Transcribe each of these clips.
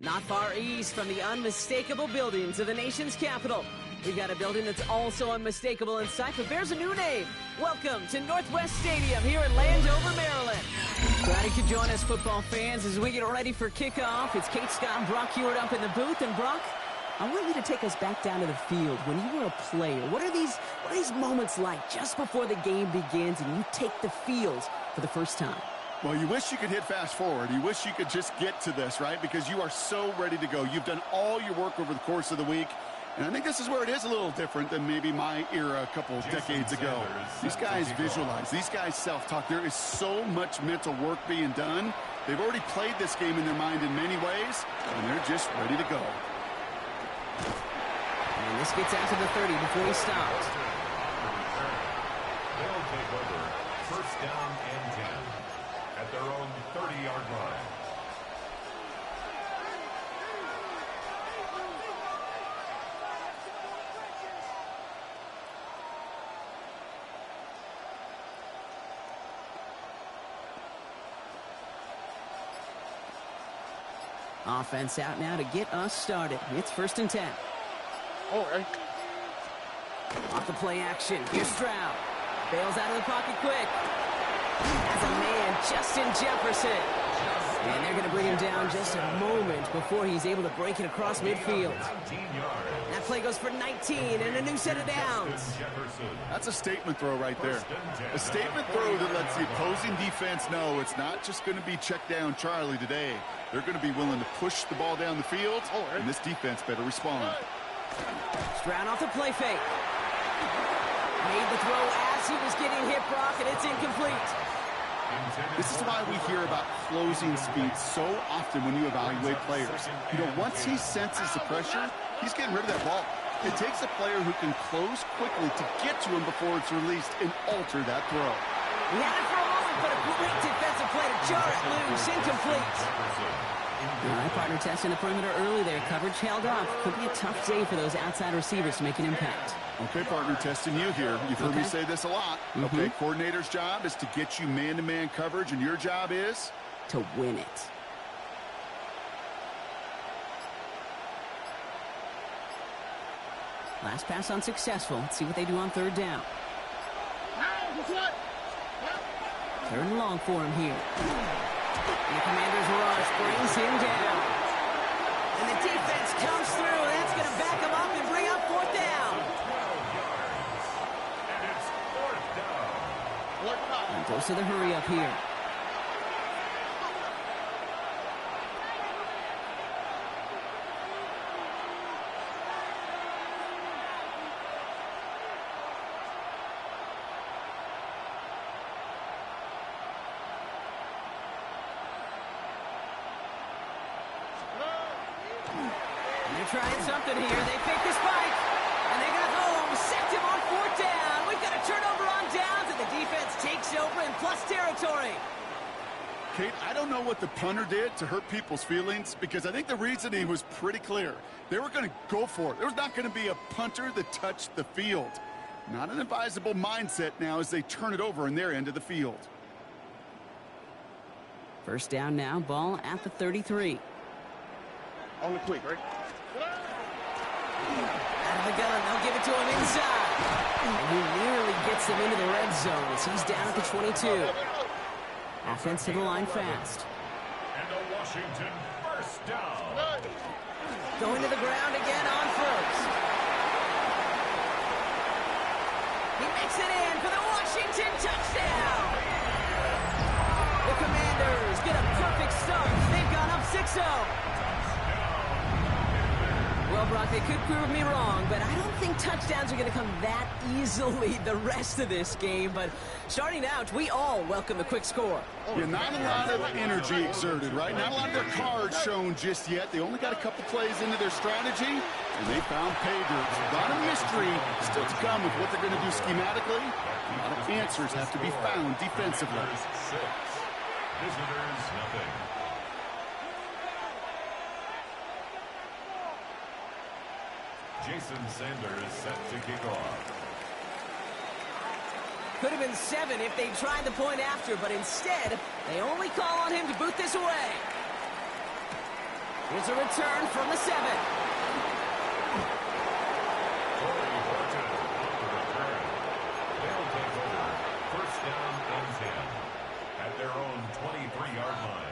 Not far east from the unmistakable buildings of the nation's capital, we've got a building that's also unmistakable in sight, but bears a new name. Welcome to Northwest Stadium here in Landover, Maryland. Glad you could join us, football fans, as we get ready for kickoff. It's Kate, Scott, and Brock Hewitt up in the booth. And Brock, I want you to take us back down to the field. When you were a player, what are these moments like just before the game begins and you take the field for the first time? Well, you wish you could hit fast forward. You wish you could just get to this, right? Because you are so ready to go. You've done all your work over the course of the week. And I think this is where it is a little different than maybe my era a couple of decades ago. These guys visualize. These guys self-talk. There is so much mental work being done. They've already played this game in their mind in many ways, and they're just ready to go. And this gets out to the 30 before he stops. They'll take over first down and 10 at their own 30-yard line. Offense out now to get us started. It's first and 10. Off the play action. Here's Stroud. Bails out of the pocket quick. Has a man, Justin Jefferson. And they're going to bring him down just a moment before he's able to break it across midfield. That play goes for 19 and a new set of downs. That's a statement throw right there. A statement throw that lets the opposing defense know it's not just going to be check down Charlie today. They're going to be willing to push the ball down the field, and this defense better respond. Stroud off the play fake. Made the throw as he was getting hit, Brock, and it's incomplete. This is why we hear about closing speed so often when you evaluate players. You know, once he senses the pressure, he's getting rid of that ball. It takes a player who can close quickly to get to him before it's released and alter that throw. He had it for a moment, but a great defensive play to jar it loose. Incomplete. All right, partner testing the perimeter early there. Coverage held up. Could be a tough day for those outside receivers to make an impact. Okay, partner, testing you here. You've heard me say this a lot. Okay, coordinator's job is to get you man-to-man coverage, and your job is? To win it. Last pass unsuccessful. Let's see what they do on third down. Third and long for him here. And the Commanders' rush brings him down. And the defense comes through. That's going to back him up and bring up fourth down. And it's fourth down. And goes to the hurry up here. Trying something here. They fake the spike. And they got home. Sacked him on fourth down. We've got a turnover on downs, and the defense takes over in plus territory. Kate, I don't know what the punter did to hurt people's feelings, because I think the reasoning was pretty clear. They were going to go for it. There was not going to be a punter that touched the field. Not an advisable mindset now as they turn it over in their end of the field. First down now. Ball at the 33. On the quick, right? Out of the gun, they'll give it to him inside. And he nearly gets them into the red zone as he's down at the 22. Offense to the line fast. And the Washington first down. Going to the ground again on first. He makes it in for the Washington touchdown. The Commanders get a perfect start. They've gone up 6-0. Well, Brock, they could prove me wrong, but I don't think touchdowns are going to come that easily the rest of this game. But starting out, we all welcome the quick score. Yeah, not a lot of energy exerted, right? Not a lot of their cards shown just yet. They only got a couple plays into their strategy, and they found pay dirt. A lot of mystery still to come with what they're going to do schematically. A lot of answers have to be found defensively. Visitors, nothing. Jason Sanders set to kick off. Could have been 7 if they tried the point after, but instead, they only call on him to boot this away. Here's a return from the 7. They'll take over. First down and 10 at their own 23-yard line.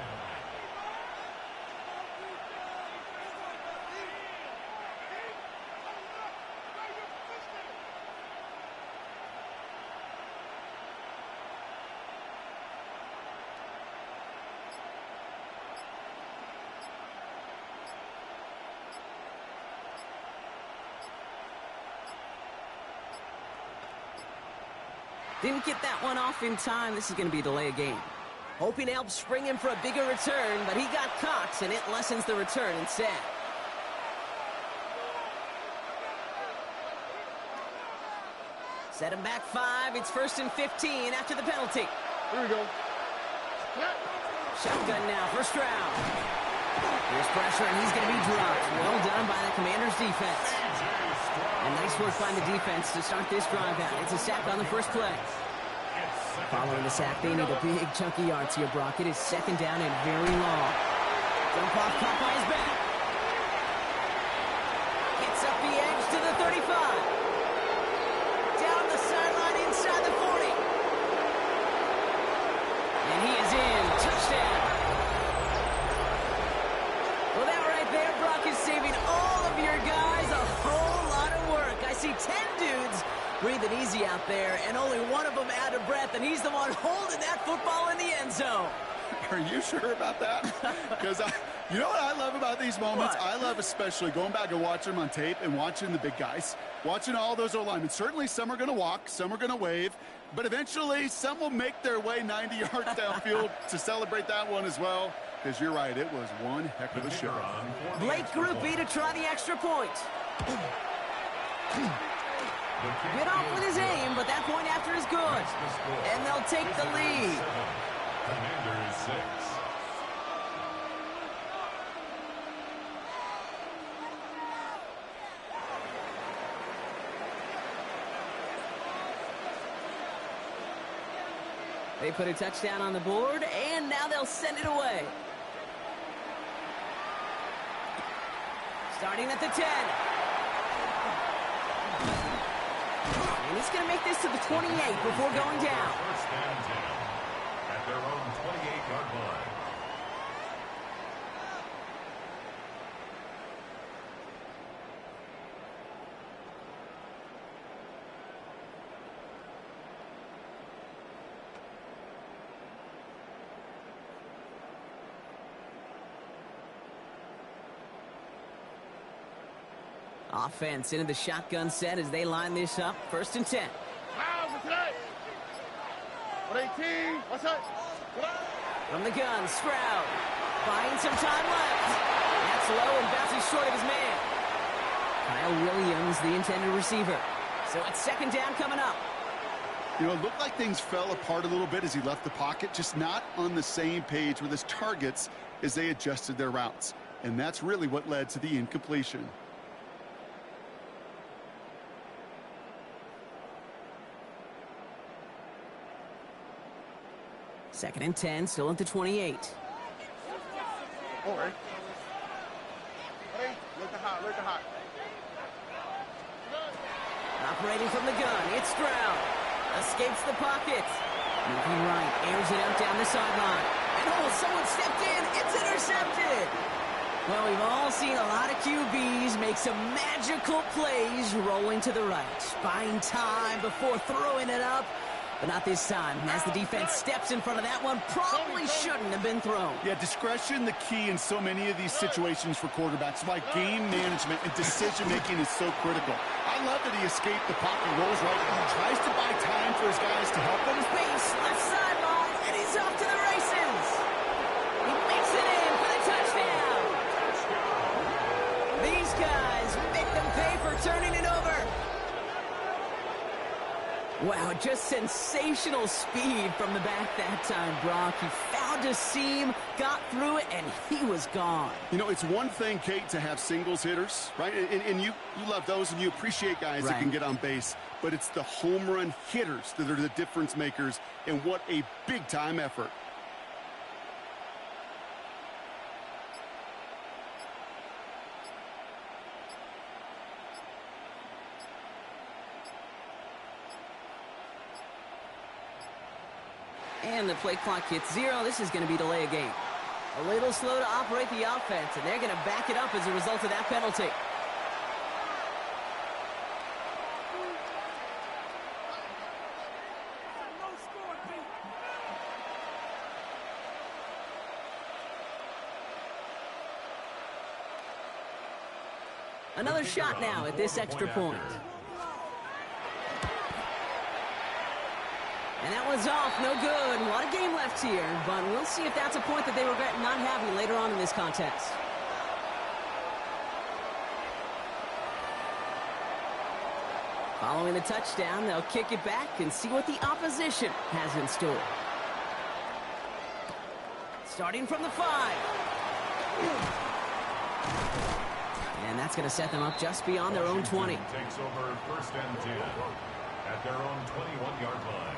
Didn't get that one off in time. This is going to be a delay of game. Hoping to help spring him for a bigger return, but he got Cox, and it lessens the return instead. Set him back 5. It's 1st and 15 after the penalty. Here we go. Shotgun now, first round. Here's pressure, and he's going to be dropped. Well done by the Commanders' defense. And nice work by the defense to start this drive out. It's a sack on the first play. Following the sack, they need a big chunky yards here, Brock. It is 2nd down and very long. Jump off, caught by his back. Gets up the edge to the 35. Down the sideline inside the 40. And he is in. Touchdown. Well, that right there, Brock, is saving all of your guys a whole lot of work. I see 10 dudes breathing easy out there, and only one of them out of breath, and he's the one holding that football in the end zone. Are you sure about that? Because you know what I love about these moments? What? I love especially going back and watching them on tape and watching the big guys, watching all those O-linemen. Certainly some are going to walk, some are going to wave, but eventually some will make their way 90 yards downfield to celebrate that one as well. Because you're right, it was one heck of a show. Blake Groupie to try the extra point. Get off with his aim, but that point after is good. And they'll take the lead. Commanders 6. They put a touchdown on the board, and now they'll send it away. Starting at the 10. And he's going to make this to the 28 before going down. First and 10 at their own 28-yard line. Offense into the shotgun set as they line this up. 1st and 10. From the gun, Stroud. Buying some time left. That's low and bounces short of his man. Kyle Williams, the intended receiver. So it's 2nd down coming up. You know, it looked like things fell apart a little bit as he left the pocket, just not on the same page with his targets as they adjusted their routes. And that's really what led to the incompletion. 2nd and 10, still at the 28. All right. Look hot. Operating from the gun, it's Stroud. Escapes the pocket. Moving right, airs it out down the sideline. And oh, someone stepped in. It's intercepted. Well, we've all seen a lot of QBs make some magical plays rolling to the right. Buying time before throwing it up. But not this time, as the defense steps in front of that one, probably shouldn't have been thrown. Yeah, discretion the key in so many of these situations for quarterbacks. Why game management and decision-making is so critical. I love that he escaped the pocket, rolls right, tries to buy time for his guys to help him. Base, left sideline, and he's off to the races. He makes it in for the touchdown. These guys make them pay for turning it over. Wow, just sensational speed from the back that time, Brock. He found a seam, got through it, and he was gone. You know, it's one thing, Kate, to have singles hitters, right? And you love those, and you appreciate guys that can get on base. But it's the home run hitters that are the difference makers, and what a big-time effort. and the play clock hits 0. This is going to be delay a game. A little slow to operate the offense, and they're going to back it up as a result of that penalty. Another shot now at this extra point. And that one's off, no good. A lot of game left here, but we'll see if that's a point that they regret not having later on in this contest. Following the touchdown, they'll kick it back and see what the opposition has in store. Starting from the 5. And that's going to set them up just beyond their own 20. Takes over first and 10 at their own 21-yard line.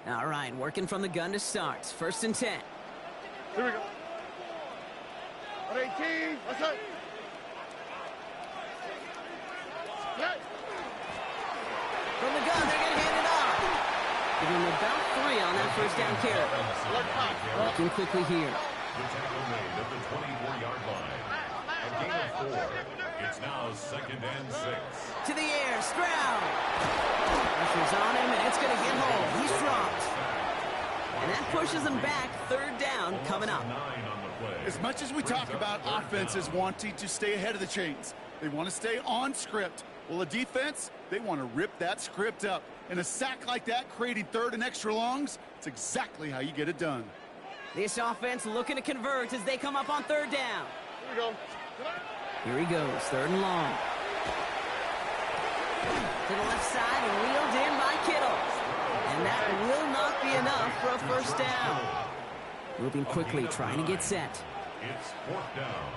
All right, working from the gun to start. First and 10. Here we go. 118. What's up? From the gun, they're going to hand it off. Giving them about 3 on that first down carry. Working quickly here. The tackle made at the 24-yard line. A gain of 4. It's now second and 6. To the air, Stroud. Pressure's on him, and it's going to get home. He's dropped. And that pushes them back. Third down coming up. As much as we talk about offenses wanting to stay ahead of the chains, they want to stay on script. Well, the defense, they want to rip that script up. And a sack like that, creating third and extra longs, it's exactly how you get it done. This offense looking to convert as they come up on third down. Here we go. Here he goes, third and long. To the left side and wheeled in by Kittle. And that will not be enough for a first down. Moving quickly, trying to get set. It's fourth down.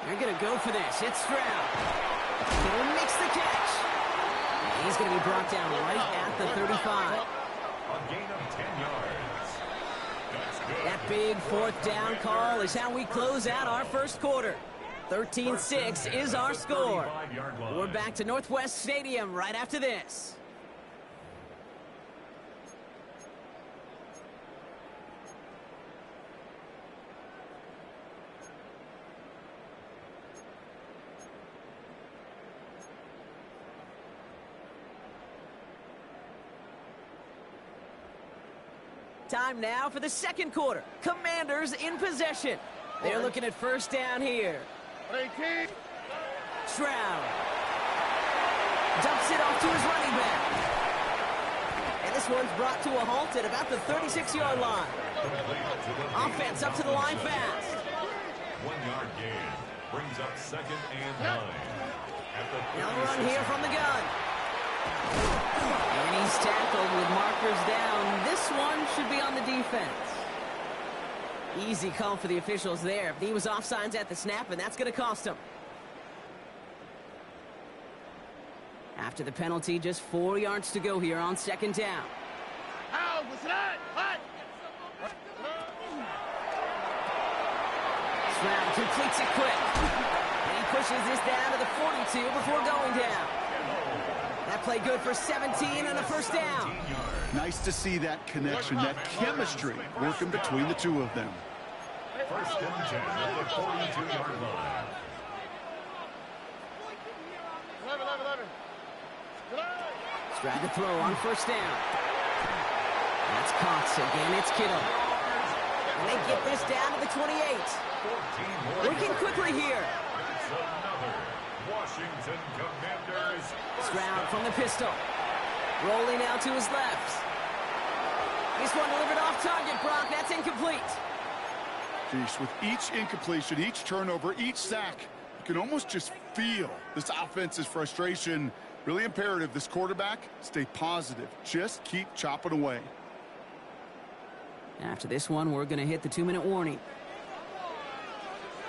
They're going to go for this. It's Stroud. Kittle makes the catch. And he's going to be brought down right at the 35. A gain of 10 yards. That's good. That big fourth down call is how we close out our first quarter. 13-6 is our score. We're back to Northwest Stadium right after this. Time now for the second quarter. Commanders in possession. They're looking at first down here. 118. Stroud dumps it off to his running back. And this one's brought to a halt at about the 36-yard line. Offense up to the line fast. 1-yard gain brings up second and 9. Another run here from the gun. And he's tackled with markers down. This one should be on the defense. Easy call for the officials there. He was offsides at the snap, and that's going to cost him. After the penalty, just 4 yards to go here on second down. Stroud completes it quick. And he pushes this down to the 42 before going down. That play good for 17 and a first down. Nice to see that connection, that chemistry working between the two of them. First and 10 at the 42-yard line. 11. Stroud to throw on first down. That's Cox again. It's Kittle. And they get this down to the 28. Working quickly here. It's another Washington Commanders. Stroud from the pistol. Rolling out to his left. This one delivered off target, Brock. That's incomplete. Jeez, with each incompletion, each turnover, each sack, you can almost just feel this offense's frustration. Really imperative, this quarterback, stay positive. Just keep chopping away. After this one, we're going to hit the 2-minute warning.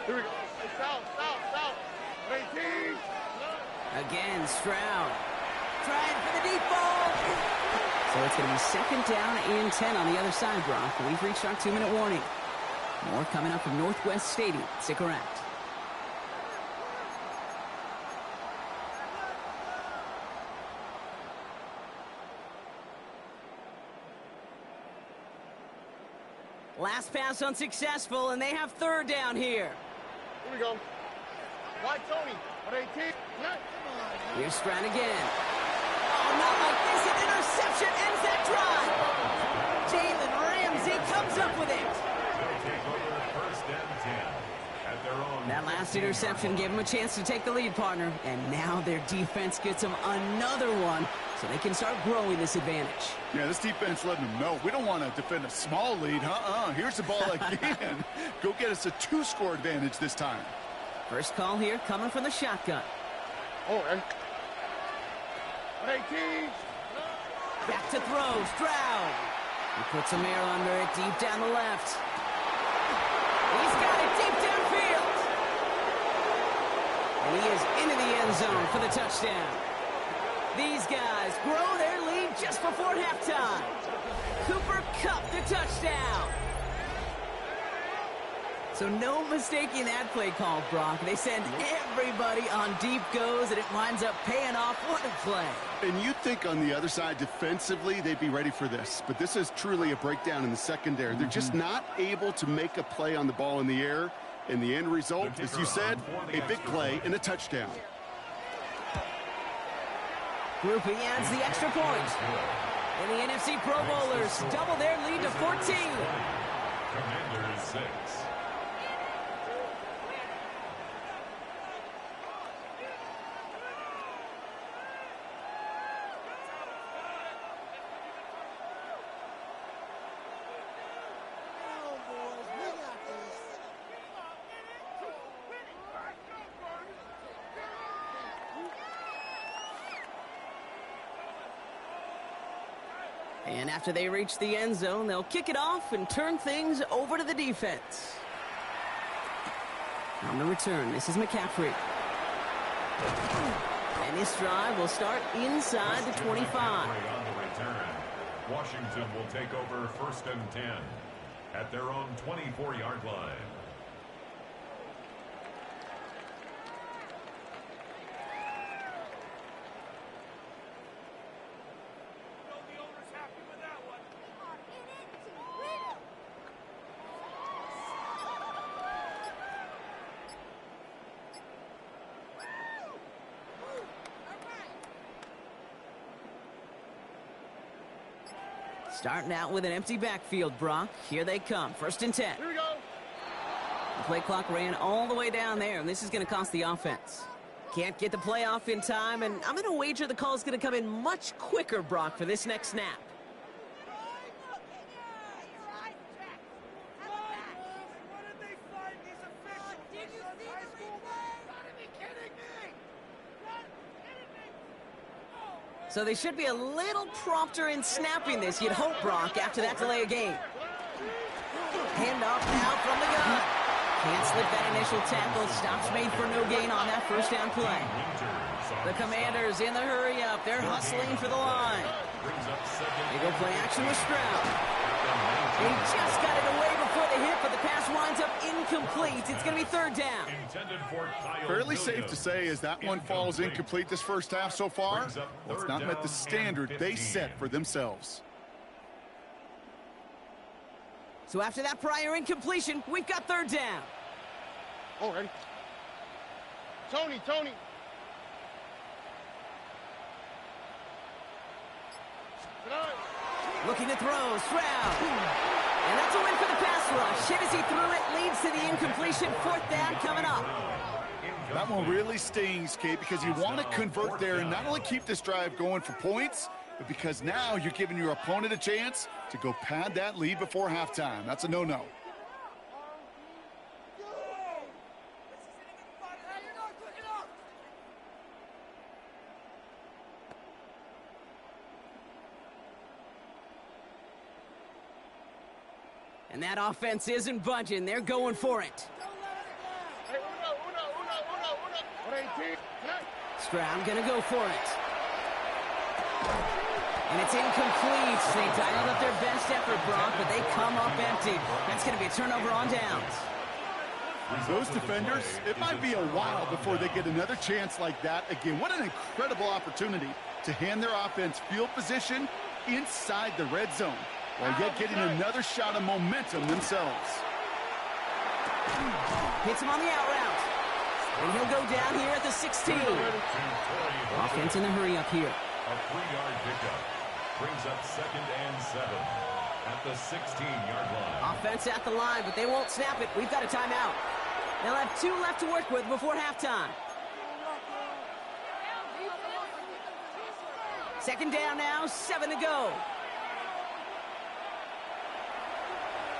Here we go. South. 18. Again, Stroud. trying for the deep ball. So it's going to be second down and 10 on the other side, Brock. We've reached our 2-minute warning. More coming up from Northwest Stadium. Stick around. Last pass unsuccessful, and they have third down here. Here we go. Wide Tony. 118. Here's Stroud again. Oh, not like this. An interception ends that drive. Jalen Ramsey comes up with it. They'll take over first and 10 at their own. That last interception gave them a chance to take the lead, partner. And now their defense gets them another one, so they can start growing this advantage. Yeah, this defense letting them know we don't want to defend a small lead. Here's the ball again. Go get us a 2-score advantage this time. First call here coming from the shotgun. Oh, and 118. Back to throw, Stroud. He puts some air under it deep down the left. He's got it deep downfield. And he is into the end zone for the touchdown. These guys grow their lead just before halftime. Cooper Kupp the touchdown. So no mistaking that play call, Brock. They send everybody on deep goes, and it winds up paying off. What a play. And you'd think on the other side, defensively, they'd be ready for this. But this is truly a breakdown in the secondary. They're just not able to make a play on the ball in the air. And the end result, as you said, a big play and a touchdown. Groupie adds the extra point. And the NFC Pro Bowlers double their lead to 14. Commanders 6. And after they reach the end zone, they'll kick it off and turn things over to the defense. On the return, this is McCaffrey. And this drive will start inside the 25. On the return, Washington will take over first and 10 at their own 24-yard line. Starting out with an empty backfield, Brock. Here they come. First and 10. Here we go. The play clock ran all the way down there, and this is going to cost the offense. Can't get the play off in time, and I'm going to wager the call is going to come in much quicker, Brock, for this next snap. So they should be a little prompter in snapping this, you'd hope, Brock, after that delay of game. Handoff now from the gun. Can't slip that initial tackle. Stops made for no gain on that first down play. The Commanders in the hurry up. They're hustling for the line. They go play action with Stroud. He just got it away before the hit, but the pass winds up incomplete. It's going to be third down. Fairly safe to say as that one falls incomplete this first half so far, well, it's not met the standard they set for themselves. So after that prior incompletion, we've got third down. Oh, ready. Tony. Looking to throw, Stroud. And that's a win for the pass rush. Hit as he threw it, leads to the incompletion. Fourth down coming up. That one really stings, Kate, because you want to convert there and not only keep this drive going for points, but because now you're giving your opponent a chance to go pad that lead before halftime. That's a no-no. And that offense isn't budging. They're going for it. Hey, uno. 118. Stroud gonna go for it. And it's incomplete. They dialed up their best effort, Brock, but they come up empty. That's going to be a turnover on downs. Those defenders, it might be a while before they get another chance like that again. What an incredible opportunity to hand their offense field position inside the red zone, while yet getting another shot of momentum themselves. Hits him on the out route. And he'll go down here at the 16. Offense in a hurry up here. A 3-yard pickup brings up 2nd and 7 at the 16-yard line. Offense at the line, but they won't snap it. We've got a timeout. They'll have 2 left to work with before halftime. 2nd down now, 7 to go.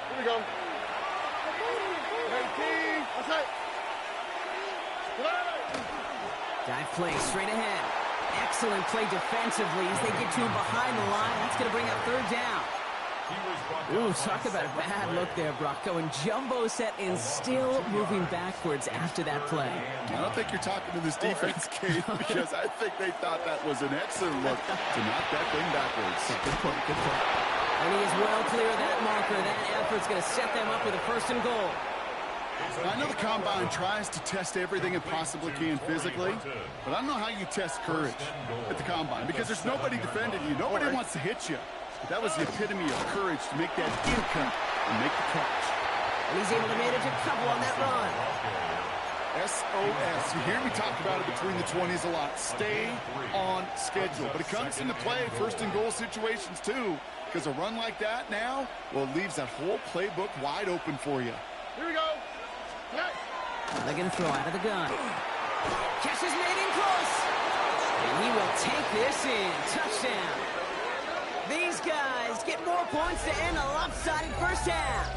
Here we go. 19. That's right. Dive play straight ahead. Excellent play defensively as they get to him behind the line. That's going to bring up 3rd down. Ooh, talk about a bad look there, Brock. Going jumbo set and still moving backwards after that play. I don't think you're talking to this defense, Kate, because I think they thought that was an excellent look to knock that thing backwards. Good point, good point. And he is well clear of that marker. That effort's going to set them up with a 1st and goal. I know the Combine tries to test everything it possibly can physically, but I don't know how you test courage at the Combine, because there's nobody defending you. Nobody wants to hit you. But that was the epitome of courage to make that in-cut and make the catch. And he's able to manage a couple on that run. SOS. You hear me talk about it between the 20s a lot. Stay on schedule. But it comes into play 1st and goal situations too, because a run like that now, well, it leaves that whole playbook wide open for you. Here we go. They're going to throw out of the gun. Catch is made in close. And he will take this in. Touchdown. These guys get more points to end a lopsided 1st half.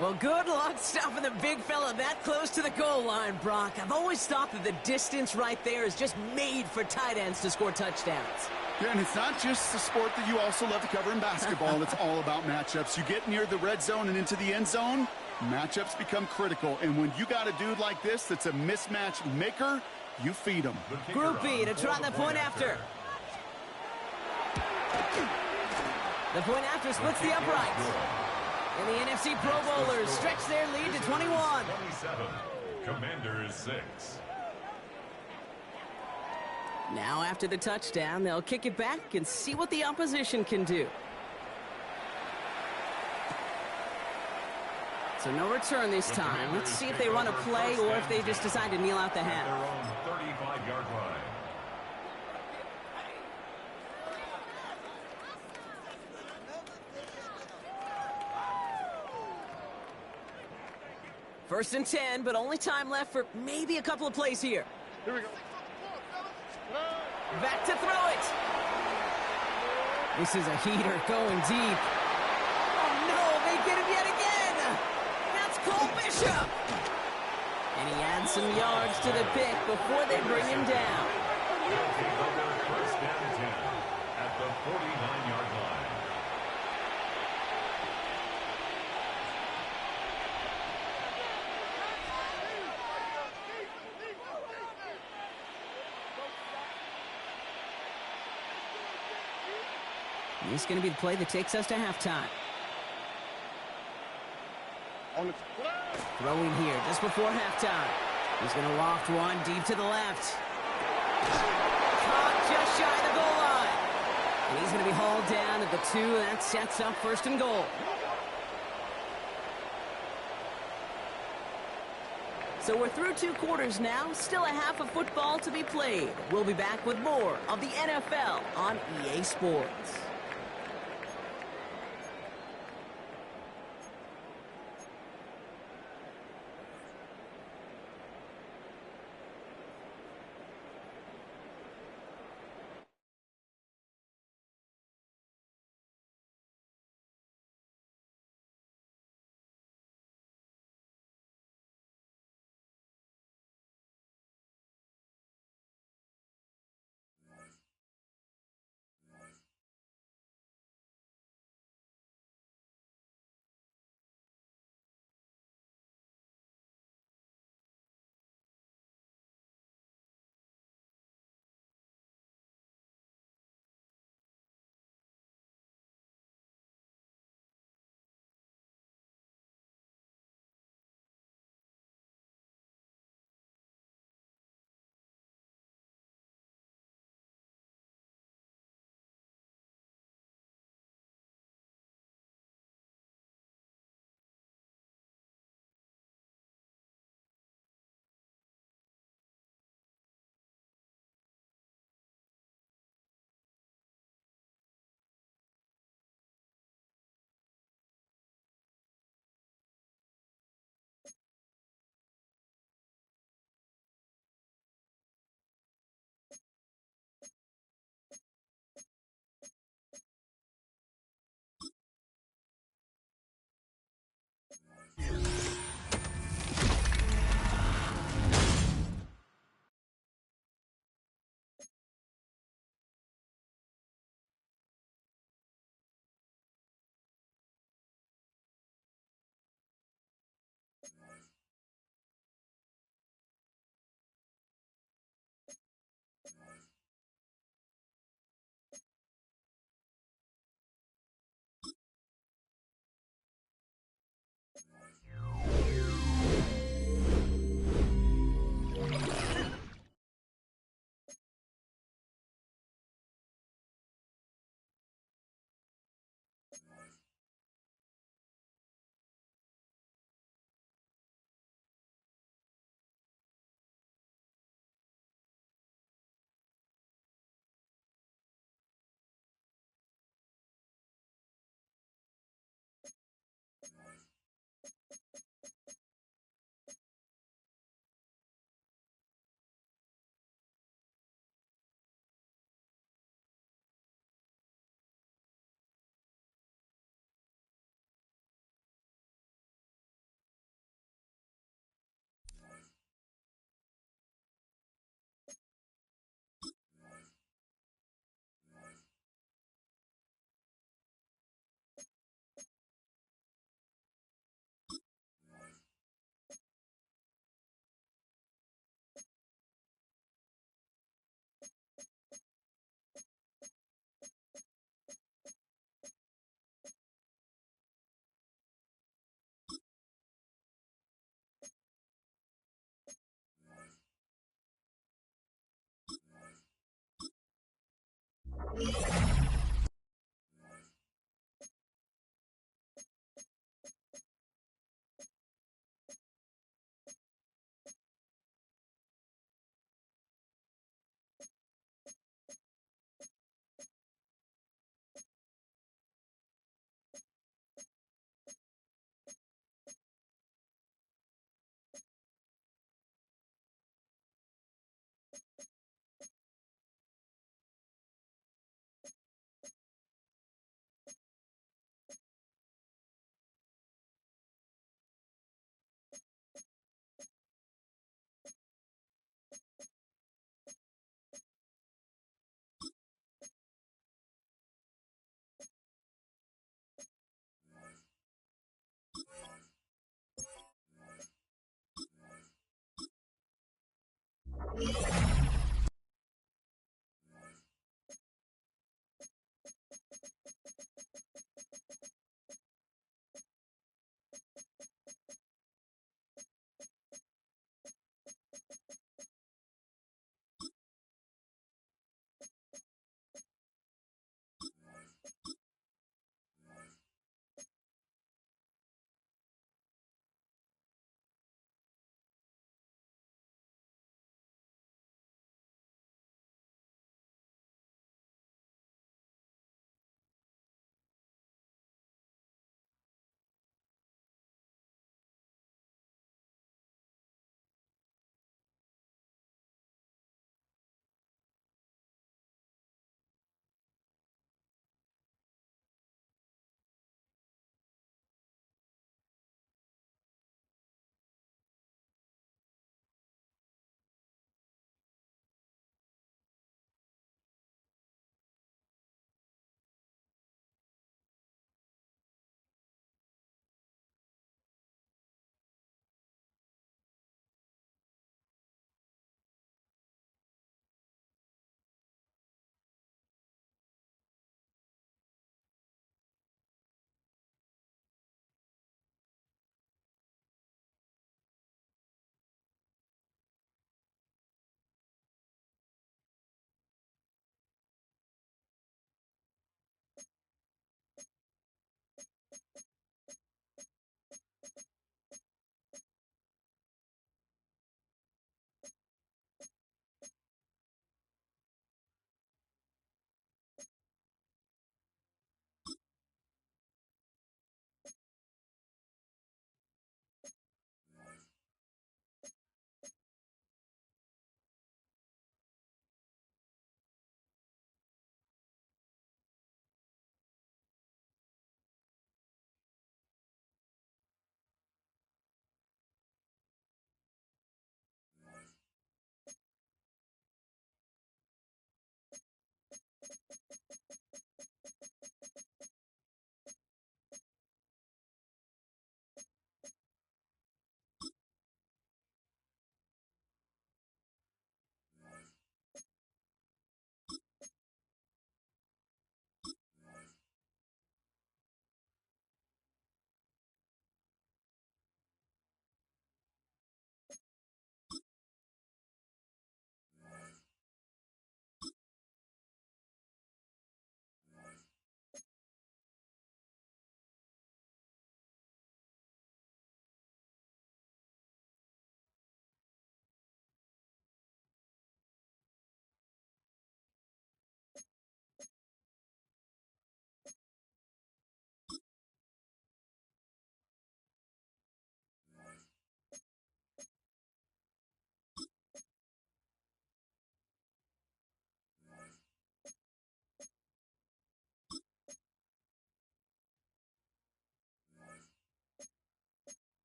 Well, good luck stopping the big fella that close to the goal line, Brock. I've always thought that the distance right there is just made for tight ends to score touchdowns. Yeah, and it's not just the sport that you also love to cover in basketball. It's all about matchups. You get near the red zone and into the end zone, matchups become critical. And when you got a dude like this that's a mismatch maker, you feed him. Group B to try the point after. The point after splits the uprights. And the NFC Pro Bowlers stretch their lead to 21. 27. Commanders 6. Now after the touchdown, they'll kick it back and see what the opposition can do. So no return this time. Let's see if they run a play or if they just decide to kneel out the half. Their own 35-yard line. First and 10, but only time left for maybe a couple of plays here. Here we go. Back to throw it. This is a heater going deep. Oh no, they get him yet again. That's Cole Bishop. And he adds some yards to the pick before they bring him down. Take over 1st and 10 at the 49-yard line. This is going to be the play that takes us to halftime. Throwing here just before halftime. He's going to loft one deep to the left. Caught just shy of the goal line. And he's going to be hauled down at the 2, and that sets up 1st and goal. So we're through 2 quarters now. Still a half of football to be played. We'll be back with more of the NFL on EA Sports.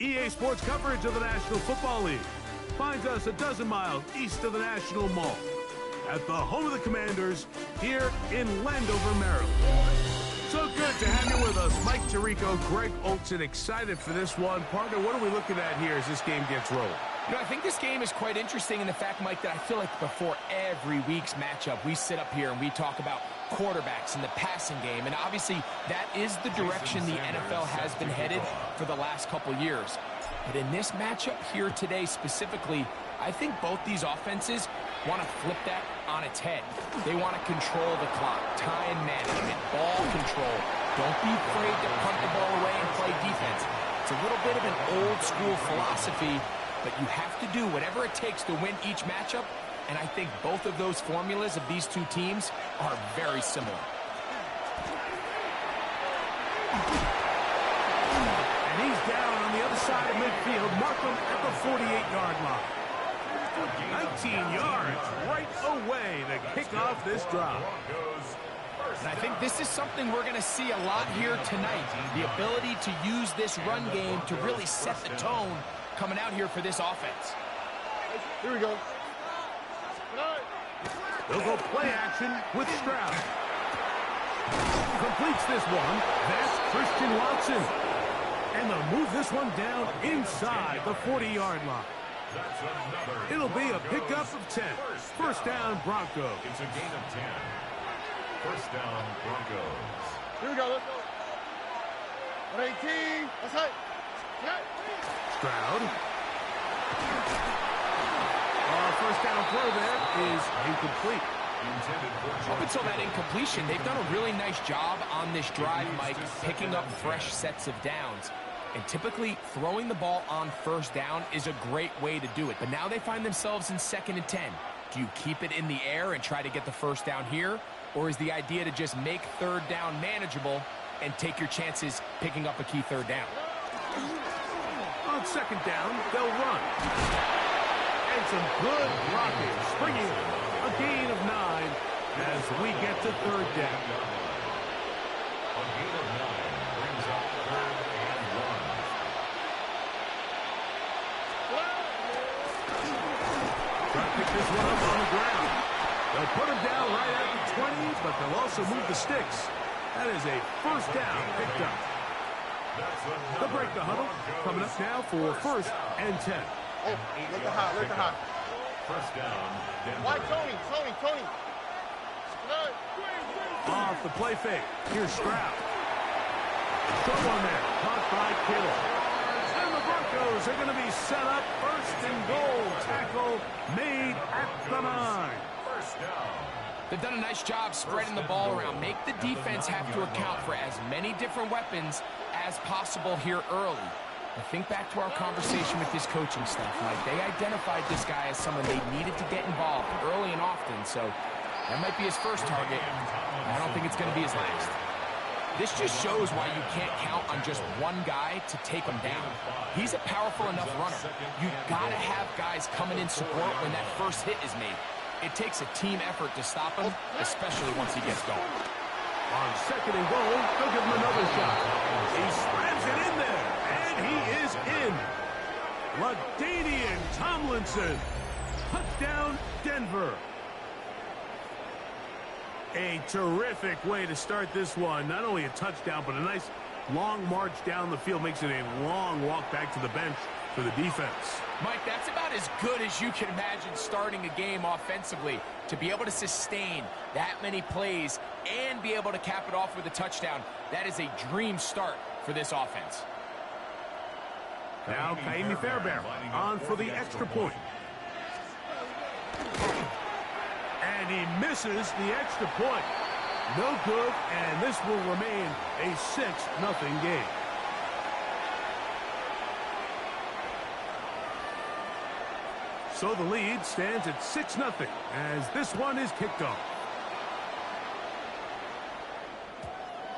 EA Sports coverage of the National Football League finds us a dozen miles east of the National Mall at the home of the Commanders here in Landover, Maryland. So good to have you with us. Mike Tirico, Greg Olson, excited for this one. Partner, what are we looking at here as this game gets rolling? You know, I think this game is quite interesting in the fact, Mike, that I feel like before every week's matchup, we sit up here and we talk about quarterbacks and the passing game. And obviously, that is the direction the NFL has been headed for the last couple years. But in this matchup here today specifically, I think both these offenses want to flip that on its head. They want to control the clock, time management, ball control. Don't be afraid to punt the ball away and play defense. It's a little bit of an old school philosophy, but you have to do whatever it takes to win each matchup, and I think both of those formulas of these two teams are very similar. And he's down on the other side of midfield. Mark him at the 48-yard line. 19 yards right away to kick off this drive. And I think this is something we're going to see a lot here tonight. The ability to use this run game to really set the tone coming out here for this offense. Here we go. They'll go play action with Stroud. Completes this one. That's Christian Watson. And they'll move this one down inside the 40-yard line. It'll be a pickup of 10. First down, Broncos. It's a gain of 10. First down, Broncos. Here we go. Let's go. 118. That's it. Stroud. First down throw there is incomplete. Up until that incompletion, they've done a really nice job on this drive, Mike, picking up fresh sets of downs. And typically, throwing the ball on first down is a great way to do it. But now they find themselves in 2nd and 10. Do you keep it in the air and try to get the first down here? Or is the idea to just make third down manageable and take your chances picking up a key third down? On 2nd down, they'll run. And some good blocking. Springing a gain of 9 as we get to third down. A gain of 9 brings up 3rd and 1. Try to pick this one up on the ground. They'll put him down right at the 20, but they'll also move the sticks. That is a first down picked up. They'll break the huddle. Coming up now for 1st and 10. Oh, look at hot, look at hot. First down, Denver. Why, Tony? Off the play fake. Here's Stroud. Throw one there. Caught by Kittle. And the Broncos are going to be set up. 1st and goal. Tackle made at the 9. First down. They've done a nice job spreading the ball around. Make the defense have to account for as many different weapons as possible here early. I think back to our conversation with this coaching staff, Mike. They identified this guy as someone they needed to get involved early and often, so that might be his first target. I don't think it's going to be his last. This just shows why you can't count on just one guy to take him down. He's a powerful enough runner. You've got to have guys coming in support when that first hit is made. It takes a team effort to stop him, especially once he gets going. On 2nd and goal, they'll give him another shot. He slams it in there, and he is in. LaDainian Tomlinson. Touchdown, Denver. A terrific way to start this one. Not only a touchdown, but a nice long march down the field. Makes it a long walk back to the bench for the defense. Mike, that's about as good as you can imagine starting a game offensively. To be able to sustain that many plays and be able to cap it off with a touchdown, that is a dream start for this offense. Now Kaimi Fairbairn on for the extra point. And he misses the extra point. No good, and this will remain a 6-0 game. So the lead stands at 6-0 as this one is kicked off.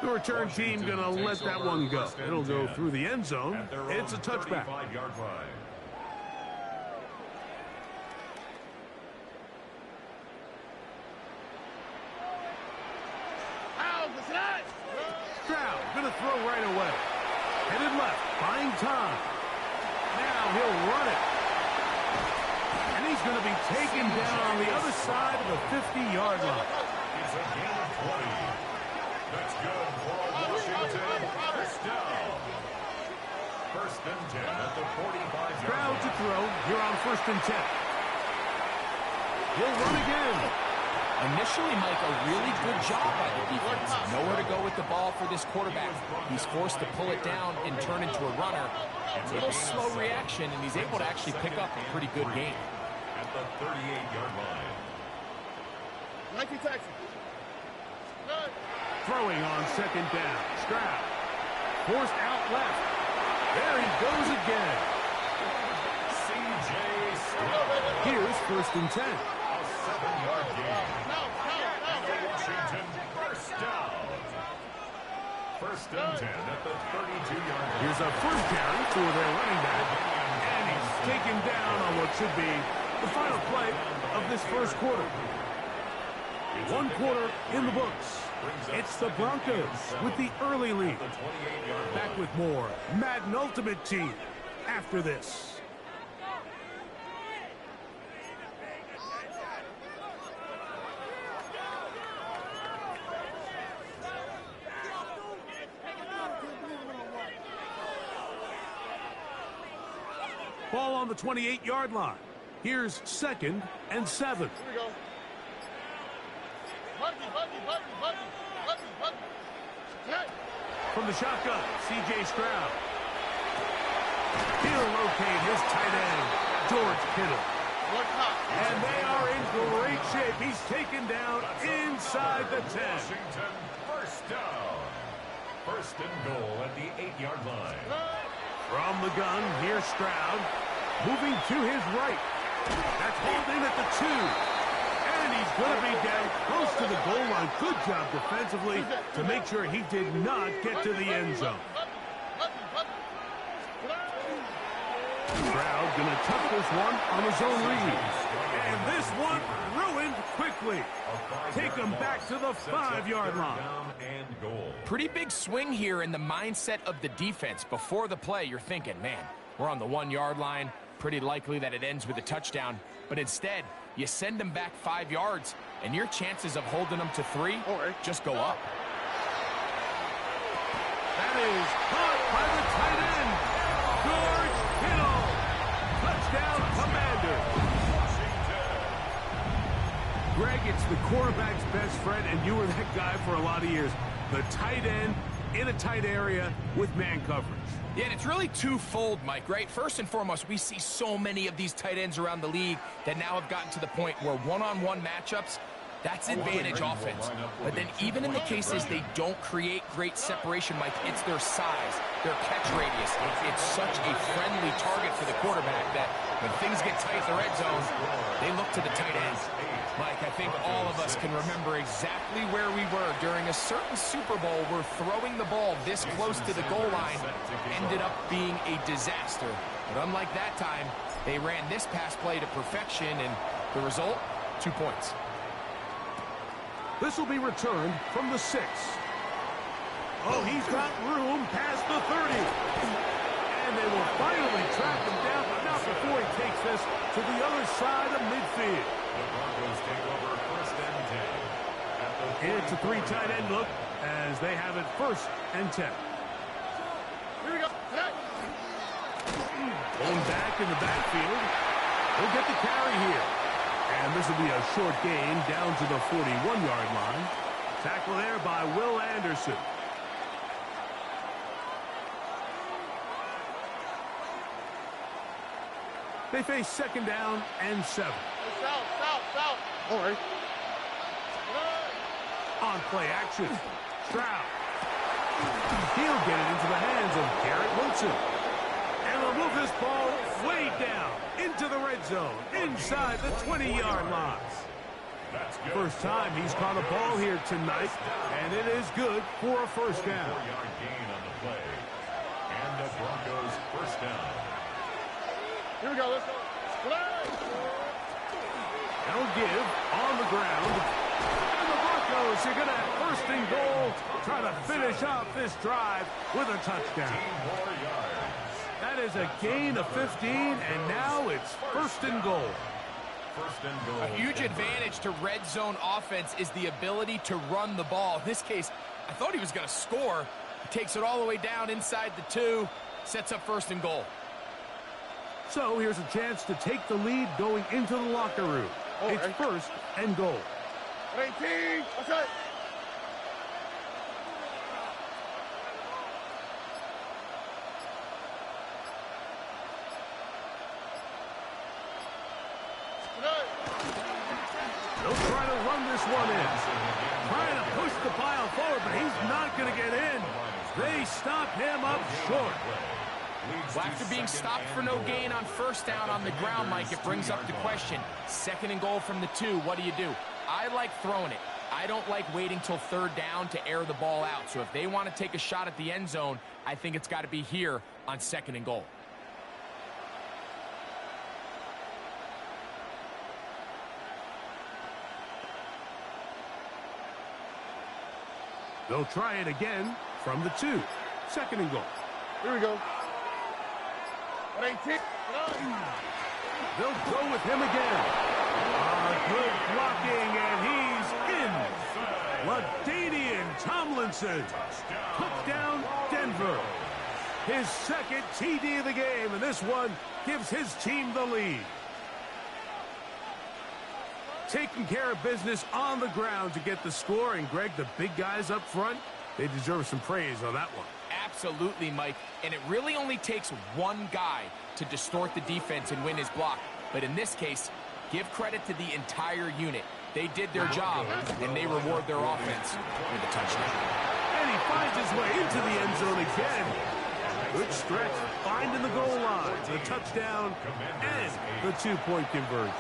The return team going to let that one go. It'll go through the end zone. It's a touchback. Stroud going to throw right away. Headed left, buying time. Now he'll run it. And he's going to be taken down on the other side of the 50-yard line. It's a gain of 20. That's good for a Washington first down. First and 10 at the 45-yard line. Crowd to throw here on 1st and 10. He'll run again. Initially, Mike, a really good job by the defense. Nowhere to go with the ball for this quarterback. He's forced to pull it down and turn into a runner. It's a little slow reaction, and he's able to actually pick up a pretty good gain. At the 38-yard line. Nike Texas. Throwing on 2nd down. Stroud. Forced out left. There he goes again. C.J. Stroud. Here's 1st and 10. A 7-yard gain. Washington first down. First and 10 at the 32-yard line. Here's a first carry for their running back. And he's taken down on what should be the final play of this first quarter. 1 quarter in the books. It's the Broncos with the early lead. Back with more Madden Ultimate Team after this. Ball on the 28-yard line. Here's 2nd and 7. Here we go. Buggy. From the shotgun, C.J. Stroud. He'll locate his tight end, George Kittle. And they are in great shape. He's taken down inside the 10. Washington first down. First and goal at the 8-yard line. From the gun, here's Stroud. Moving to his right. That's hauled in at the 2. And he's going to be down close to the goal line. Good job defensively to make sure he did not get to the end zone. Stroud going to tuck this one on his own read. And this one ruined quickly. Take him back to the 5-yard line. Pretty big swing here in the mindset of the defense. Before the play, you're thinking, man, we're on the 1-yard line. Pretty likely that it ends with a touchdown. But instead, you send them back 5 yards, and your chances of holding them to 3 just go up. That is caught by the tight end, George Kittle. Touchdown, Commanders. Greg, it's the quarterback's best friend, and you were that guy for a lot of years. The tight end in a tight area with man coverage. Yeah, and it's really twofold, Mike, right? First and foremost, we see so many of these tight ends around the league that now have gotten to the point where one-on-one matchups, that's advantage offense. But then even in the cases they don't create great separation, Mike, it's their size, their catch radius. It's such a friendly target for the quarterback that when things get tight in the red zone, they look to the tight ends. Mike, I think all of us can remember exactly where we were during a certain Super Bowl where throwing the ball this close to the goal line ended up being a disaster. But unlike that time, they ran this pass play to perfection, and the result, 2 points. This will be returned from the 6. Oh, he's got room past the 30. And they will finally track him down, but not before he takes this to the other side of midfield. The Broncos take over first and 10. It's a 3 tight end look as they have it 1st and 10. Here we go. Going back in the backfield. He'll get the carry here. And this will be a short gain down to the 41-yard line. Tackle there by Will Anderson. They face 2nd down and 7. South. All right. On play action. Stroud. He'll get it into the hands of Garrett Wilson. And they'll move this ball way down into the red zone, inside the 20-yard line. First time he's caught a ball here tonight, and it is good for a first down. 4-yard gain on the play. And the Broncos first down. Here we go. Let's go. That'll give on the ground. And the Broncos are going to have 1st and goal, try to finish off this drive with a touchdown. 15 more yards. That is a gain of 15, and now it's first and goal. First and goal. A huge advantage to red zone offense is the ability to run the ball. In this case, I thought he was going to score. He takes it all the way down inside the 2, sets up first and goal. So here's a chance to take the lead going into the locker room. It's first and goal. 18, outside. They'll try to run this one in. Trying to push the pile forward, but he's not going to get in. They stop him up short. Well, after being stopped for no gain on first down on the ground, Mike, it brings up the question. Second and goal from the 2, what do? I like throwing it. I don't like waiting till third down to air the ball out. So if they want to take a shot at the end zone, I think it's got to be here on second and goal. They'll try it again from the 2. Second and goal. Here we go. 18. They'll go with him again. Good blocking, and he's in. LaDainian Tomlinson. Touchdown, Denver. His second TD of the game, and this one gives his team the lead. Taking care of business on the ground to get the score, and Greg, the big guys up front, they deserve some praise on that one. Absolutely, Mike. And it really only takes one guy to distort the defense and win his block. But in this case, give credit to the entire unit. They did their job, and they reward their offense with a touchdown. And he finds his way into the end zone again. Good stretch, finding the goal line, the touchdown, and the 2-point conversion.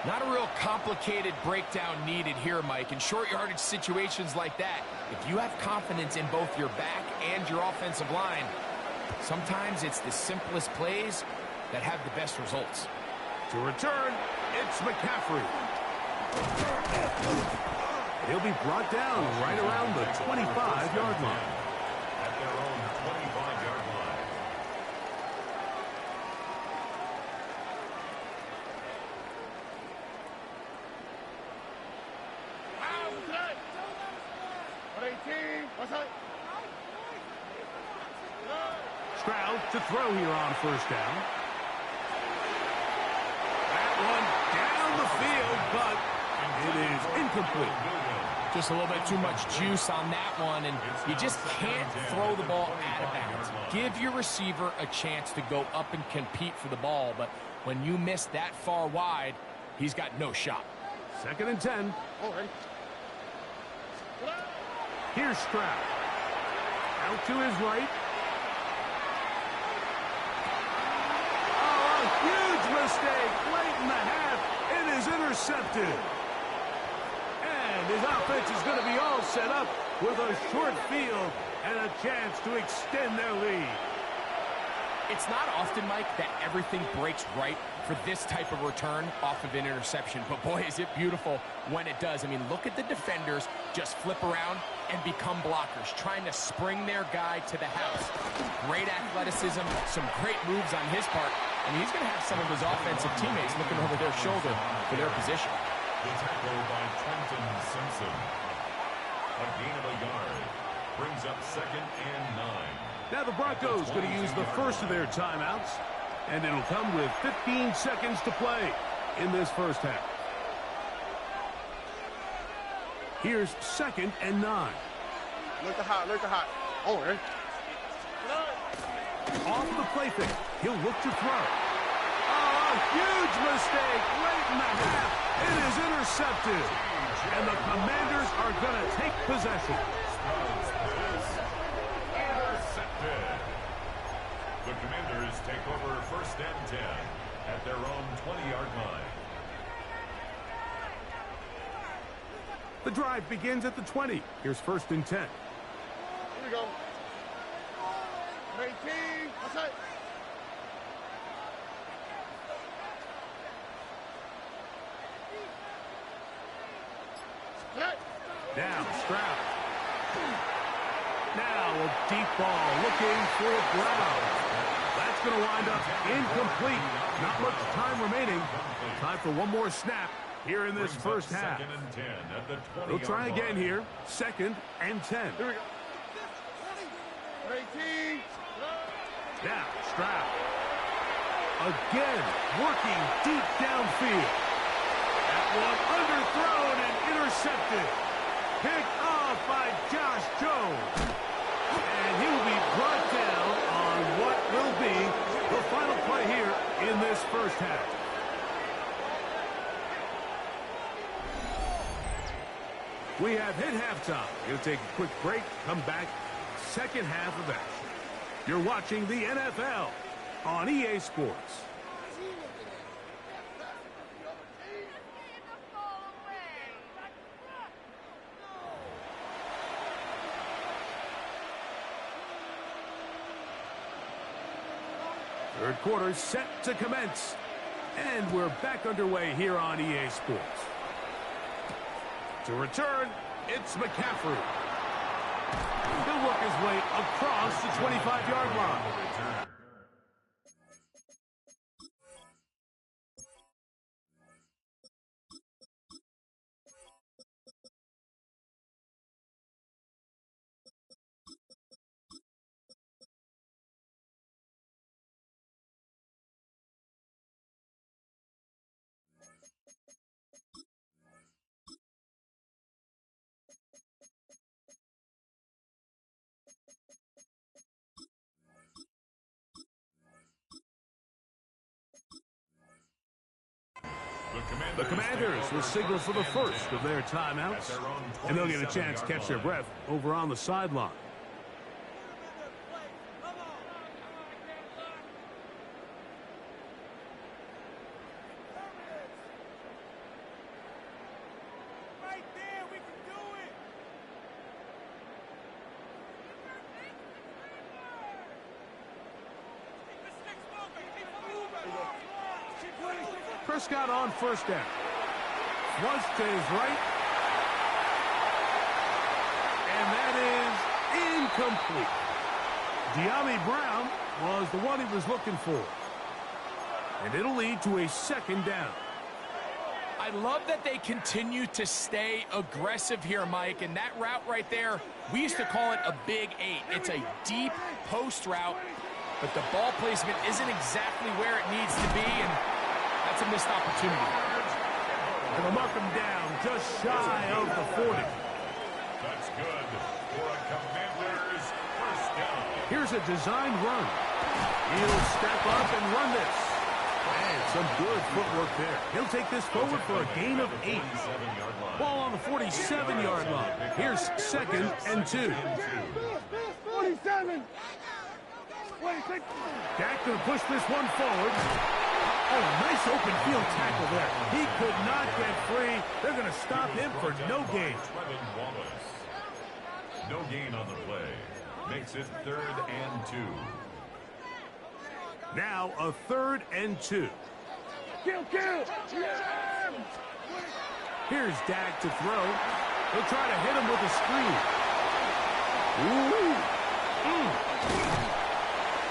Not a real complicated breakdown needed here, Mike. In short yardage situations like that, if you have confidence in both your back and your offensive line, sometimes it's the simplest plays that have the best results. To return, it's McCaffrey. He'll be brought down right around the 25-yard line. At their own 25-yard line. Stroud to throw here on first down. That one down the field, but it is incomplete. Just a little bit too much juice on that one, and you just can't throw the ball out of bounds. Give your receiver a chance to go up and compete for the ball, but when you miss that far wide, he's got no shot. Second and 10. Here's Stroud. Out to his right. Oh, a huge mistake late in the half. It is intercepted. And his offense is going to be all set up with a short field and a chance to extend their lead. It's not often, Mike, that everything breaks right for this type of return off of an interception. But, boy, is it beautiful when it does. I mean, look at the defenders just flip around and become blockers, trying to spring their guy to the house. Great athleticism, some great moves on his part. I mean, he's going to have some of his offensive teammates looking over their shoulder for their position. The tackle by Trenton Simpson. A gain of a yard. Brings up second and 9. Now the Broncos going to use the first of their timeouts, and it'll come with 15 seconds to play in this first half. Here's second and 9. Look at hot. Oh, right. Off the play fake, he'll look to throw. Oh, a huge mistake late in the half. It is intercepted, and the Commanders are going to take possession. The Commanders take over first and 10 at their own 20-yard line. The drive begins at the 20. Here's first and 10. Here we go. 18, outside. Now Stroud. Now a deep ball looking for Brown. That's going to wind up incomplete. Not much time remaining. Time for one more snap here in this first half. They'll try again here. 2nd and 10. Here we go. 18. Now Stroud. Again, working deep downfield. That one underthrown and intercepted. Picked off by Josh Jones. And he will be brought down on what will be the final play here in this first half. We have hit halftime. We'll take a quick break, come back, second half of action. You're watching the NFL on EA Sports. Third quarter set to commence. And we're back underway here on EA Sports. To return, it's McCaffrey. He'll work his way across the 25-yard line. The Commanders will signal for the first of their timeouts, and they'll get a chance to catch their breath over on the sideline. Prescott on first down. Once to his right. And that is incomplete. De'Ami Brown was the one he was looking for. And it'll lead to a second down. I love that they continue to stay aggressive here, Mike. And that route right there, we used to call it a big 8. It's a deep post route, but the ball placement isn't exactly where it needs to be, and that's a missed opportunity. And they'll mark him down just shy of the 40. That's good for a Commanders first down. Here's a designed run. He'll step up and run this. And some good footwork there. He'll take this forward for a gain of 8. Ball on the 47-yard line. Here's 2nd and 2. 47. Dak going to push this one forward. Oh, nice open field tackle there. He could not get free. They're going to stop him for no gain. No gain on the play. Makes it 3rd and 2. Now a 3rd and 2. Kill. Here's Dak to throw. He'll try to hit him with a screen.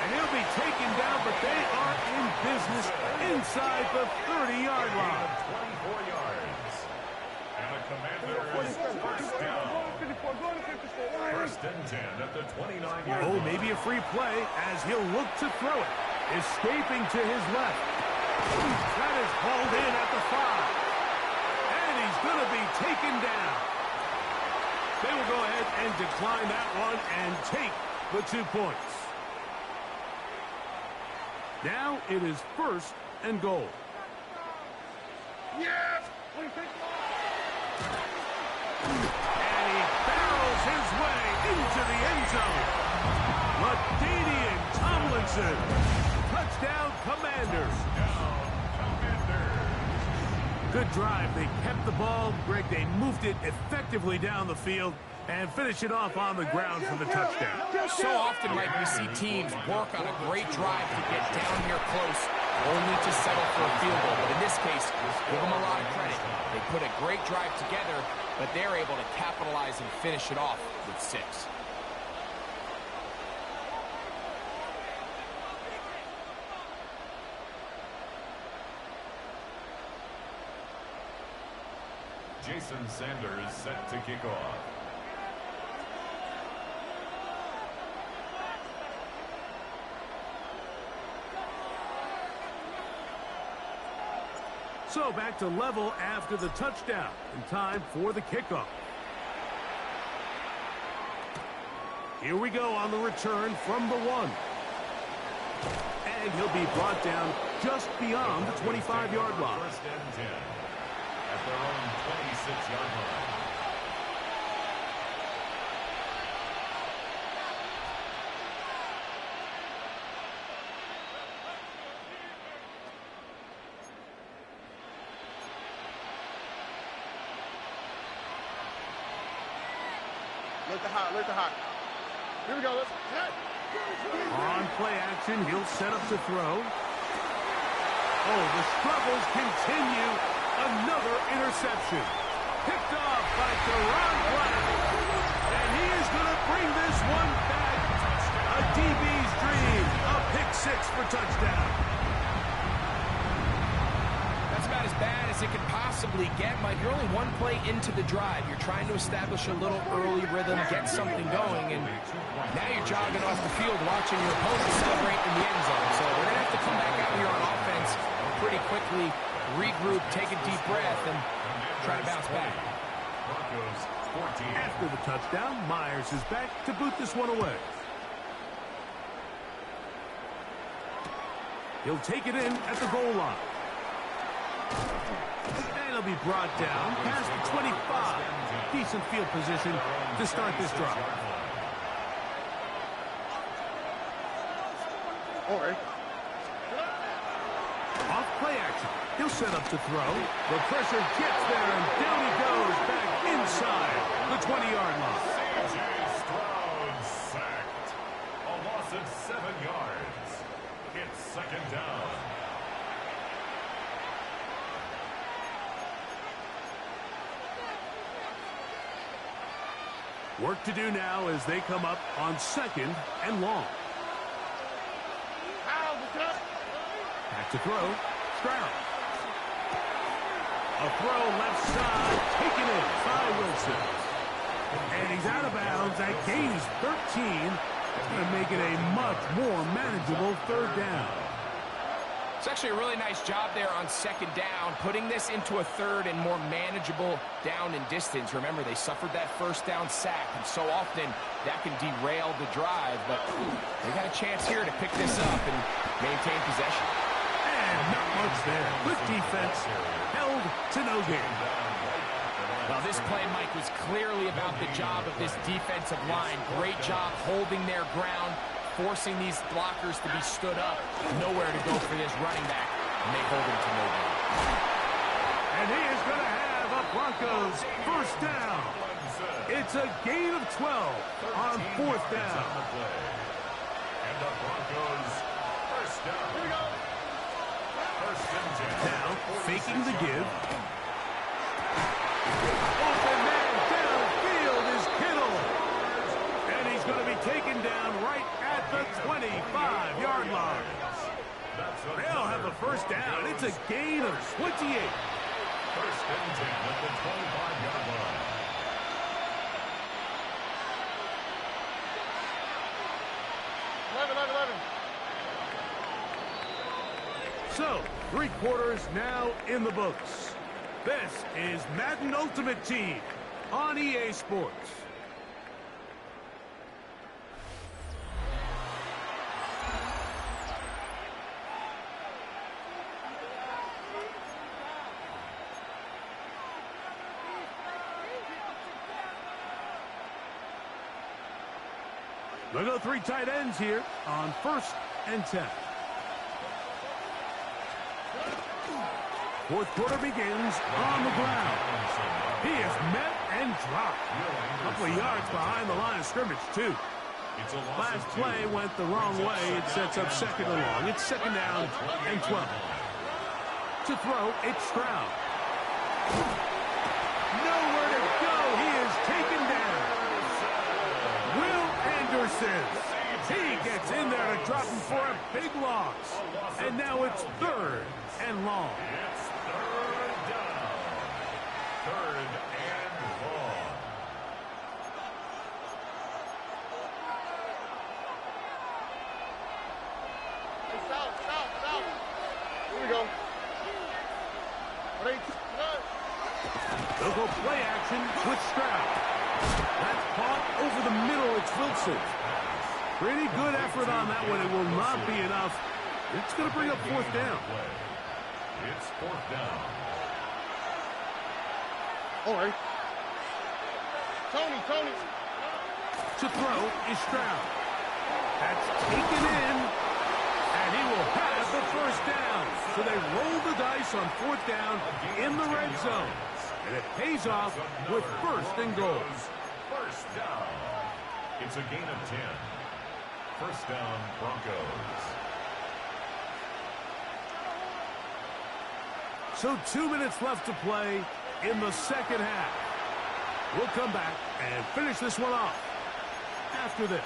And he'll be taken down, but they are in business inside the 30-yard line. 24 yards. And the Commanders first down. 1st and 10 at the 29-yard line. Oh, maybe a free play as he'll look to throw it. Escaping to his left. That is hauled in at the 5. And he's going to be taken down. They will go ahead and decline that one and take the 2 points. Now it is 1st and goal. Yes. And he barrels his way into the end zone. LaDainian Tomlinson. Touchdown, Commanders. Good drive. They kept the ball. Greg, they moved it effectively down the field and finish it off on the ground for the touchdown. So often, Mike, we see teams work on a great drive to get down here close, only to settle for a field goal. But in this case, give them a lot of credit. They put a great drive together, but they're able to capitalize and finish it off with 6. Jason Sanders set to kick off. So back to level after the touchdown, and time for the kickoff. Here we go on the return from the 1. And he'll be brought down just beyond the 25-yard line. First and 10 at their own 26-yard line. Look the hot. Here we go. Let's hit. On play action, he'll set up to throw. Oh, the struggles continue. Another interception. Picked off by Deron Black. And he is going to bring this one back. A DB's dream. A pick 6 for touchdown. That's about as bad as it could possibly get, Mike. You're only one play into the drive. You're trying to establish a little early rhythm, get something going, and now you're jogging off the field watching your opponent celebrate in the end zone. So we're going to have to come back out here on offense pretty quickly, regroup, take a deep breath, and try to bounce back. After the touchdown, Myers is back to boot this one away. He'll take it in at the goal line. And he'll be brought down past the 25. Decent field position to start this drive. All right. Off play action. He'll set up to throw. The pressure gets there, and down he goes back inside the 20-yard line. C.J. Stroud sacked. A loss of 7 yards. It's second down. Work to do now as they come up on 2nd and long. Back to throw. Stroud. A throw left side, taken in by Wilson. And he's out of bounds at gains 13. It's going to make it a much more manageable 3rd down. It's actually a really nice job there on 2nd down, putting this into a 3rd and more manageable down and distance. Remember, they suffered that 1st down sack, and so often that can derail the drive. But they got a chance here to pick this up and maintain possession. And not much there. Good defense, held to no gain. Well, this play, Mike, was clearly about the job of this defensive line. Great job holding their ground, forcing these blockers to be stood up. Nowhere to go for this running back, and they hold him to no gain. And he is going to have a Broncos 1st down. It's a gain of 12 on 4th down. And the Broncos 1st down. Here we go. 1st and 10. Now, faking the give. Open man downfield is Kittle. And he's going to be taken down right at the 25-yard line. They'll have a 1st down. It's a gain of 28. 1st and 10 at the 25-yard line. So, 3 quarters now in the books. This is Madden Ultimate Team on EA Sports. They'll go 3 tight ends here on 1st and 10. 4th quarter begins on the ground. He is met and dropped. A couple of yards behind the line of scrimmage, too. Last play went the wrong way. It sets up 2nd and long. It's 2nd down and 12. To throw, it's Stroud. Nowhere to go. He is taken down. Will Anderson. He gets in there to drop him for a big loss. And now it's 3rd and long. third and long. South. Here we go. They'll go play action with Stroud. That's caught over the middle. It's Wilson. Pretty good effort on that one. It will not be enough. It's going to bring up fourth down. It's fourth down. All right. Tony. To throw is Stroud. That's taken in, and he will have the first down. So they roll the dice on fourth down in the red zone. And it pays off with first and goal. First down. It's a gain of 10. First down, Broncos. So 2 minutes left to play in the second half. We'll come back and finish this one off after this.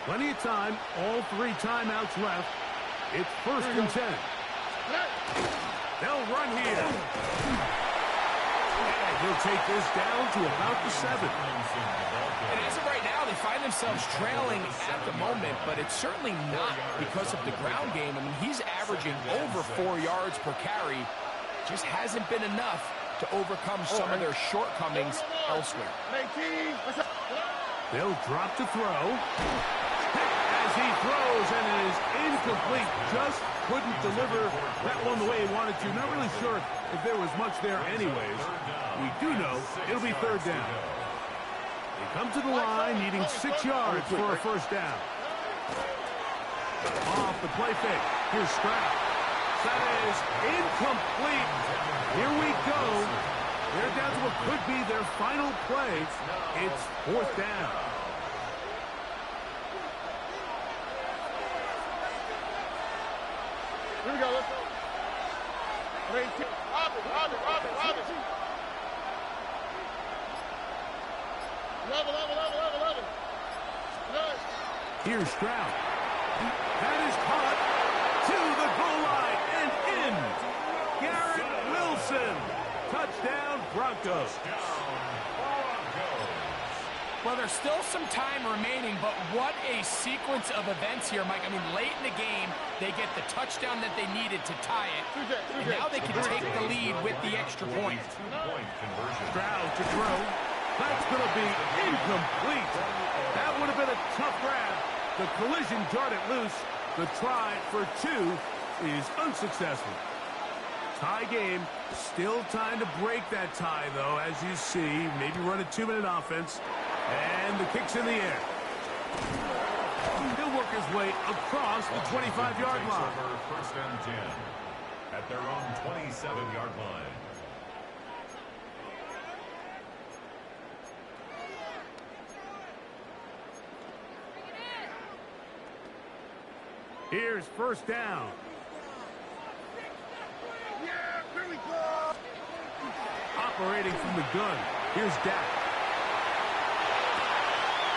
Plenty of time, all 3 timeouts left. It's first and 10. They'll run here. And he'll take this down to about the 7. And as of right now, they find themselves trailing at the moment, but it's certainly not because of the ground game. I mean, he's averaging over 4 yards per carry. Just hasn't been enough to overcome some of their shortcomings elsewhere. They'll drop to throw. As he throws, and it is incomplete. Just couldn't deliver that one the way he wanted to. Not really sure if there was much there anyways. We do know it'll be third down. They come to the line needing 6 yards for a first down. Off the play fake. Here's Stroud. That is incomplete. Here we go. They're down to what could be their final play. It's fourth down. Here we go. Let's go. Robin. Level. Here's Stroud. That is caught to the goal line and in. Garrett Wilson. Touchdown, Broncos. Well, there's still some time remaining, but what a sequence of events here, Mike. I mean, late in the game, they get the touchdown that they needed to tie it. And now they can take the lead with the extra point. Stroud to throw. That's going to be incomplete. That would have been a tough grab. The collision darted loose. The try for 2 is unsuccessful. Tie game. Still time to break that tie, though, as you see. Maybe run a 2-minute offense. And the kick's in the air. He'll work his way across the 25-yard line. First and 10 at their own 27-yard line. Here's first down. Operating from the gun. Here's Dak.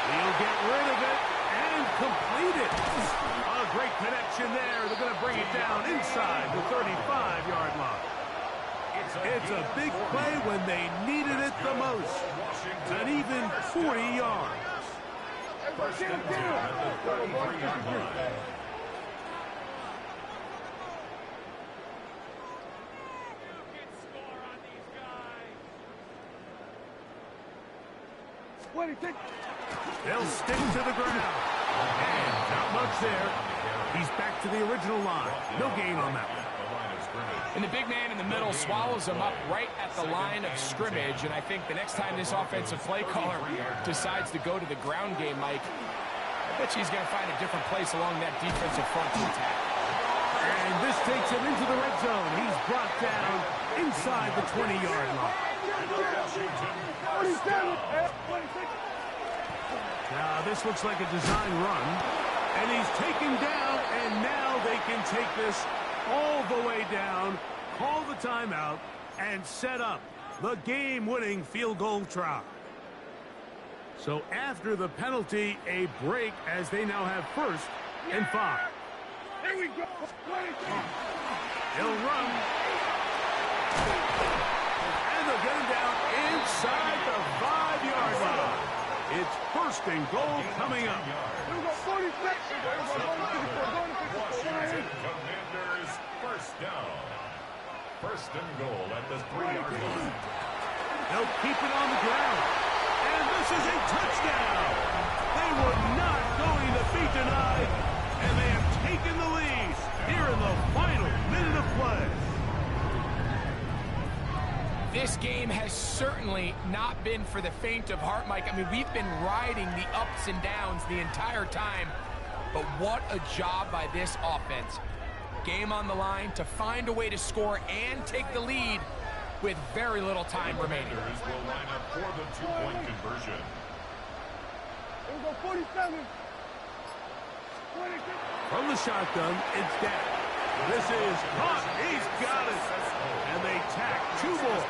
He'll get rid of it and complete it. A great connection there. They're going to bring it down inside the 35-yard line. It's a big play when they needed it the most. An even 40 yards. First and 10 at the 33-yard line. They'll stick to the ground. And not much there. He's back to the original line. No gain on that one. And the big man in the middle swallows him up right at the line of scrimmage. And I think the next time this offensive play caller decides to go to the ground game, Mike, I bet you he's going to find a different place along that defensive front to attack. And this takes him into the red zone. He's brought down inside the 20-yard line. Now, this looks like a design run. And he's taken down, and now they can take this all the way down, call the timeout, and set up the game-winning field goal try. So after the penalty, a break as they now have first and 5. Here we go. He'll run. And they'll get him down inside the 5-yard line. It's first and goal coming up. Here we go. 46. Washington Commanders first down. First and goal at the 3-yard line. They'll keep it on the ground. And this is a touchdown. They were not going to be denied. And they have taken the lead here in the final minute of play. This game has certainly not been for the faint of heart, Mike. I mean, we've been riding the ups and downs the entire time. But what a job by this offense. Game on the line to find a way to score and take the lead with very little time remaining. Commanders will line up for the 2-point conversion. Here we go. 47. 26. From the shotgun, it's down. This is caught. He's got it. And they tack 2 more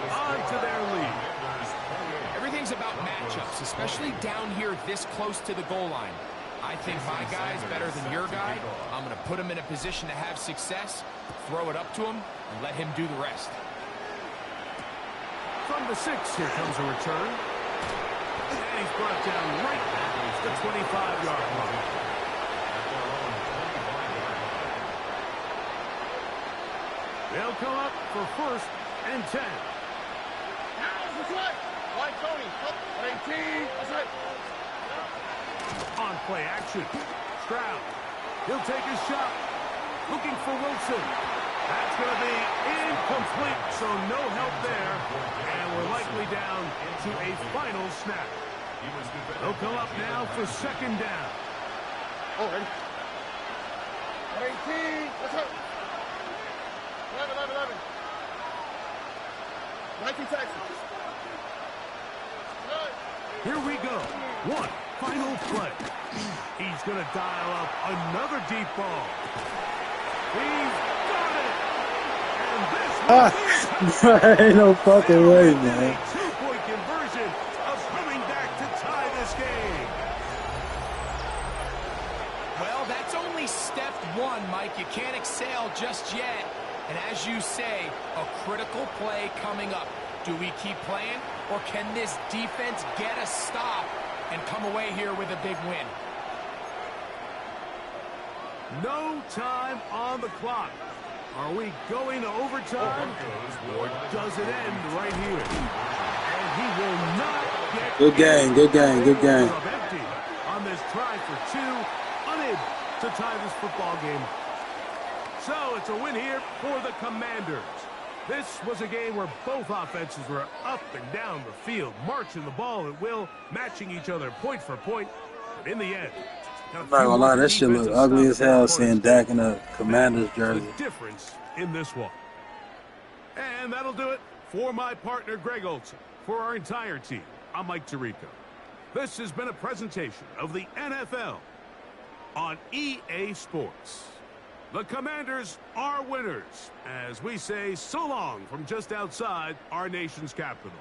onto their lead. Everything's about matchups, especially down here this close to the goal line. I think my guy's better than your guy. I'm going to put him in a position to have success, throw it up to him, and let him do the rest. From the 6, here comes a return. And he's brought down right at the 25-yard line. They'll come up for first and 10. That's right. Like Tony. 18. That's right. On play action. Stroud. He'll take his shot. Looking for Wilson. That's going to be incomplete, so no help there. And we're likely down to a final snap. They'll come up now for second down. Oh, ready? 18. That's right. 11. 19 Texas. Here we go. One final play. He's going to dial up another deep ball. He's got it. And this Ain't no fucking way, man. A 2-point conversion of coming back to tie this game. Well, that's only step 1, Mike. You can't exhale just yet. And as you say, a critical play coming up. Do we keep playing, or can this defense get a stop and come away here with a big win? No time on the clock. Are we going to overtime, or does it end right here? And he will not get Good game, good game, good game. empty on this try for 2, unable to tie this football game. So it's a win here for the Commanders. This was a game where both offenses were up and down the field, marching the ball at will, matching each other point for point. But in the end, I'm not gonna lie, that shit look ugly as hell seeing Dak in a Commanders jersey. The difference in this one. And that'll do it for my partner, Greg Olson. For our entire team, I'm Mike Tirico. This has been a presentation of the NFL on EA Sports. The Commanders are winners, as we say so long from just outside our nation's capital.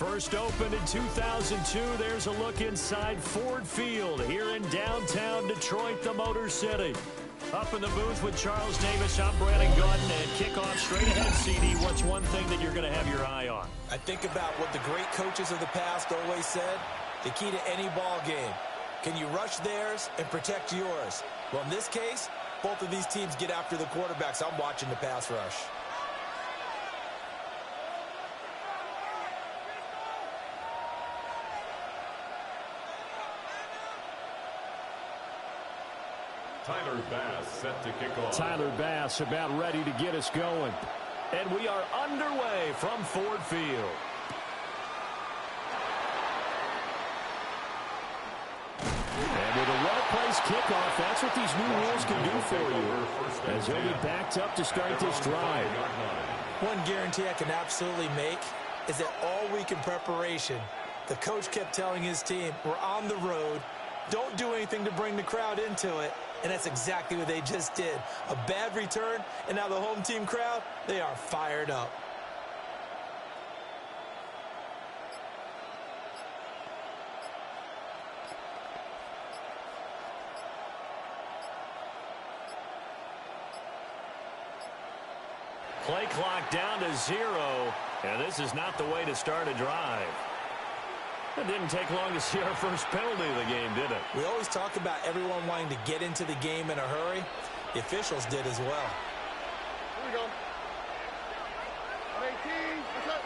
First opened in 2002, there's a look inside Ford Field here in downtown Detroit, the Motor City. Up in the booth with Charles Davis, I'm Brandon Gaudin, and kickoff straight ahead, CD. What's one thing that you're going to have your eye on? I think about what the great coaches of the past always said. The key to any ball game. Can you rush theirs and protect yours? Well, in this case, both of these teams get after the quarterbacks. I'm watching the pass rush. Tyler Bass set to kick off. Tyler Bass about ready to get us going. And we are underway from Ford Field. And with a well-placed kickoff, that's what these new rules can do for you, as he'll be backed up to start this drive. One guarantee I can absolutely make is that all week in preparation, the coach kept telling his team, we're on the road, don't do anything to bring the crowd into it. And that's exactly what they just did. A bad return, and now the home team crowd, they are fired up. Play clock down to 0, and this is not the way to start a drive. It didn't take long to see our first penalty of the game, did it? We always talk about everyone wanting to get into the game in a hurry. The officials did as well. Here we go. 18. That's it.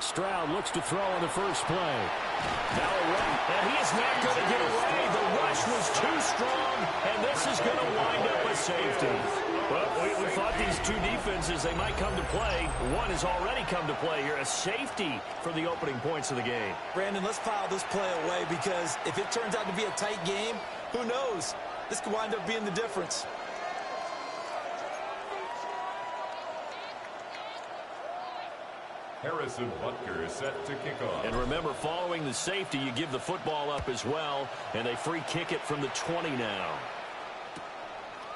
Stroud looks to throw on the first play. Now a run, and he is not going to get away. The rush was too strong, and this is going to wind up a safety. Well, we thought these two defenses, they might come to play. One has already come to play here, a safety for the opening points of the game. Brandon, let's file this play away because if it turns out to be a tight game, who knows? This could wind up being the difference. Harrison Butker is set to kick off. And remember, following the safety, you give the football up as well, and they free kick it from the 20 now.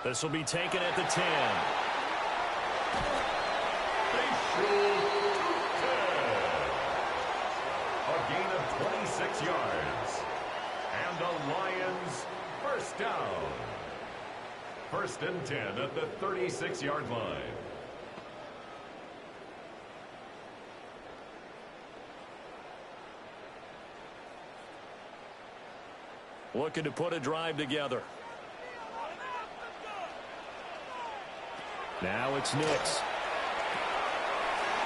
This will be taken at the 10. A gain of 26 yards. And the Lions first down. 1st and 10 at the 36-yard line. Looking to put a drive together. Now it's Nix.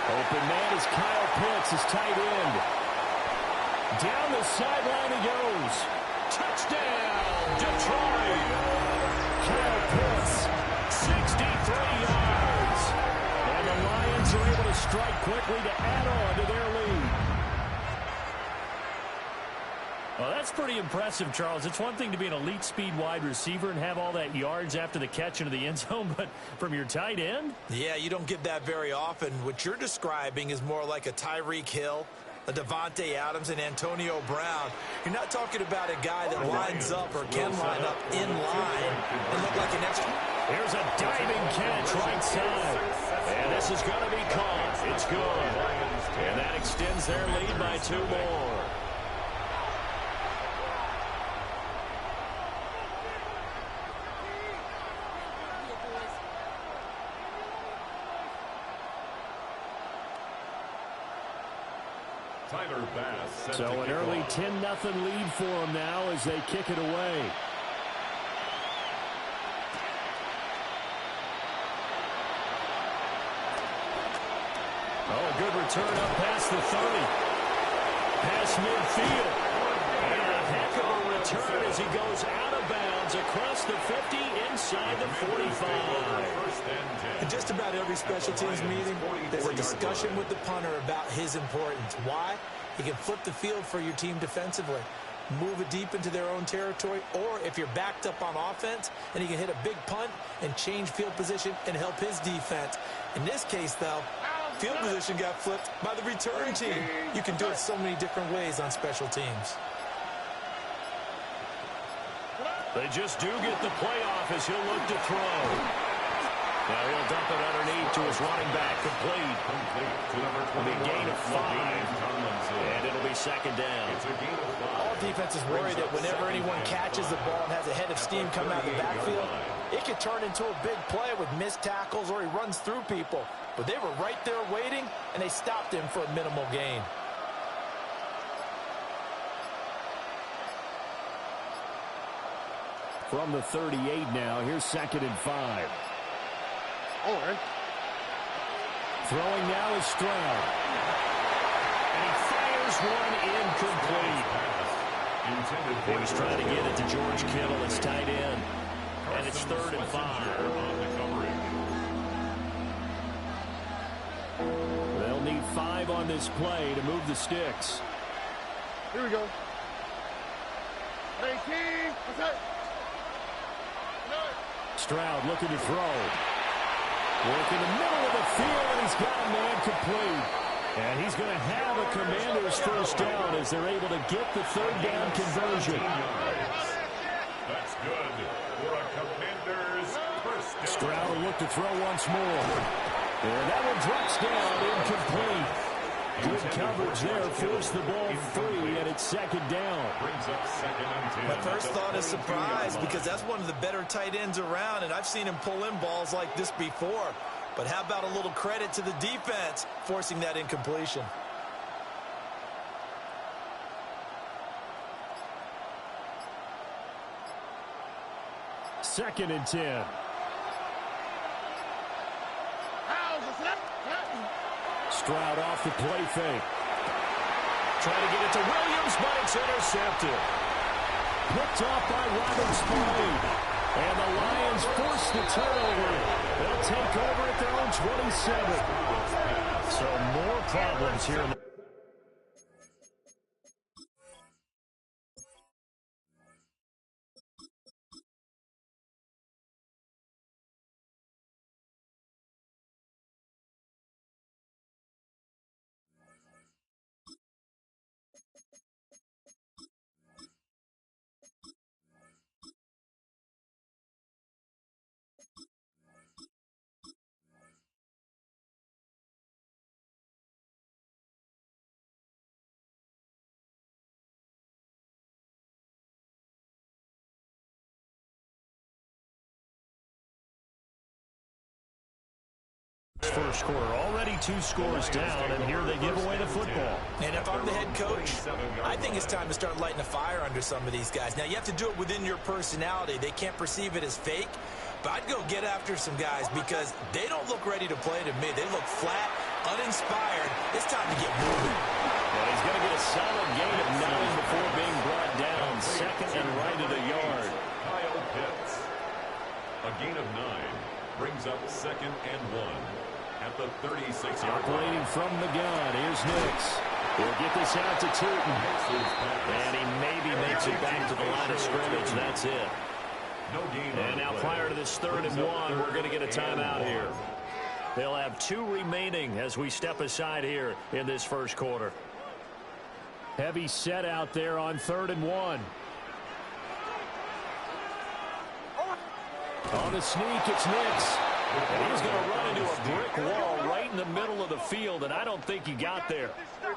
Open man is Kyle Pitts, his tight end. Down the sideline he goes. Touchdown, Detroit. Kyle Pitts, 63 yards. And the Lions are able to strike quickly to add on to their lead. Well, that's pretty impressive, Charles. It's one thing to be an elite speed wide receiver and have all that yards after the catch into the end zone, but from your tight end? Yeah, you don't get that very often. What you're describing is more like a Tyreek Hill, a Devontae Adams, and Antonio Brown. You're not talking about a guy that lines up or can line up in line and look like an extra. Here's a diving catch right side. And this is going to be caught. It's good. And that extends their lead by 2 more. Tyler Bass. So an early 10-0 lead for them now as they kick it away. Oh, a good return up past the 30. Past midfield. And a heck of a return as he goes out of bounds across the 50 inside the 45. In just about every special teams meeting, there's a discussion with the punter about his importance. Why? He can flip the field for your team defensively, move it deep into their own territory, or if you're backed up on offense, and he can hit a big punt and change field position and help his defense. In this case, though, field position got flipped by the return team. You can do it so many different ways on special teams. They just do get the playoff as he'll look to throw. Now he'll dump it underneath to his running back, complete. It'll be a gain of 5, and it'll be second down. All defenses worry that whenever anyone catches the ball and has a head of steam coming out of the backfield, it could turn into a big play with missed tackles or he runs through people. But they were right there waiting, and they stopped him for a minimal gain. From the 38 now, here's 2nd and 5. All right. Throwing now is Stroud. And he fires one incomplete. He was trying to get it to George Kittle, his tight end. And it's 3rd and 5. They'll need 5 on this play to move the sticks. Here we go. 18. What's that? Stroud looking to throw. Work in the middle of the field, and he's got a man complete. And he's going to have a Commanders first down as they're able to get the 3rd down conversion. That's good for a Commanders first down. Stroud will look to throw once more. And that one drops down, incomplete. Good coverage there, forced the ball free, and it's 2nd down. Brings up 2nd and 10. My first thought is surprise because that's one of the better tight ends around, and I've seen him pull in balls like this before. But how about a little credit to the defense forcing that incompletion? Second and 10. Stroud off the play fake. Trying to get it to Williams, but it's intercepted. Picked off by Robert Spillane. And the Lions force the turnover. They'll take over at their own 27. So more problems here in the first quarter. Already 2 scores down, and here they give away the football. And if I'm the head coach, I think it's time to start lighting a fire under some of these guys. Now, you have to do it within your personality. They can't perceive it as fake, but I'd go get after some guys because they don't look ready to play to me. They look flat, uninspired. It's time to get moving. Well, he's going to get a solid gain of 9 before being brought down. 2nd and right at a yard. Kyle Pitts. A gain of 9 brings up 2nd and 1. At the 36-yard line. Operating from the gun. Here's Nix. He'll get this out to Tootin. And he maybe makes it back to the line of scrimmage. That's it. And now prior to this 3rd and 1, we're going to get a timeout here. They'll have 2 remaining as we step aside here in this first quarter. Heavy set out there on 3rd and 1. On the sneak, it's Nix. And he's going to run into a brick wall right in the middle of the field, and I don't think he got there. On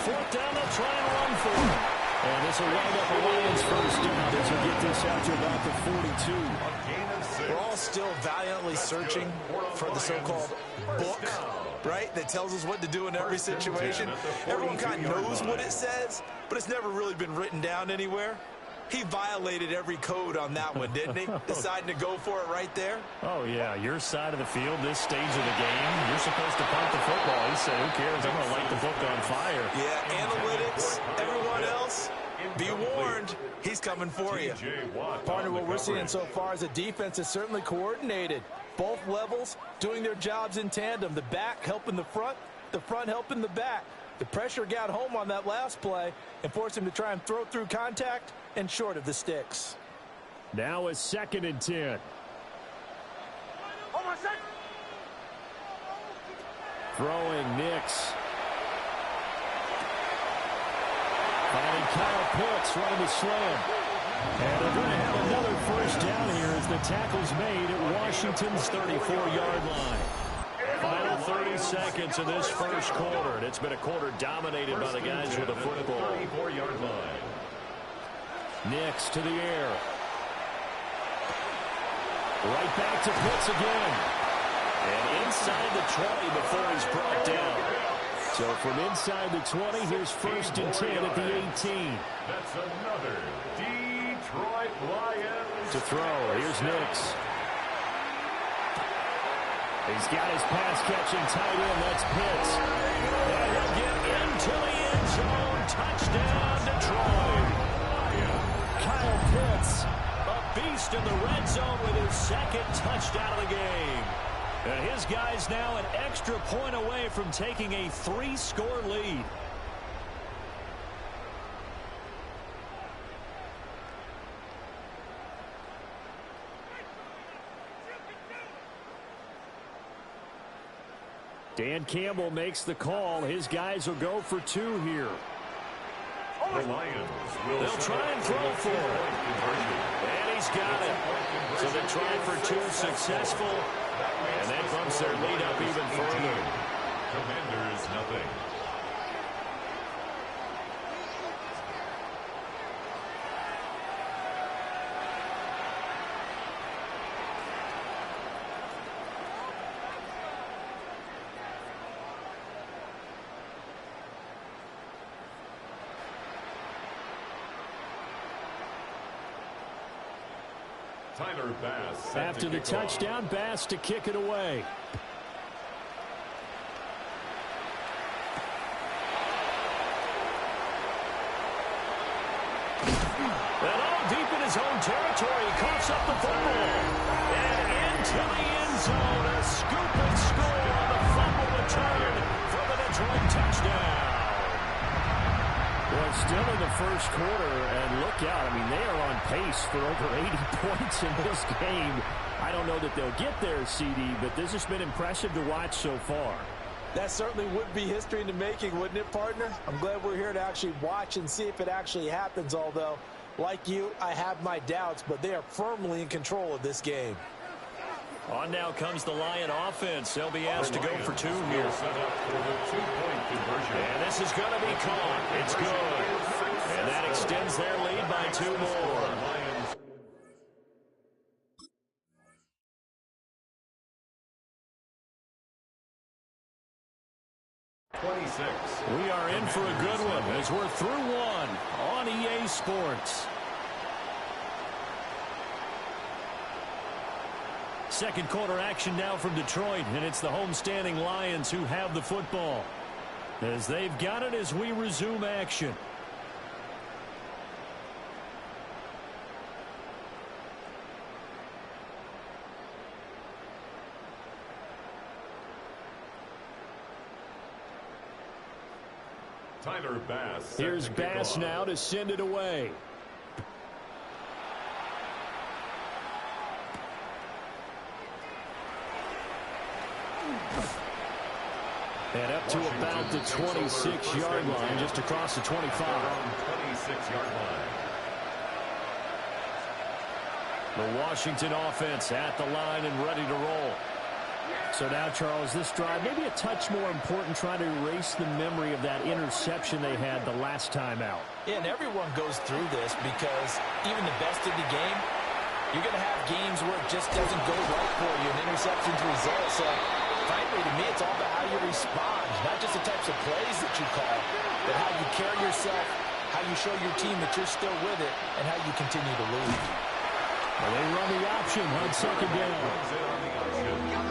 4th down, they'll try and run for it. And this will wind up a Lions first down as we get this out to about the 42. We're all still valiantly searching for the so-called book, right, that tells us what to do in every situation. Everyone kind of knows what it says, but it's never really been written down anywhere. He violated every code on that one, didn't he? Deciding to go for it right there. Oh, yeah. Your side of the field, this stage of the game, you're supposed to punt the football. He said, who cares? I'm going to light the book on fire. Yeah, analytics, everyone else, be warned. He's coming for you. Partner, what we're seeing so far is the defense is certainly coordinated. Both levels doing their jobs in tandem. The back helping the front helping the back. The pressure got home on that last play and forced him to try and throw through contact and short of the sticks. Now is 2nd and 10. Throwing Nix. Finding Kyle Pitts running the slam. And they're going to have another first down here as the tackle's made at Washington's 34-yard line. Final 30 seconds in this first quarter, and it's been a quarter dominated by the guys with the football. 34-yard line. Nix to the air. Right back to Pitts again. And inside the 20 before he's brought down. So from inside the 20, here's 1st and 10 at the 18. That's another Detroit Lions. To throw, here's Nix. He's got his pass-catching tight end, that's Pitts. And he'll get into the end zone. Touchdown, Detroit. Kyle Pitts, a beast in the red zone with his 2nd touchdown of the game. And his guys now an extra point away from taking a 3-score lead. Dan Campbell makes the call. His guys will go for 2 here. The Lions will They'll try and throw for it. And he's got it. So they try for 2 successful. And that bumps their lead up even further. Commanders nothing. Tyler Bass. After the touchdown, Bass to kick it away. And all deep in his own territory, he coughs up the football. And into the end zone, a scoop and score on the fumble return for the Detroit touchdown. Well, still in the first quarter, and look out. I mean, they are on pace for over 80 points in this game. I don't know that they'll get there, CD, but this has been impressive to watch so far. That certainly would be history in the making, wouldn't it, partner? I'm glad we're here to actually watch and see if it actually happens, although, like you, I have my doubts, but they are firmly in control of this game. On now comes the Lion offense. They'll be asked to go for 2 here. Set up for the 2-point conversion. And this is going to be caught. It's good. And that extends their lead by 2 more. 26. We are in for a good one as we're through 1 on EA Sports. Second quarter action now from Detroit, and it's the homestanding Lions who have the football. As they've got it as we resume action. Tyler Bass. Here's Bass now to send it away. And up to about the 26-yard line, just across the 25. 26-yard line. The Washington offense at the line and ready to roll. So now, Charles, this drive, maybe a touch more important, trying to erase the memory of that interception they had the last time out. Yeah, and everyone goes through this because even the best in the game, you're going to have games where it just doesn't go right for you, and interceptions result. So, frankly, to me, it's all about how you respond, not just the types of plays that you call, but how you carry yourself, how you show your team that you're still with it, and how you continue to lead. Well, they run the option on second down.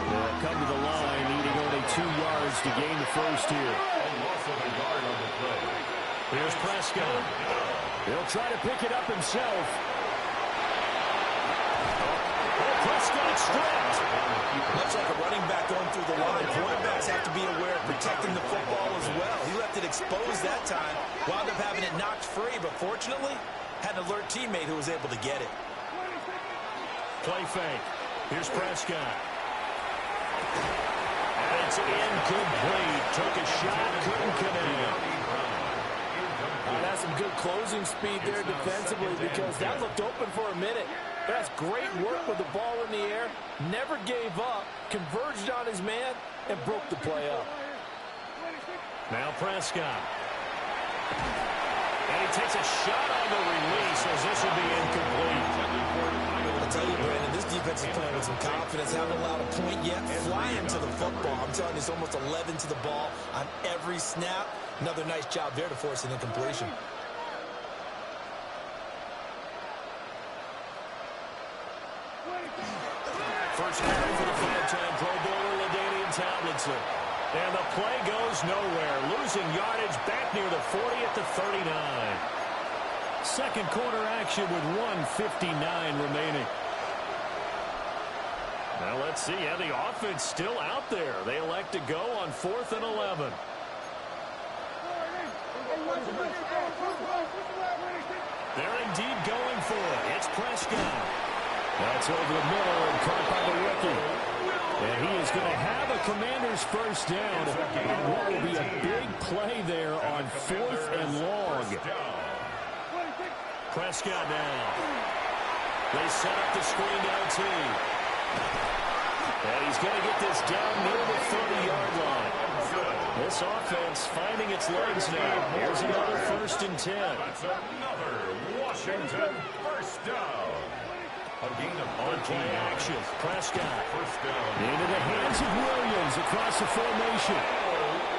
They'll come to the line, needing only 2 yards to gain the first here. Here's Prescott. He'll try to pick it up himself. Prescott stripped. Much like a running back going through the line, quarterbacks have to be aware of protecting the football as well. He left it exposed that time, wound up having it knocked free, but fortunately, had an alert teammate who was able to get it. Play fake. Here's Prescott. And it's incomplete. Took a shot, couldn't connect. got some good closing speed there defensively because that looked open for a minute. That's great work with the ball in the air. Never gave up, converged on his man, and broke the play up. Now Prescott. And he takes a shot on the release as this will be incomplete. I'll tell you, Brandon, this defense is playing with some confidence. Haven't allowed a point yet. Flying to the football. I'm telling you, it's almost 11 to the ball on every snap. Another nice job there to force an incompletion. First carry for the five-time Pro Bowler, LaDainian Tomlinson. And the play goes nowhere. Losing yardage back near the 40 at the 39. Second quarter action with 1:59 remaining. Now let's see. Yeah, the offense still out there. They elect to go on 4th and 11. They're indeed going for it. It's Prescott. That's over the middle and caught by the rookie. And he is going to have a Commander's first down. And what will be a big play there on 4th and long. Prescott now. They set up the screen LT. And he's going to get this down near the 30-yard line. This offense finding its legs now. Here's another 1st and 10. That's another Washington first down. A gain of on play action. Prescott first down into the hands of Williams across the formation.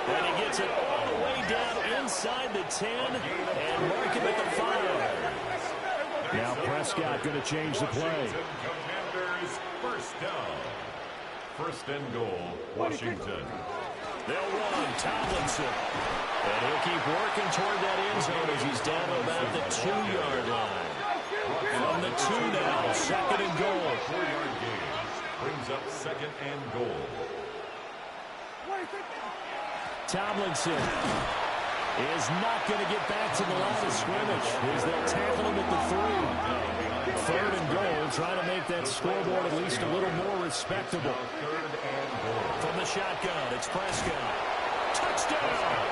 And he gets it all the way down inside the 10 and mark him at the 5. Now Prescott going to change the play. Commanders first down. 1st and goal, Washington. They'll run Tomlinson. And he'll keep working toward that end zone as he's down to about the 2-yard line. From the 2 now, 2nd and goal. 4-yard gain brings up 2nd and goal. Tomlinson is not going to get back to the line of scrimmage as they'll tackle him at the 3. 3rd and goal, trying to make that scoreboard at least a little more respectable. 3rd and goal. From the shotgun, it's Prescott. Touchdown!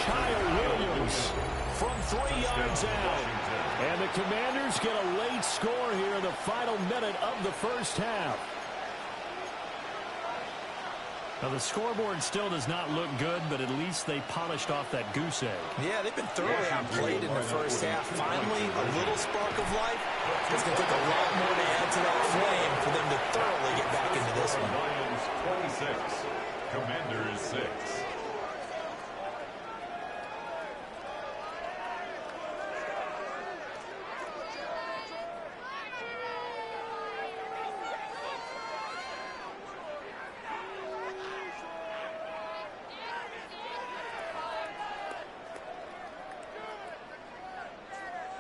Kyle Williams from 3 yards out. And the Commanders get a late score here in the final minute of the first half. Now, the scoreboard still does not look good, but at least they polished off that goose egg. Yeah, they've been thoroughly outplayed in the first half. Finally, a little spark of life. It's going to take a lot more to add to that flame for them to thoroughly get back into this one. Lions 26, Commanders 6.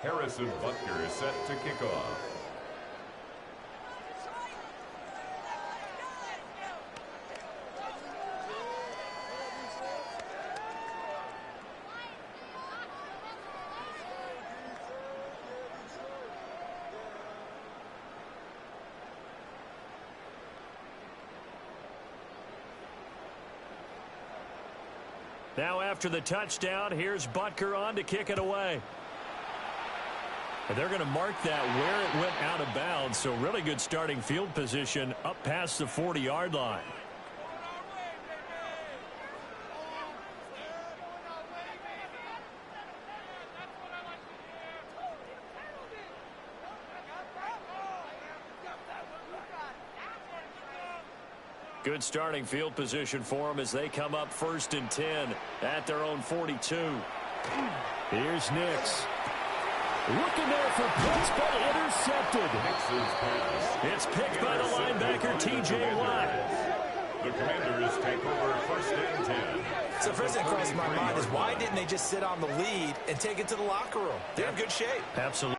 Harrison Butker is set to kick off. Now after the touchdown, here's Butker on to kick it away. And they're going to mark that where it went out of bounds, so really good starting field position up past the 40-yard line. Good starting field position for them as they come up 1st and 10 at their own 42. Here's Nix. Looking there for Pitts, but intercepted. It's picked by the linebacker, T.J. Watt. The Commanders take over 1st and 10. So first thing that crossed my mind is why didn't they just sit on the lead and take it to the locker room? They're in good shape. Absolutely.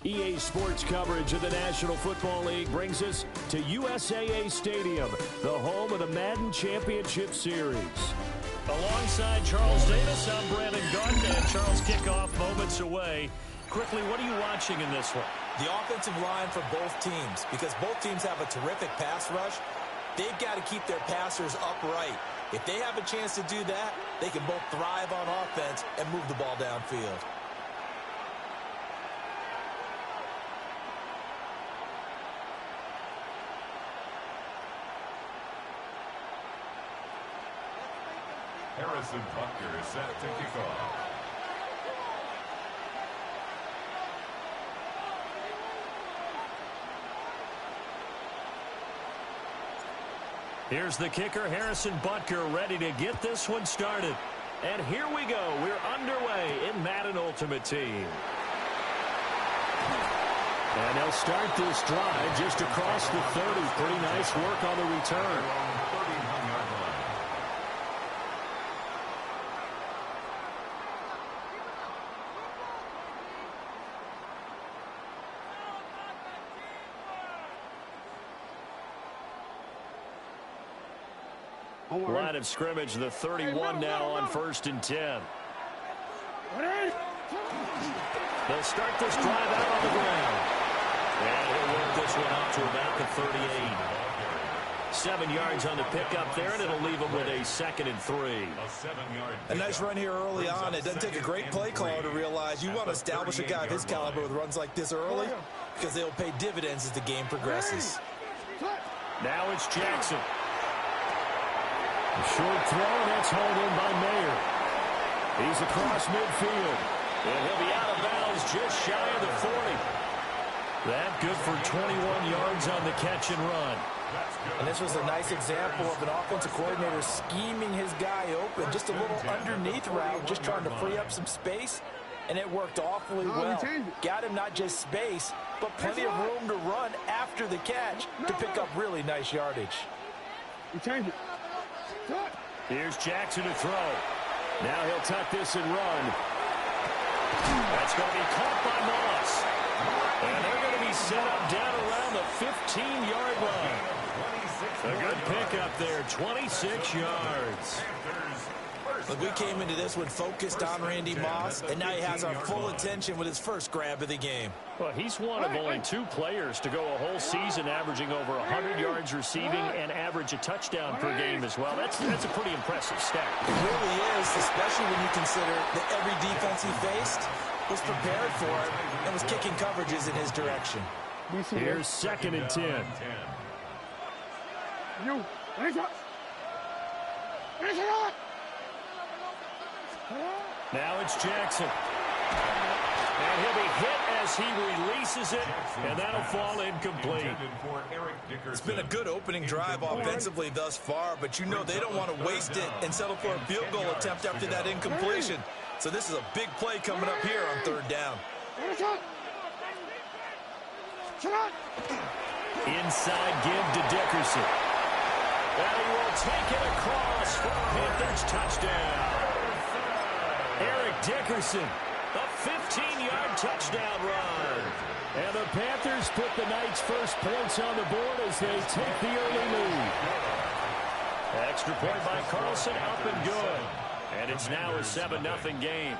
EA Sports coverage of the National Football League brings us to USAA Stadium, the home of the Madden Championship Series. Alongside Charles Davis, I'm Brandon Garden, and Charles, kickoff moments away. Quickly, what are you watching in this one? The offensive line for both teams, because both teams have a terrific pass rush. They've got to keep their passers upright. If they have a chance to do that, they can both thrive on offense and move the ball downfield. Harrison Butker is set to kick off. Here's the kicker, Harrison Butker, ready to get this one started. And here we go. We're underway in Madden Ultimate Team. And they'll start this drive just across the 30. Pretty nice work on the return. Line of scrimmage, the 31 now on 1st and 10. They'll start this drive out on the ground. And he'll work this one out to about the 38. 7 yards on the pickup there, and it'll leave him with a 2nd and 3. A nice run here early on. It doesn't take a great play caller to realize you want to establish a guy of his caliber with runs like this early, because they'll pay dividends as the game progresses. Now it's Jackson. A short throw, and that's hauled in by Mayer. He's across midfield. And he'll be out of bounds just shy of the 40. That good for 21 yards on the catch and run. And this was a nice example of an offensive coordinator scheming his guy open. Just a little underneath route, just trying to free up some space. And it worked awfully well. Got him not just space, but plenty of room to run after the catch to pick up really nice yardage. Here's Jackson to throw. Now he'll tuck this and run. That's going to be caught by Moss. And they're going to be set up down around the 15-yard line. A good pickup there, 26 yards. Look, we came into this one focused on Randy Moss, and now he has our full attention with his first grab of the game. Well, he's one of only 2 players to go a whole season averaging over 100 yards receiving and average a touchdown per game as well. That's a pretty impressive stat. It really is, especially when you consider that every defense he faced was prepared for him and was kicking coverages in his direction. Here's 2nd and 10. Now it's Jackson. And he'll be hit as he releases it, and that'll fall incomplete. It's been a good opening drive offensively thus far, but you know they don't want to waste it and settle for a field goal attempt after that incompletion. So this is a big play coming up here on 3rd down. Inside give to Dickerson. And he will take it across for a Panthers touchdown. Eric Dickerson, a 15-yard touchdown run. And the Panthers put the Knights' first points on the board as they take the early lead. Extra point by Carlson, up and good. And it's now a 7-0 game.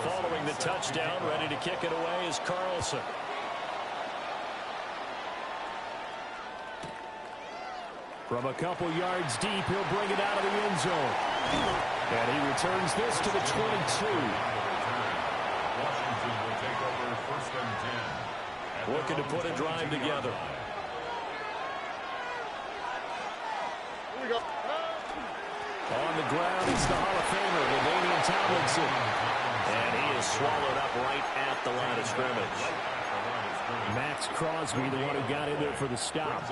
Following the touchdown, ready to kick it away is Carlson. From a couple yards deep, he'll bring it out of the end zone. And he returns this to the 22. Washington will take over 1st and 10. Looking to put a drive together. Here we go. On the ground is the Hall of Famer, LaDainian Tomlinson. And he is swallowed up right at the line of scrimmage. Max Crosby, the one who got in there for the stop.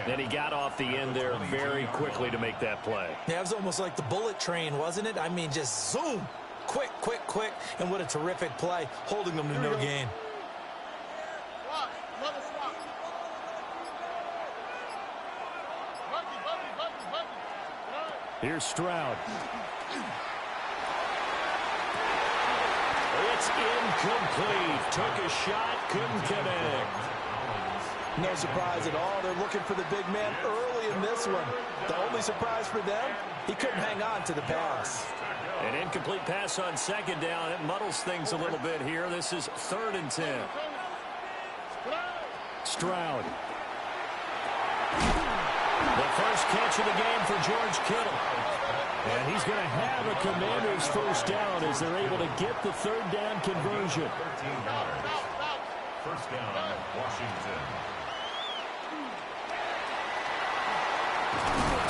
Then he got off the end there very quickly to make that play. Yeah, it was almost like the bullet train, wasn't it? I mean, just zoom. Quick, quick, quick. And what a terrific play, holding them to no gain. Here's Stroud. It's incomplete. Took a shot, couldn't connect. No surprise at all. They're looking for the big man early in this one. The only surprise for them, he couldn't hang on to the pass. An incomplete pass on second down. It muddles things a little bit here. This is 3rd and 10. Stroud. The first catch of the game for George Kittle. And he's going to have a Commanders first down as they're able to get the 3rd down conversion. 13 yards. First down, Washington.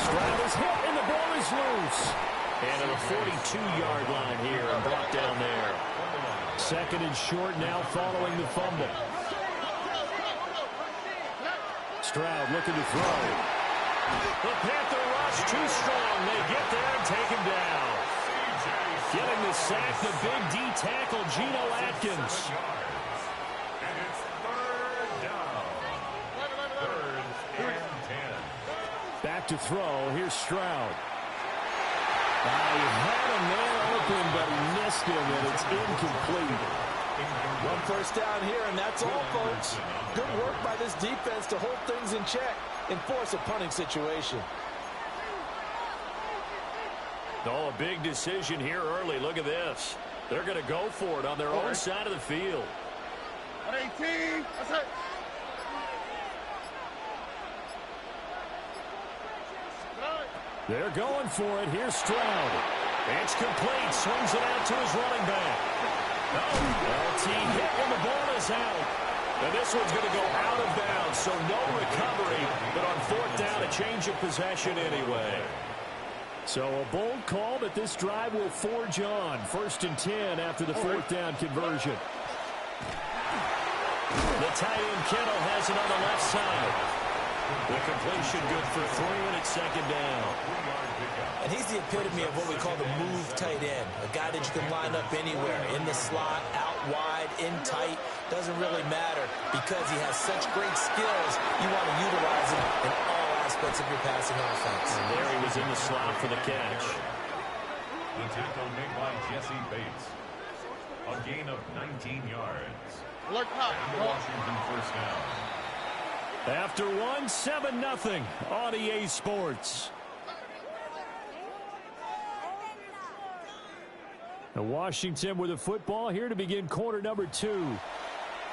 Stroud is hit and the ball is loose. And at the 42-yard line here and brought down there. 2nd and short now following the fumble. Stroud looking to throw. The Panther rush too strong. They get there and take him down. Getting the sack, the big D tackle, Geno Atkins. And it's 3rd down. 3rd and 10. Back to throw. Here's Stroud. He had a man open, but he missed him, and it's incomplete. One first down here, and that's all, folks. Good work by this defense to hold things in check and force a punting situation. Oh, a big decision here early. Look at this. They're going to go for it on their own side of the field. 18. That's it. They're going for it. Here's Stroud. It's complete. Swings it out to his running back. LT hit and the ball is out. And this one's going to go out of bounds, so no recovery. But on 4th down, a change of possession anyway. So a bold call that this drive will forge on. 1st and 10 after the 4th down conversion. The tight end Kittle has it on the left side. The completion good for 3, and it's 2nd down. And he's the epitome of what we call the move tight end. A guy that you can line up anywhere. In the slot, out wide, in tight. Doesn't really matter because he has such great skills. You want to utilize him in all aspects of your passing offense. And there he was in the slot for the catch. The tackle made by Jesse Bates. A gain of 19 yards. Look up. And the Washington first down. After 1, 7-0 on EA Sports. The Washington with the football here to begin quarter number 2.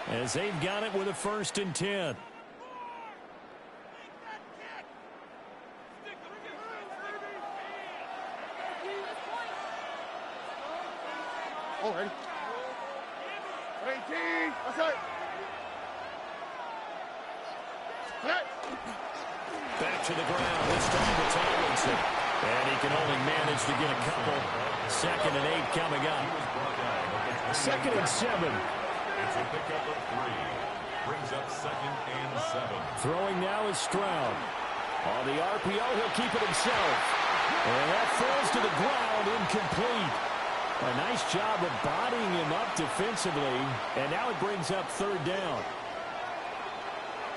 As they've got it with a 1st and 10. All right. 18. That's it. Back to the ground, this time to Tomlinson. And he can only manage to get a couple. 2nd and 8 coming up. 2nd and 7. It's a pickup of 3. Brings up 2nd and 7. Throwing now is Stroud. On the RPO, he'll keep it himself. And that falls to the ground, incomplete. A nice job of bodying him up defensively. And now it brings up 3rd down.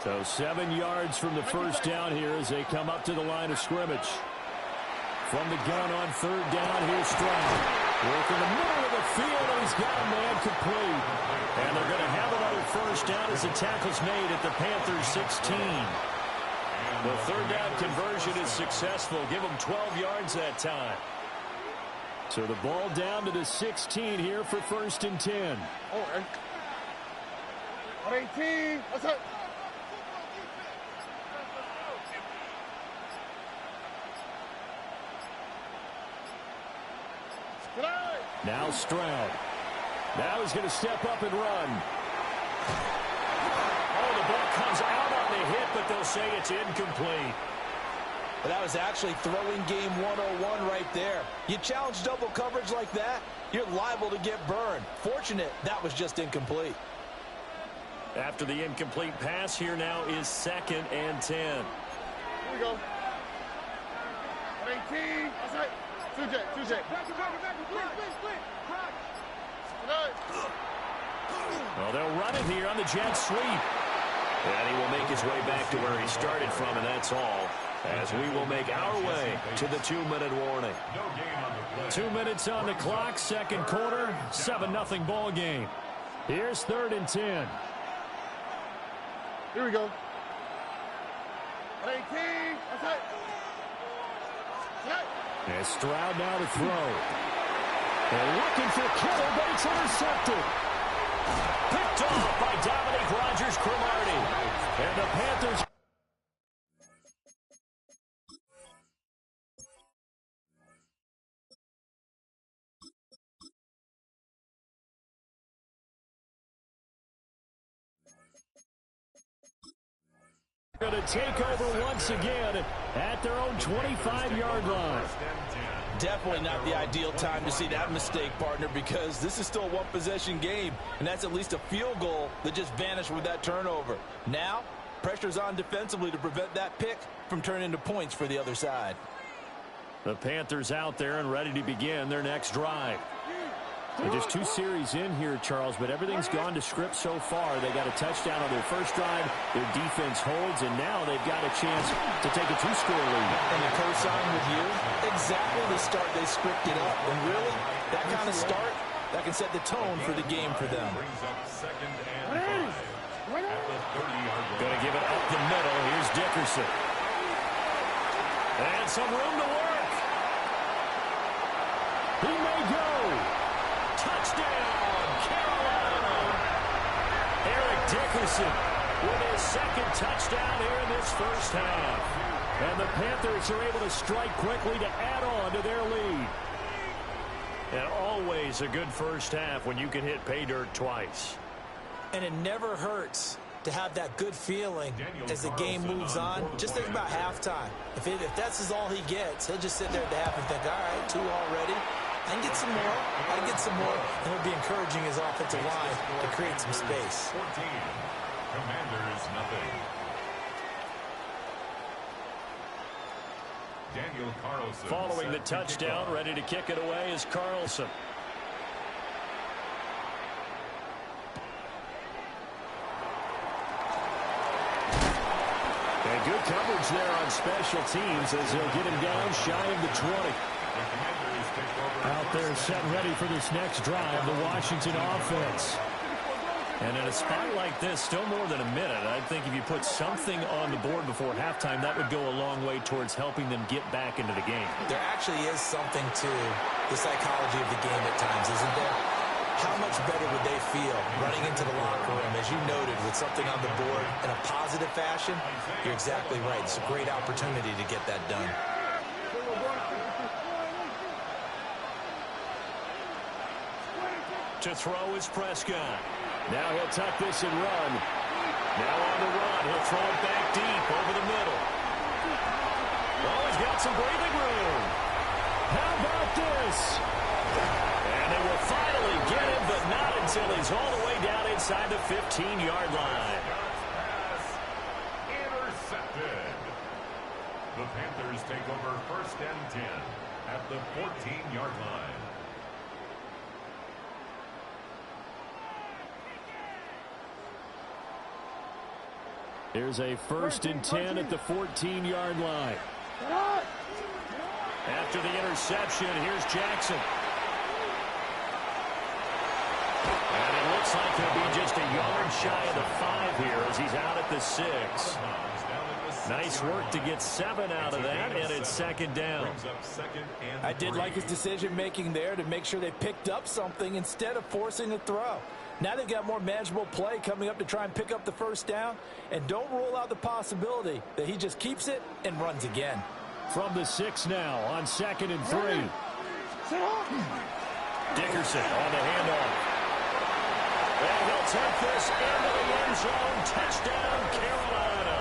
So 7 yards from the first down here as they come up to the line of scrimmage. From the gun on 3rd down, here's Stroud. Work in the middle of the field, and he's got a man complete. And they're going to have another first down as the tackle's made at the Panthers 16. The 3rd down conversion is successful. Give them 12 yards that time. So the ball down to the 16 here for 1st and 10. All right. 18. That's it. Now Stroud. Now he's going to step up and run. Oh, the ball comes out on the hit, but they'll say it's incomplete. But that was actually throwing game 101 right there. You challenge double coverage like that, you're liable to get burned. Fortunate that was just incomplete. After the incomplete pass, here now is 2nd and 10. Here we go. 18. That's right. 2J. Well, they'll run it here on the jet sweep. And he will make his way back to where he started from, and that's all. as we will make our way to the 2-minute warning. 2 minutes on the clock, second quarter, 7-0 ball game. Here's 3rd and 10. Here we go. 18. That's it. And Stroud now to throw. They're looking for Kittle, but it's intercepted. Picked off by Dominique Rodgers-Cromartie. And the Panthers... going to take over once again at their own 25-yard line. Definitely not the ideal time to see that mistake, partner, because this is still a one-possession game, and that's at least a field goal that just vanished with that turnover. Now, pressure's on defensively to prevent that pick from turning into points for the other side. The Panthers out there and ready to begin their next drive. They're just 2 series in here, Charles, but everything's gone to script so far. They got a touchdown on their first drive. Their defense holds, and now they've got a chance to take a 2-score lead. And to co-sign with you, exactly the start they scripted up. And really, that kind of start, that can set the tone for the game for them. Going to give it up the middle. Here's Dickerson. And some room to work. He may go. Touchdown, Carolina! Eric Dickerson with his second touchdown here in this first half. And the Panthers are able to strike quickly to add on to their lead. And always a good first half when you can hit pay dirt twice. And it never hurts to have that good feeling as the game moves on. Just think about halftime. If that's all he gets, he'll just sit there at the half and think, all right, 2 already. I can get some more. I can get some more. And he'll be encouraging his offensive line to create some space. 14. Commanders nothing. Daniel Carlson. Following the touchdown, ready to kick it away is Carlson. And good coverage there on special teams as they'll get him down shy of the 20. Out there set ready for this next drive, the Washington offense. And in a spot like this, still more than a minute, I think if you put something on the board before halftime, that would go a long way towards helping them get back into the game. There actually is something to the psychology of the game at times, isn't there? How much better would they feel running into the locker room, as you noted, with something on the board in a positive fashion? You're exactly right. It's a great opportunity to get that done. To throw is Prescott. Now he'll tuck this and run. Now on the run. He'll throw it back deep over the middle. Oh, he's got some breathing room. How about this? And they will finally get him, but not until he's all the way down inside the 15-yard line. Intercepted. The Panthers take over 1st and 10 at the 14-yard line. Here's a 1st and 10 at the 14-yard line. After the interception, here's Jackson. And it looks like he'll be just a yard shy of the 5 here as he's out at the 6. Nice work to get 7 out of that, and it's 2nd down. I did like his decision-making there to make sure they picked up something instead of forcing a throw. Now they've got more manageable play coming up to try and pick up the 1st down, and don't rule out the possibility that he just keeps it and runs again. From the 6 now on 2nd and 3. Dickerson on the handoff. And he'll take this into the end zone. Touchdown, Carolina.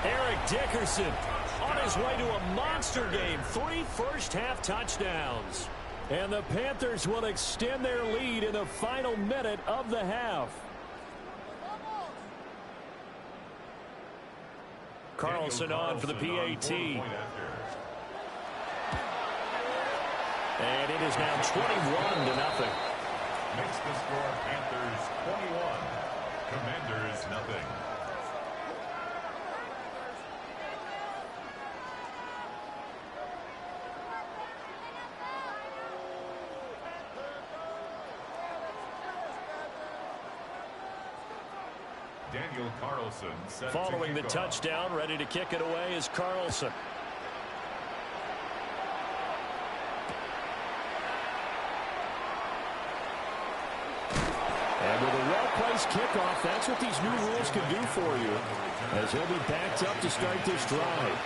Eric Dickerson on his way to a monster game. 3 first-half touchdowns. And the Panthers will extend their lead in the final minute of the half. Carlson on for the PAT. And it is now 21-0. Makes the score Panthers 21, Commanders nothing. Following the touchdown, ready to kick it away is Carlson. And with a well-placed kickoff, that's what these new rules can do for you, as he'll be backed up to start this drive.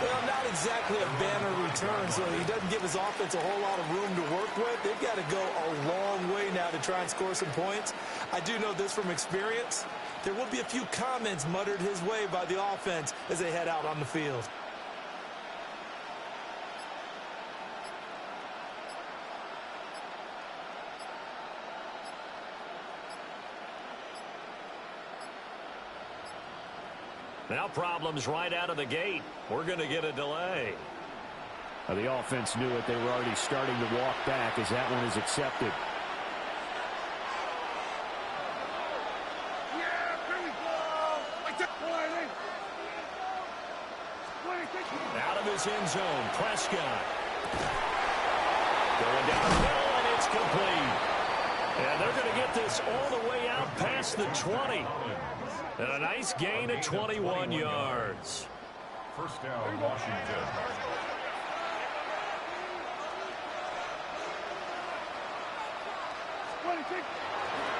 Well, not exactly a banner return, so he doesn't give his offense a whole lot of room to work with. They've got to go a long way now to try and score some points. I do know this from experience. There will be a few comments muttered his way by the offense as they head out on the field. Now problems right out of the gate. We're going to get a delay. The offense knew it. They were already starting to walk back as that one is accepted. Out of his end zone, Prescott. Going down the middle, and it's complete. And they're going to get this all the way out past the 20. And a nice gain of 21 yards. First down, Washington.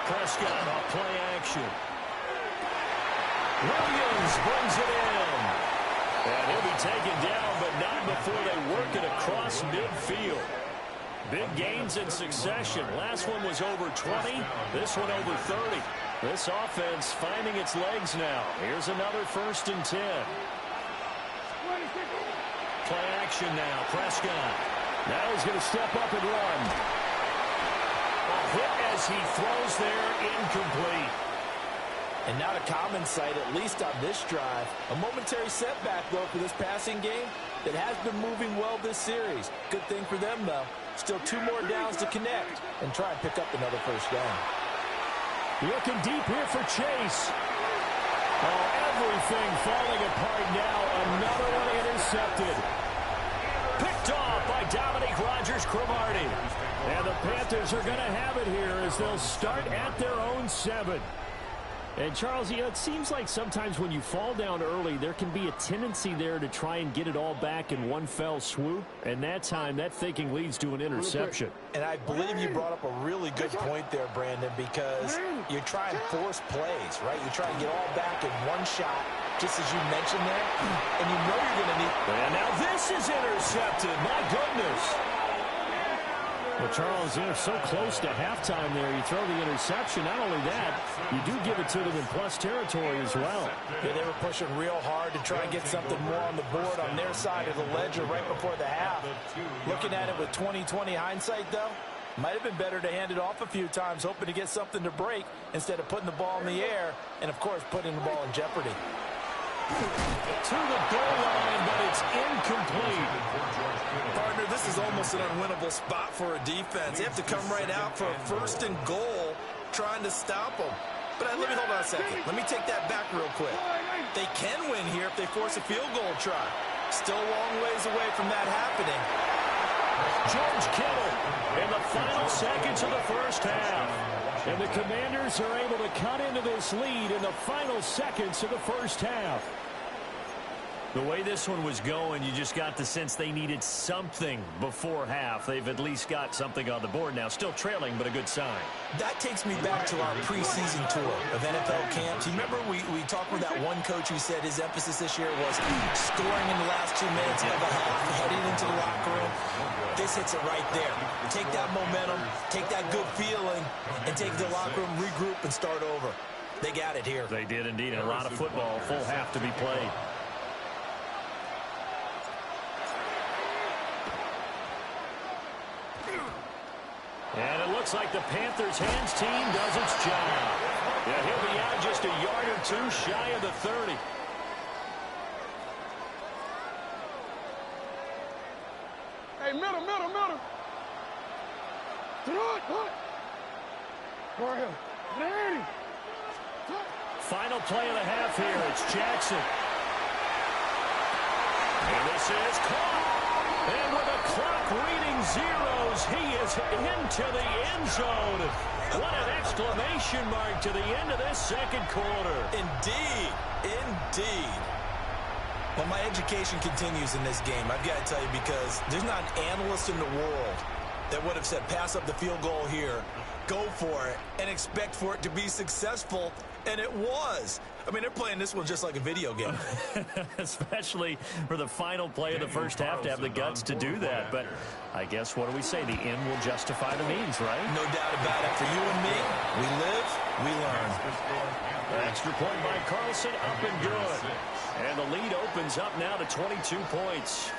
Prescott off play action. Williams brings it in. And he'll be taken down, but not before they work it across midfield. Big gains in succession. Last one was over 20. This one over 30. This offense finding its legs now. Here's another 1st and 10. Play action now. Prescott. Now he's going to step up and run. A hit as he throws there, incomplete. And not a common sight, at least on this drive. A momentary setback, though, for this passing game that has been moving well this series. Good thing for them, though. Still 2 more downs to connect and try and pick up another 1st down. Looking deep here for Chase. Oh, everything falling apart now. Another one intercepted. Picked off by Dominique Rodgers-Cromartie. And the Panthers are going to have it here as they'll start at their own 7. And, Charles, it seems like sometimes when you fall down early, there can be a tendency there to try and get it all back in one fell swoop. And that time, that thinking leads to an interception. And I believe you brought up a really good point there, Brandon, because you try and force plays, right? You try and get all back in one shot, just as you mentioned there, and you know you're going to need... And now this is intercepted. My goodness. Well, Charles, they're so close to halftime there. You throw the interception. Not only that, you do give it to them in plus territory as well. Yeah, they were pushing real hard to try and get something more on the board on their side of the ledger right before the half. Looking at it with 20/20 hindsight, though, might have been better to hand it off a few times, hoping to get something to break instead of putting the ball in the air and, of course, putting the ball in jeopardy. To the goal line, but it's incomplete. Partner, this is almost an unwinnable spot for a defense. They have to come right out for a 1st and goal trying to stop them. But let me hold on a second. Let me take that back real quick. They can win here if they force a field goal try. Still a long ways away from that happening. George Kittle in the final seconds of the 1st half. And the Commanders are able to cut into this lead in the final seconds of the 1st half. The way this one was going, you just got the sense they needed something before half. They've at least got something on the board now. Still trailing, but a good sign. That takes me back to our preseason tour of NFL camps. You remember we talked with that one coach who said his emphasis this year was scoring in the last 2 minutes of a half, heading into the locker room. This hits it right there. Take that momentum, take that good feeling, and take the locker room, regroup, and start over. They got it here. They did indeed. A lot of football, full half to be played. And it looks like the Panthers' hands team does its job. Yeah, he'll be out just a yard or 2 shy of the 30. Hey, middle. Go ahead. Danny. Final play of the half here. It's Jackson. And this is caught. And with the clock reading zeros, he is into the end zone. What an exclamation mark to the end of this second quarter. Indeed. Indeed. Well, my education continues in this game, I've got to tell you, because there's not an analyst in the world that would have said pass up the field goal here, go for it, and expect for it to be successful, and it was. I mean, they're playing this one just like a video game. Especially for the final play of the first half to have the guts to do that. But I guess, what do we say? The end will justify the means, right? No doubt about it. For you and me, we live, we learn. Extra point by Carlson, up and good. And the lead opens up now to 22 points.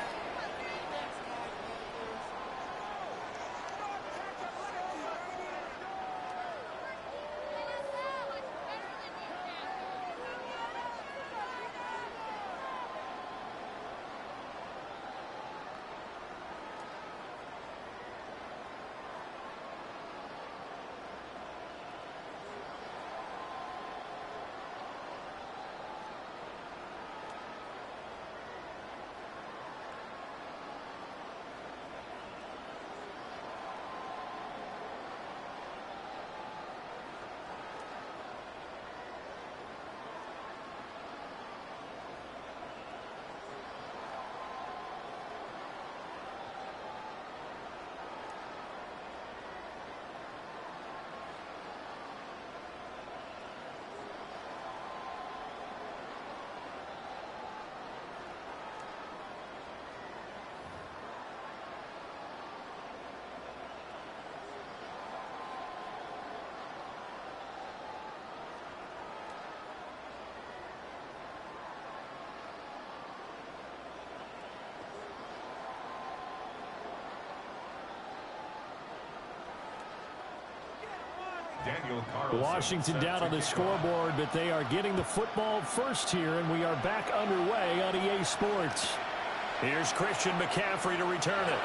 Washington down on the scoreboard, but they are getting the football first here, and we are back underway on EA Sports. Here's Christian McCaffrey to return it.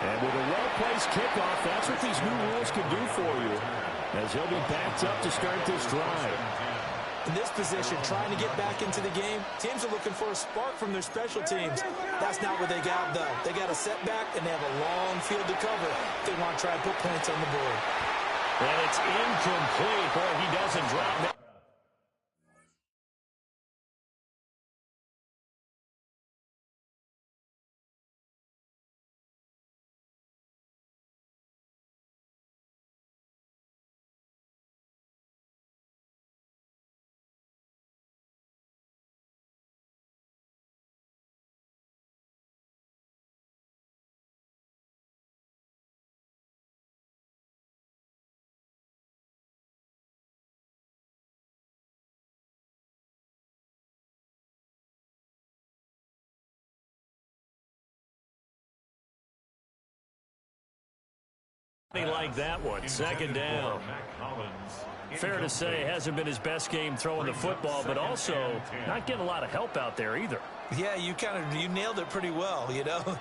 And with a well-placed kickoff, that's what these new rules can do for you, as he'll be backed up to start this drive. In this position, trying to get back into the game, teams are looking for a spark from their special teams. That's not what they got, though. They got a setback, and they have a long field to cover. They want to try and put points on the board. And it's incomplete. Boy, he doesn't drop that. Like that one, second down. Fair to say, hasn't been his best game throwing the football, but also not getting a lot of help out there either. Yeah, you nailed it pretty well, you know.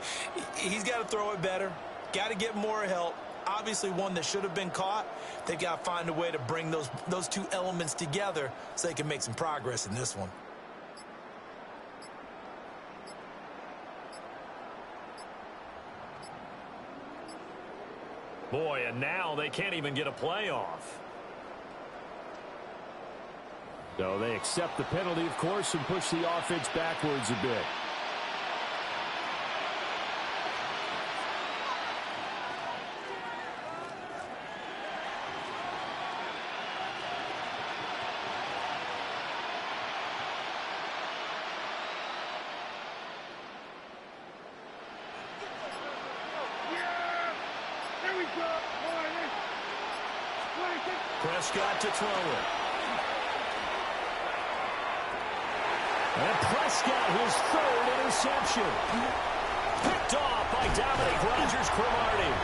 He's got to throw it better, got to get more help. Obviously one that should have been caught. They've got to find a way to bring those two elements together so they can make some progress in this one. Boy, and now they can't even get a playoff. So they accept the penalty, of course, and push the offense backwards a bit. Prescott to throw it. And Prescott, his third interception. Picked off by Dominic Rodgers-Cromartie.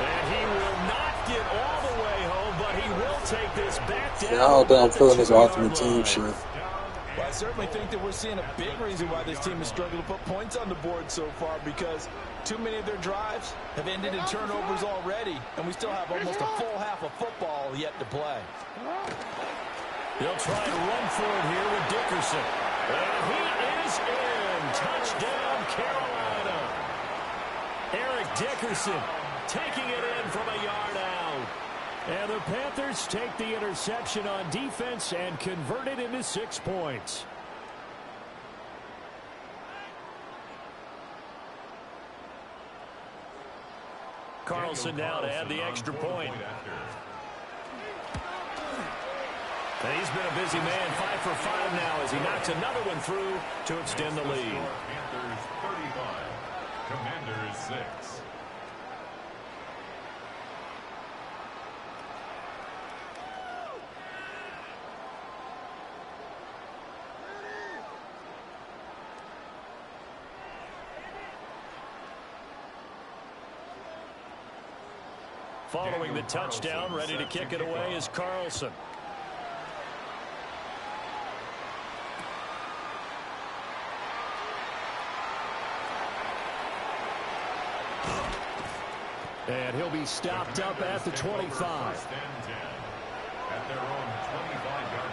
And he will not get all the way home, but he will take this back down. Yeah, I don't think I'm feeling this ultimate team shit. Well, I certainly think that we're seeing a big reason why this team has struggled to put points on the board so far, because too many of their drives have ended in turnovers already, and we still have almost a full half of football yet to play. They'll try to run for it here with Dickerson. And he is in. Touchdown, Carolina. Eric Dickerson taking it in from a yard out. And the Panthers take the interception on defense and convert it into 6 points. Carlson now to add the extra point. And he's been a busy man, 5 for 5 now as he knocks another one through to extend the lead. Panthers 35, Commanders 6. Following the touchdown, ready to kick it away is Carlson. And he'll be stopped up at the 25. First and 10 at their own 25-yard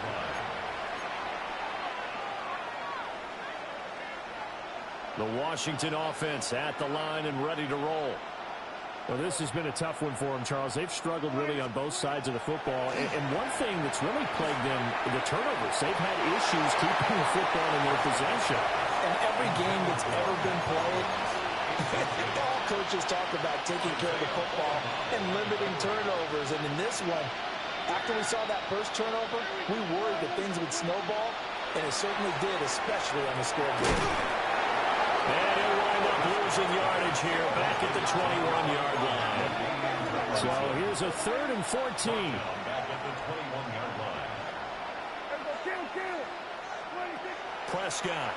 line. The Washington offense at the line and ready to roll. Well, this has been a tough one for them, Charles. They've struggled really on both sides of the football. And one thing that's really plagued them, the turnovers. They've had issues keeping the football in their possession. And every game that's ever been played, all coaches talk about taking care of the football and limiting turnovers. And in this one, after we saw that first turnover, we worried that things would snowball, and it certainly did, especially on the scoreboard. And he'll wind up losing yardage here back at the 21-yard line. So here's a 3rd and 14. Back at the 21-yard line. Prescott.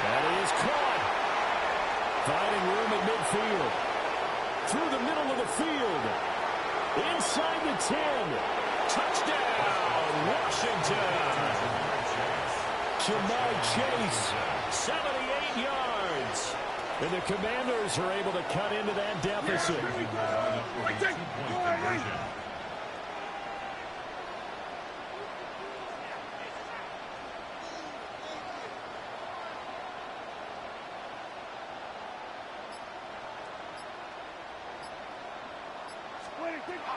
That is caught. Finding room at midfield. Through the middle of the field. Inside the 10. Touchdown, Washington. Jamar Chase, 78 yards. And the Commanders are able to cut into that deficit.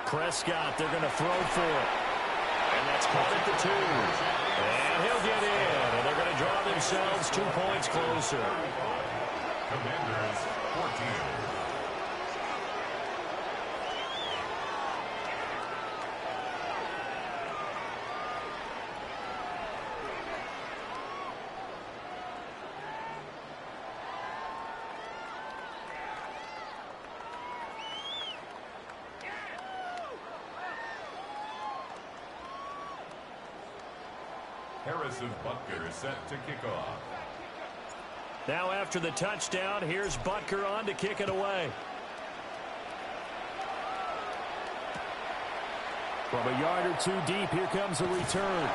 Prescott, they're going to throw for it. And that's caught at the 2. And he'll get in. And they're going to draw themselves 2 points closer. Commanders 14. Harrison Butker set to kick off. Now after the touchdown, here's Butker on to kick it away. From a yard or 2 deep, here comes a return.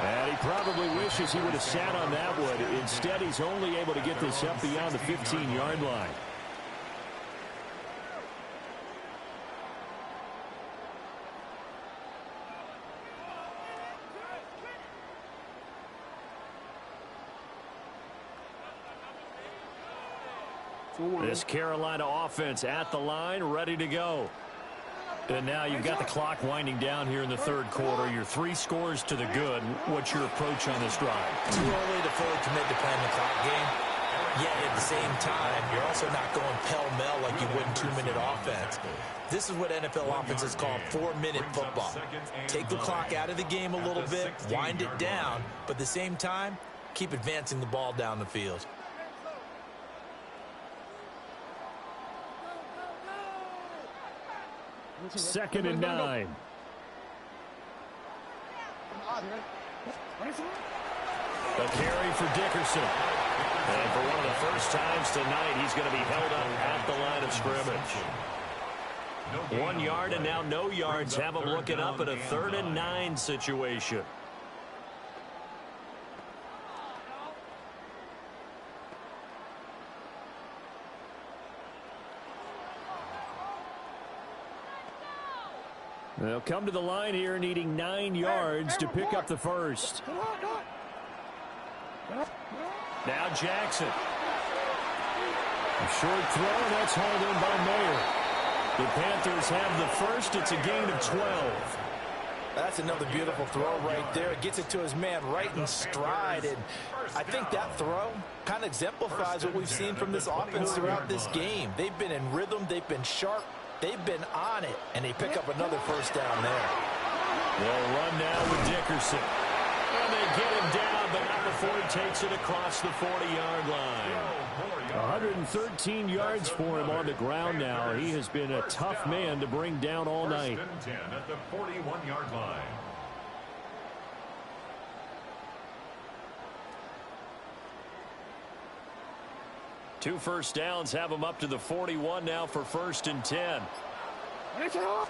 And he probably wishes he would have sat on that one. Instead, he's only able to get this up beyond the 15-yard line. This Carolina offense at the line, ready to go. And now you've got the clock winding down here in the 3rd quarter. Your 3 scores to the good. What's your approach on this drive? Too early to fully commit to playing the clock game. Yet at the same time, you're also not going pell-mell like you would in 2-minute offense. This is what NFL offenses call 4-minute football. Take the clock out of the game a little bit, wind it down, but at the same time, keep advancing the ball down the field. Second and 9. A carry for Dickerson. And for one of the first times tonight, he's going to be held up at the line of scrimmage. 1 yard and now no yards. Have him looking up at a 3rd and 9 situation. They'll come to the line here needing 9 yards to pick up the first. Now Jackson. A short throw, and that's hauled in by Mayer. The Panthers have the first. It's a gain of 12. That's another beautiful throw right there. It gets it to his man right in stride. And I think that throw kind of exemplifies what we've seen from this offense throughout this game. They've been in rhythm. They've been sharp. They've been on it. And they pick up another first down there. They'll run now with Dickerson. And they get him down, but not before he takes it across the 40-yard line. 113 yards for him on the ground now. He has been a tough man to bring down all night. First and 10 at the 41-yard line. Two first downs have him up to the 41 now for first and 10. They'll go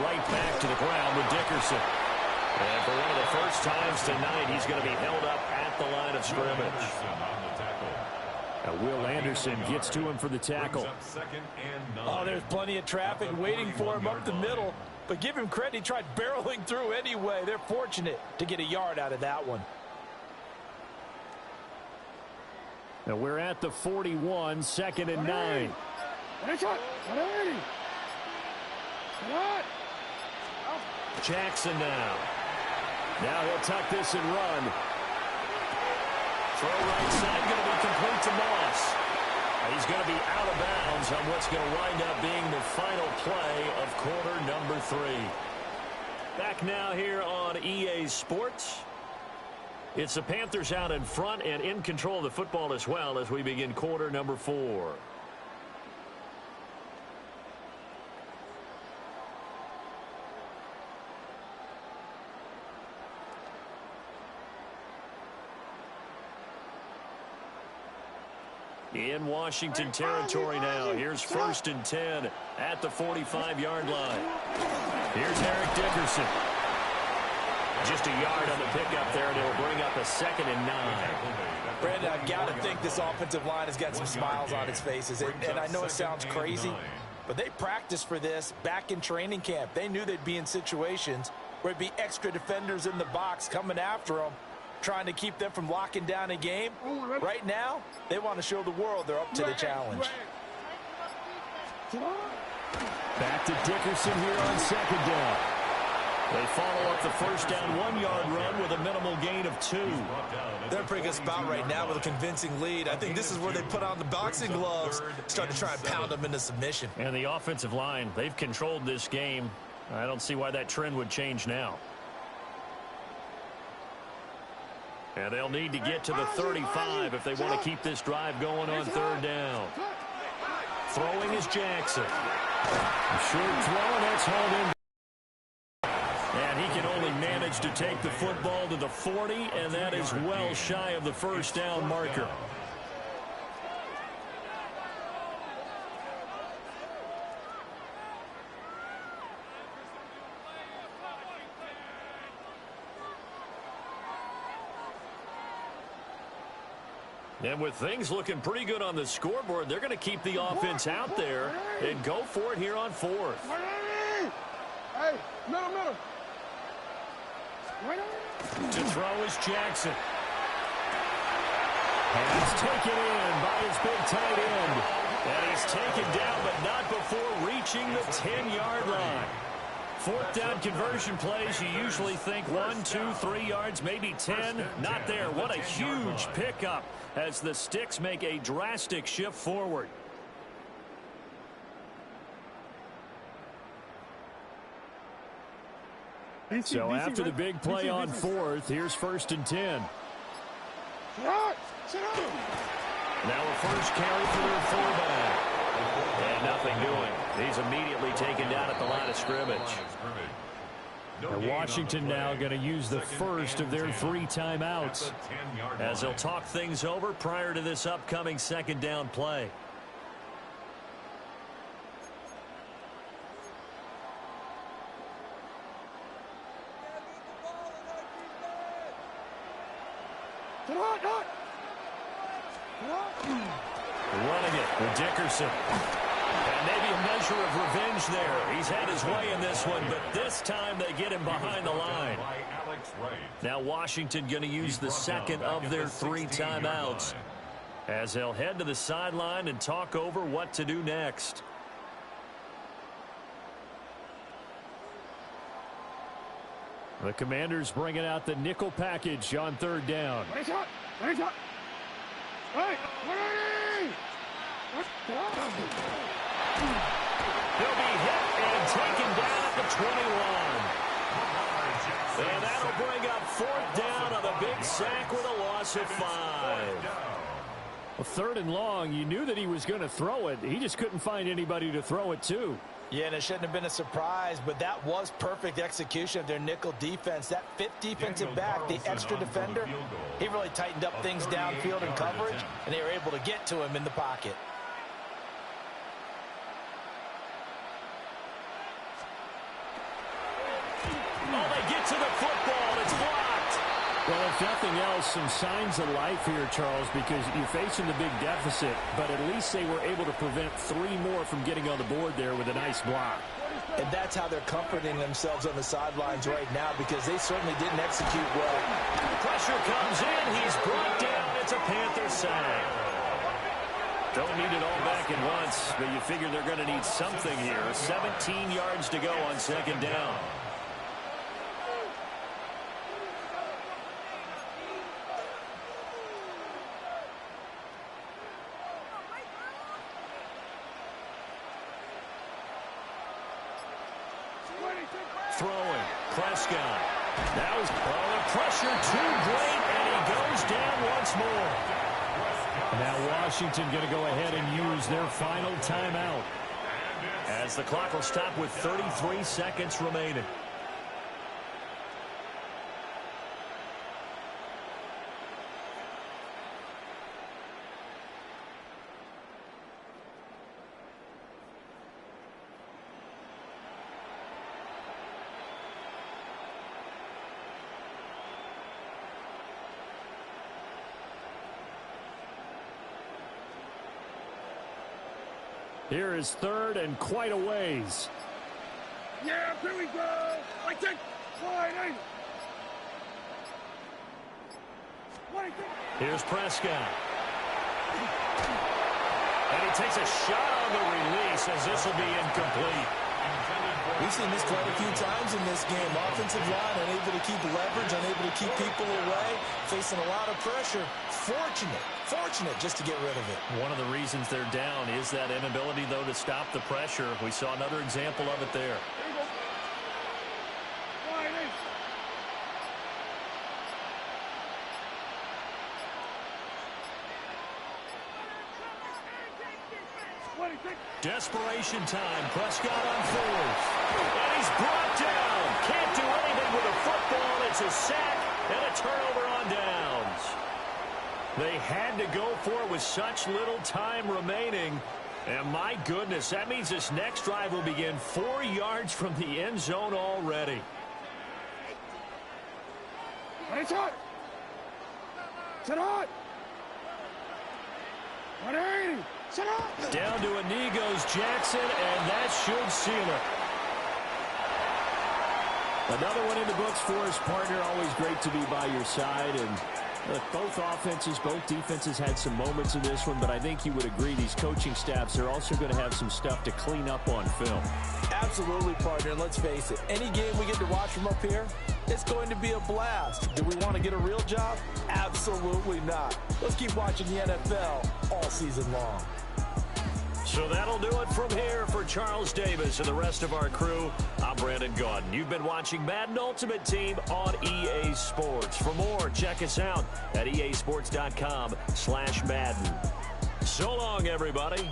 right back to the ground with Dickerson. And for one of the first times tonight, he's going to be held up at the line of scrimmage. Will Anderson gets to him for the tackle. Oh, there's plenty of traffic waiting for him up the middle. But give him credit, he tried barreling through anyway. They're fortunate to get a yard out of that one. Now we're at the 41, second and 9. Jackson now. Now he'll tuck this and run. Throw right side, going to be complete to Moss. He's going to be out of bounds on what's going to wind up being the final play of quarter number 3. Back now here on EA Sports. It's the Panthers out in front and in control of the football as well as we begin quarter number 4. In Washington territory now. Here's first and 10 at the 45-yard line. Here's Eric Dickerson. Just a yard on the pickup there, and it'll bring up a second and 9. Brandon, I've got to think this offensive line has got some smiles on its faces. And I know it sounds crazy, but they practiced for this back in training camp. They knew they'd be in situations where it'd be extra defenders in the box coming after them, trying to keep them from locking down a game. Right now, they want to show the world they're up to the challenge. Back to Dickerson here on second down. They follow up the first down 1-yard run with a minimal gain of 2. They're in a pretty good spot right now with a convincing lead. I think this is where they put on the boxing gloves, start to try and pound them into submission. And the offensive line, they've controlled this game. I don't see why that trend would change now. And they'll need to get to the 35 if they want to keep this drive going on third down. Throwing is Jackson. A short throw, and that's hauled in. And he can only manage to take the football to the 40, and that is well shy of the first down marker. And with things looking pretty good on the scoreboard, they're going to keep the offense out there and go for it here on 4th. Hey, middle. To throw is Jackson. And he's taken in by his big tight end. And he's taken down, but not before reaching the 10-yard line. 4th down conversion plays, you usually think 1, 2, 3 yards, maybe 10. Not there. What a huge pickup as the Sticks make a drastic shift forward. So after the big play on 4th, here's first and 10. Now a first carry for their fullback. And nothing doing. He's immediately taken down at the line of scrimmage. And Washington now going to use the first of their 3 timeouts as they'll talk things over prior to this upcoming second down play. Running it with Dickerson. And maybe a measure of revenge there. He's had his way in this one, but this time they get him behind the line. Now Washington going to use the second of their 3 timeouts as they'll head to the sideline and talk over what to do next. The Commanders bringing out the nickel package on 3rd down. He'll be hit and taken down at the 21. And that'll bring up 4th down on a big sack with a loss of 5. Well, 3rd and long, you knew that he was going to throw it. He just couldn't find anybody to throw it to. Yeah, and it shouldn't have been a surprise, but that was perfect execution of their nickel defense. That 5th defensive back, the extra defender, he really tightened up things downfield in coverage, and they were able to get to him in the pocket. Oh, they get to the football. It's blocked. Well, if nothing else, some signs of life here, Charles, because you're facing the big deficit, but at least they were able to prevent 3 more from getting on the board there with a nice block. And that's how they're comforting themselves on the sidelines right now, because they certainly didn't execute well. Pressure comes in. He's brought down. It's a Panther sack. Don't need it all back at once, but you figure they're going to need something here. 17 yards to go on 2nd down. Throwing. Prescott. Now the pressure too great, and he goes down once more. Now Washington going to go ahead and use their final timeout. As the clock will stop with 33 seconds remaining. Here is 3rd and quite a ways. Yeah, here we go. I take sliding. Here's Prescott. And he takes a shot on the release as this will be incomplete. We've seen this quite a few times in this game. Offensive line unable to keep leverage, unable to keep people away, facing a lot of pressure. Fortunate just to get rid of it. One of the reasons they're down is that inability, though, to stop the pressure. We saw another example of it there. Desperation time. Prescott on 4th. And he's brought down. Can't do anything with a football. It's a sack and a turnover on downs. They had to go for it with such little time remaining. And my goodness, that means this next drive will begin 4 yards from the end zone already. It's hot. Sit hot. 180. Down to a knee goes Jackson, and that should seal it. Another one in the books for his partner. Always great to be by your side. And look, both offenses, both defenses had some moments in this one, but I think you would agree these coaching staffs are also going to have some stuff to clean up on film. Absolutely, partner. And let's face it, any game we get to watch from up here, it's going to be a blast. Do we want to get a real job? Absolutely not. Let's keep watching the NFL all season long. So that'll do it from here for Charles Davis and the rest of our crew. I'm Brandon Gaudin. You've been watching Madden Ultimate Team on EA Sports. For more, check us out at easports.com/Madden. So long, everybody.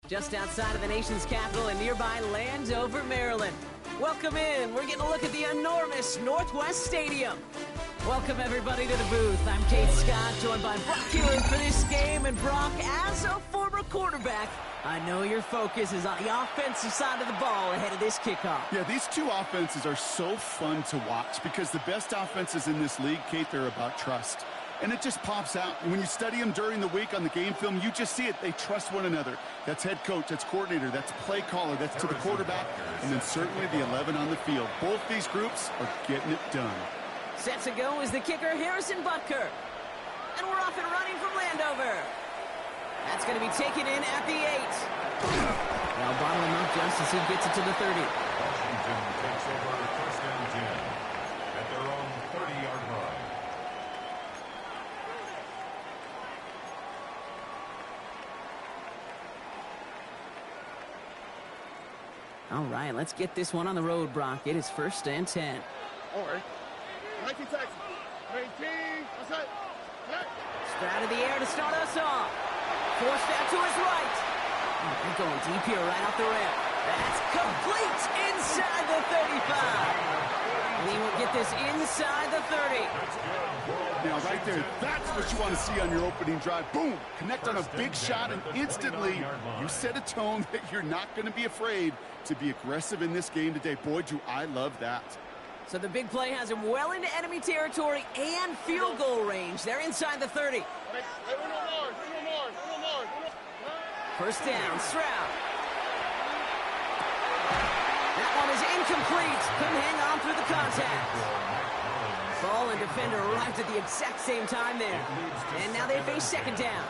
Just outside of the nation's capital in nearby Landover, Maryland. Welcome in. We're getting a look at the enormous Northwest Stadium. Welcome, everybody, to the booth. I'm Kate Scott, joined by Brock Hewitt for this game. And Brock, as a former quarterback, I know your focus is on the offensive side of the ball ahead of this kickoff. Yeah, these two offenses are so fun to watch because the best offenses in this league, Kate, they're about trust. And it just pops out. And when you study them during the week on the game film, you just see it. They trust one another. That's head coach, that's coordinator, that's play caller, that's to the quarterback, and then certainly the 11 on the field. Both these groups are getting it done. Set to go is the kicker, Harrison Butker. And we're off and running from Landover. That's going to be taken in at the 8. Now bottle him up just as he gets it to the 30. Washington takes over first and 10 at their own 30-yard line. All right, let's get this one on the road, Brock. It is first and 10. All right. 19 Texas. 19. What's that? Straight to the air to start us off. Forced out to his right. Oh, they're going deep here right off the ramp. That's complete inside the 35. And he will get this inside the 30. Now, right there, that's what you want to see on your opening drive. Boom! Connect on a big shot, and instantly you set a tone that you're not going to be afraid to be aggressive in this game today. Boy, do I love that. So the big play has him well into enemy territory and field goal range. They're inside the 30. First down, Stroud. That one is incomplete. Couldn't hang on through the contact. Ball and defender arrived at the exact same time there. And now they face second down.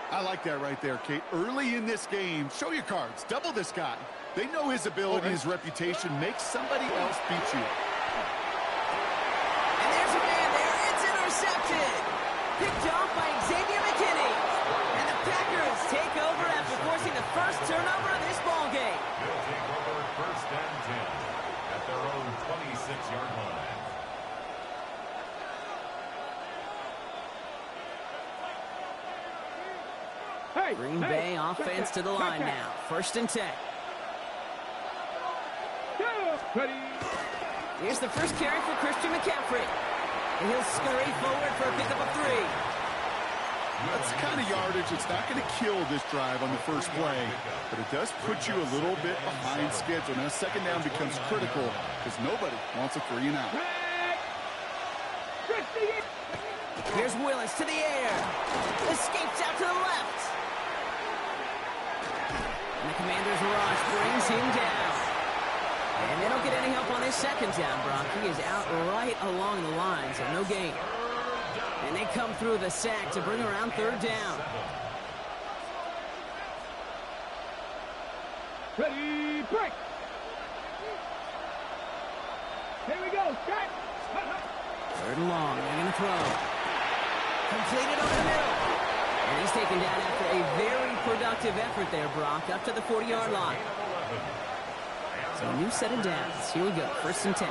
I like that right there, Kate. Early in this game, show your cards. Double this guy. They know his ability, his reputation. Make somebody else beat you. And there's a man there. It's intercepted. Picked off by Xavier McKinney. And the Packers take over after forcing the first turnover of this ball game. They'll take over first and 10 at their own 26-yard line. Green Bay offense to the line now. First and 10. Here's the first carry for Christian McCaffrey. And he'll scurry forward for a pickup of 3. That's the kind of yardage. It's not going to kill this drive on the first play, but it does put you a little bit behind schedule. Now, second down becomes critical because nobody wants a 3 and out. Here's Willis to the air. Escapes out to the left. And the Commanders' rush brings him down. And they don't get any help on this second down, Brock. He is out right along the line, so no gain. And they come through the sack to bring around third down. Ready, break. Here we go, strike. Third and long, they're going to throw. Completed over the middle. And he's taken down after a very productive effort there, Brock, up to the 40-yard line. So a new set of downs. Here we go, first and 10.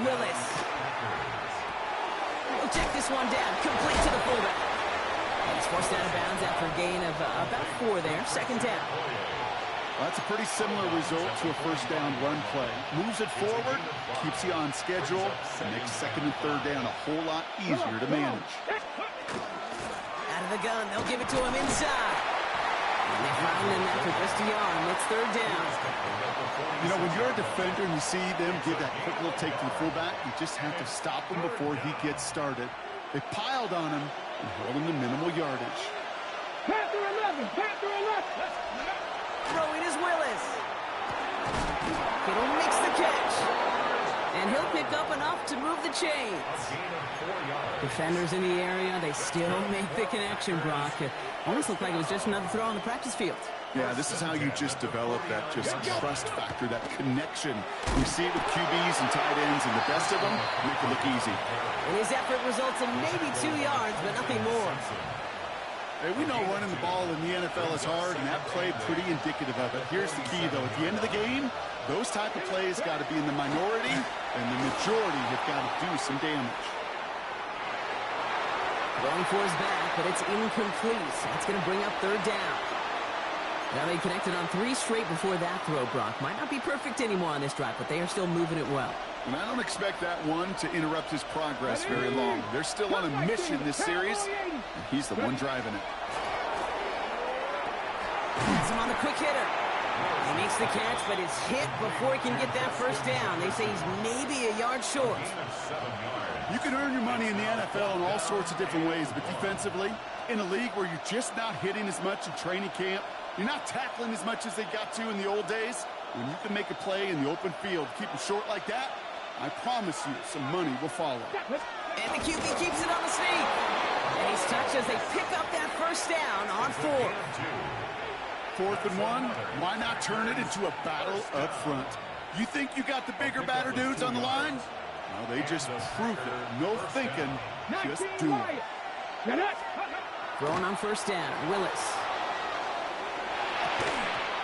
Willis. We'll check this one down. Complete to the fullback. And he's forced out of bounds after a gain of about 4 there. Second down. Well, that's a pretty similar result to a first down run play. Moves it forward, keeps you on schedule, and makes second and third down a whole lot easier to manage. Out of the gun, they'll give it to him inside. And they find him after just a yard. It's third down. You know, when you're a defender and you see them give that quick little take to the fullback, you just have to stop him before he gets started. They piled on him and held him to minimal yardage. Panther 11, Panther 11. Throwing is Willis. Kittle makes the catch. And he'll pick up enough to move the chains. Defenders in the area, they still make the connection, Brock. It almost looked like it was just another throw on the practice field. Yeah, this is how you just develop that just trust factor, that connection. You see it with QBs and tight ends, and the best of them make it look easy. And his effort results in maybe 2 yards, but nothing more. Hey, we know running the ball in the NFL is hard, and that play pretty indicative of it. Here's the key, though. At the end of the game, those type of plays got to be in the minority, and the majority have got to do some damage. Throwing for his back, but it's incomplete. That's going to bring up third down. Now they connected on 3 straight before that throw, Brock. Might not be perfect anymore on this drive, but they are still moving it well. And I don't expect that one to interrupt his progress very long. They're still on a mission this series, and he's the one driving it. Has him on the quick hitter. He makes the catch, but it's hit before he can get that first down. They say he's maybe a yard short. You can earn your money in the NFL in all sorts of different ways, but defensively, in a league where you're just not hitting as much in training camp, you're not tackling as much as they got to in the old days, when you can make a play in the open field, keep them short like that, I promise you some money will follow. And the QB keeps it on the sneak. And he's touched as they pick up that first down on 4th. 4th and 1, why not turn it into a battle up front? You think you got the bigger, badder dudes on the line? Well, they just proved it. No thinking, just do it. Throwing on first down, Willis.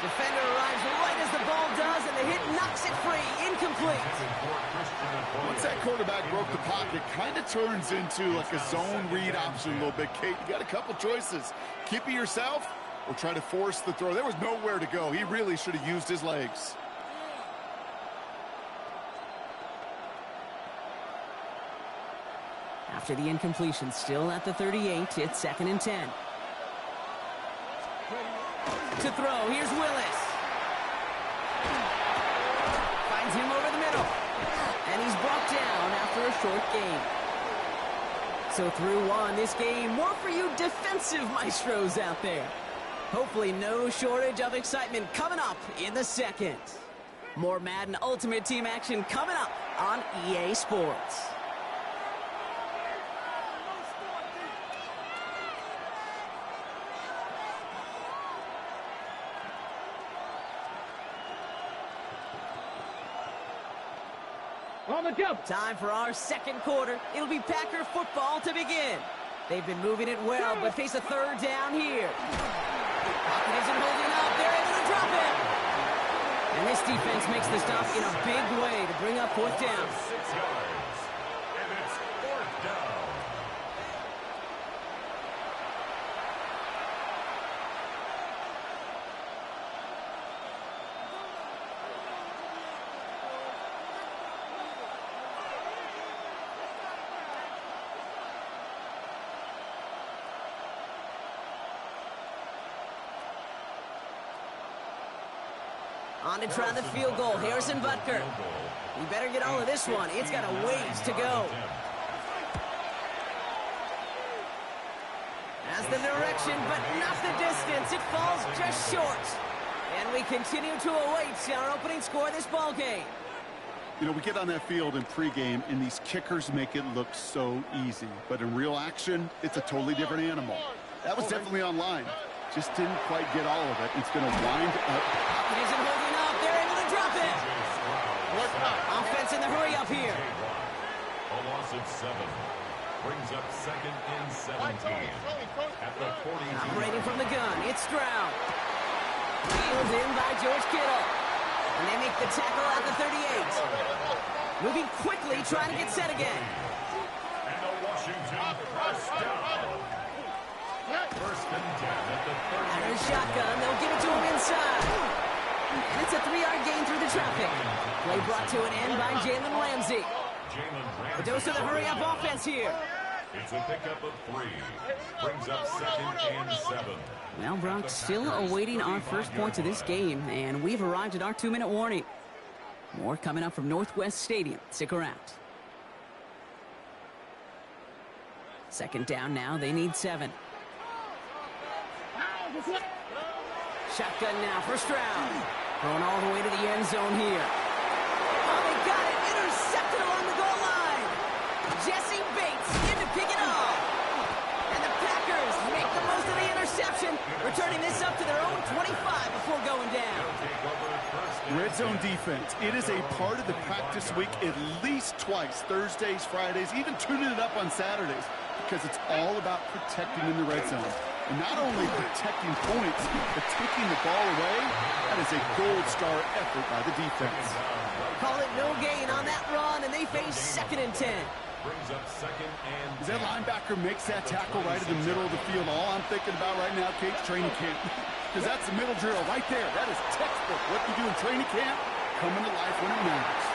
Defender arrives right as the ball does, and the hit knocks it free. Incomplete. Once that quarterback broke the pocket, kind of turns into like a zone read option a little bit, Kate. You got a couple choices. Keep it yourself or try to force the throw. There was nowhere to go. He really should have used his legs. After the incompletion, still at the 38, it's 2nd and 10. To throw, here's Willis. Finds him over the middle. And he's brought down after a short gain. So through 1, this game, more for you defensive maestros out there. Hopefully no shortage of excitement coming up in the 2nd. More Madden Ultimate Team action coming up on EA Sports. On the jump. Time for our 2nd quarter. It'll be Packer football to begin. They've been moving it well, but face a 3rd down here. Pocket isn't holding up. They're able to drop it. And this defense makes the stop in a big way to bring up 4th down. 6 yards. And it's 4th down. On to try the field goal, Harrison Butker. You better get all of this one. It's got a ways to go. Has the direction, but not the distance. It falls just short. And we continue to await our opening score of this ball game. You know, we get on that field in pregame, and these kickers make it look so easy. But in real action, it's a totally different animal. That was definitely online. Just didn't quite get all of it. It's going to wind up. It isn't holding up. They're able to drop it. Offense in the hurry up here. A loss of 7. Brings up 2nd and 17. At the 40. Operating from the gun, it's Stroud. Wheeled in by George Kittle. And they make the tackle at the 38. Moving quickly, trying to get set again. And the Washington first down. 1st and 10 at the 30. And a shotgun, they'll give it to him inside. And it's a 3-yard gain through the traffic. Play brought to an end by Jalen Ramsey. A dose of the hurry-up offense here. It's a pickup of 3. Brings up 2nd and 7. Well, Brock, still awaiting our first points of this game, and we've arrived at our 2-minute warning. More coming up from Northwest Stadium. Stick around. 2nd down now. They need 7. Shotgun now for Stroud. Going all the way to the end zone here. Oh, they got it. Intercepted along the goal line. Jesse Bates in to pick it off. And the Packers make the most of the interception, returning this up to their own 25 before going down. Red zone defense. It is a part of the practice week at least twice. Thursdays, Fridays, even tuning it up on Saturdays. Because it's all about protecting in the red zone. And not only protecting points, but taking the ball away. That is a gold star effort by the defense. Call it no gain on that run, and they face 2nd and 10. Brings up 2nd and 10. As that linebacker makes that tackle right in the middle of the field, all I'm thinking about right now, Kate's training camp. Because that's the middle drill right there. That is textbook. What you do in training camp, coming to life when it matters.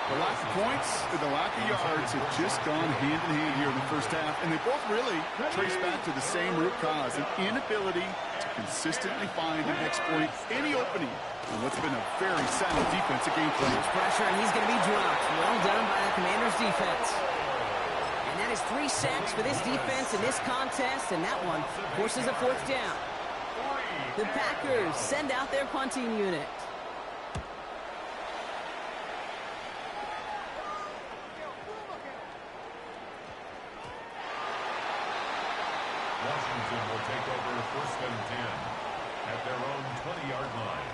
The lack of points and the lack of yards have just gone hand in hand here in the first half, and they both really trace back to the same root cause, an inability to consistently find and exploit any opening on what's been a very sound defensive game plan. There's pressure, and he's going to be dropped. Well done by the Commanders' defense. And that is 3 sacks for this defense in this contest, and that one forces a 4th down. The Packers send out their punting unit. Washington will take over 1st and 10 at their own 20-yard line.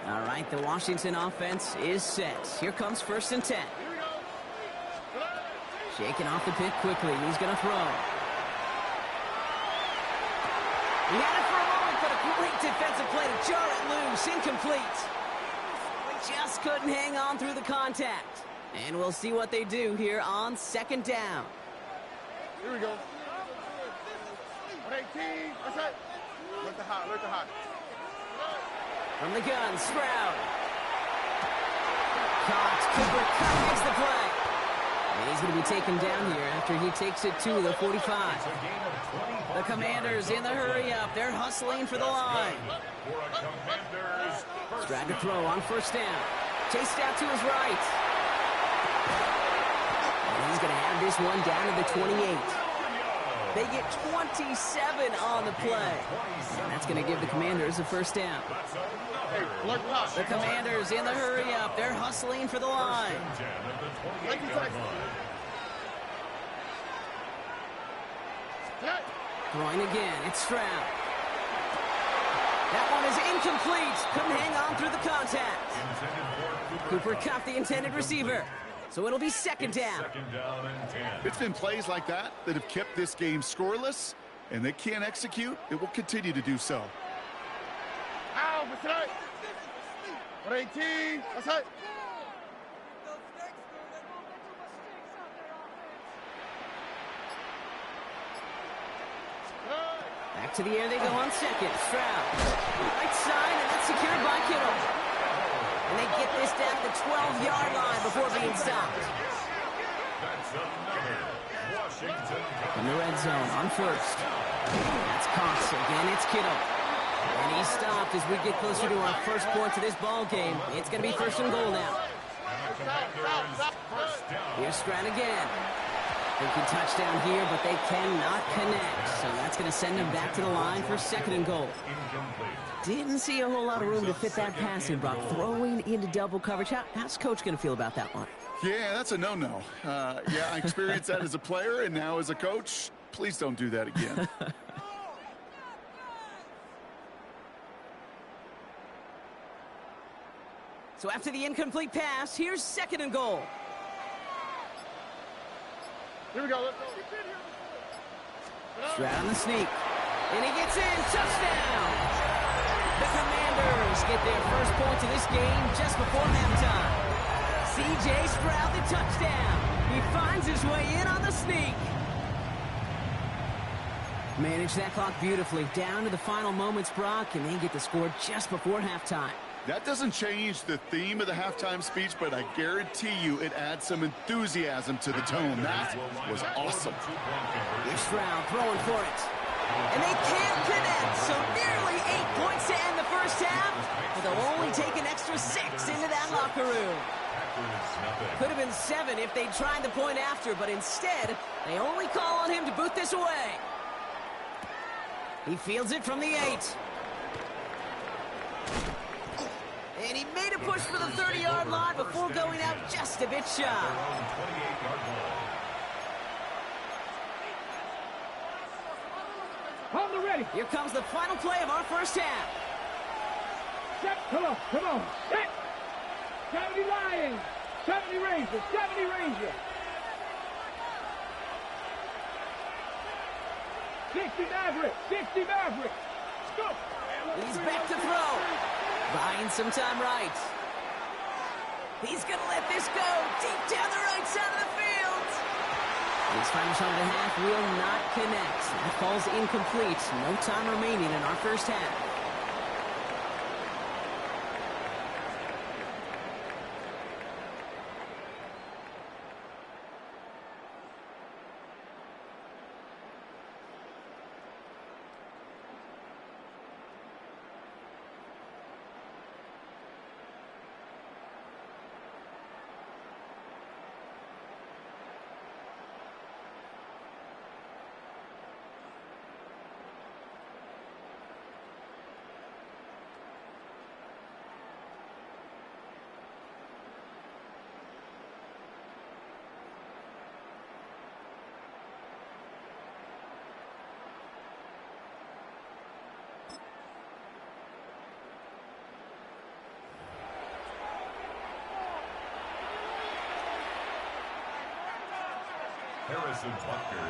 All right, the Washington offense is set. Here comes 1st and 10. Shaking off the pick quickly. He's going to throw. He had it for a moment, but a great defensive play to jar it loose. Incomplete. Just couldn't hang on through the contact. And we'll see what they do here on 2nd down. Here we go. 118. That's it. Look the hot. Look the hot. From the gun, Stroud. Caught. Cooper Kupp makes the play. And he's going to be taken down here after he takes it to the 45. The Commanders in the hurry up. They're hustling for the line. Stroud to throw on 1st down. Chased out to his right. And he's going to have this one down to the 28. They get 27 on the play. And that's going to give the Commanders a 1st down. The Commanders in the hurry up. They're hustling for the line. Throwing again. It's Stroud. That one is incomplete. Couldn't hang on through the contact. Cooper Kupp, the intended receiver. So it'll be 2nd down. It's been plays like that that have kept this game scoreless, and they can't execute. It will continue to do so. Ow, what's that? 118. That's it. Back to the air they go on 2nd. Stroud. Right side, and that's secured by Kittle. And they get this down to the 12-yard line before being stopped. In the red zone on 1st. That's Cox. Again, it's Kittle. And he's stopped as we get closer to our first point to this ball game. It's going to be 1st and goal now. Here's Stroud again. Thinking touchdown here, but they cannot connect. So that's going to send them back to the line for 2nd and goal. Didn't see a whole lot of room to fit that pass in, Brock. Throwing into double coverage. How's Coach going to feel about that one? Yeah, that's a no-no. Yeah, I experienced that as a player, and now as a coach, please don't do that again. So after the incomplete pass, here's 2nd and goal. Here we go. Let's go. Stroud on the sneak. And he gets in. Touchdown! The Commanders get their first point of this game just before halftime. C.J. Stroud, the touchdown. He finds his way in on the sneak. Manage that clock beautifully. Down to the final moments, Brock, and they get the score just before halftime. That doesn't change the theme of the halftime speech, but I guarantee you it adds some enthusiasm to the tone. That was awesome. Here's Stroud throwing for it. And they can't connect, so nearly 8 points to end the first half, but they'll only take an extra 6 into that locker room. Could have been 7 if they'd tried the point after, but instead, they only call on him to boot this away. He fields it from the 8. And he made a push for the 30-yard line before going out just a bit shy. Hold it ready. Here comes the final play of our first half. Set. Come on. Set. 70 Lions. 70 Rangers. 70 Rangers. 60 Mavericks. 60 Mavericks. Go. He's back to throw. Buying some time right. He's going to let this go deep down the right side of the field. His final shot of the half will not connect. That falls incomplete. No time remaining in our first half.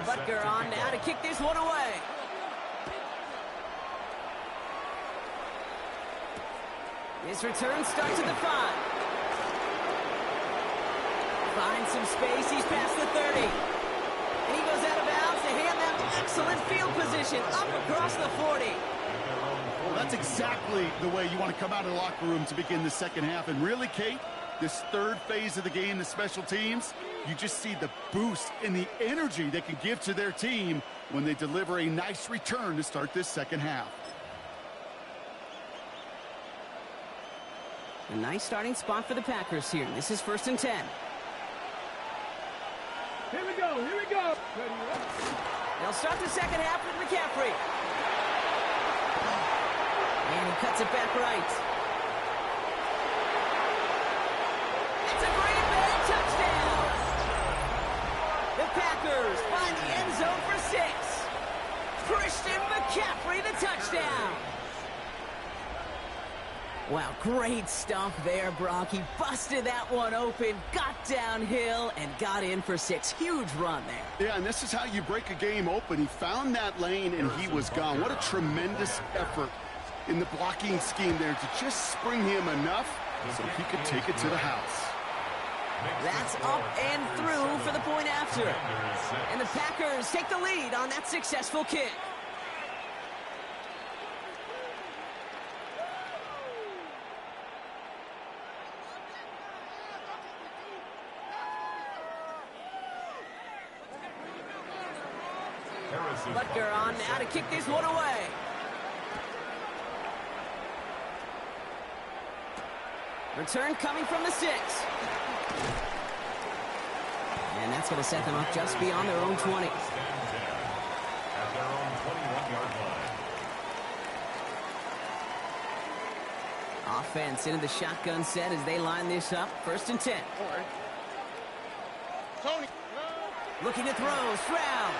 Butker on now to kick this one away. His return starts at the 5. Finds some space. He's past the 30. And he goes out of bounds to hand them excellent field position up across the 40. Well, that's exactly the way you want to come out of the locker room to begin the second half. And really, Kate, this third phase of the game, the special teams, you just see the boost in the energy they can give to their team when they deliver a nice return to start this second half. A nice starting spot for the Packers here. This is 1st and 10. Here we go, here we go. They'll start the second half with McCaffrey. And he cuts it back right. It's a Green Bay touchdown. The Packers find the end zone for 6. Christian McCaffrey, the touchdown. Wow, great stuff there, Brock. He busted that one open, got downhill, and got in for 6. Huge run there. Yeah, and this is how you break a game open. He found that lane, and he was gone. What a tremendous effort in the blocking scheme there to just spring him enough so he could take it to the house. That's up and through for the point after. And the Packers take the lead on that successful kick. Butker on now to kick this one away. Return coming from the 6. And that's going to set them up just beyond their own 20. At their own 21-yard line. Offense into the shotgun set as they line this up. 1st and 10. Tony. Looking to throw. Stroud.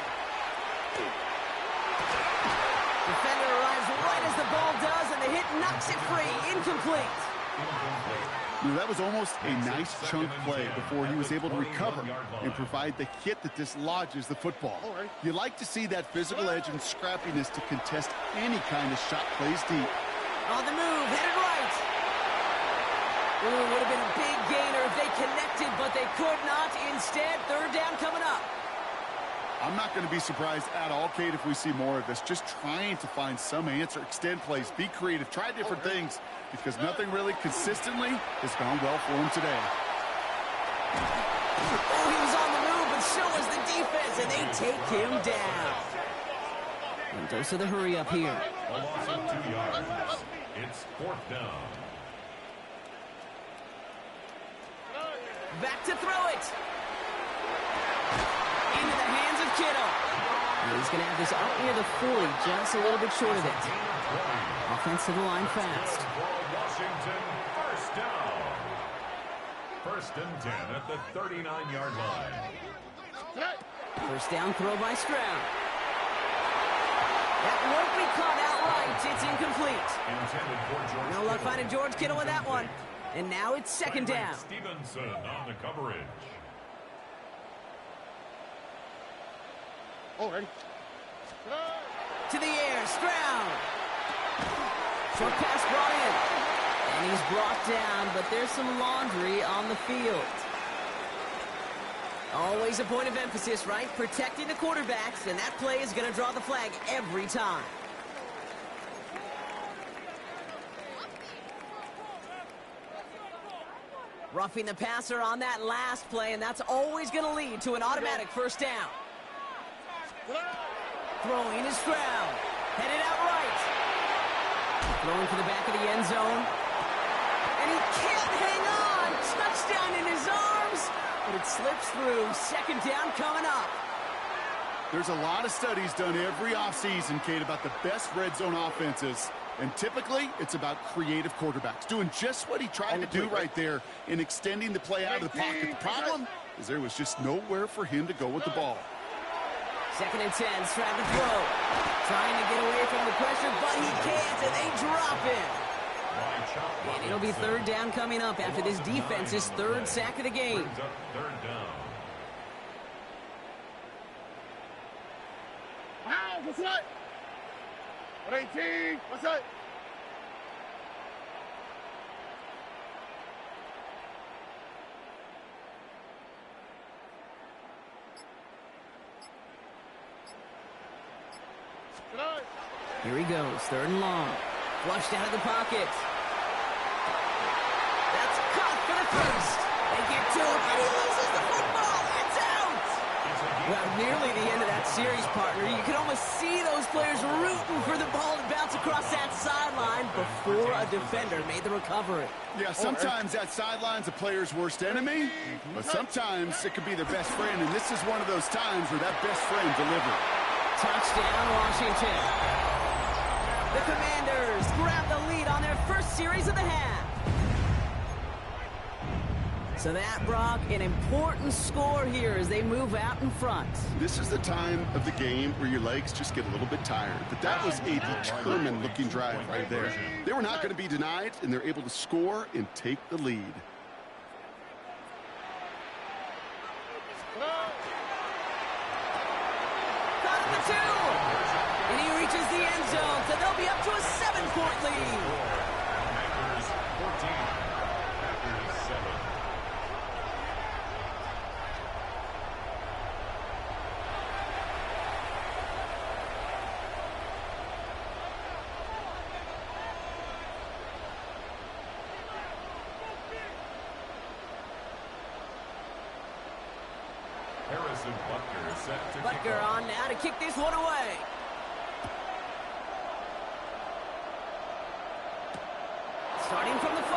Defender arrives right as the ball does, and the hit knocks it free. Incomplete. You know, that was almost a nice chunk play before he was able to recover and provide the hit that dislodges the football. You like to see that physical edge and scrappiness to contest any kind of shot plays deep. On the move, headed right. Ooh, would have been a big gainer if they connected, but they could not. Instead, 3rd down coming up. I'm not going to be surprised at all, Kate, if we see more of this. Just trying to find some answer, extend plays, be creative, try different things, because nothing really consistently has gone well for him today. Oh, he was on the move, but so was the defense, and they take him down. And dose of the hurry up here. A loss of 2 yards. It's 4th down. Back to throw it. Into the hands of Kittle. And he's going to have this out near the 40, just a little bit short of it. Offense to the line fast. Washington, 1st down. 1st and 10 at the 39-yard line. 1st down throw by Stroud. That won't be caught outright. It's incomplete. No luck finding George Kittle with that one. And now it's 2nd down. Stevenson on the coverage. Oh, ready. To the air, Stroud. Short pass brought in. And he's brought down, but there's some laundry on the field. Always a point of emphasis, right? Protecting the quarterbacks, and that play is going to draw the flag every time. Roughing the passer on that last play, and that's always going to lead to an automatic first down. Throwing is Stroud. Headed out right. Throwing for the back of the end zone. And he can't hang on. Touchdown in his arms. But it slips through. Second down coming up. There's a lot of studies done every offseason, Kate, about the best red zone offenses. And typically, it's about creative quarterbacks, doing just what he tried to do right there in extending the play out of the pocket. The problem is there was just nowhere for him to go with the ball. 2nd and 10, Stroud to throw. Trying to get away from the pressure, but he can't, and they drop him. And it'll be 3rd down coming up after this defense's 3rd sack of the game. Third down. Wow, what's that? 118, what's that? Here he goes, 3rd and long. Flushed out of the pocket. That's caught for the first. They get to him, and he loses the football. It's out. Well, nearly the end of that series, partner. You can almost see those players rooting for the ball to bounce across that sideline before a defender made the recovery. Yeah, sometimes that sideline's a player's worst enemy, but sometimes it could be their best friend, and this is one of those times where that best friend delivered. Touchdown, Washington. The Commanders grab the lead on their first series of the half. So that, Brock, an important score here as they move out in front. This is the time of the game where your legs just get a little bit tired. But that was a determined-looking drive right there. They were not going to be denied, and they're able to score and take the lead. Caught the 2. And he reaches the end zone, so they'll be up to a 7-point lead. Packers 14. Packers 7. Harrison Butker is set to kick Butker off. on now to kick this one away. Starting from the 5.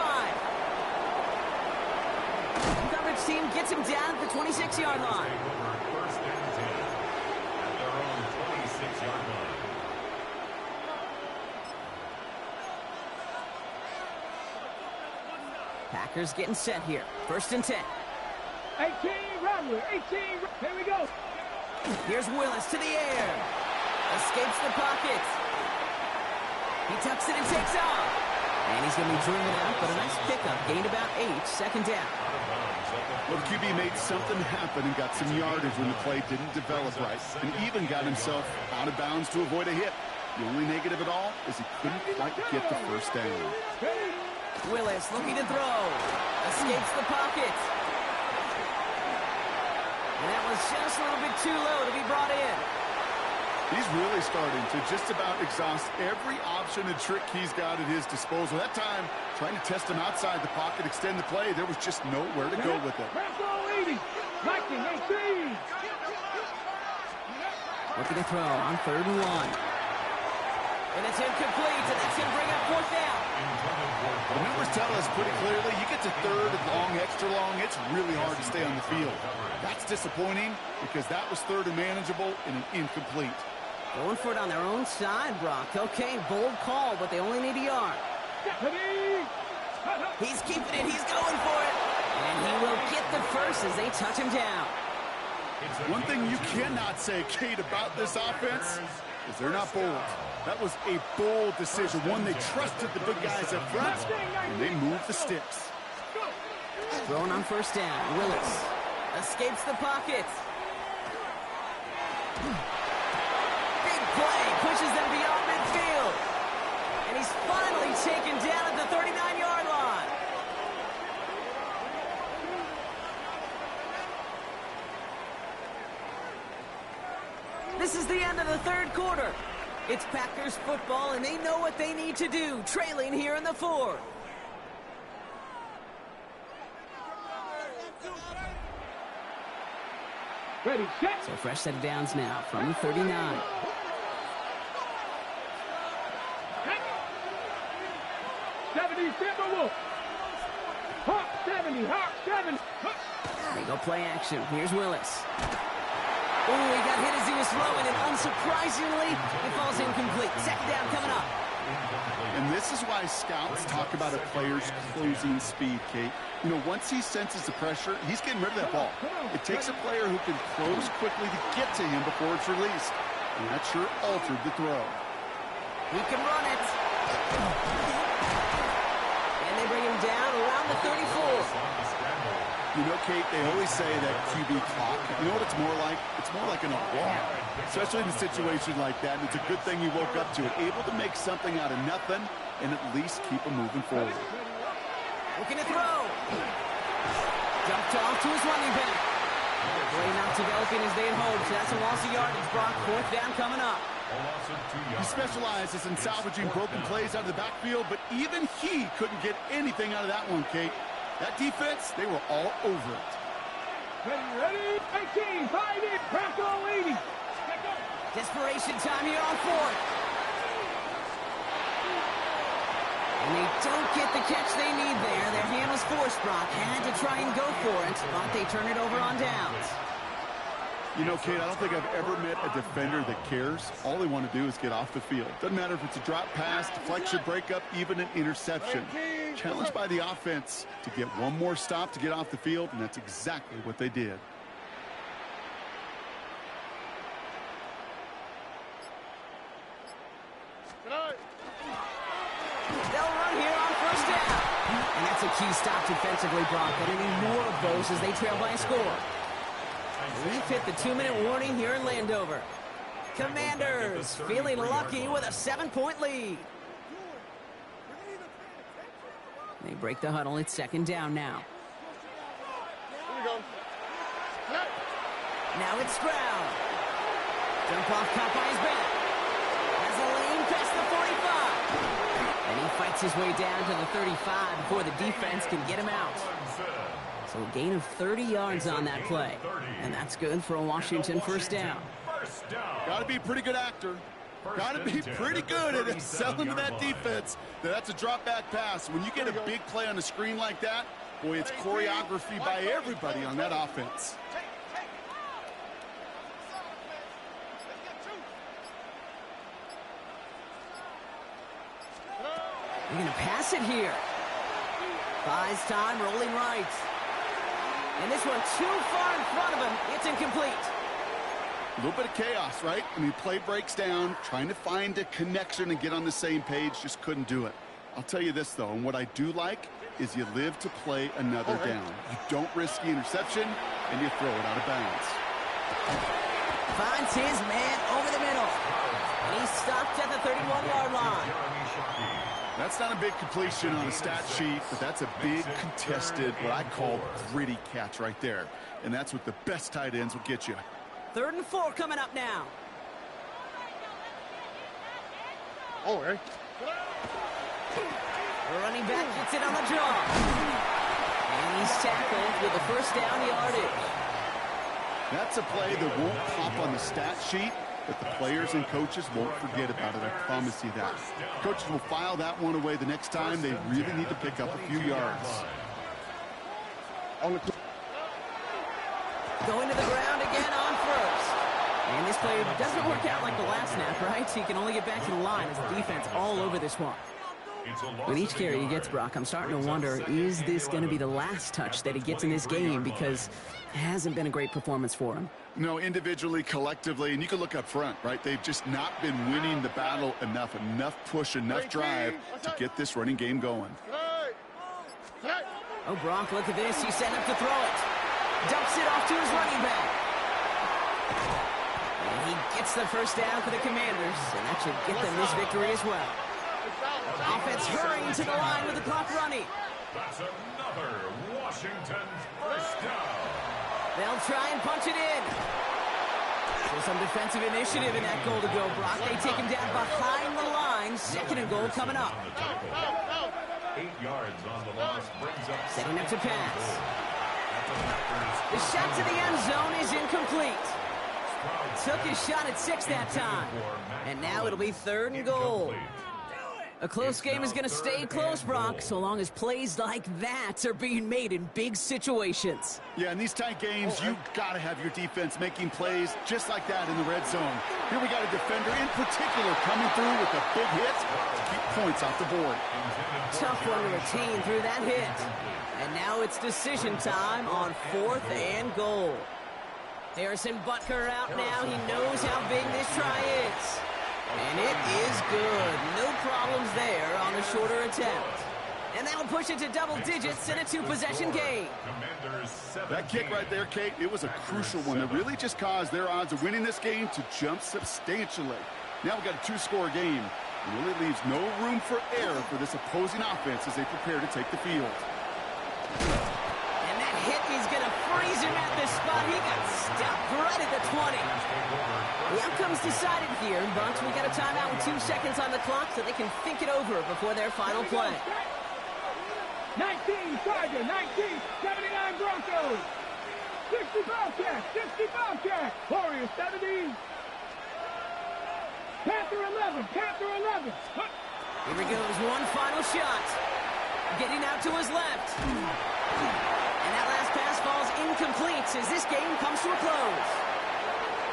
Coverage team gets him down at the 26-yard line. Take over 1st and 10 at their own 26-yard line. Packers getting set here. 1st and 10. 18, Rattler, 18, here we go. Here's Willis to the air. Escapes the pocket. He tucks it and takes off. And he's going to be driven out, but a nice pickup. Gained about 8, 2nd down. Well, the QB made something happen and got some yardage when the play didn't develop right, and even got himself out of bounds to avoid a hit. The only negative at all is he couldn't quite get the first down. Willis looking to throw. Escapes the pocket. And that was just a little bit too low to be brought in. He's really starting to just about exhaust every option and trick he's got at his disposal. That time, trying to test him outside the pocket, extend the play, there was just nowhere to go with it. Looking to throw on 3rd and 1. And it's incomplete, and that's going to bring up 4th down. The numbers tell us pretty clearly, you get to 3rd and long, extra long, it's really hard to stay on the field. That's disappointing because that was 3rd and manageable and an incomplete. Going for it on their own side, Brock. Okay, bold call, but they only need a yard. He's keeping it. He's going for it. And he will get the first as they touch him down. One thing you cannot say, Kate, about this offense is they're not bold. That was a bold decision, one they trusted the big guys up front, and they moved the sticks. Thrown on 1st down. Willis escapes the pocket. Big play, pushes them beyond midfield. And he's finally taken down at the 39-yard line. This is the end of the third quarter. It's Packers football, and they know what they need to do, trailing here in the fourth. Ready, set. So fresh set of downs now from the 39. 70, Timberwolves. Hawk 70, Hawk 70. They go play action. Here's Willis. Oh, he got hit as he was throwing, and unsurprisingly, it falls incomplete. Second down coming up. And this is why scouts talk about a player's closing speed, Kate. You know, once he senses the pressure, he's getting rid of that ball. It takes a player who can close quickly to get to him before it's released. And that sure altered the throw. He can run it. And they bring him down around the 34. You know, Kate, they always say that QB clock. You know what it's more like? It's more like an alarm, especially in a situation like that. And it's a good thing you woke up to it, able to make something out of nothing and at least keep them moving forward. Looking to throw. Jumped off to his running back. Play not developing as they had hoped. That's a loss of yardage. Brock, fourth down coming up. He specializes in salvaging broken plays out of the backfield, but even he couldn't get anything out of that one, Kate. That defense, they were all over it. Ready, 18, 5 in, Bronco 80. Desperation time here on fourth. And they don't get the catch they need there. Their hand was forced, Brock. Had to try and go for it, but they turn it over on downs. You know, Kate, I don't think I've ever met a defender that cares. All they want to do is get off the field. Doesn't matter if it's a drop pass, deflection, breakup, even an interception. Challenged by the offense to get one more stop to get off the field, and that's exactly what they did. They'll run here on first down. And that's a key stop defensively, Brock. But any more of those as they trail by a score. We've hit the 2-minute warning here in Landover. Commanders feeling lucky with a 7-point lead. They break the huddle. It's second down now. Here we go. Now it's Stroud. Jump off caught by his back. Has a lane past the 45. And he fights his way down to the 35 before the defense can get him out. So a gain of 30 yards on that play. And that's good for a Washington first down. Got to be a pretty good actor. Got to be pretty good at selling to that defense. That's a drop back pass. When you get a big play on the screen like that, boy, it's choreography by everybody on that offense. They're going to pass it here. Buys time, rolling right. And this one too far in front of him. It's incomplete. A little bit of chaos, right? I mean, play breaks down, trying to find a connection and get on the same page, just couldn't do it. I'll tell you this, though, and what I do like is you live to play another down. You don't risk the interception, and you throw it out of bounds. Finds his man over the middle. And he's stopped at the 31-yard line. That's not a big completion on a stat sheet, but that's a big contested, what I call gritty catch right there. And that's what the best tight ends will get you. 3rd and 4 coming up now. Oh, hey. The running back gets it on the draw. And he's tackled with the first down yardage. That's a play that won't pop on the stat sheet, but the players and coaches won't forget about it. I promise you that. Coaches will file that one away the next time they really need to pick up a few yards. Going to the ground again on first. And this play doesn't work out like the last snap, right? So he can only get back to the line as the defense all over this one. With each carry he gets, Brock, I'm starting to wonder, is this going to be the last touch that he gets in this game? Because it hasn't been a great performance for him. No, individually, collectively, and you can look up front, right? They've just not been winning the battle enough push, enough drive to get this running game going. Oh, Brock, look at this. He's set up to throw it. Dumps it off to his running back. And he gets the first down for the Commanders, and that should get them this victory as well. Offense hurrying to the line with the clock running. That's another Washington first down. They'll try and punch it in. So some defensive initiative in that goal to go, Brock. They take him down behind the line. Second and goal coming up. 8 yards on the loss brings up setting up to pass. The shot to the end zone is incomplete. Took his shot at 6 that time. And now it'll be 3rd and goal. A close game is going to stay close, Brock, so long as plays like that are being made in big situations. Yeah, in these tight games, you've got to have your defense making plays just like that in the red zone. Here we got a defender in particular coming through with a big hit to keep points off the board. Tough one to retain through that hit. And now it's decision time on 4th and goal. Harrison Butker out now. He knows how big this try is. And it is good. No problems there on the shorter attempt. And that'll push it to double digits in a 2-possession game. That kick right there, Kate, it was a crucial one that really just caused their odds of winning this game to jump substantially. Now we've got a 2-score game. It really leaves no room for error for this opposing offense as they prepare to take the field. And that hit is going to freeze him at the spot. He got stopped right at the 20. The outcome's decided here, but we got a timeout with 2 seconds on the clock so they can think it over before their final play. 19 Charger, 19, 79 Broncos. 60 Bobcats, 60 Bobcats. Warriors 70. Panther 11, Panther 11. Here he goes, one final shot. Getting out to his left. And that last pass falls incomplete as this game comes to a close.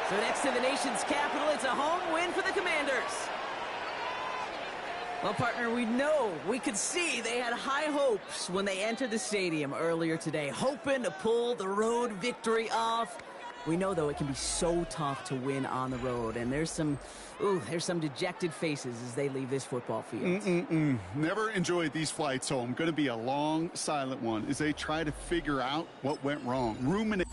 So next to the nation's capital, it's a home win for the Commanders. Well, partner, we could see they had high hopes when they entered the stadium earlier today, hoping to pull the road victory off. We know, though, it can be so tough to win on the road, and there's some dejected faces as they leave this football field. Never enjoyed these flights home. Going to be a long, silent one as they try to figure out what went wrong. Ruminate.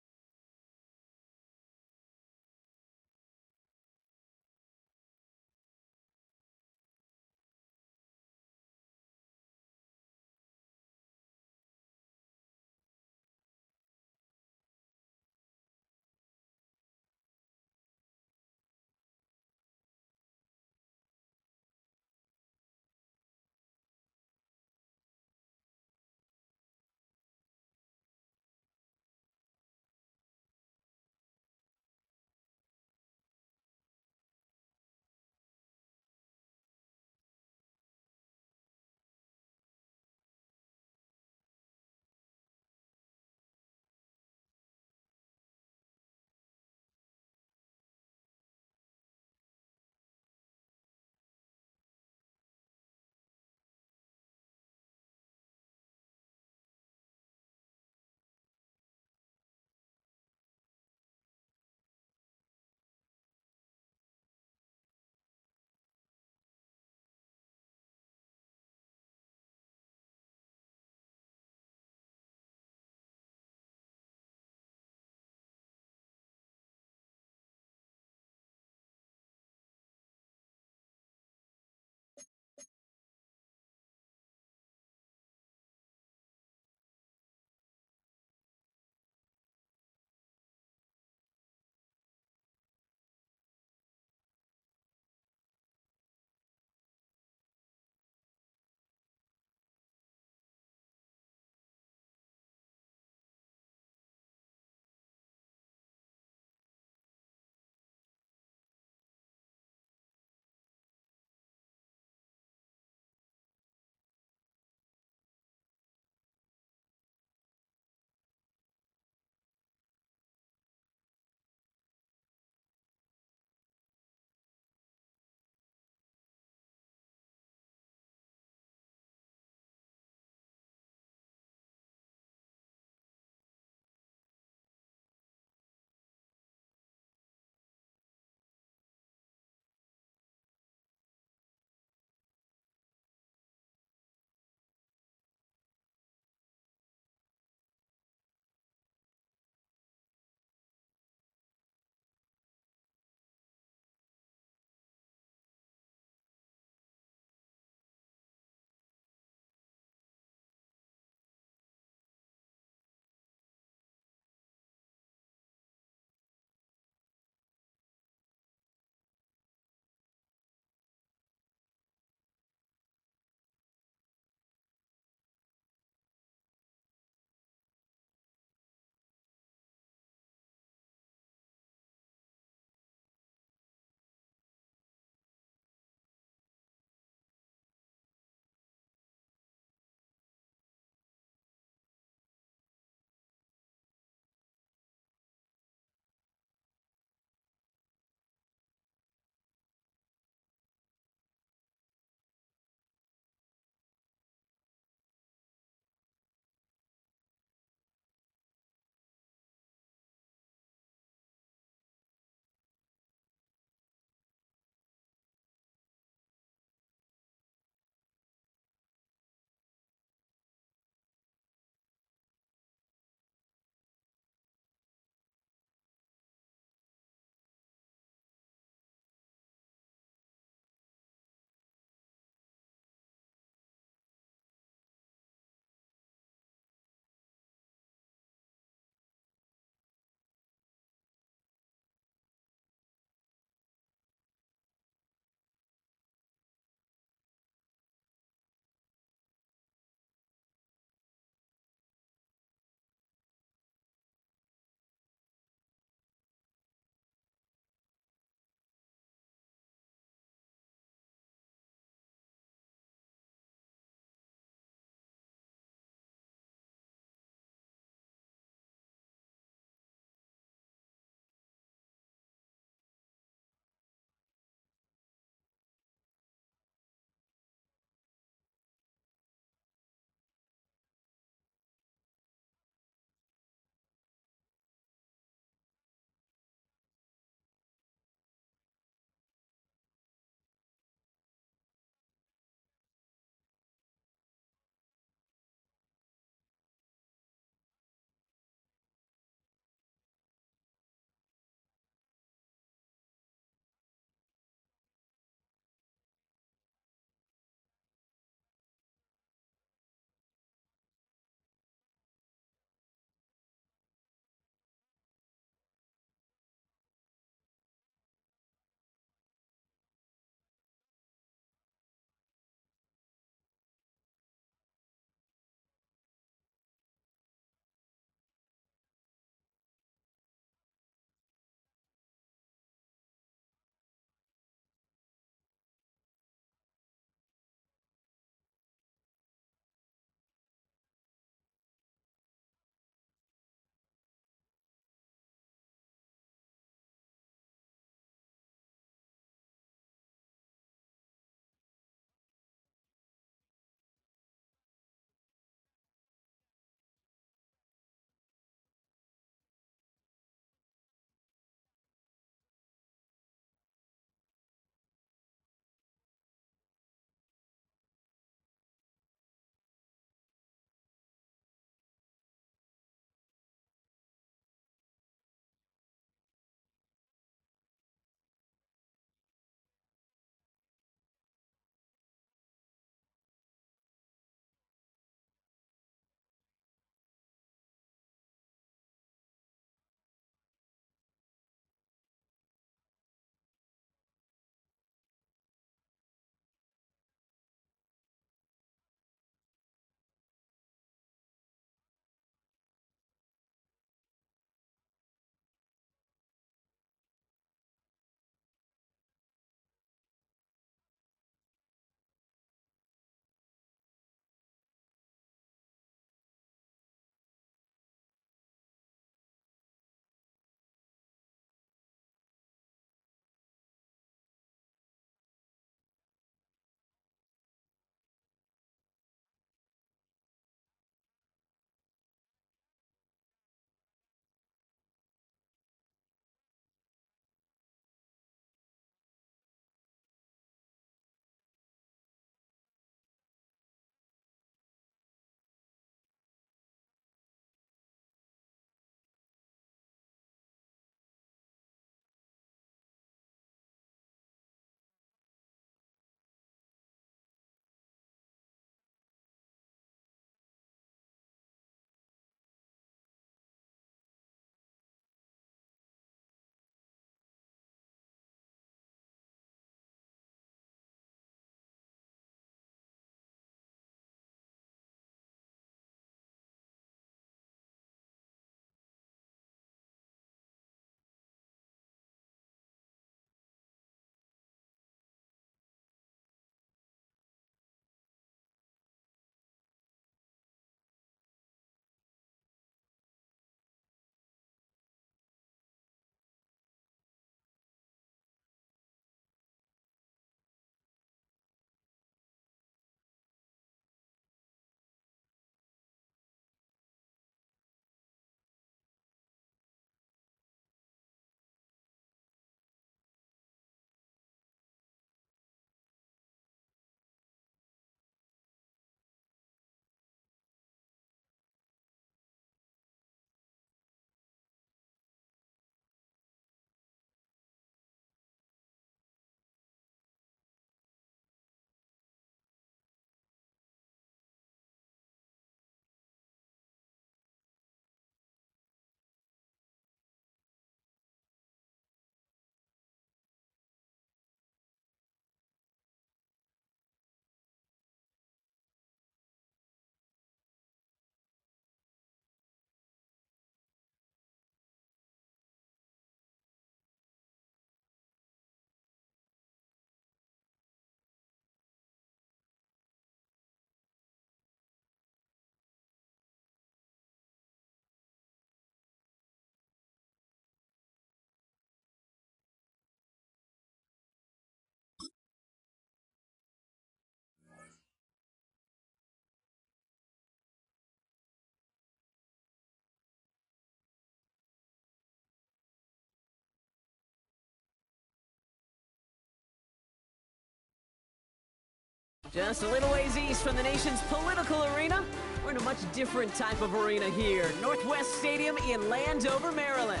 Just a little ways east from the nation's political arena, we're in a much different type of arena here. Northwest Stadium in Landover, Maryland.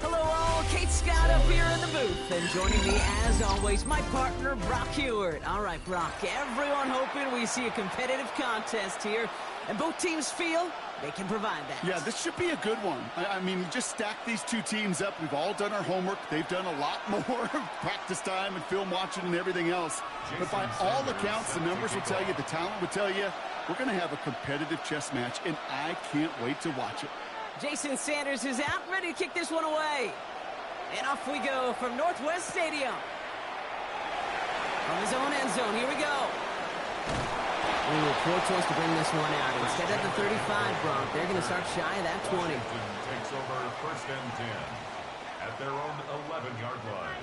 Hello all, Kate Scott up here in the booth. And joining me, as always, my partner, Brock Heward. All right, Brock, everyone hoping we see a competitive contest here. And both teams feel they can provide that. Yeah, this should be a good one. I mean, you just stack these two teams up. We've all done our homework. They've done a lot more practice time and film watching and everything else. But by all accounts, the numbers will tell you, the talent will tell you, we're going to have a competitive chess match, and I can't wait to watch it. Jason Sanders is out, ready to kick this one away. And off we go from Northwest Stadium. From his own end zone, here we go. Ooh, poor choice to bring this one out. Instead of the 35, Brock, they're going to start shy of that 20. Takes over first and 10 at their own 11-yard line.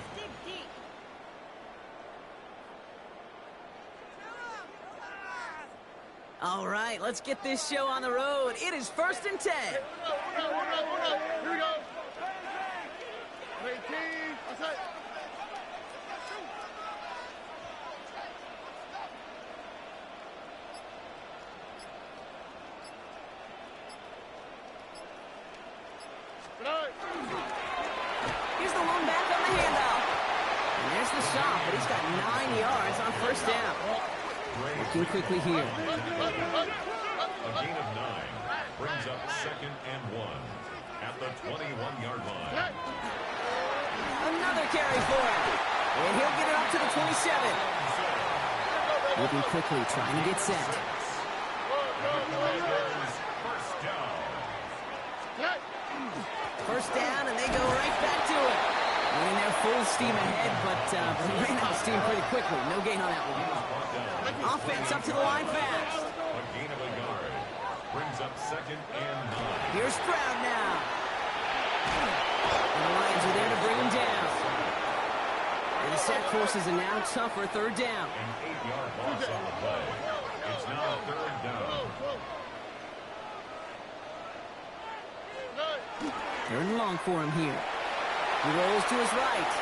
All right, let's get this show on the road. It is first and 10. Here we go. 18. That's it. Here's the one back on the handoff. And there's the shot, but he's got 9 yards on first down. Working quickly here. A gain of 9 brings up second and 1 at the 21-yard line. Another carry for him. And he'll get it up to the 27. Moving quickly, trying to get set. First down, and they go right back to it. And they're full steam ahead, but they ran out of steam pretty quickly. No gain on that one. Offense up to the line fast. A gain of a yard brings up second and 9. Here's Stroud now. And the Lions are there to bring him down. And the sack forces a now tougher third down. An 8-yard loss on the play. It's now third down. Third and long for him here. He rolls to his right.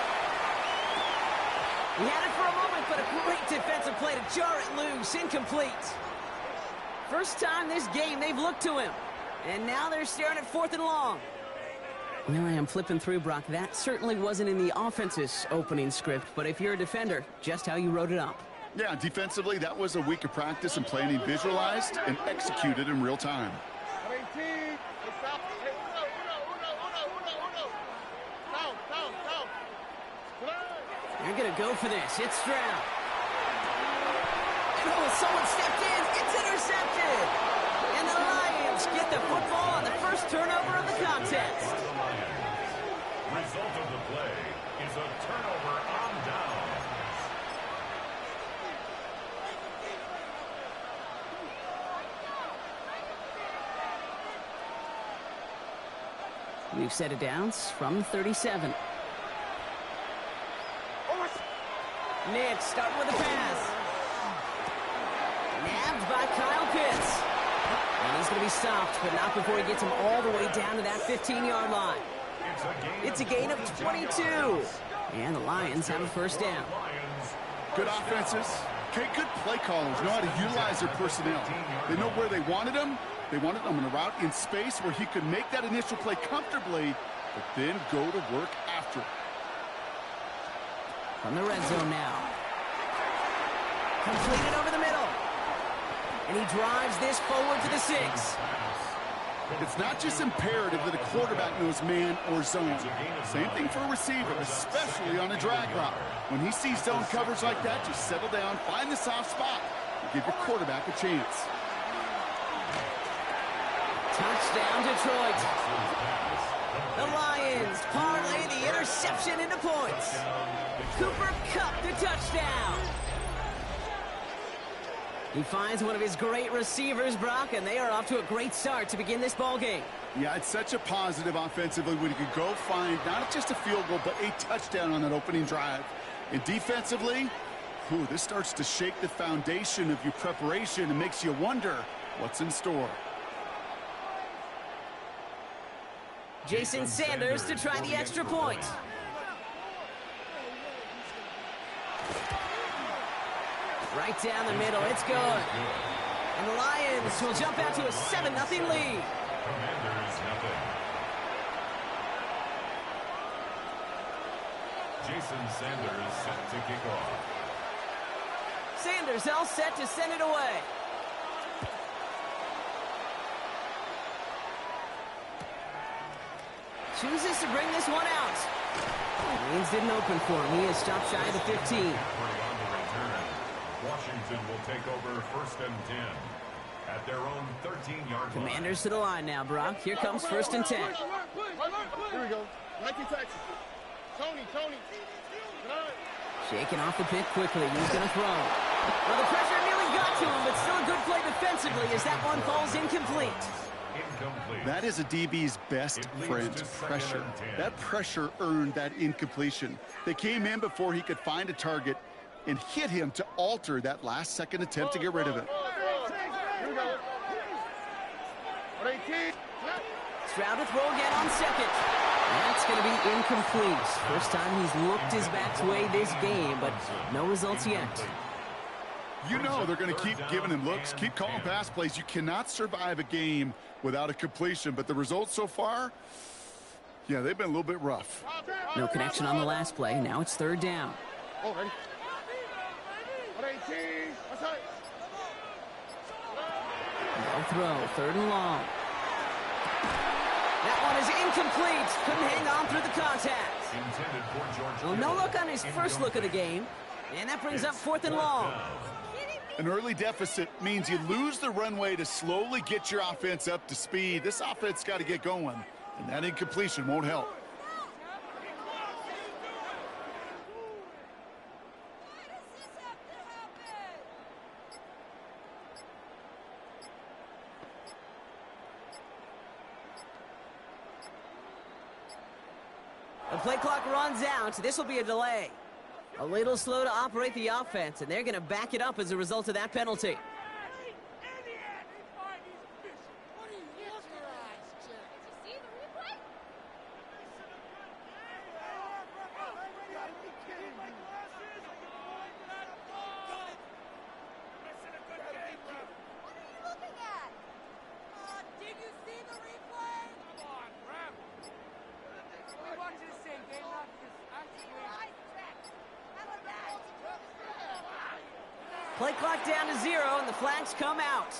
He had it for a moment, but a great defensive play to jar it loose. Incomplete. First time this game they've looked to him. And now they're staring at fourth and long. Now I am flipping through, Brock. That certainly wasn't in the offense's opening script, but if you're a defender, just how you wrote it up. Yeah, defensively, that was a week of practice and planning visualized and executed in real time. 18. Stop. Hey, They're going to go for this. It's Stroud. And someone stepped in. It's intercepted. And the Lions get the football on the first turnover of the contest. Result of the play is a turnover on downs. We've set it downs from 37. Nick starting with the pass. Nabbed by Kyle Pitts. And he's going to be stopped, but not before he gets him all the way down to that 15-yard line. It's a gain of 22. And the Lions have a first down. Good offenses. Okay, good play callers know how to utilize their personnel. They know where they wanted him. They wanted him in a route in space where he could make that initial play comfortably, but then go to work after it. From the red zone now. Completed over the middle. And he drives this forward to the 6. It's not just imperative that a quarterback knows man or zone. Same thing for a receiver, especially on a drag route. When he sees zone coverage like that, just settle down, find the soft spot, and give your quarterback a chance. Touchdown, Detroit. The Lions parlay the interception into points. Cooper Kupp the touchdown. He finds one of his great receivers, Brock, and they are off to a great start to begin this ball game. Yeah, it's such a positive offensively when you can go find not just a field goal, but a touchdown on that opening drive. And defensively, this starts to shake the foundation of your preparation and makes you wonder what's in store. Jason Sanders to try the extra point. Right down the middle. It's good. And the Lions will jump out to a 7-0 lead. Commanders nothing. Jason Sanders set to kick off. Sanders all set to send it away. Chooses to bring this one out. Lanes didn't open for him. He is stopped shy of the 15. Washington will take over 1st and 10 at their own 13-yard line. Commanders to the line now, Brock. Here comes 1st and 10. Here we go. 19 Texas. Tony. Shaking off the pick quickly. He's going to throw. Well, the pressure nearly got to him, but still a good play defensively as that one falls incomplete. That is a DB's best friend, pressure. That pressure earned that incompletion. They came in before he could find a target and hit him to alter that last-second attempt to get rid of it. Stroud to throw again on second. That's going to be incomplete. First time he's looked his back way this game, but no results yet. You know they're going to keep giving him looks, keep calling pass plays. You cannot survive a game without a completion, but the results so far, yeah, they've been a little bit rough. No connection on the last play. Now it's 3rd down. No throw, 3rd and long. That one is incomplete. Couldn't hang on through the contact. Well, no look on his first look of the game. And that brings up 4th and long. An early deficit means you lose the runway to slowly get your offense up to speed. This offense got to get going, and that incompletion won't help. The play clock runs out. This will be a delay. A little slow to operate the offense, and they're going to back it up as a result of that penalty. Play clock down to 0, and the flags come out.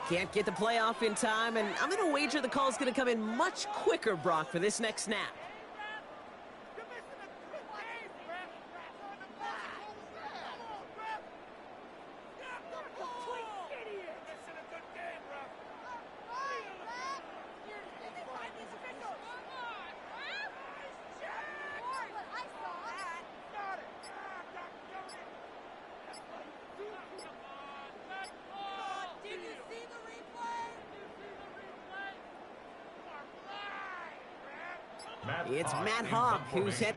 Can't get the play off in time, and I'm going to wager the call is going to come in much quicker, Brock, for this next snap. It's Matt Hogg who's hit.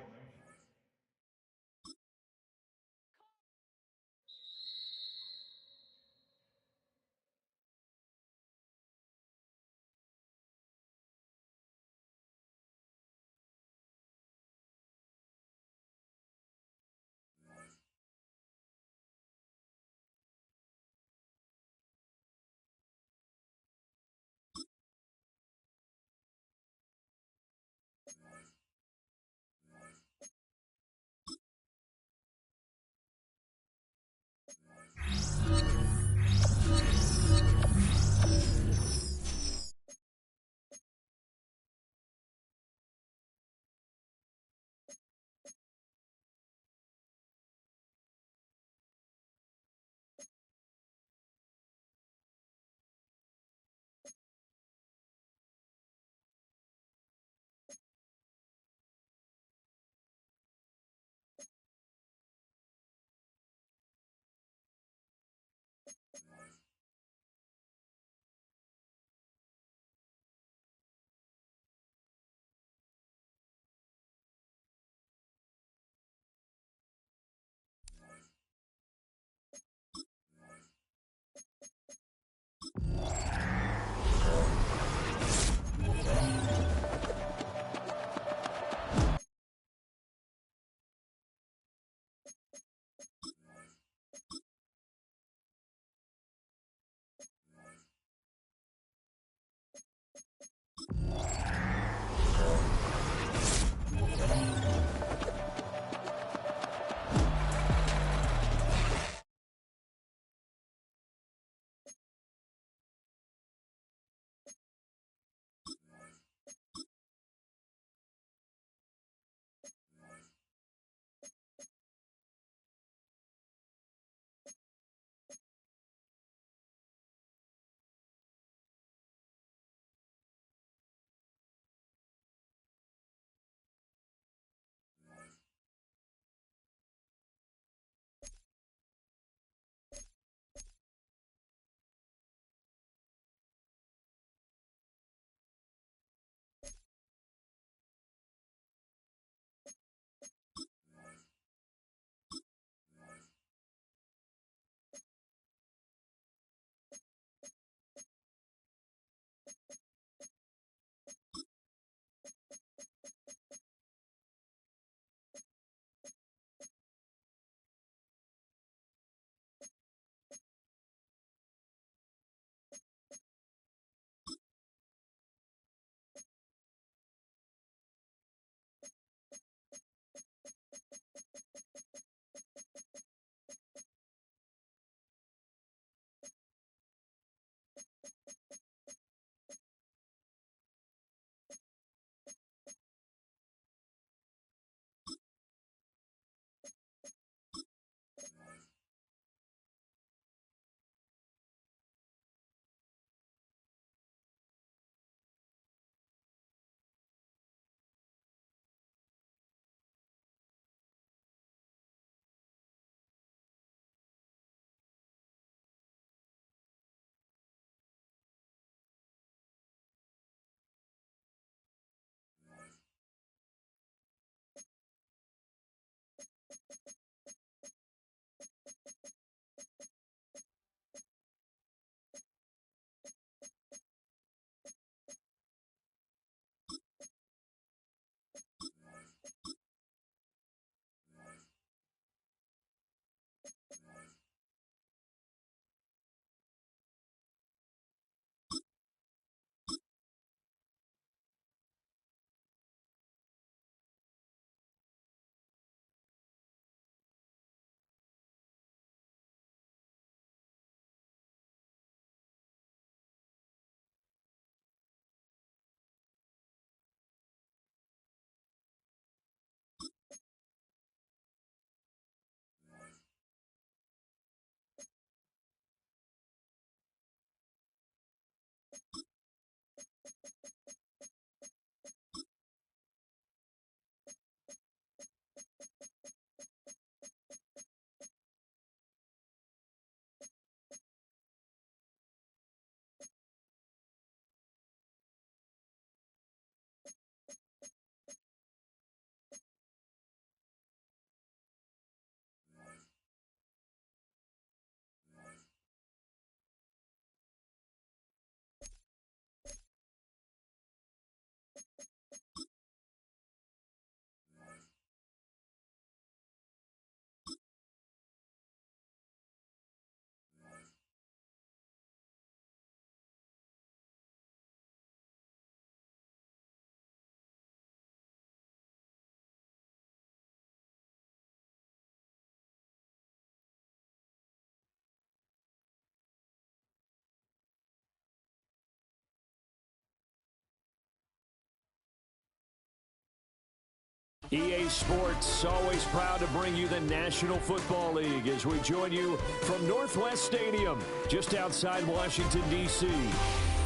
EA Sports, always proud to bring you the National Football League as we join you from Northwest Stadium, just outside Washington, D.C.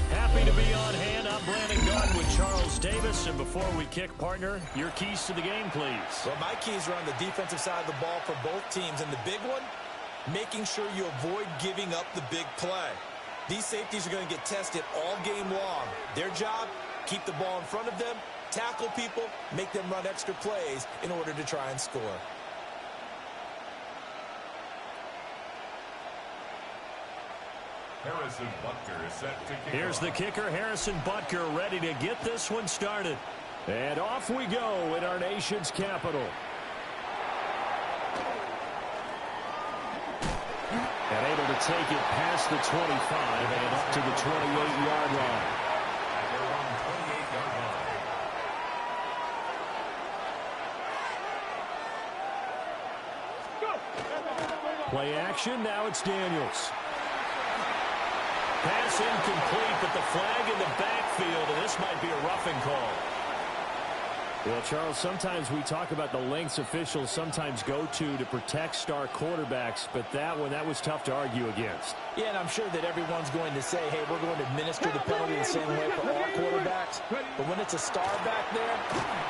Happy to be on hand. I'm Brandon Garden with Charles Davis. And before we kick, partner, your keys to the game, please. Well, my keys are on the defensive side of the ball for both teams. And the big one, making sure you avoid giving up the big play. These safeties are going to get tested all game long. Their job, keep the ball in front of them, tackle people, make them run extra plays in order to try and score. Harrison Butker is set to kick Here's off. the kicker, Harrison Butker, ready to get this one started. And off we go in our nation's capital. And able to take it past the 25 and up to the 28-yard line. They're on 28-yard line. Play action, now it's Daniels. Pass incomplete, but the flag in the backfield, and this might be a roughing call. Well, Charles, sometimes we talk about the lengths officials sometimes go to protect star quarterbacks, but that was tough to argue against. Yeah, and I'm sure that everyone's going to say, hey, we're going to administer the penalty the same way for all quarterbacks. But when it's a star back there,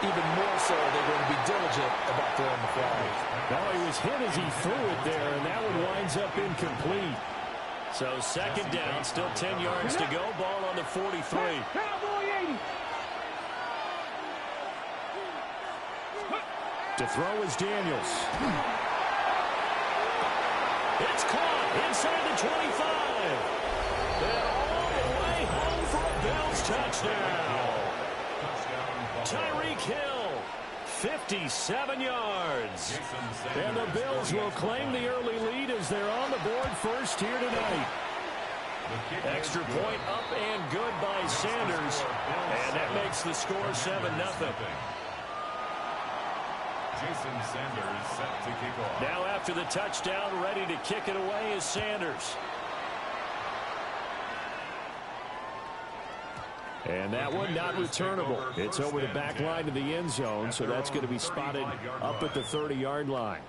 even more so, they're going to be diligent about throwing the flag. Now he was hit as he threw it there, and that one winds up incomplete. So second down, still 10 yards to go. Ball on the 43. To throw is Daniels. It's caught inside the 25. And all the way home for a Bills touchdown. Tyreek Hill, 57 yards. And the Bills will claim the early lead as they're on the board first here tonight. Extra point up and good by Sanders. And that makes the score 7-0. Jason Sanders set to kick off. Now after the touchdown, ready to kick it away is Sanders. And that one not returnable. It's over the back line to the end zone, so that's going to be spotted up at the 30-yard line.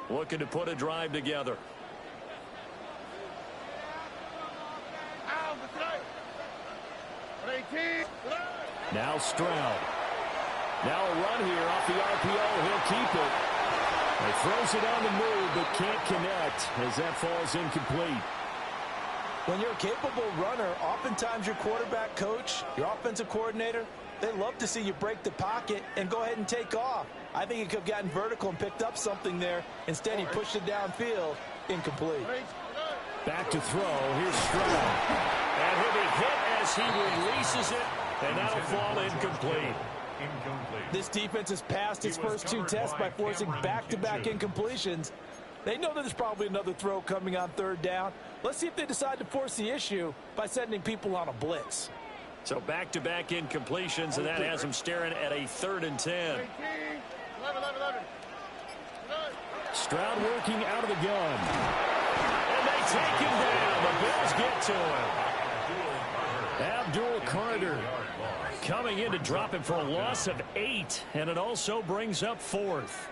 Looking to put a drive together. Now Stroud. Now a run here off the RPO. He'll keep it. He throws it on the move, but can't connect as that falls incomplete. When you're a capable runner, oftentimes your quarterback coach, your offensive coordinator, they love to see you break the pocket and go ahead and take off. I think he could have gotten vertical and picked up something there. Instead, he pushed it downfield. Incomplete. Back to throw. Here's Stroud. And he'll be hit as he releases it, and that'll fall incomplete. This defense has passed its first two tests by forcing back-to-back incompletions. They know that there's probably another throw coming on third down. Let's see if they decide to force the issue by sending people on a blitz. So back-to-back incompletions, and that has them staring at a 3rd and 10. Stroud working out of the gun. And they take him down. The Bills get to him. Abdul Carter coming in to drop him for a loss of 8, and it also brings up 4th.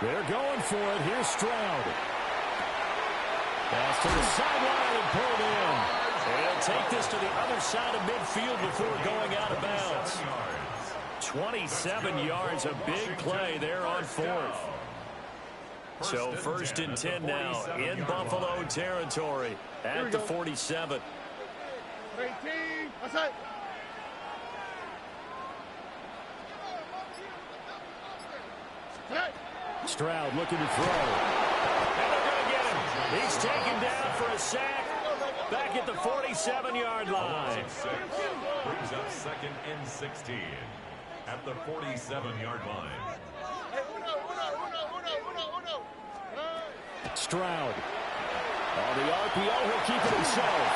They're going for it. Here's Stroud. Pass to the sideline and pulled in. They'll take this to the other side of midfield before going out of bounds. 27 yards, a big play there on 4th. So 1st and 10 now in Buffalo territory at the 47. Stroud looking to throw. And they're going to get him. He's taken down for a sack back at the 47-yard line. Brings up 2nd and 16 at the 47-yard line. Stroud. On the RPO, he'll keep it himself.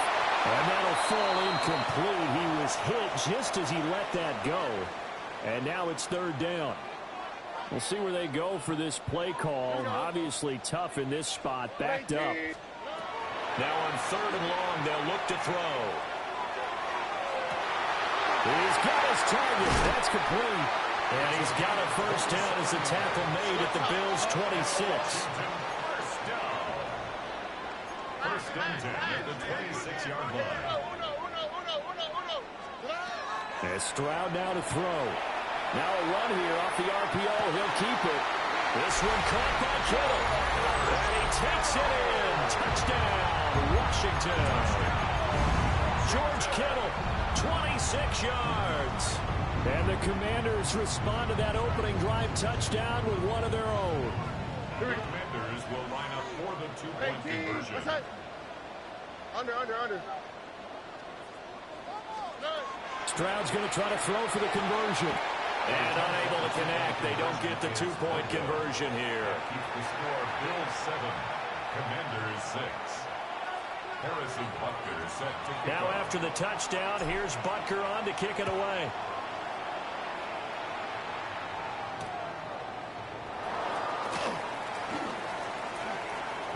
And that'll fall incomplete. He was hit just as he let that go. And now it's 3rd down. We'll see where they go for this play call. Obviously tough in this spot, backed up. Now on 3rd and long, they'll look to throw. He's got his target. That's complete. And he's got a first down as the tackle made at the Bills' 26. First and 10 at the 26-yard line. And Stroud now to throw. Now a run here off the RPO. He'll keep it. This one caught by Kittle. And he takes it in. Touchdown, Washington. George Kittle, 26 yards. And the Commanders respond to that opening drive touchdown with one of their own. The Commanders will line up for the two-point conversion. What's that? Under. Stroud's going to try to throw for the conversion. And unable to connect. They don't get the two-point conversion here. Keeps the score, Bills 7, Commanders 6. Harrison Butker set to kick Now off. after the touchdown, here's Butker on to kick it away.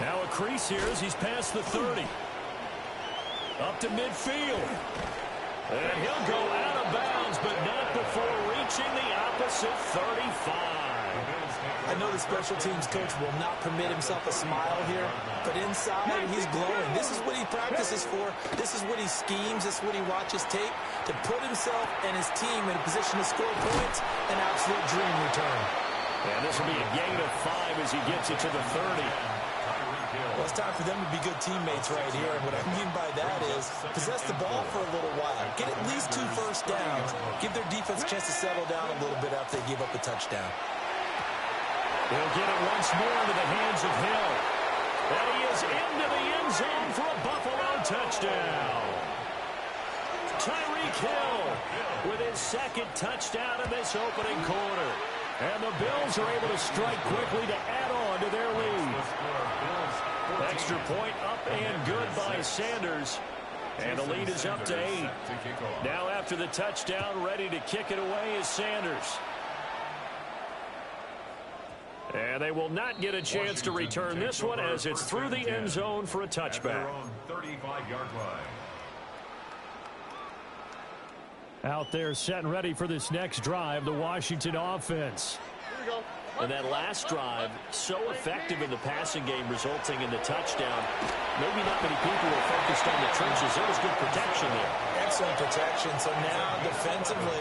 Now a crease here as he's past the 30. Up to midfield. And he'll go out of bounds, but not before reaching the opposite 35. I know the special teams coach will not permit himself a smile here, but inside he's glowing. This is what he practices for. This is what he schemes. This is what he watches tape to put himself and his team in a position to score points. An absolute dream return. And this will be a gain of 5 as he gets it to the 30. Well, it's time for them to be good teammates right here. And what I mean by that is possess the ball for a little while. Get at least 2 first downs. Give their defense a chance to settle down a little bit after they give up the touchdown. They'll get it once more into the hands of Hill. And he is into the end zone for a Buffalo touchdown. Tyreek Hill with his second touchdown in this opening quarter. And the Bills are able to strike quickly to add on to their lead. Extra point up and good by Sanders. And the lead is up to 8. Now after the touchdown, ready to kick it away is Sanders. And they will not get a chance to return this one as it's through the end zone for a touchback. 35-yard line. Out there set and ready for this next drive, the Washington offense. And that last drive, so effective in the passing game, resulting in the touchdown. Maybe not many people were focused on the trenches. There was good protection there. Excellent protection. So now defensively,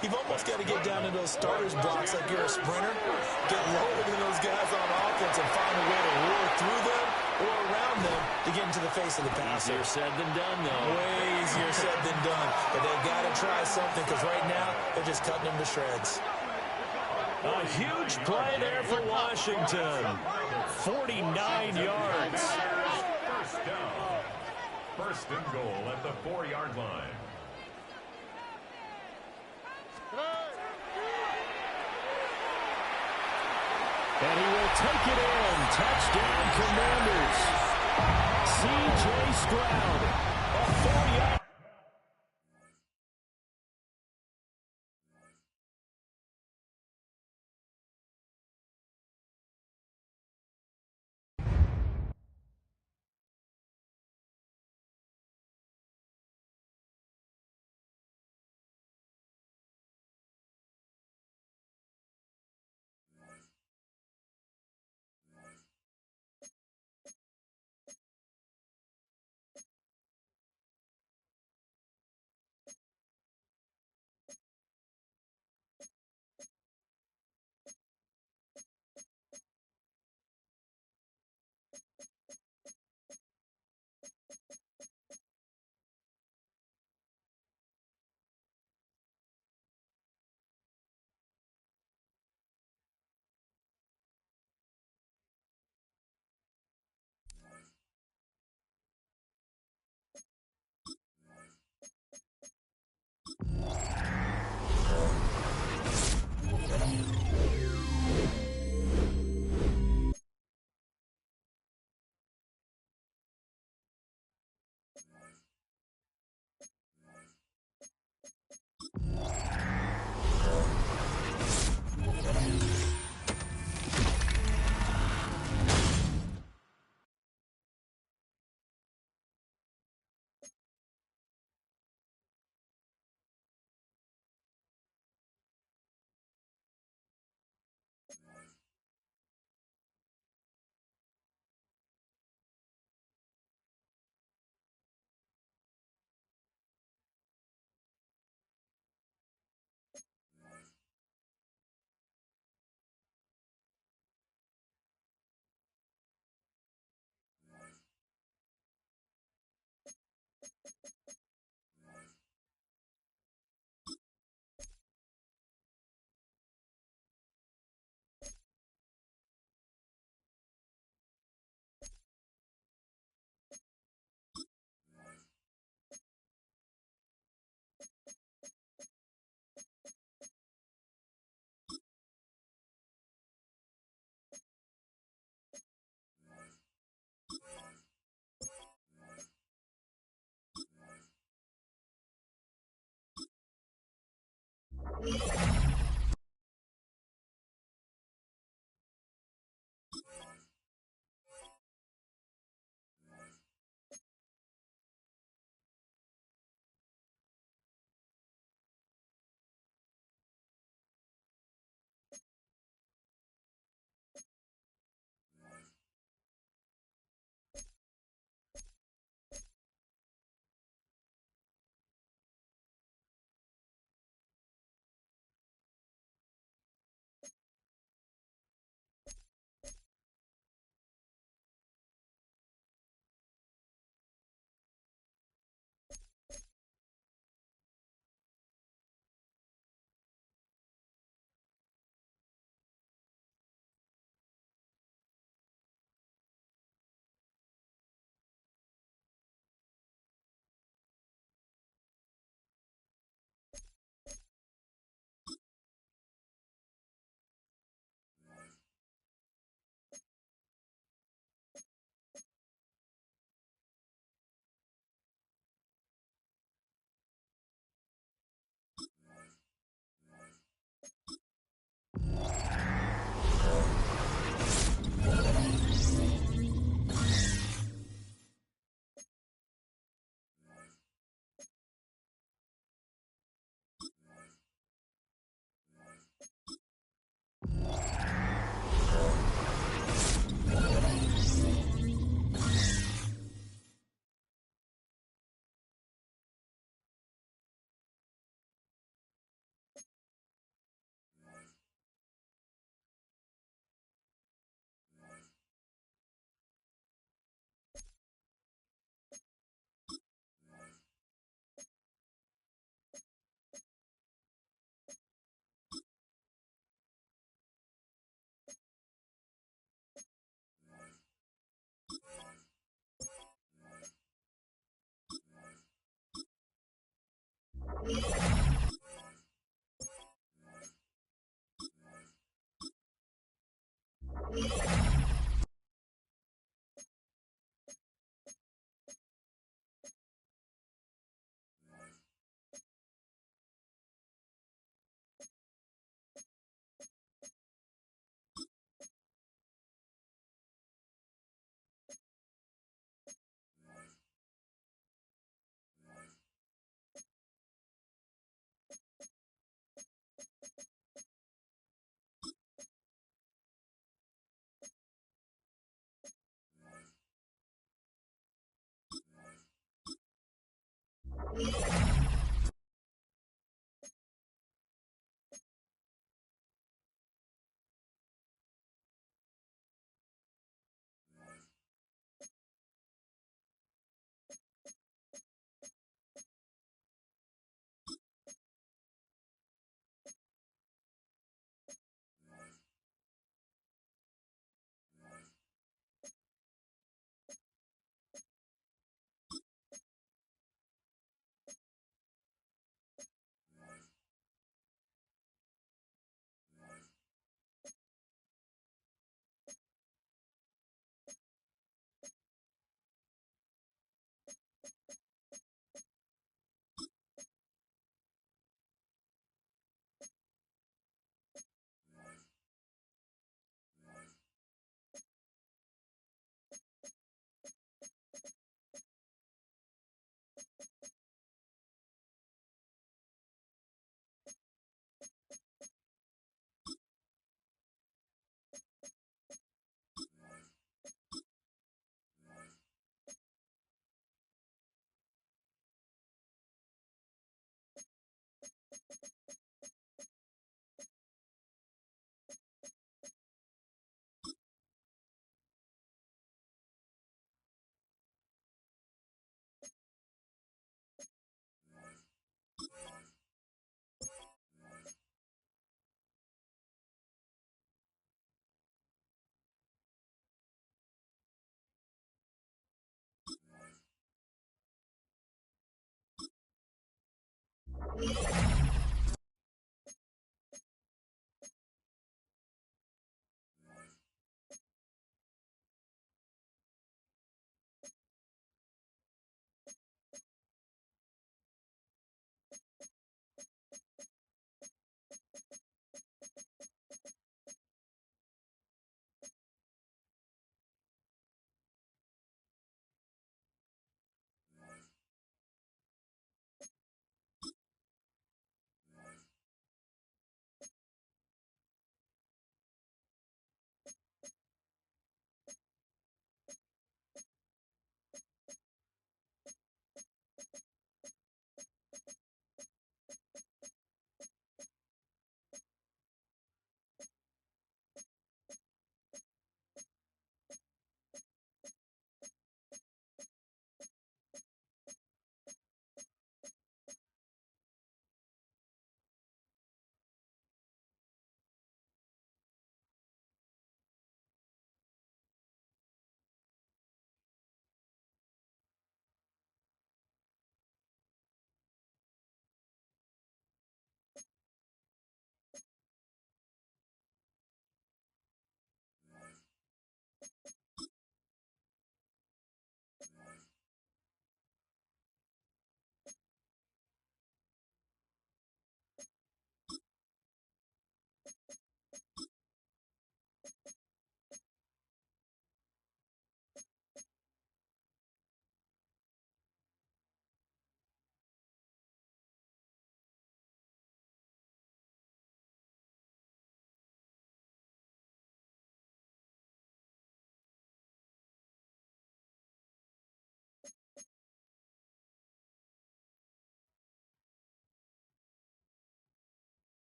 you've almost got to get down to those starters blocks like you're a sprinter. Get lower than those guys on offense and find a way to roar through them or around them to get into the face of the passer. Easier said than done, though. Way easier said than done. But they've got to try something because right now they're just cutting them to shreds. A huge play there for Washington. 49 yards. First down. First and goal at the 4-yard line. And he will take it in. Touchdown, Commanders. C.J. Stroud. A 4-yard.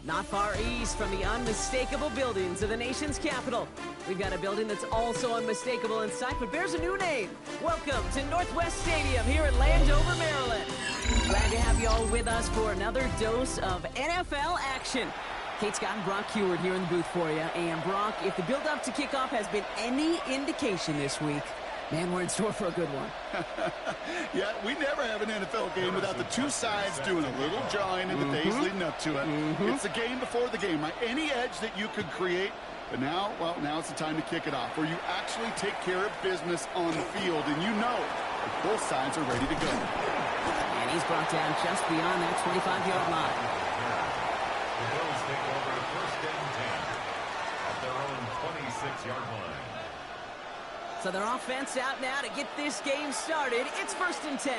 Not far east from the unmistakable buildings of the nation's capital, we've got a building that's also unmistakable in sight, but bears a new name. Welcome to Northwest Stadium here in Landover, Maryland. Glad to have you all with us for another dose of NFL action. Kate Scott and Brock Heward here in the booth for you. And Brock, if the build-up to kickoff has been any indication this week, man, we're in store for a good one. Yeah, we never have an NFL game without the two sides doing a little jawing in the days leading up to it. It's the game before the game, right? Any edge that you could create. But now, well, now it's the time to kick it off, where you actually take care of business on the field, and you know that both sides are ready to go. And he's brought down just beyond that 25-yard line. The Bills take over first and 10 at their own 26-yard line. So their offense out now to get this game started. It's first and 10.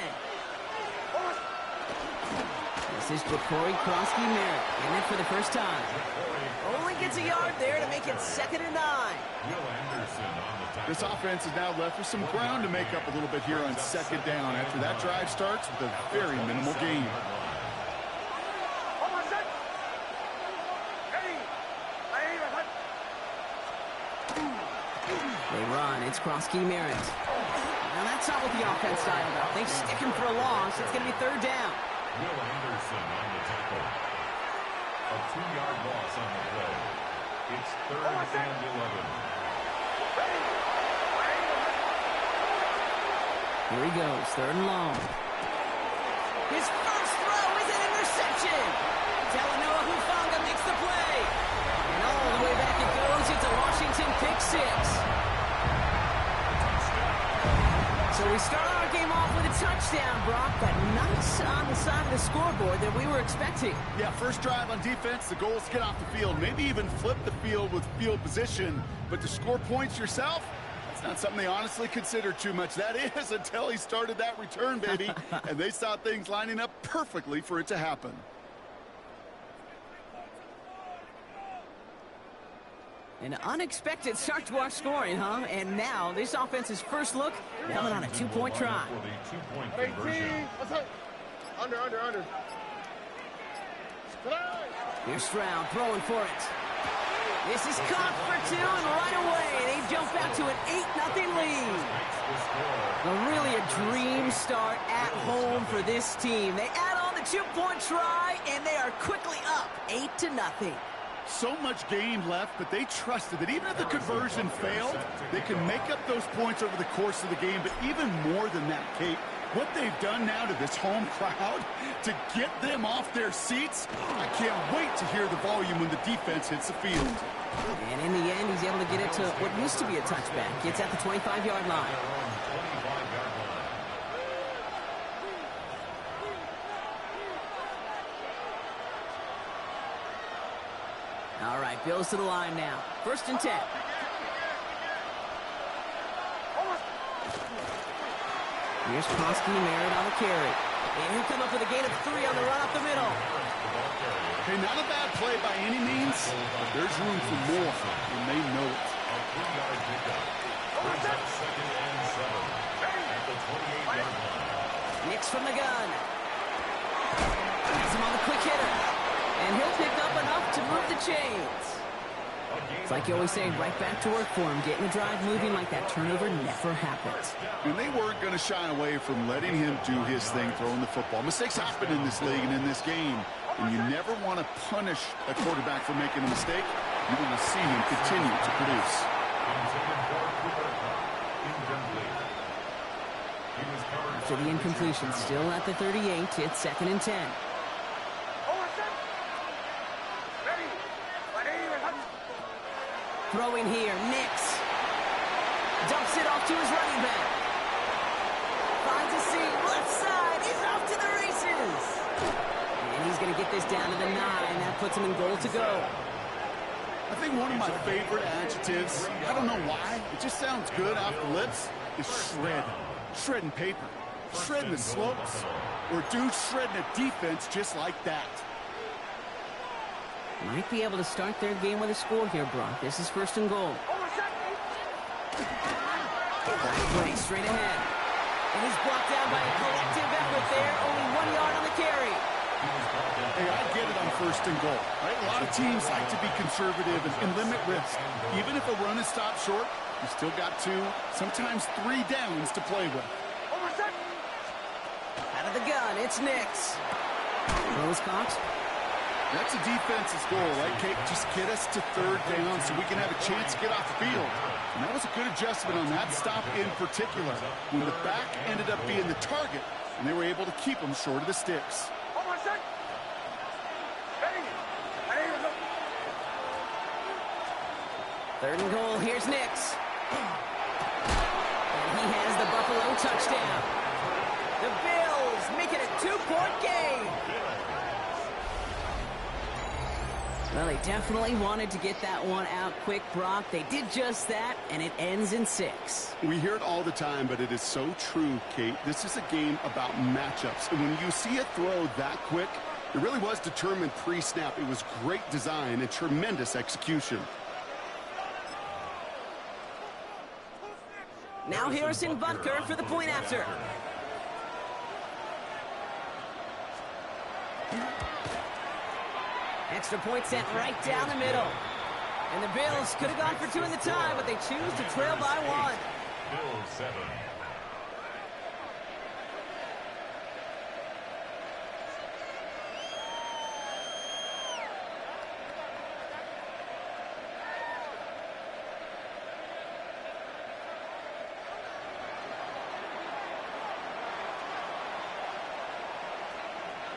This is Ja'Cory Krosky-Merritt in it for the first time. Only gets a yard there to make it 2nd and 9. This offense is now left with some ground to make up a little bit here on 2nd down after that drive starts with a very minimal gain. They run. It's Krosky-Merritt. Now that's not what the offense styled out. They stick him for a loss. It's going to be 3rd down. Will Anderson on the tackle. A 2-yard loss on the play. It's 3rd and 11. Here he goes. 3rd and long. His first throw is an interception. Talanoa Hufanga makes the play. And all the way back it goes. It's a Washington pick 6. So we start our game off with a touchdown, Brock, but nice on the side of the scoreboard that we were expecting. Yeah, first drive on defense, the goal is to get off the field, maybe even flip the field with field position, but to score points yourself, that's not something they honestly consider too much. That is until he started that return, baby, and they saw things lining up perfectly for it to happen. An unexpected start to our scoring, huh? And now, this offense's first look coming on a 2-point try. Under. Here's Stroud throwing for it. This is caught for 2, and right away, they jump back to an 8-0 lead. Really a dream start at home for this team. They add on the 2-point try, and they are quickly up 8-0. So much game left, but they trusted that even if the conversion failed, they can make up those points over the course of the game. But even more than that, Kate, what they've done now to this home crowd to get them off their seats, I can't wait to hear the volume when the defense hits the field. And in the end, he's able to get it to what used to be a touchback. It's at the 25-yard line. All right, Bills to the line now. First and 10. Here's Krosky-Merritt on the carry. And he'll come up with a gain of 3 on the run up the middle. Okay, not a bad play by any means, but there's room for more, and they know it. Nix from the gun. Has him on the quick hitter. And he'll pick up enough to move the chains. It's like you always say, right back to work for him. Getting the drive moving like that turnover never happens. And they weren't going to shy away from letting him do his thing, throwing the football. Mistakes happen in this league and in this game. And you never want to punish a quarterback for making a mistake. You want to see him continue to produce. After the incompletion, still at the 38, it's 2nd and 10. Throwing here, Nix. Dumps it off to his running back. Finds a seam, left side, he's off to the races. And he's going to get this down to the 9. That puts him in goal to go. I think one of my favorite adjectives, I don't know why, it just sounds good off the lips, is shred. Shredding paper. Shredding the slopes. Or dude shredding a defense just like that. Might be able to start their game with a score here, Brock. This is 1st and goal. Right play, straight ahead. And he's brought down by a collective effort there. Only 1 yard on the carry. Hey, I get it on first and goal, right? A lot of teams like to be conservative and limit risk. Even if a run is stopped short, you still got 2, sometimes 3 downs to play with. Out of the gun, it's Nix. Those Cox. That's a defense's goal, right, Kate? Just get us to 3rd down so we can have a chance to get off the field. And that was a good adjustment on that stop in particular, when the back ended up being the target, and they were able to keep them short of the sticks. 3rd and goal, here's Nix. And he has the Buffalo touchdown. The Bills make it a 2-point game. Well, they definitely wanted to get that one out quick, Brock. They did just that, and it ends in 6. We hear it all the time, but it is so true, Kate. This is a game about matchups. And when you see a throw that quick, it really was determined pre-snap. It was great design and tremendous execution. Now Harrison Butker for the point after. Extra point sent right down the middle. And the Bills could have gone for 2 in the tie, but they choose to trail by 1. Bills 7.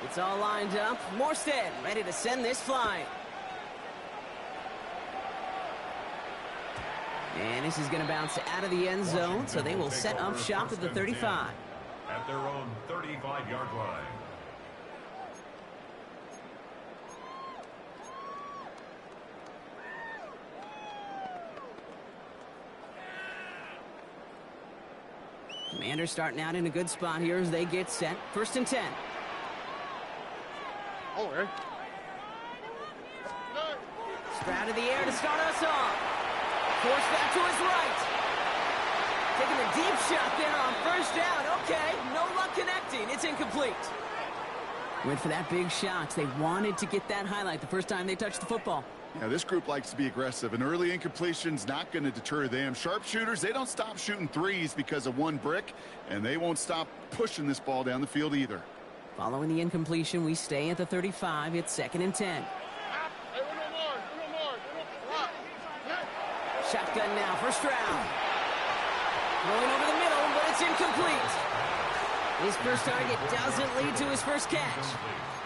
It's all lined up. Morstead ready to send this flying. And this is going to bounce out of the end zone, so they will set up shop at the 35. At their own 35-yard line. Commanders starting out in a good spot here as they get set. 1st and 10. Sprout in the air to start us off. Force back to his right. Taking a deep shot there on 1st down. Okay, no luck connecting. It's incomplete. Went for that big shot. They wanted to get that highlight the first time they touched the football. Yeah, this group likes to be aggressive. An early incompletion's not going to deter them. Sharpshooters, they don't stop shooting threes because of one brick, and they won't stop pushing this ball down the field either. Following the incompletion, we stay at the 35. It's 2nd and 10. Shotgun now, 1st round. Going over the middle, but it's incomplete. His first target doesn't lead to his first catch.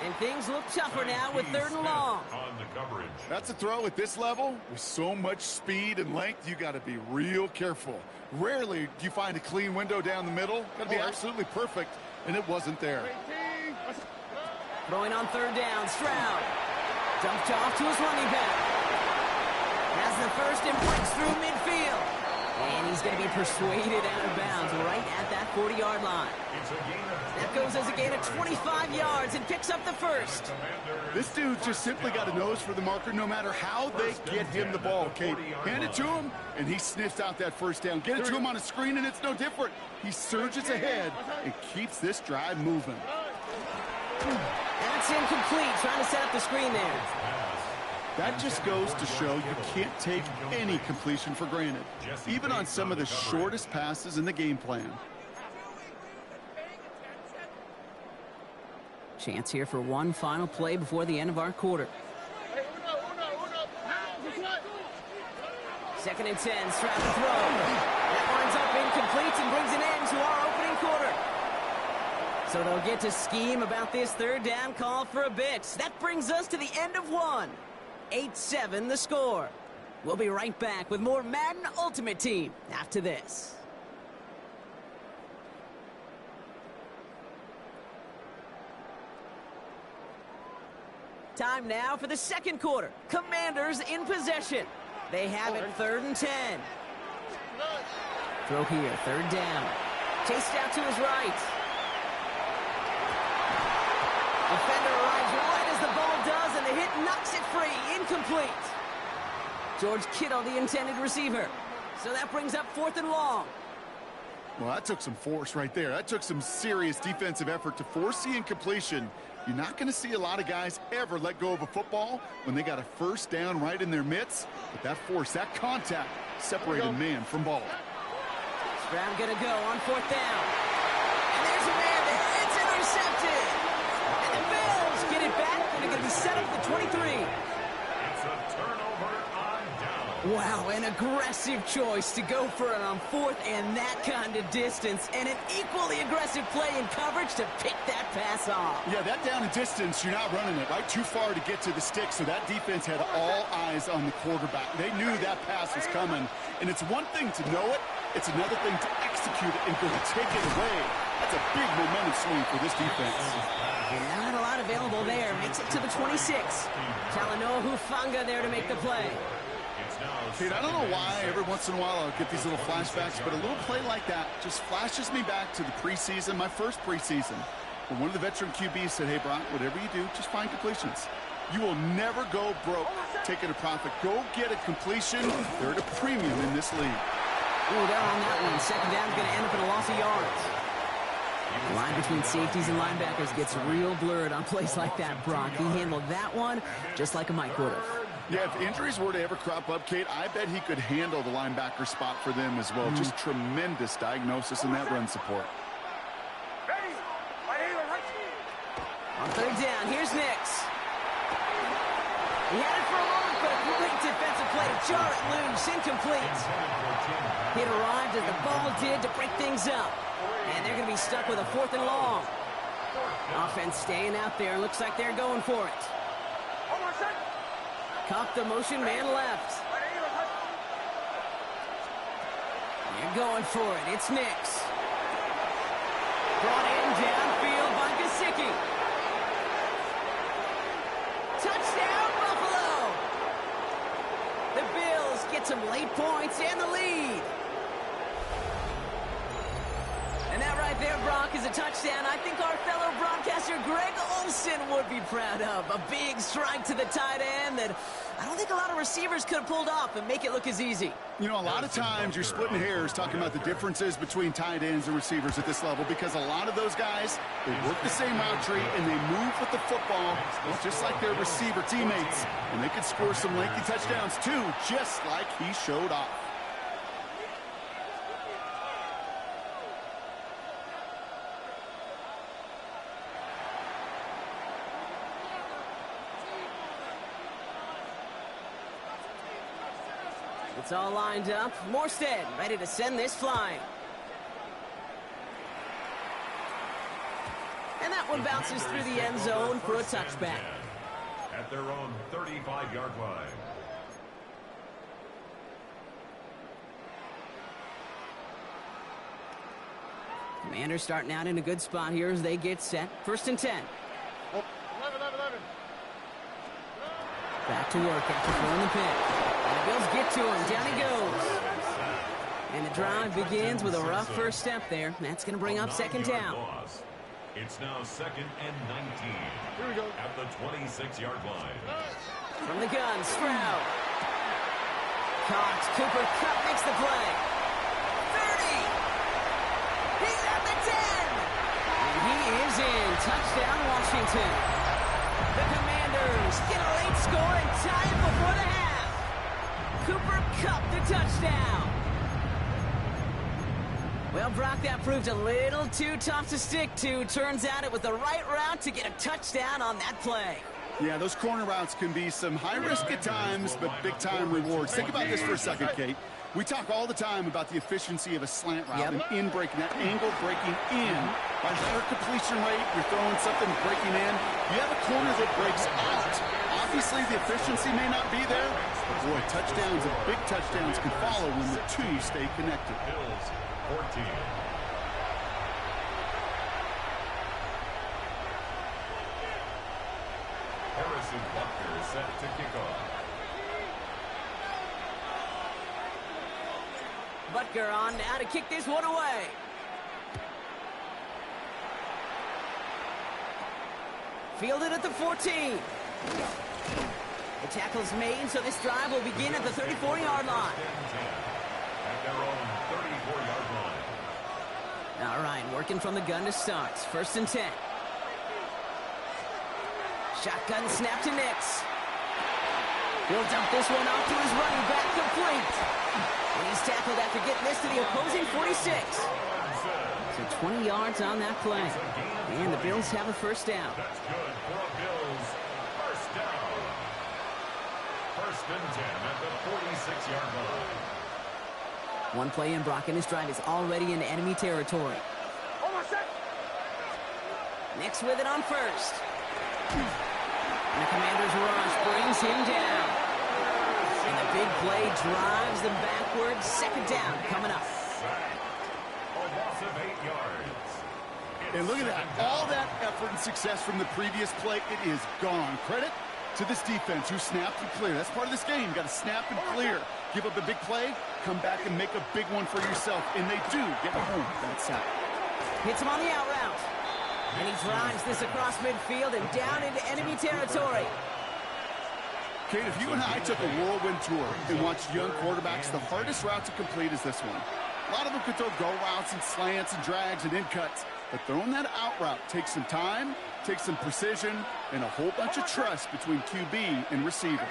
And things look tougher now with 3rd and long. That's a throw at this level. With so much speed and length, you got to be real careful. Rarely do you find a clean window down the middle. Got to be absolutely perfect, and it wasn't there. Throwing on 3rd down, Stroud. Dumped off to his running back. Has the first and breaks through midfield. And he's going to be persuaded out of bounds right at that 40-yard line. That goes as a gain of 25 yards and picks up the 1st. This dude just simply got a nose for the marker no matter how they get him the ball, Kate. Hand it to him, and he sniffs out that 1st down. Get it to him on a screen, and it's no different. He surges ahead and keeps this drive moving. That's incomplete, trying to set up the screen there. That just goes to show you can't take any completion for granted, even on some of the shortest passes in the game plan. Chance here for one final play before the end of our quarter. 2nd and 10, Stroud to throw. That winds up incomplete and brings an end to our opening quarter. So they'll get to scheme about this 3rd down call for a bit. That brings us to the end of 1. 8-7 the score. We'll be right back with more Madden Ultimate Team after this. Time now for the 2nd quarter. Commanders in possession. They have it 3rd and 10. Throw here, 3rd down. Chased out to his right. Defender arrives right as the ball does, and the hit knocks it free. Incomplete. George Kittle, the intended receiver. So that brings up 4th and long. Well, that took some force right there. That took some serious defensive effort to force the incompletion You're not going to see a lot of guys ever let go of a football when they got a first down right in their midst. But that force, that contact, separated man from ball. Stroud going to go on 4th down. And there's a man there. It's intercepted. And the Bills get it back, and they're going to be set up at the 23. It's a turnover on down. Wow, an aggressive choice to go for it on 4th and that kind of distance, and an equally aggressive play in coverage to pick that pass off. Yeah, that down and distance, you're not running it, right? Too far to get to the stick, so that defense had all eyes on the quarterback. They knew that pass was coming, and it's one thing to know it, it's another thing to execute it and go take it away. That's a big momentum swing for this defense. Not a lot available there. Makes it to the 26. Talanoa Hufanga there to make the play. Kate, I don't know why every once in a while I'll get these little flashbacks, but a little play like that just flashes me back to the preseason, my first preseason, where one of the veteran QBs said, hey, Brock, whatever you do, just find completions. You will never go broke taking a profit. Go get a completion. They're at a premium in this league. Ooh, they're on that one. 2nd down is going to end up in a loss of yards. The line between safeties and linebackers gets real blurred on plays like that, Brock. He handled that one just like a Mike would have. Yeah, if injuries were to ever crop up, Kate, I bet he could handle the linebacker spot for them as well. Just tremendous diagnosis in that run support. On 3rd down, here's Nix. He had it for a moment, but a great defensive play to jar it loose, incomplete. It arrived as the ball did to break things up. And they're going to be stuck with a 4th and long. Offense staying out there. Looks like they're going for it. Caught the motion, man left. They're going for it. It's Nix. Brought in downfield by Gesicki. Touchdown, Buffalo! The Bills get some late points and the lead. And that right there, Brock, is a touchdown I think our fellow broadcaster Greg Olsen would be proud of. A big strike to the tight end that I don't think a lot of receivers could have pulled off and make it look as easy. You know, a lot of times you're splitting hairs talking about the differences between tight ends and receivers at this level because a lot of those guys, they work the same route tree and they move with the football just like their receiver teammates. And they could score some lengthy touchdowns too, just like he showed off. It's all lined up. Morstead ready to send this flying. And that one bounces through the end zone for a touchback. At their own 35-yard line. Commanders starting out in a good spot here as they get set. 1st and 10. 11. Back to work after throwing the pick. And the Bills get to him. Down he goes. And the drive begins with a rough first step there. That's going to bring up 2nd down. It's now 2nd and 19. Here we go. At the 26-yard line. From the gun, Stroud. Cox, Cooper Kupp makes the play. 30. He's at the 10. And he is in. Touchdown, Washington. The Commanders get a late score and tie it before the half. Cooper Kupp the touchdown. Well, Brock, that proved a little too tough to stick to. Turns out it was the right route to get a touchdown on that play. Yeah, those corner routes can be some high risk at times, but big-time rewards. Think about this for a second, Kate. We talk all the time about the efficiency of a slant route and in breaking, that angle breaking in. By higher completion rate, you're throwing something breaking in. You have a corner that breaks out. Obviously, the efficiency may not be there, but boy, touchdowns and big touchdowns can follow when the two stay connected. Bills 14. Harrison Butker set to kick off. Butker on now to kick this one away. Fielded at the 14. The tackle's made, so this drive will begin at the 34-yard line. At their own 34-yard line. All right, working from the gun to start. 1st and 10. Shotgun snap to Nix. He'll dump this one off to his running back, complete. And he's tackled after getting this to the opposing 46. So 20 yards on that play. And the Bills have a first down. That's good for a Bills first down. First and 10 at the 46-yard line. One play in, Brock, and his drive is already in enemy territory. Nix with it on first. And the Commanders' rush brings him down. And the big play drives them backwards. Second down coming up. A loss of 8 yards. And look at that. All that effort and success from the previous play, it is gone. Credit to this defense who snapped and cleared. That's part of this game. You got to snap and clear. Give up a big play, come back and make a big one for yourself. And they do get home that side. Hits him on the out route. And he drives this across midfield and down into enemy territory. Kate, if you and I took a whirlwind tour and watched young quarterbacks, the hardest route to complete is this one. A lot of them could throw go routes and slants and drags and in cuts, but throwing that out route takes some time, takes some precision, and a whole bunch of trust between QB and receiver.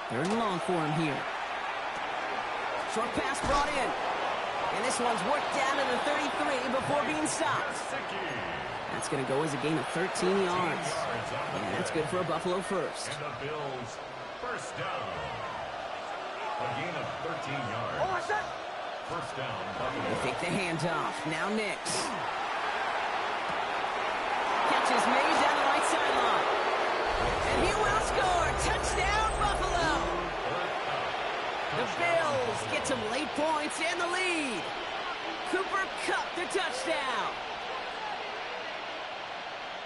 Third and long for him here. Short pass brought in. And this one's worked down to the 33 before being stopped. That's going to go as a gain of 13 yards. And that's good for a Buffalo first. And the Bills first down. A gain of 13 yards. First down, Buffalo. They take the handoff. Now Nix. Catch is made down the right sideline. And he will score. Touchdown, Buffalo. The Bills get some late points and the lead. Cooper Kupp the touchdown.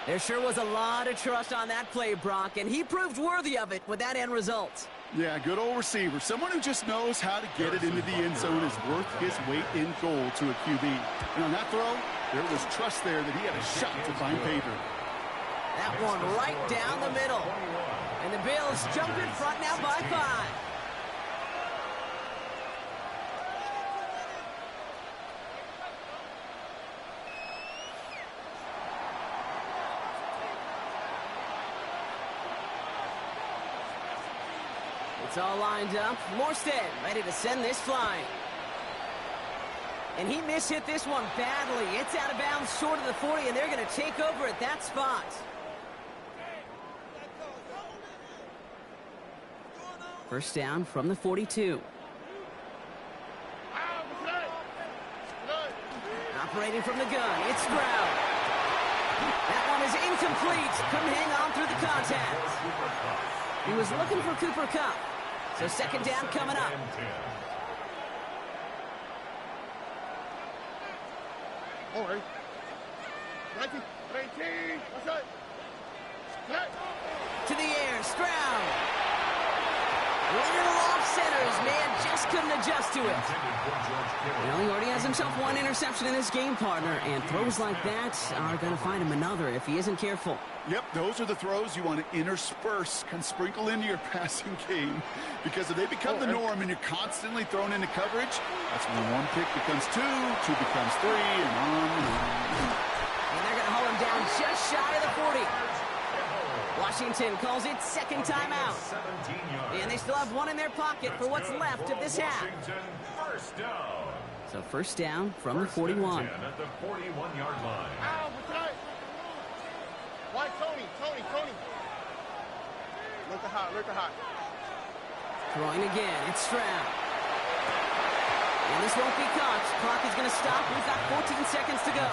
There sure was a lot of trust on that play, Brock, and he proved worthy of it with that end result. Yeah, good old receiver. Someone who just knows how to get it into the end zone is worth his weight in gold to a QB. And on that throw, there was trust there that he had a shot to find pay dirt. That one right down the middle. And the Bills jump in front now by 5. It's all lined up. Morstead ready to send this flying. And he mishit this one badly. It's out of bounds short of the 40, and they're going to take over at that spot. First down from the 42. Operating from the gun, it's Stroud. That one is incomplete. Couldn't hang on through the contact. He was looking for Cooper Kupp. So second down coming up. All right. 19, 18, what's that? To the air, Stroud. Little off centers, man, just couldn't adjust to it. Well, he already has himself one interception in his game, partner, and throws like that are going to find him another if he isn't careful. Yep, those are the throws you want to intersperse, kind of sprinkle into your passing game. Because if they become the norm and you're constantly thrown into coverage, that's when one pick becomes 2, 2 becomes 3, and on and on. And they're going to haul him down just shy of the 40. Washington calls it second timeout. And they still have one in their pocket for what's left of this half. So first down from the 41. At the 41-yard line. Why, Tony? Look hot. Throwing again, it's Stroud. And this won't be caught. Clock is going to stop. We've got 14 seconds to go.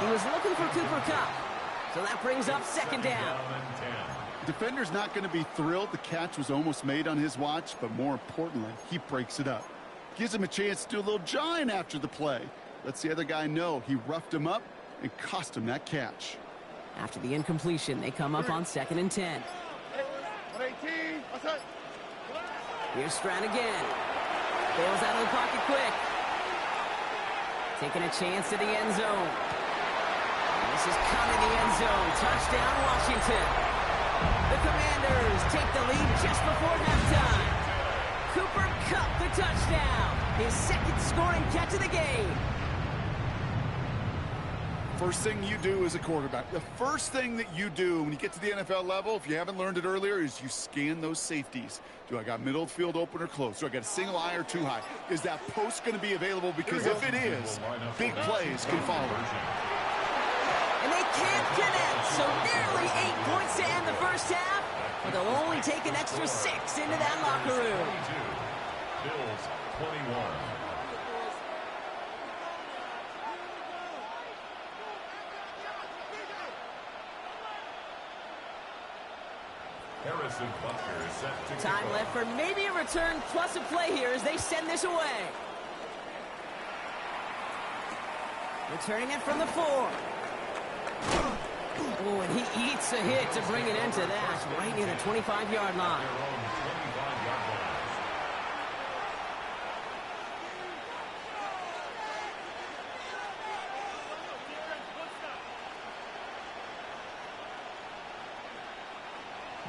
He was looking for Cooper Kupp. So that brings up second down. Defender's not going to be thrilled the catch was almost made on his watch, but more importantly, he breaks it up. Gives him a chance to do a little jawing after the play. Lets the other guy know he roughed him up and cost him that catch. After the incompletion, they come up on second and 10. 118, what's that? Here's Stroud again. Bails out of the pocket quick. Taking a chance to the end zone. This is coming the end zone. Touchdown, Washington. The Commanders take the lead just before halftime. Cooper Kupp the touchdown. His second scoring catch of the game. First thing you do as a quarterback, the first thing that you do when you get to the NFL level, if you haven't learned it earlier, is you scan those safeties. Do I got middle field open or close? Do I got a single eye or too high? Is that post going to be available? Because if it is, big plays can follow. And they can't connect, so nearly 8 points to end the first half, but they'll only take an extra 6 into that locker room. Bills 21. Harrison Butker is set to Time left for maybe a return plus a play here as they send this away. Returning it from the 4. Oh, and he eats a hit to bring it into that, right near the 25-yard line.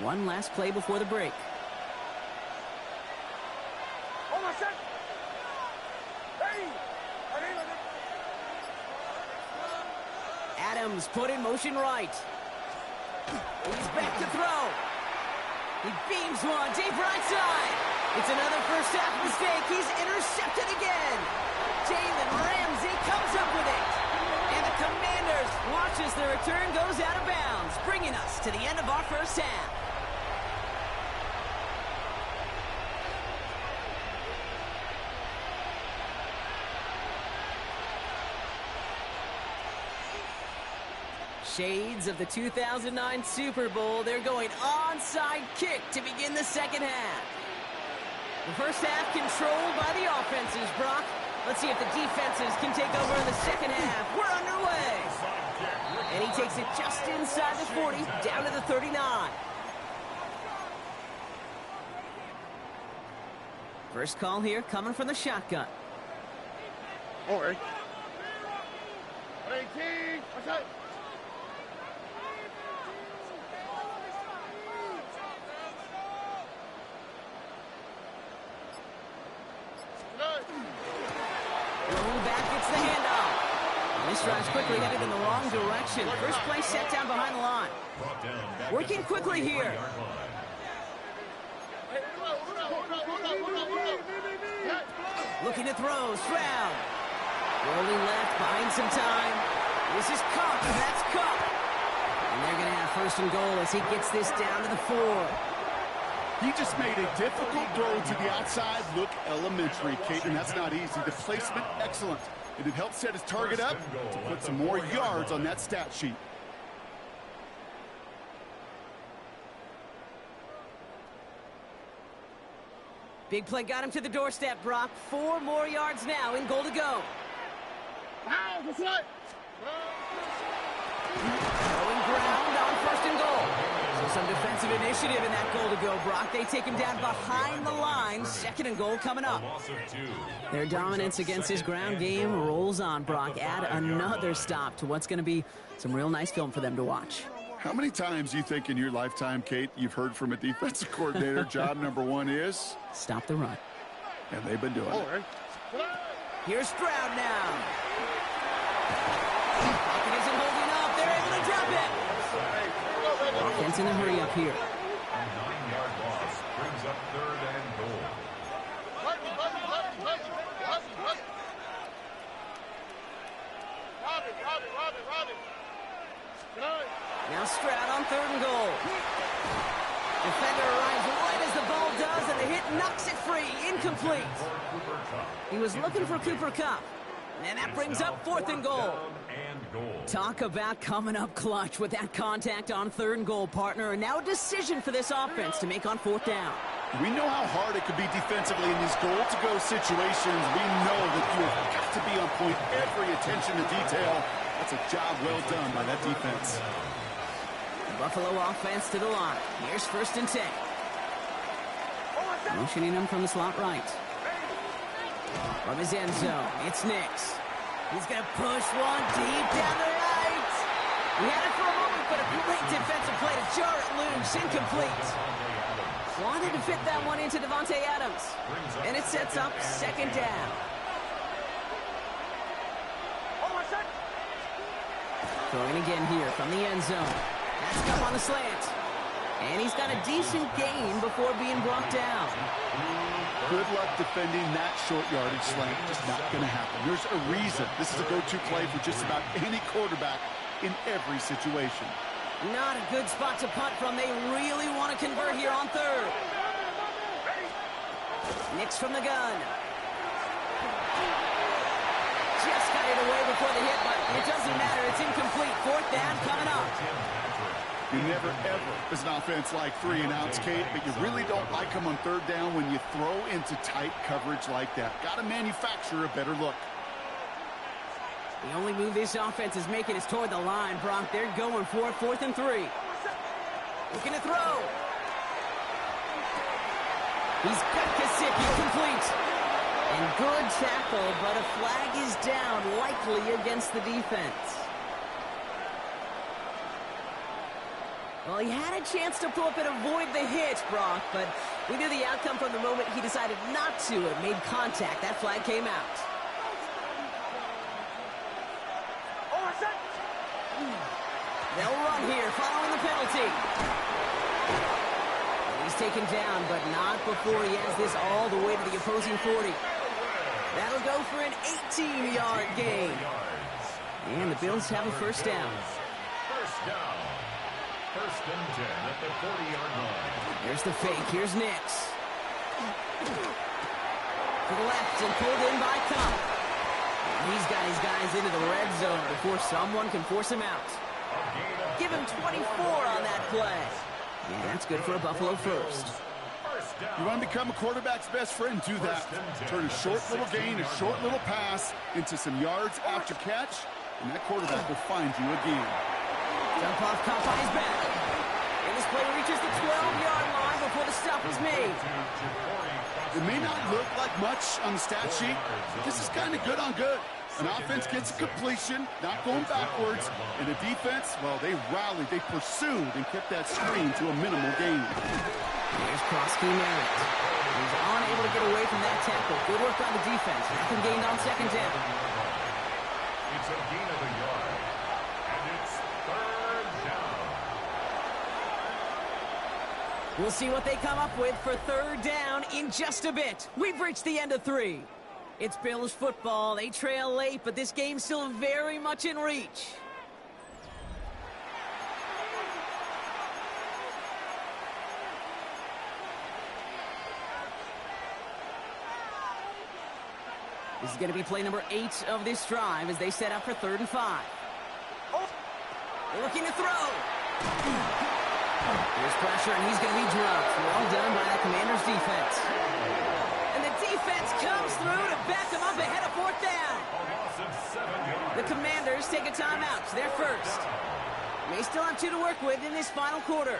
One last play before the break. Adams put in motion right. He's back to throw. He beams one deep right side. It's another first half mistake. He's intercepted again. Jalen Ramsey comes up with it. And the Commanders watch as the return goes out of bounds, bringing us to the end of our first half. Shades of the 2009 Super Bowl. They're going onside kick to begin the second half. The first half controlled by the offenses, Brock. Let's see if the defenses can take over in the second half. We're underway. And he takes it just inside the 40, down to the 39. First call here coming from the shotgun. All right. 18. What's up? This drive's quickly headed in the wrong direction. First play set down behind the line. Working quickly here. Looking to throw. Stroud. Rolling left, buying some time. This is Cup. That's Cup. And they're going to have first and goal as he gets this down to the 4. He just made a difficult throw to the outside. Look elementary, Kate, and that's not easy. The placement, excellent. And it helped set his target up to put some more yards on that stat sheet. Big play got him to the doorstep, Brock. 4 more yards now in goal to go. Going ground on first and goal. So some defensive initiative in that goal to go, Brock. They take him down behind the line. Second and goal coming up. Their dominance against his ground game rolls on, Brock. Add another stop to what's going to be some real nice film for them to watch. How many times do you think in your lifetime, Kate, you've heard from a defensive coordinator, job number 1 is? Stop the run. And they've been doing it. Here's Stroud now. Pocket isn't holding up. They're able to drop it. Offense in a hurry up here. A 9-yard loss brings up third and goal. Now Stroud on third and goal. Defender arrives right as the ball does, and the hit knocks it free. Incomplete. He was looking for Cooper Kupp. And that brings up fourth and goal. Talk about coming up clutch with that contact on third and goal, partner. And now a decision for this offense to make on fourth down. We know how hard it could be defensively in these goal-to-go situations. We know that you have got to be on point, every attention to detail. That's a job well done by that defense. The Buffalo offense to the line. Here's first and 10. Motioning him from the slot right. From his end zone, it's Nix. He's going to push one deep down the right. He had it for a moment, but a great defensive play to jar it loose. Incomplete. Wanted to fit that one into Davante Adams. And it sets up second down. Throwing again here from the end zone. That's up on the slant. And he's got a decent gain before being brought down. Good luck defending that short yardage slant. Just not going to happen. There's a reason. This is a go-to play for just about any quarterback in every situation. Not a good spot to punt from. They really want to convert here on third. Nix from the gun. Just got it away before the hit, but it doesn't matter. It's incomplete. Fourth down coming up. You never, ever, as an offense, like 3-and-outs, Kate, but you really don't like them on third down when you throw into tight coverage like that. Got to manufacture a better look. The only move this offense is making is toward the line, Brock. They're going for it, 4th and 3. Looking to throw. He's got Gesicki complete. And good tackle, but a flag is down, likely against the defense. Well, he had a chance to pull up and avoid the hit, Brock, but we knew the outcome from the moment he decided not to. It made contact. That flag came out. They'll run here following the penalty. He's taken down, but not before he has this all the way to the opposing 40. That'll go for an 18-yard gain. And the Bills have a first down. First down. First and 10 at the 40-yard line. Here's the fake. Here's Nix. To the left and pulled in by Cup. He's got his guys into the red zone before someone can force him out. Give him 24 on that play. Yeah, that's good for a Buffalo first. You want to become a quarterback's best friend? Do that. Turn a short little gain, a short little pass into some yards after catch, and that quarterback will find you again. Dump off Cup on his back. And this play reaches the 12-yard line before the stop is made. It may not look like much on the stat sheet, but this is kind of good on good. An offense gets a completion, not going backwards, and a defense, well, they rallied, they pursued, and kept that screen to a minimal gain. Here's Krosky Merritt. He's unable to get away from that tackle. Good work on the defense. Nothing gained on second down. It's a gain of a yard, and it's third down. We'll see what they come up with for third down in just a bit. We've reached the end of 3. It's Bills football. They trail late, but this game's still very much in reach. This is going to be play number 8 of this drive as they set up for 3rd and 5. Looking to throw. There's pressure, and he's going to be dropped. Well done by the Commanders' defense. And the defense comes through to back them up ahead of 4th down. The Commanders take a timeout. They're first. They still have 2 to work with in this final quarter.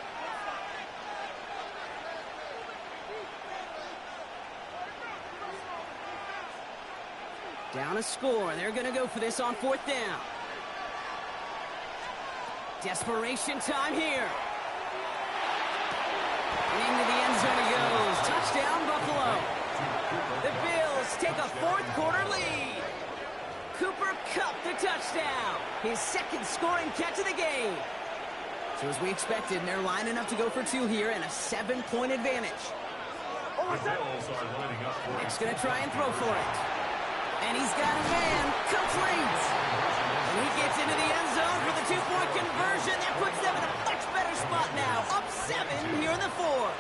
Down a score. They're going to go for this on 4th down. Desperation time here. Into the end zone he goes. Touchdown, Buffalo. The Bills take a 4th quarter lead. Cooper Kupp the touchdown. His 2nd scoring catch of the game. So as we expected, they're lining up to go for 2 here and a 7-point advantage. Nick's going to try and throw for it. And he's got a man. Complete. And he gets into the end zone for the 2-point conversion. That puts them in a much better spot now. Up 7 here in the 4th.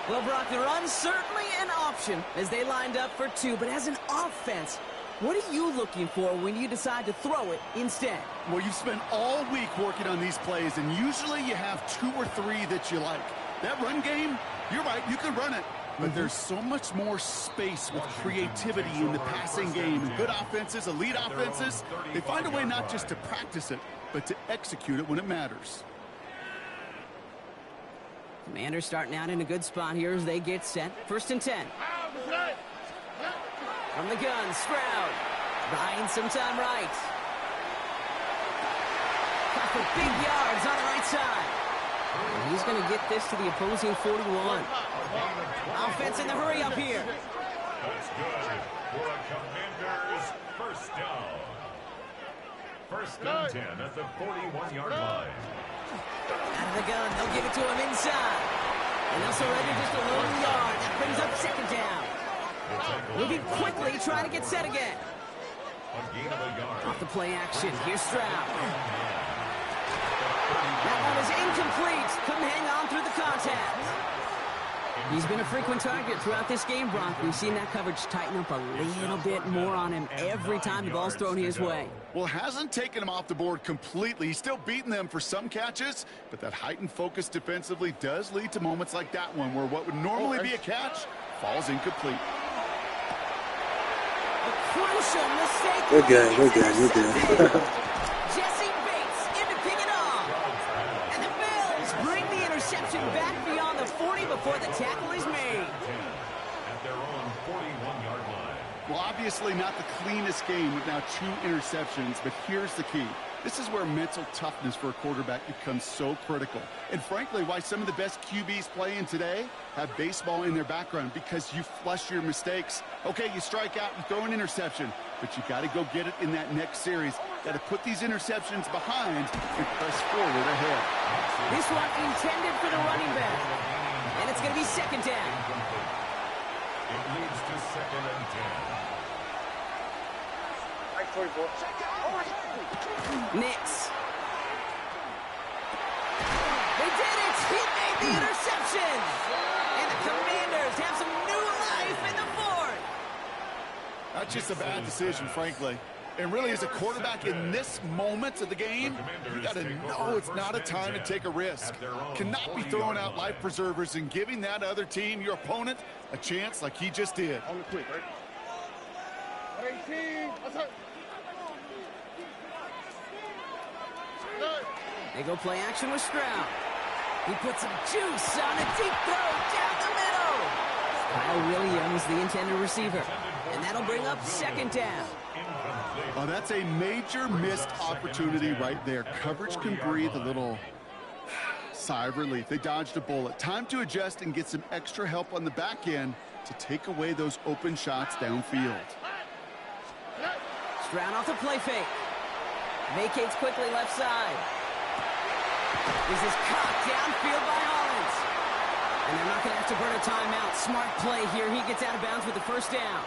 Well, Brock, the run's certainly an option as they lined up for 2. But as an offense, what are you looking for when you decide to throw it instead? Well, you've spent all week working on these plays, and usually you have 2 or 3 that you like. That run game, you're right, you can run it. But there's so much more space with creativity in the passing game. And good offenses, elite offenses, they find a way not just to practice it, but to execute it when it matters. Commanders starting out in a good spot here as they get set. 1st and 10. From the gun, Stroud. Buying some time right. Got for big yards on the right side. And he's going to get this to the opposing 41. Offense in the hurry up here. That's good for a Commanders first down. First and 10 at the 41-yard line. Out of the gun, they'll give it to him inside. And they'll surrender just a lone yard. That brings up second down. Moving quickly, trying to get set again. Off the play action, here's Stroud. That one is incomplete. Couldn't hang on through the contact. He's been a frequent target throughout this game, Brock. We've seen that coverage tighten up a little bit more on him every time the ball's thrown his way. Well, hasn't taken him off the board completely. He's still beating them for some catches, but that heightened focus defensively does lead to moments like that one where what would normally be a catch falls incomplete. A crucial mistake. Good game. Jesse Bates in to pick it off. And the Bills bring the interception back beyond the 40 before the tackle is made. At their own 41-yard line. Well, obviously not the cleanest game with now 2 interceptions, but here's the key. This is where mental toughness for a quarterback becomes so critical. And frankly, why some of the best QBs playing today have baseball in their background, because you flush your mistakes. Okay, you strike out, you throw an interception, but you got to go get it in that next series. Got to put these interceptions behind and press forward ahead. This one intended for the running back. And it's going to be second down. It leads to second and 10. Nix. They did it! He made the interception! And the Commanders have some new life in the fourth. That's just a bad decision, frankly. And really, as a quarterback in this moment of the game, you got to know it's not a time to take a risk. Cannot be throwing out life preservers and giving that other team, your opponent, a chance like he just did. On the quick, right? 18. Let's hurt. They go play action with Stroud. He puts some juice on a deep throw down the middle. Kyle Williams, the intended receiver. And that'll bring up second down. Oh, that's a major missed opportunity right there. Coverage can breathe a little sigh of relief. They dodged a bullet. Time to adjust and get some extra help on the back end to take away those open shots downfield. Stroud off the play fake. Vacates quickly left side. This is caught downfield by Hollins. And they're not going to have to burn a timeout. Smart play here. He gets out of bounds with the first down.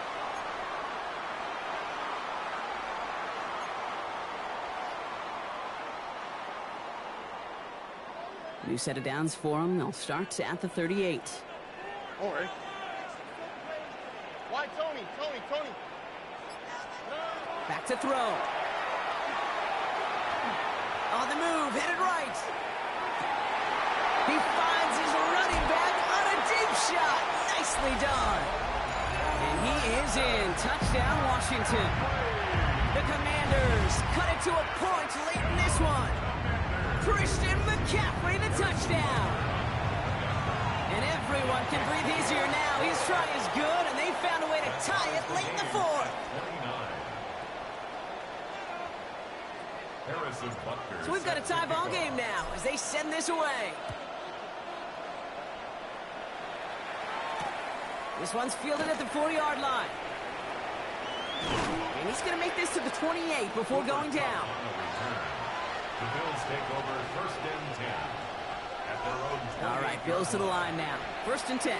New set of downs for them. They'll start at the 38. All right. Why, Tony? Back to throw. On the move, headed right. He finds his running back on a deep shot. Nicely done. And he is in. Touchdown, Washington. The Commanders cut it to a point late in this one. Christian McCaffrey, the touchdown. And everyone can breathe easier now. His try is good, and they found a way to tie it late in the fourth. So we've got a tie ball game now as they send this away. This one's fielded at the 40-yard line. And he's going to make this to the 28 before going down. The Bills take over first and 10. At their own. All right, Bills to the line now. First and 10.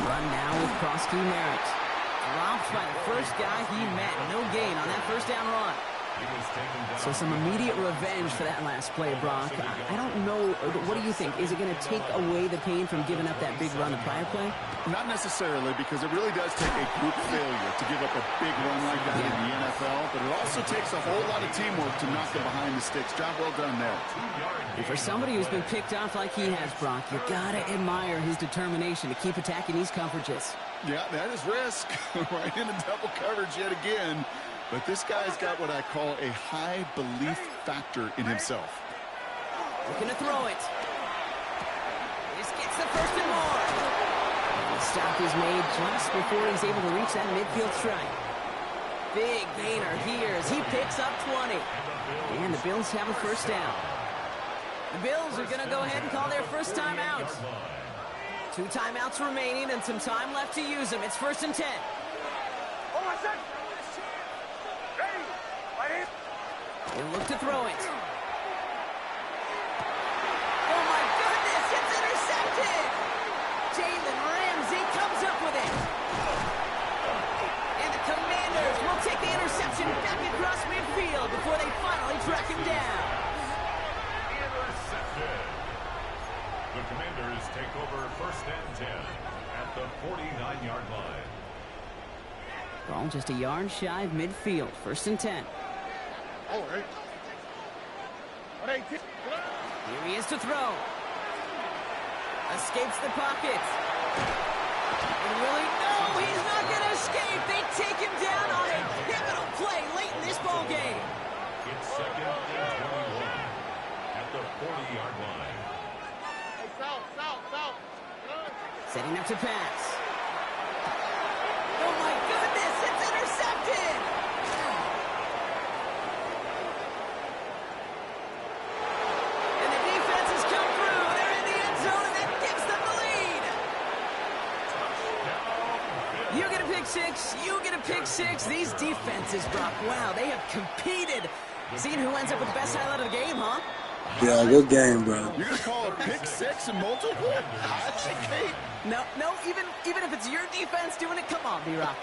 Run now with Prosky Merritt. Dropped by the first guy he met. No gain on that first down run. So some immediate revenge for that last play, Brock. I don't know. What do you think? Is it going to take away the pain from giving up that big run the prior play? Not necessarily, because it really does take a group failure to give up a big run like that in the NFL, but it also takes a whole lot of teamwork to knock it behind the sticks. Job well done there. And for somebody who's been picked off like he has, Brock, you got to admire his determination to keep attacking these coverages. Yeah, that is risk. Right into double coverage yet again. But this guy's got what I call a high belief factor in himself. Looking to throw it. This gets the first and more. The stop is made just before he's able to reach that midfield strike. Big gainer here as he picks up 20. And the Bills have a first down. The Bills are going to go ahead and call their first timeout. 2 timeouts remaining and some time left to use them. It's first and 10. He'll look to throw it. Oh my goodness, it's intercepted! Jalen Ramsey comes up with it. And the Commanders will take the interception back across midfield before they finally track him down. Intercepted. The Commanders take over 1st and 10 at the 49-yard line. Ball just a yard shy of midfield. 1st and 10. All right. Here he is to throw. Escapes the pocket. And really, no, he's not going to escape. They take him down on a pivotal play late in this ball game. It's 2nd and 21 at the 40-yard line. Hey, south. Setting up to pass. Oh my goodness, it's intercepted! And the defense has come through. They're in the end zone, and that gives them the lead. You get a pick six, you get a pick six. These defenses, Brock, wow, they have competed. Seeing who ends up with the best highlight of the game, huh? Yeah, good game, bro. You're going to call a pick six and multiple? I think eight. No, even if it's your defense doing it, come on, B-Rock.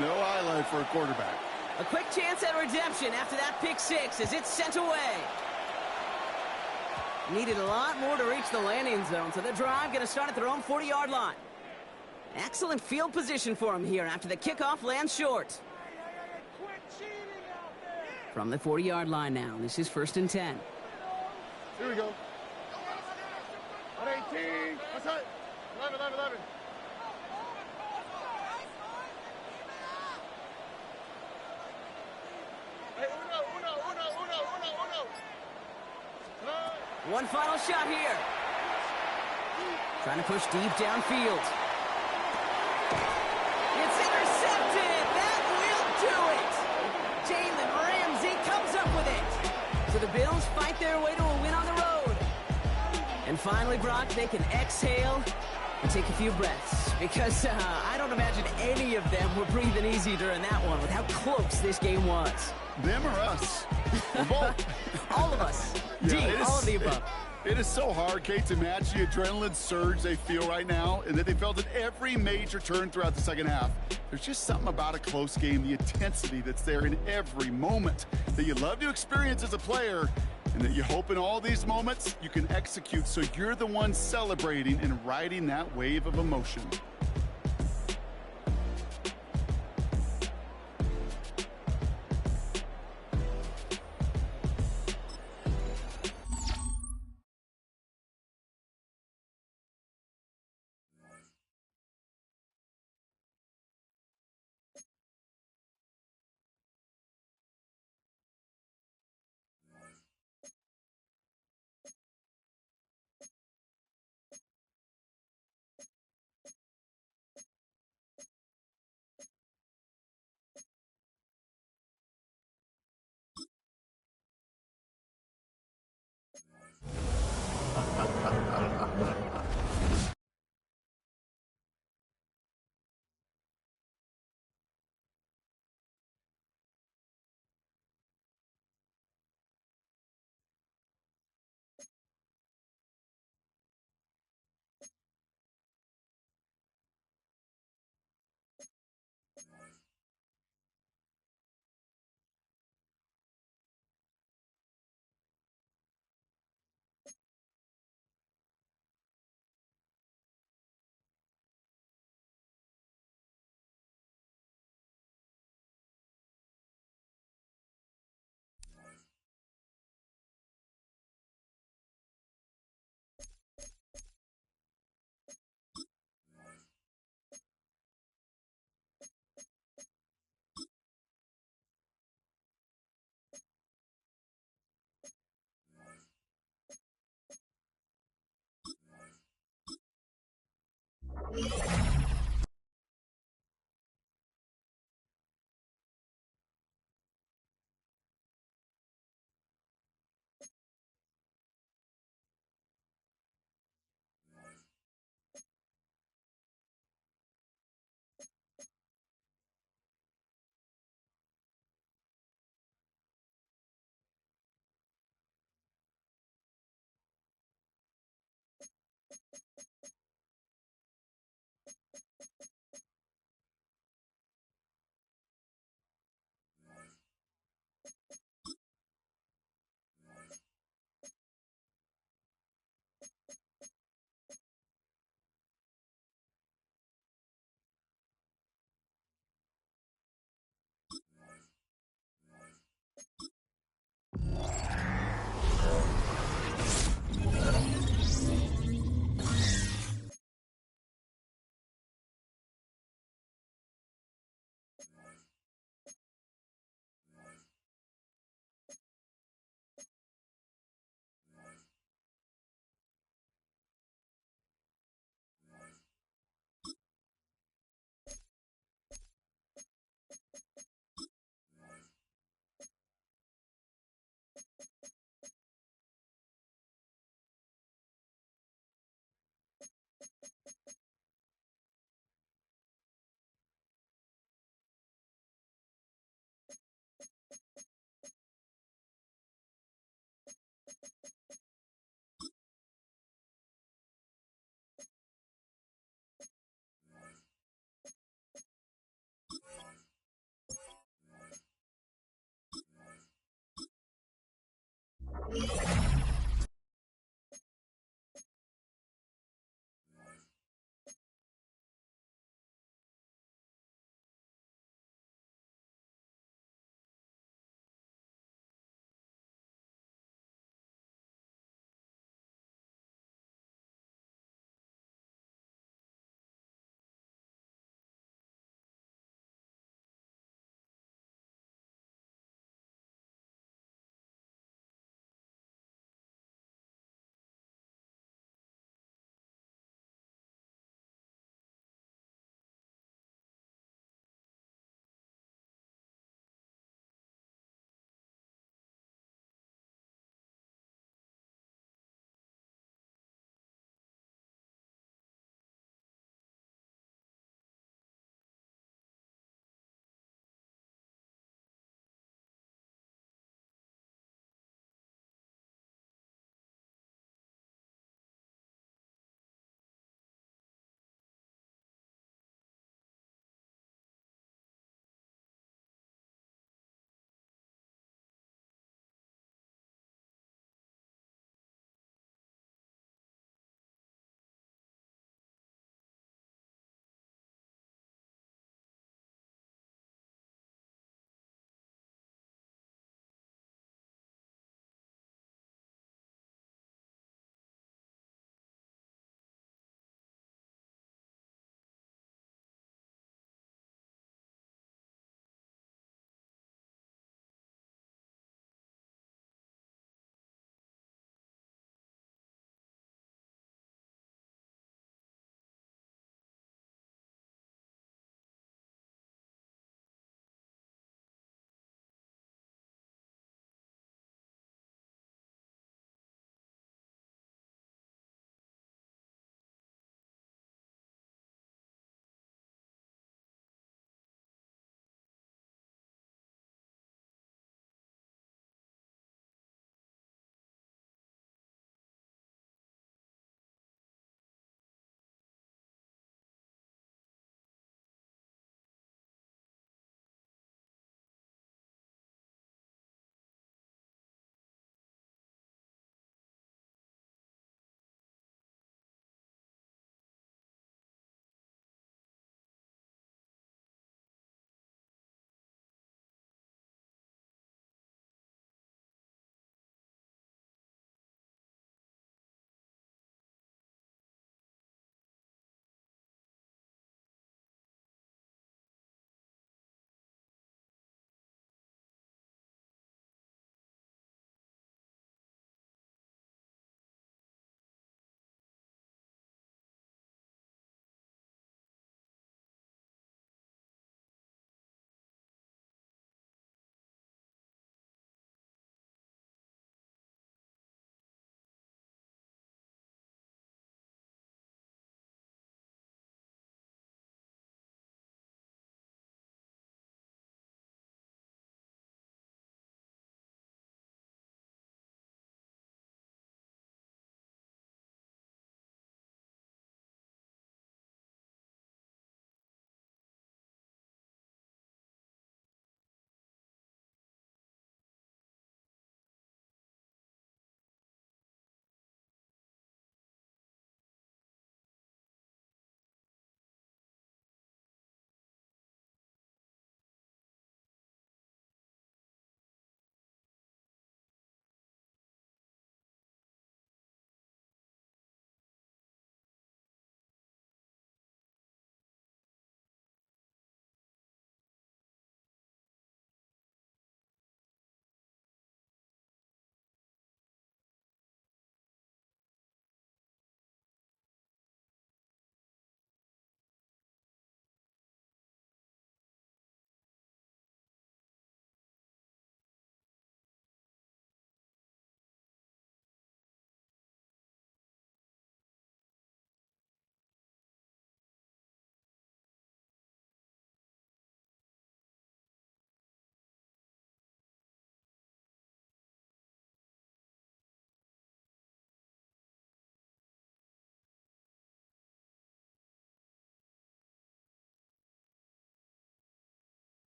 No highlight for a quarterback. A quick chance at redemption after that pick six as it's sent away. Needed a lot more to reach the landing zone, so the drive going to start at their own 40-yard line. Excellent field position for him here after the kickoff lands short. From the 40-yard line now, this is 1st and 10. Here we go. 118. What's that? 11. Hey, uno. One final shot here. Trying to push deep downfield. It's intercepted. That will do it. Jalen Ramsey comes up with it. So the Bills fight their way to a win on the road. And finally, Brock, they can exhale and take a few breaths. Because I don't imagine any of them were breathing easy during that one with how close this game was. Them or us? We're both. All of us. All of the above. It is so hard, Kate, to match the adrenaline surge they feel right now and that they felt at every major turn throughout the second half. There's just something about a close game, the intensity that's there in every moment that you love to experience as a player and that you hope in all these moments you can execute so you're the one celebrating and riding that wave of emotion.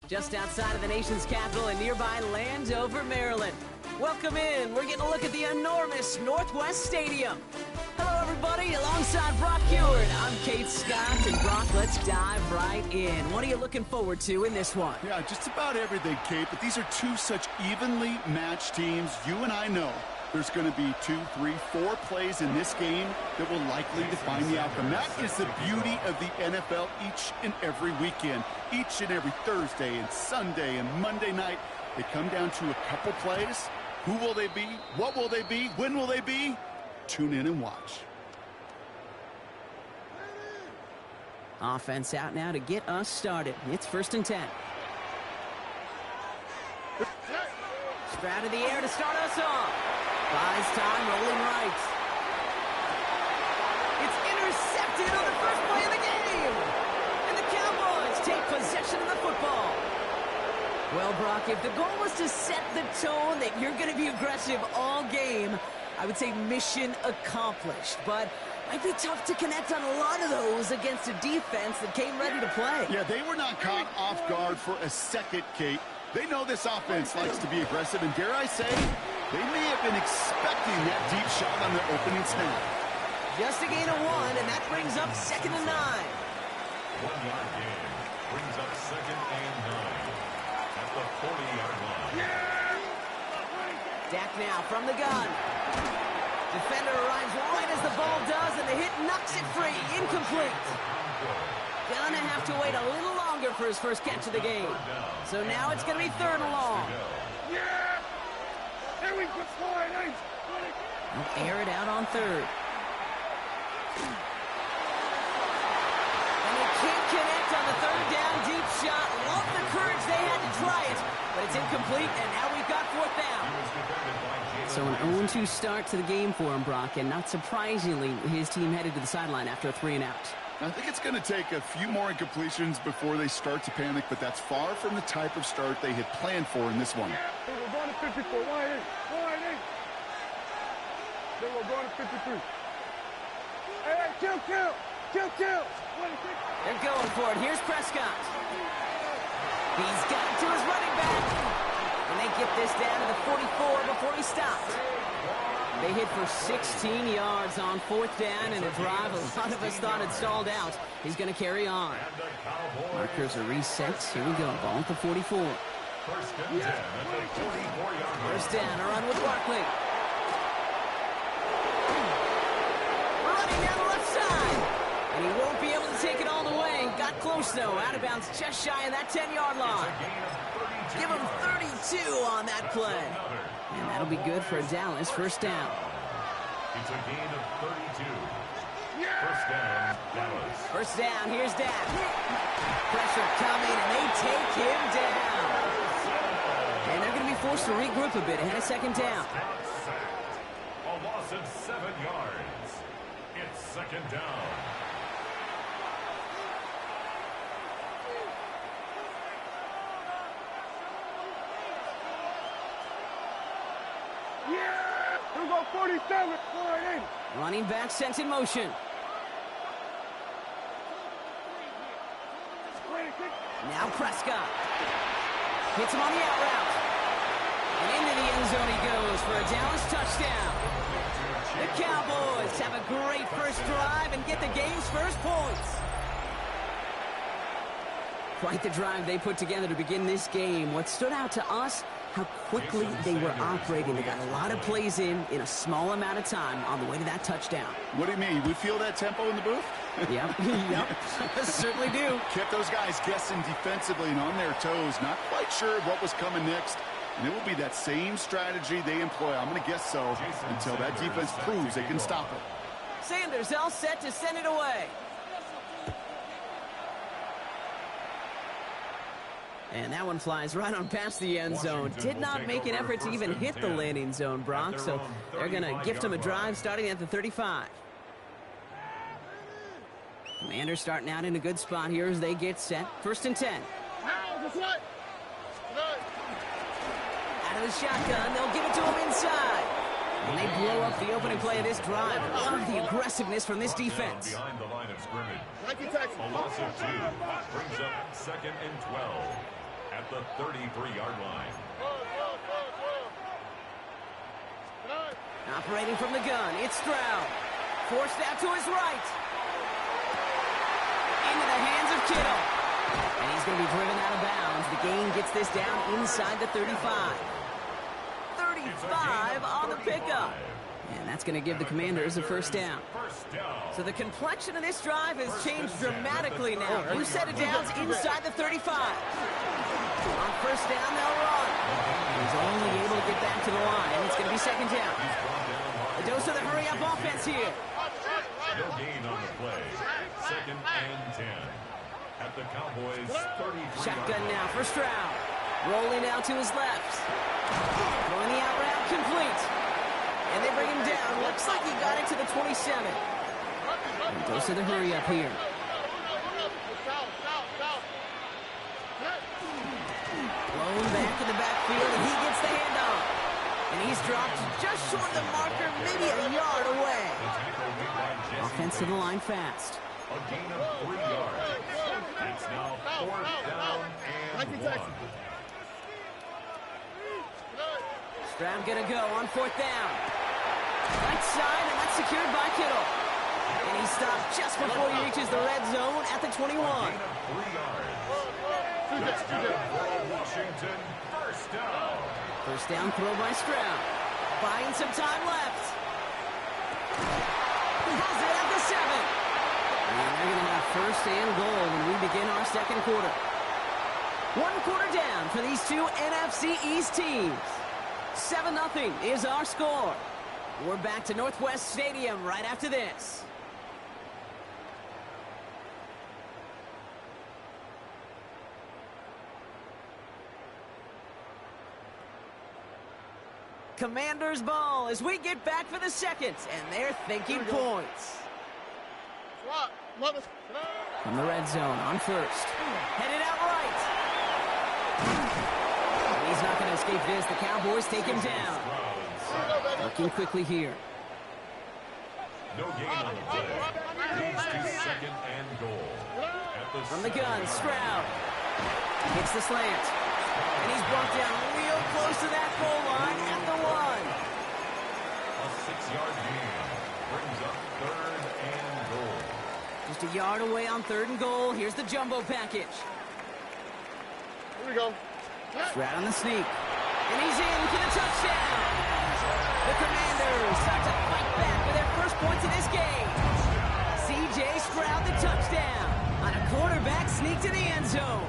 just outside of the nation's capital in nearby Landover, Maryland. Welcome in. We're getting a look at the enormous Northwest Stadium. Hello, everybody. Alongside Brock Heward, I'm Kate Scott. And Brock, let's dive right in. What are you looking forward to in this one? Yeah, just about everything, Kate. But these are two such evenly matched teams. You and I know there's going to be 2, 3, 4 plays in this game that will likely define the outcome. That is the beauty of the NFL each and every weekend. Each and every Thursday and Sunday and Monday night, they come down to a couple plays. Who will they be? What will they be? When will they be? Tune in and watch. Offense out now to get us started. It's 1st and 10. Sprout in the air to start us off. Buys time, rolling right. It's intercepted on the first play of the game. And the Cowboys take possession of the football. Well, Brock, if the goal was to set the tone that you're going to be aggressive all game, I would say mission accomplished. But it might be tough to connect on a lot of those against a defense that came ready to play. Yeah, they were not caught off guard for a second, Kate. They know this offense likes to be aggressive, and dare I say, they may have been expecting that deep shot on their opening snap. Just a gain of 1, and that brings up 2nd and 9. 1-yard gain brings up 2nd and 9 at the 40-yard line. Dak now from the gun. Defender arrives right as the ball does, and the hit knocks it free. Incomplete. Gonna have to wait a little longer for his first catch of the game. So now it's gonna be 3rd and long. They'll air it out on 3rd. And they can't connect on the 3rd down deep shot. Love the courage they had to try it, but it's incomplete, and now we've got 4th down. So an 0-2 start to the game for him, Brock, and not surprisingly, his team headed to the sideline after a 3-and-out. I think it's going to take a few more incompletions before they start to panic, but that's far from the type of start they had planned for in this one. We're going to 54. Wide eight. Then we're going to 53. Hey, kill. They're going for it. Here's Prescott. He's got it to his running back. And they get this down to the 44 before he stopped. They hit for 16 yards on 4th down in a drive a lot of us thought had stalled out. He's going to carry on. Markers are reset. Here we go. Ball at the 44. 1st and 10 at the 44-yard line. 1st down. A run with Barkley. Running down the left side. And he won't be able to take it all the way. Got close, though. Out of bounds just shy of that 10-yard line. Give him 32 on that play. And that'll be good for Dallas. 1st down. It's a gain of 32. 1st down, Dallas. 1st down, here's Dak. Pressure coming, and they take him down. And they're going to be forced to regroup a bit ahead of 2nd down. A loss of 7 yards. It's 2nd down. Here we go, 47. Running back sent in motion. Now Prescott. Hits him on the out route. And into the end zone he goes for a Dallas touchdown. The Cowboys have a great first drive and get the game's first points. Quite the drive they put together to begin this game. What stood out to us, how quickly they were operating. They got a lot of plays in a small amount of time on the way to that touchdown. What do you mean? We feel that tempo in the booth? Yep. Certainly do. Kept those guys guessing defensively and on their toes. Not quite sure what was coming next. And it will be that same strategy they employ. I'm going to guess so until that defense proves they can stop it. Sanders all set to send it away. And that one flies right on past the end zone. Did not make an effort to even hit the landing zone, Brock. So they're going to gift him a drive starting at the 35. Commanders starting out in a good spot here as they get set. 1st and 10. Out of the shotgun, they'll give it to him inside. And they blow up the opening play of this drive. Love the aggressiveness from this defense. Behind the line of scrimmage. A loss of 2 brings up 2nd and 12 at at the 33-yard line. Operating from the gun, it's Stroud. Forced out to his right. Into the hands of Kittle. And he's going to be driven out of bounds. The gain gets this down inside the 35. 35 on the pickup. And that's going to give the Commanders a first down. So the complexion of this drive has changed dramatically now. New set of downs inside the 35. On first down, they'll run. He's only able to get back to the line. And it's going to be second down. A dose of the hurry-up offense here. No gain on the play. Second and 10. At the Cowboys' 33. Shotgun now for Stroud. Rolling out to his left. Throwing the out route complete. And they bring him down. Looks like he got it to the 27. And goes to the hurry up here. Blown back in the backfield, and he gets the handoff. And he's dropped just short of the marker, maybe a yard away. Offense to the line fast. A gain of 3 yards. It's now fourth down and 1. Stroud gonna go on fourth down. Right side, and that's secured by Kittle. And he stopped just before he reaches the red zone at the 21. A gain of 3 yards. That's good for Washington. First down. First down throw by Stroud. Buying some time left. Has it at the 7. And they're going to have first and goal when we begin our second quarter. 1 quarter down for these two NFC East teams. 7-0 is our score. We're back to Northwest Stadium right after this. Commanders ball as we get back for the second, and they're thinking points. From the red zone on first. Headed out right. And he's not going to escape this. The Cowboys take him down. Working quickly here. No gain on the play. Leads to second and goal. From the gun, Stroud. Hits the slant. And he's brought down real close to that goal line at the 1. A 6-yard gain brings up third and goal. Just a yard away on third and goal. Here's the jumbo package. Here we go. Stroud on the sneak. And he's in for the touchdown. The Commanders start to fight back with their first points of this game. C.J. Stroud the touchdown on a quarterback sneak to the end zone.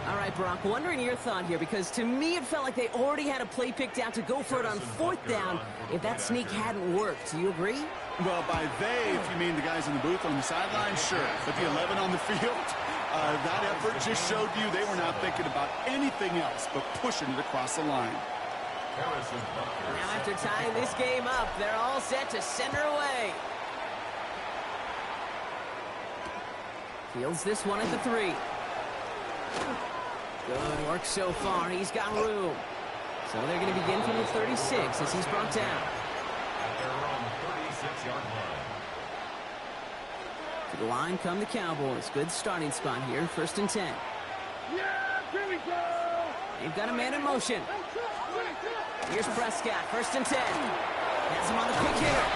All right, Brock, wondering your thought here, because to me it felt like they already had a play picked out to go for it on fourth down if that sneak hadn't worked. Do you agree? Well, by they, if you mean the guys in the booth on the sideline, sure. But the 11 on the field, that effort just showed you they were not thinking about anything else but pushing it across the line. Now after tying this game up, they're all set to center away. Fields this one at the 3. Good work so far. He's got room. So they're going to begin from the 36 as he's brought down. At their own 36-yard line. To the line come the Cowboys. Good starting spot here. First and 10. Yeah, here we go. They've got a man in motion. Here's Prescott. First and 10. Has him on the quick hitter.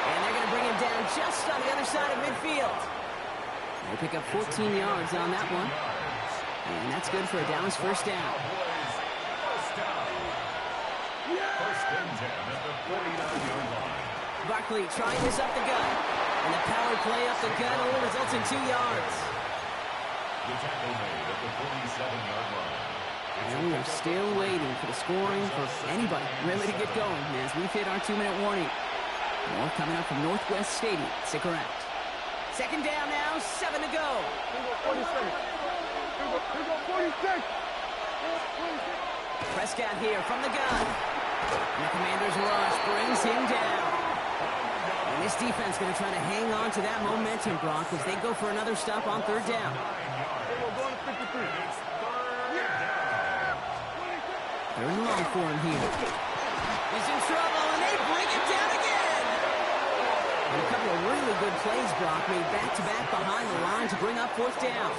And they're going to bring him down just on the other side of midfield. They pick up 14 yards on that one. And that's good for a Dallas first down. First and 10 at the 49-yard line. Barkley trying this up the gut. And the power play up the gut only results in 2 yards. The tackle made at the 47-yard line. And we are still waiting for the scoring for anybody really to get going as we've hit our 2-minute warning. More coming up from Northwest Stadium. Stick around. Second down now, 7 to go. 46. Prescott here from the gun. And the Commanders rush brings him down. And this defense going to try to hang on to that momentum, Brock, as they go for another stop on third down. They're in long for him here. He's in trouble, and they bring him down again. And a couple of really good plays, Brock, made back-to-back behind the line to bring up fourth down.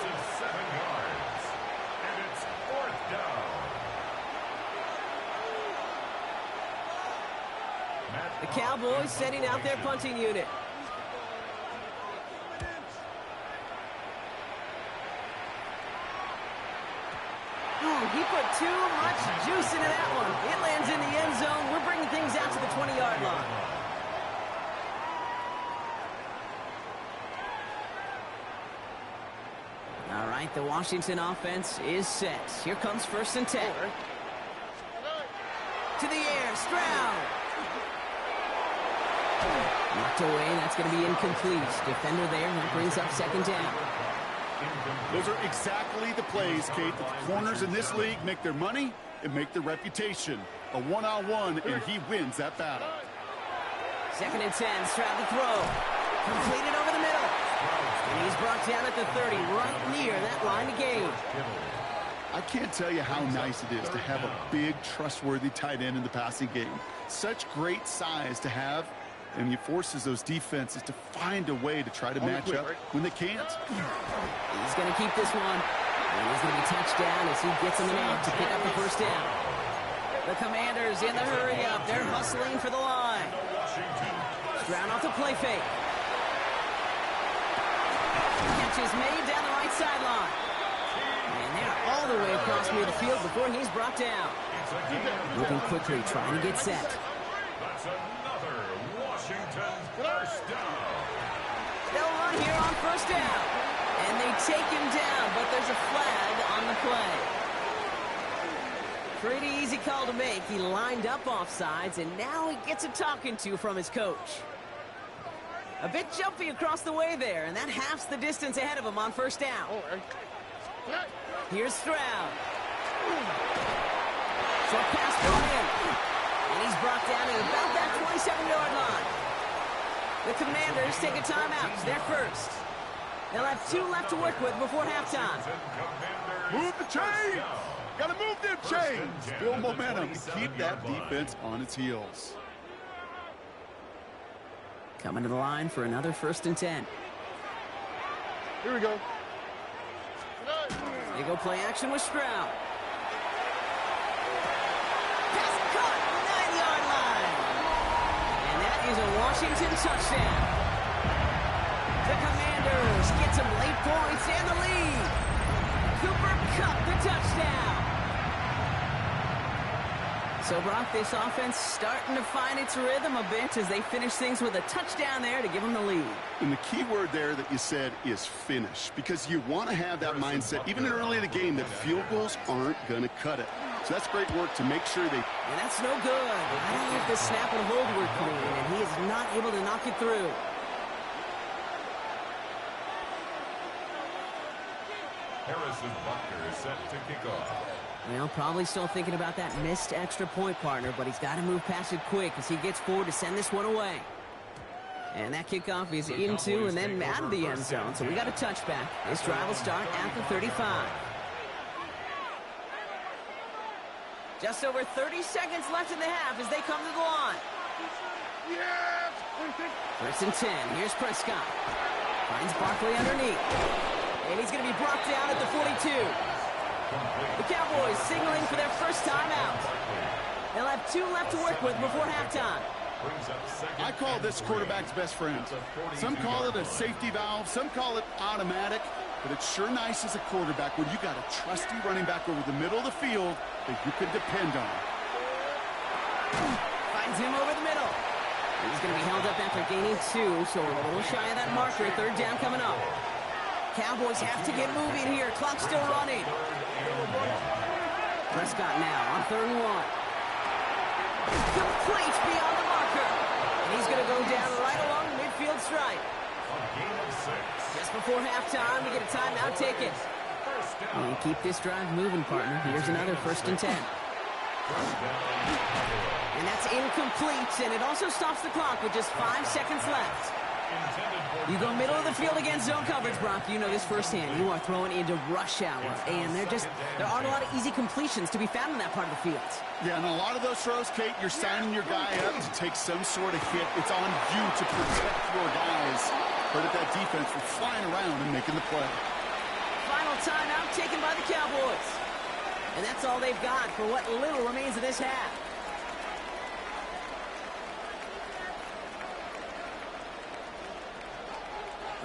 The Cowboys sending out their punting unit. He put too much juice into that one. It lands in the end zone. We're bringing things out to the 20-yard line. All right, the Washington offense is set. Here comes 1st and 10. To the air, Stroud. Knocked away, that's going to be incomplete. Defender there, that brings up 2nd down. Those are exactly the plays, Kate, that the corners in this league make their money and make their reputation. A one-on-one, and he wins that battle. 2nd and 10, Stroud the throw. Completed over the middle. And he's brought down at the 30, right near that line of gain. I can't tell you how nice it is to have a big, trustworthy tight end in the passing game. Such great size to have, and he forces those defenses to find a way to try to match up when they can't. He's going to keep this one. And he's going to be touchdown as he gets him enough to pick up the 1st down. The Commanders in the hurry up. They're hustling for the line. Stroud off the play fake. Catch is made down the right sideline. And they're all the way across near the field before he's brought down. Moving quickly, trying to get set. That's another Washington 1st down. They'll run here on 1st down. And they take him down, but there's a flag on the play. Pretty easy call to make. He lined up offsides, and now he gets a talking to from his coach. A bit jumpy across the way there, and that halves the distance ahead of him on 1st down. Here's Stroud. Short pass thrown in. And he's brought down at about that 27-yard line. The Commanders take a timeout. They're first. They'll have 2 left to work with before halftime. Move the chains! Gotta move them chains! Build momentum to keep that defense on its heels. Coming to the line for another 1st and 10. Here we go. They go play action with Stroud. Pass caught, 9-yard line. And that is a Washington touchdown. The Commanders get some late points and the lead. Cooper Kupp the touchdown. So, Brock, this offense starting to find its rhythm a bit as they finish things with a touchdown there to give them the lead. And the key word there that you said is finish, because you want to have that mindset, even early in the game, that field goals aren't going to cut it. So that's great work to make sure they... And that's no good. I don't know if the snap and hold were clean, and he is not able to knock it through. Harrison Buckner is set to kick off. Well, probably still thinking about that missed extra point, partner, but he's got to move past it quick as he gets forward to send this one away. And that kickoff is into and then out of the end zone, so we got a touchback. This drive will start at the 35. Just over 30 seconds left in the half as they come to the line. First and 10. Here's Prescott. Finds Barkley underneath. And he's going to be brought down at the 42. The Cowboys signaling for their first time out. They'll have 2 left to work with before halftime. I call this quarterback's best friend. Some call it a safety valve, some call it automatic, but it's sure nice as a quarterback when you got a trusty running back over the middle of the field that you can depend on. Finds him over the middle. He's going to be held up after gaining 2, so a little shy of that marker. 3rd down coming up. Cowboys have to get moving here. Clock still running. Prescott now on 3rd and 1. Complete beyond the marker. And he's going to go down right along the midfield stripe. Just before halftime, we get a timeout taken. And keep this drive moving, partner. Here's another 1st and 10. And that's incomplete, and it also stops the clock with just 5 seconds left. You go middle of the field against zone coverage, Brock. You know this firsthand. You are throwing into rush hour, and there aren't a lot of easy completions to be found in that part of the field. Yeah, and a lot of those throws, Kate, you're signing your guy up to take some sort of hit. It's on you to protect your guys. But at that defense, we're flying around and making the play. Final timeout taken by the Cowboys. And that's all they've got for what little remains of this half.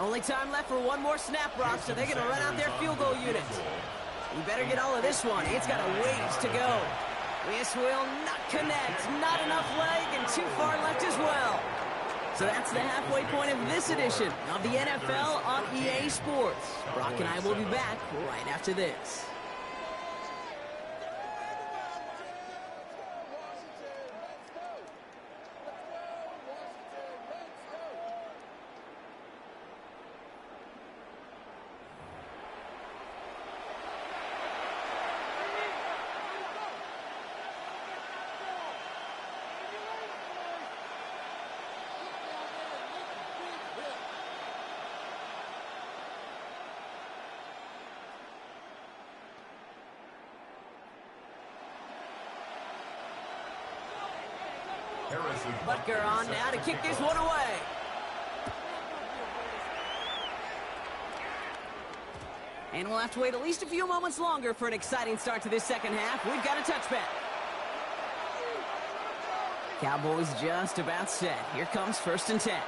Only time left for one more snap, Brock, so they're going to run out their field goal unit. You better get all of this one. It's got a ways to go. This will not connect. Not enough leg and too far left as well. So that's the halfway point of this edition of the NFL on EA Sports. Brock and I will be back right after this. Butker on now to kick this one away. And we'll have to wait at least a few moments longer for an exciting start to this second half. We've got a touchback. Cowboys just about set. Here comes 1st and 10.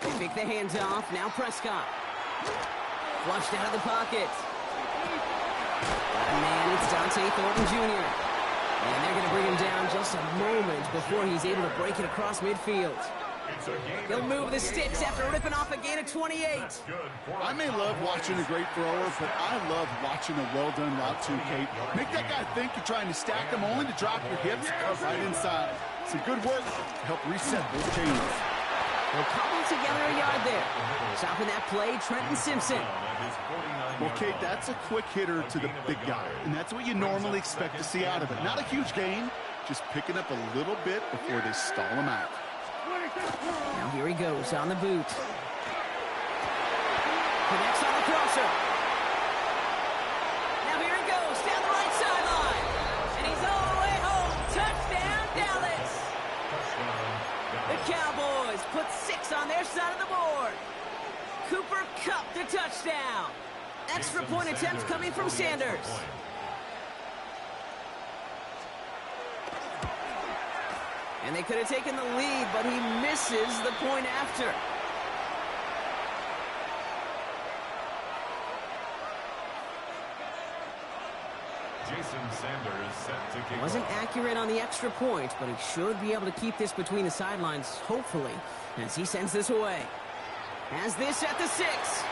They pick the hands off. Now Prescott. Flushed out of the pocket. Man, it's Dante Thornton Jr. And they're going to bring him down just a moment before he's able to break it across midfield. He'll move the sticks after ripping off a gain of 28. I may love watching a great thrower, but I love watching a well-done route too, Kate. Make that guy think you're trying to stack him only to drop your hips right inside. Some good work to help reset those chains. They'll cobble together a yard there. Stopping that play, Trenton Simpson. Well, Kate, that's a quick hitter to the big guy, and that's what you normally expect to see out of it. Not a huge gain, just picking up a little bit before they stall him out. Now here he goes on the boot. Connects on the crosser. Now here he goes down the right sideline. And he's all the way home. Touchdown, Dallas. The Cowboys put 6 on their side of the board. Cooper Kupp the touchdown. Extra point attempts coming from Sanders. And they could have taken the lead, but he misses the point after. Jason Sanders set to kick Wasn't off. accurate on the extra point, but he should be able to keep this between the sidelines, hopefully, as he sends this away. Has this at the 6.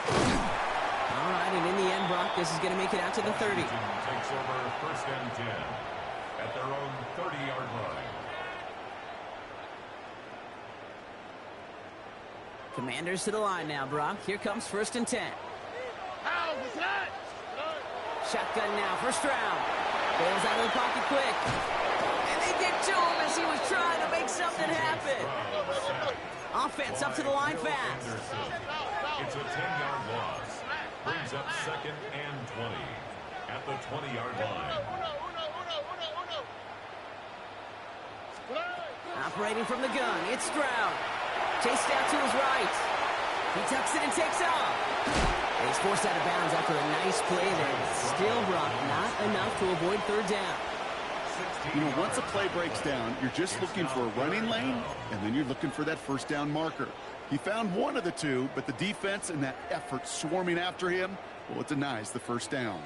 All right, and in the end, Brock, this is going to make it out to the 30. Takes over 1st and 10 at their own 30-yard line. Commanders to the line now, Brock. Here comes 1st and 10. Shotgun now for Stroud. Bails out of the pocket quick. And they get to him as he was trying to make something happen. Offense up to the line fast. It's a 10-yard loss. Brings up 2nd and 20 at the 20-yard line. Operating from the gun, it's Stroud. Chased out to his right. He tucks it and takes off. He's forced out of bounds after a nice play there. Still, Brock, not enough to avoid 3rd down. You know, once a play breaks down, you're just looking for a running lane, and then you're looking for that 1st down marker. He found one of the two, but the defense and that effort swarming after him, well, it denies the 1st down.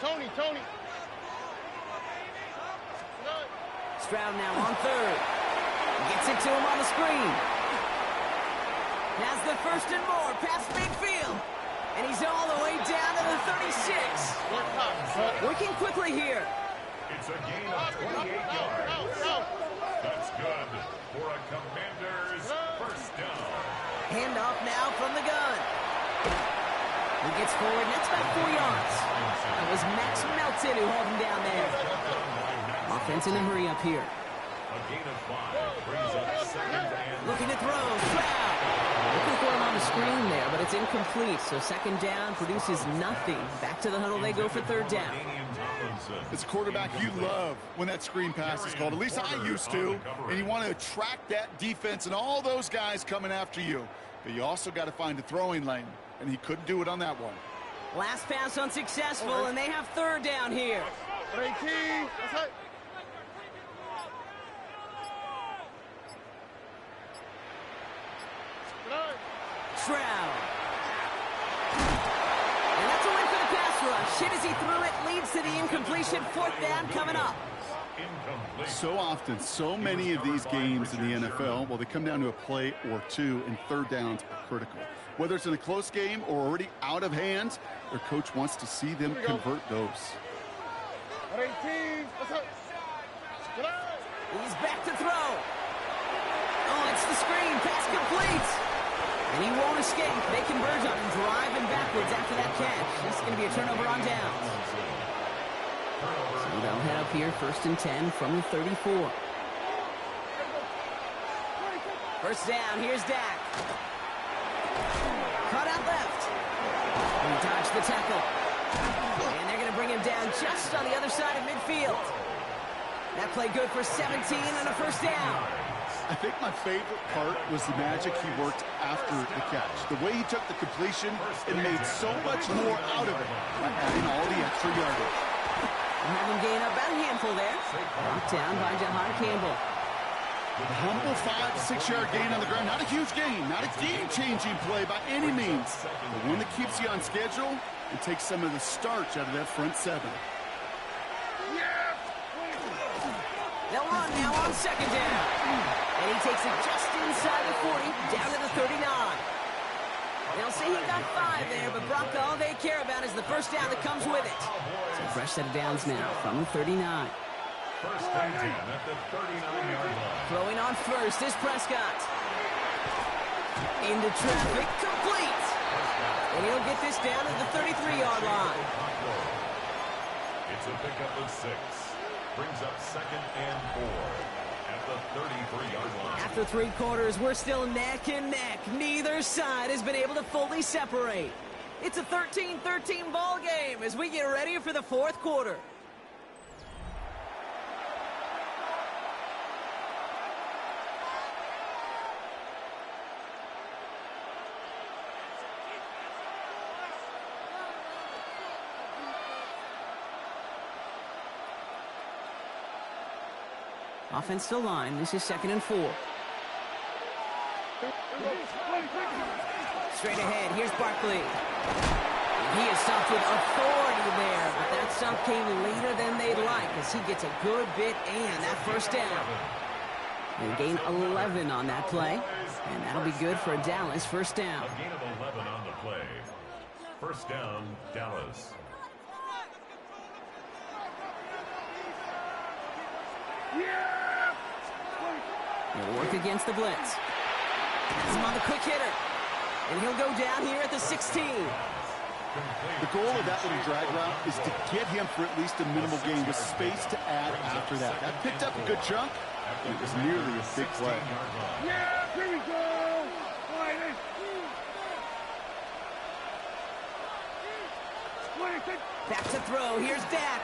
Tony. Stroud now on 3rd. Gets it to him on the screen. Has the 1st and more past midfield. And he's all the way down to the 36. Working quickly here. It's a gain of 28 yards. That's good for a Commander's 1st down. Handoff now from the gun. He gets forward, and that's about 4 yards. That was Max Melton who held him down there. Offense in a hurry up here. A gain of 5 brings up 2nd and... Looking to throw. Stroud. Looking for him on the screen there, but it's incomplete. So 2nd down produces nothing. Back to the huddle they go for 3rd down. It's a quarterback you love when that screen pass is called. At least I used to. And you want to attract that defense and all those guys coming after you. But you also got to find a throwing lane. And he couldn't do it on that one. Last pass unsuccessful, and they have 3rd down here. first round. And that's a win for the pass rush. Hit as he threw it, leads to the incompletion. Fourth down coming up. So often, so many of these games in the NFL, well, they come down to a play or two, and third downs are critical. Whether it's in a close game or already out of hand, their coach wants to see them convert those. He's back to throw. Oh, it's the screen. Pass complete. And he won't escape. They converge on him, driving backwards after that catch. This is going to be a turnover on downs. So they'll head up here, 1st and 10 from the 34. First down, here's Dak. Cut out left. He dodged the tackle. And they're going to bring him down just on the other side of midfield. That play good for 17 and a first down. I think my favorite part was the magic he worked after the catch. The way he took the completion and made so much more out of it by adding all the extra yardage. Having gained about a handful there. Knocked down by Jahan Campbell. A humble 5 to 6 yard gain on the ground. Not a huge gain, not a game-changing play by any means, but one that keeps you on schedule and takes some of the starch out of that front seven. They'll run now on second down. And he takes it just inside the 40, down to the 39. They'll say he got 5 there, but Brock, all they care about is the first down that comes with it. So a fresh set of downs now from the 39. First and 10 at the 39-yard line. Throwing on first is Prescott. Into traffic, complete. And he'll get this down at the 33-yard line. It's a pickup of 6. Brings up 2nd and 4 at the 33-yard line. After 3 quarters, we're still neck and neck. Neither side has been able to fully separate. It's a 13-13 ball game as we get ready for the 4th quarter. Offense still line. This is 2nd and 4. Straight ahead. Here's Barkley. He is stopped with authority there, but that stop came later than they'd like as he gets a good bit and that first down. They gain 11 on that play, and that'll be good for a Dallas first down. A gain of 11 on the play. First down, Dallas. He'll work against the blitz. Has him on the quick hitter. And he'll go down here at the 16. The goal of that little drag route is to get him for at least a minimal gain with space to add after that. That picked up a good chunk, and it was nearly a big play. Yeah, here we go. Back to throw. Here's Dak.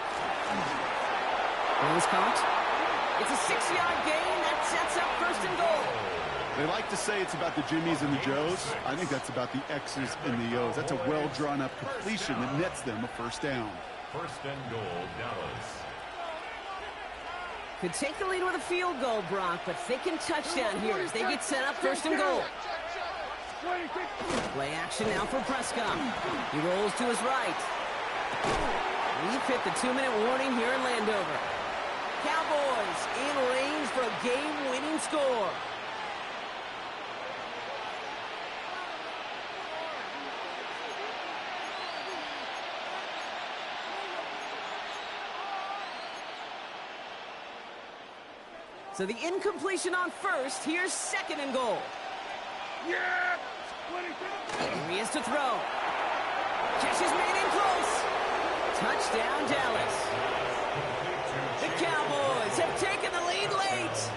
Rose caught. It's a 6-yard gain. That sets up 1st and goal. They like to say it's about the Jimmies and the Joes. I think that's about the X's and the O's. That's a well-drawn-up completion that nets them a first down. First and goal, Dallas. Could take the lead with a field goal, Brock, but thinking touchdown here as they get set up 1st and goal. Play action now for Prescott. He rolls to his right. We've hit the 2-minute warning here in Landover. Cowboys in range for a game-winning score. So the incompletion on first. Here's 2nd and goal. Yeah! Here he is to throw. Catch is made in close. Touchdown, Dallas. The Cowboys have taken the lead late.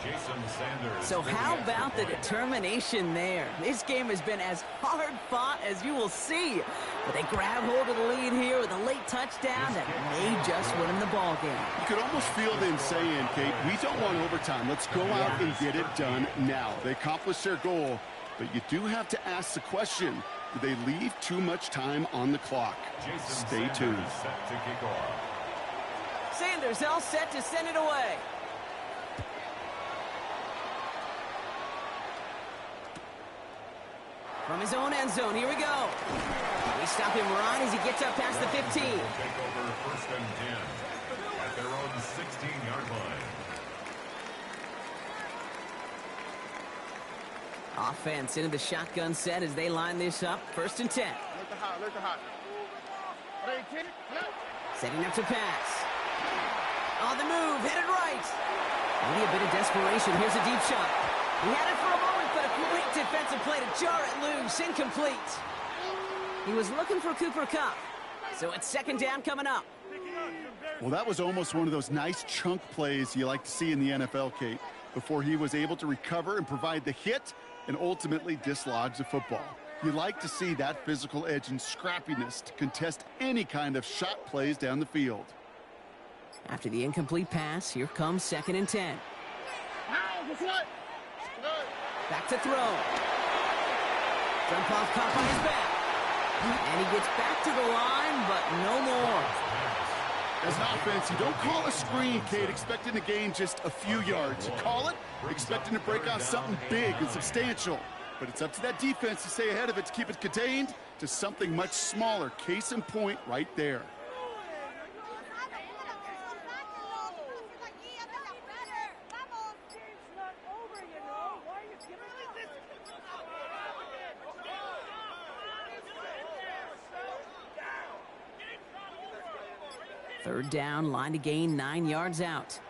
Jason Sanders. So how about the determination there? This game has been as hard fought as you will see. But they grab hold of the lead here with a late touchdown that may just win them the ball game. You could almost feel them saying, Kate, we don't want overtime. Let's go out and get it done now. They accomplished their goal, but you do have to ask the question, do they leave too much time on the clock? Stay tuned. Set to kick off. Sanders all set to send it away. From his own end zone, here we go. They stop him right as he gets up past the 15. Take over 1st and 10 at their own 16-yard line. Offense into the shotgun set as they line this up. 1st and 10. Look the hot. Setting up to pass. On the move, headed right. Maybe a bit of desperation. Here's a deep shot. He had it for a moment, but a great defensive play to jar it loose. Incomplete. He was looking for Cooper Kupp. So it's 2nd down coming up. Well, that was almost one of those nice chunk plays you like to see in the NFL, Kate, before he was able to recover and provide the hit and ultimately dislodge the football. You like to see that physical edge and scrappiness to contest any kind of shot plays down the field. After the incomplete pass, here comes 2nd and 10. Back to throw. Jump off caught by his back. And he gets back to the line, but no more. As an offense, you don't call a screen, Kate, expecting to gain just a few yards. You call it, expecting to break out something big and substantial. But it's up to that defense to stay ahead of it, to keep it contained to something much smaller. Case in point right there. Third down, line to gain 9 yards out.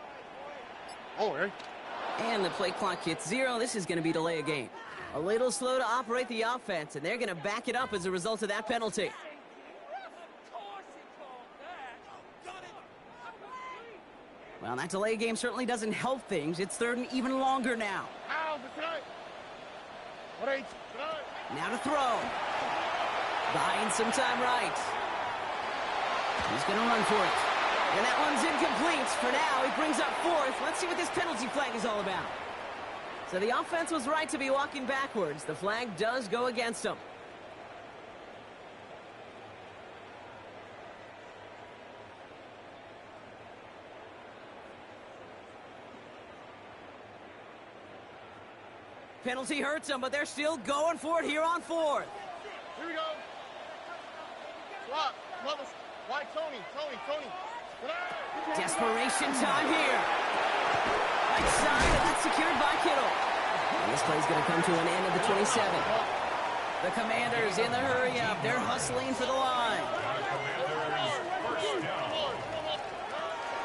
And the play clock hits 0. This is going to be delay a game. A little slow to operate the offense, and they're going to back it up as a result of that penalty. Well, that delay game certainly doesn't help things. It's 3rd and even longer now. Now to throw. Buying some time right. He's going to run for it. And that one's incomplete. For now, he brings up 4th. Let's see what this penalty flag is all about. So the offense was right to be walking backwards. The flag does go against them. Penalty hurts them, but they're still going for it here on 4th. Here we go. Swap. Why Tony? Desperation time here. Right side, and that's secured by Kittle. And this play's going to come to an end at the 27. The Commanders in the hurry-up. They're hustling for the line.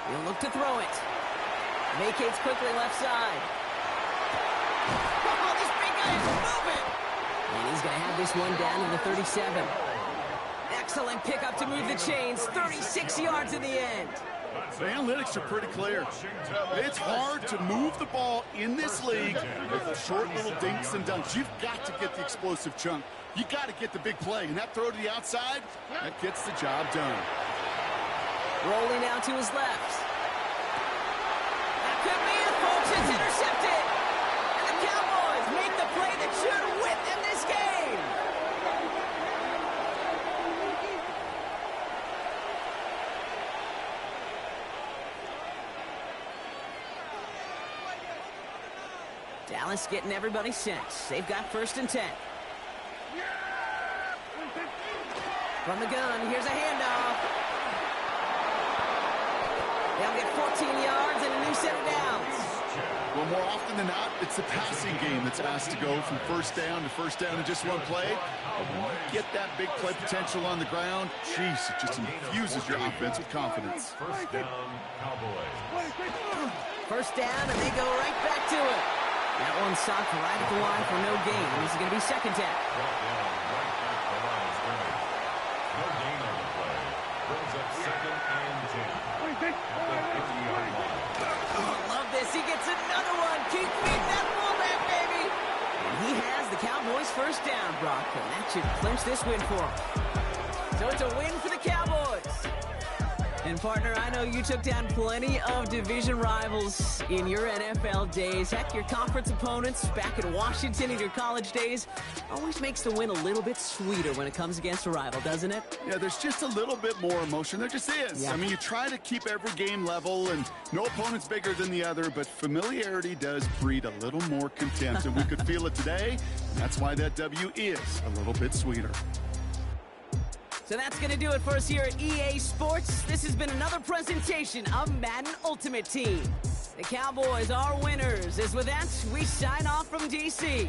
He'll look to throw it. Vacates quickly left side. Oh, this big guy is moving. And he's going to have this one down to the 37. Excellent pickup to move the chains. 36 yards in the end. The analytics are pretty clear. It's hard to move the ball in this league with short little dinks and dunks. You've got to get the explosive chunk. You got to get the big play. And that throw to the outside, that gets the job done. Rolling out to his left. That could be it, folks. It's intercepted. And the Cowboys make the play that should win them this game. Dallas getting everybody set. They've got 1st and 10. From the gun, here's a handoff. They'll get 14 yards and a new set of downs. Well, more often than not, it's the passing game that's asked to go from 1st down to 1st down in just one play. But when you get that big play potential on the ground, geez, it just infuses your offense with confidence. 1st down, Cowboys. 1st down, and they go right back to it. That one stopped right at the line for no gain. This is going to be 2nd down. No gain on the play. Brings up 2nd and 10 at the 50-yard line. Oh, love this. He gets another one. Keep feeding that fullback, baby. And he has the Cowboys' 1st down, Brock. And that should clinch this win for him. So it's a win for the Cowboys. And partner, I know you took down plenty of division rivals in your NFL days. Heck, your conference opponents back in Washington in your college days always makes the win a little bit sweeter when it comes against a rival, doesn't it? Yeah, there's just a little bit more emotion. There just is. Yeah. I mean, you try to keep every game level, and no opponent's bigger than the other, but familiarity does breed a little more contempt, and we could feel it today. And that's why that W is a little bit sweeter. So that's going to do it for us here at EA Sports. This has been another presentation of Madden Ultimate Team. The Cowboys are winners. As with that, we sign off from DC.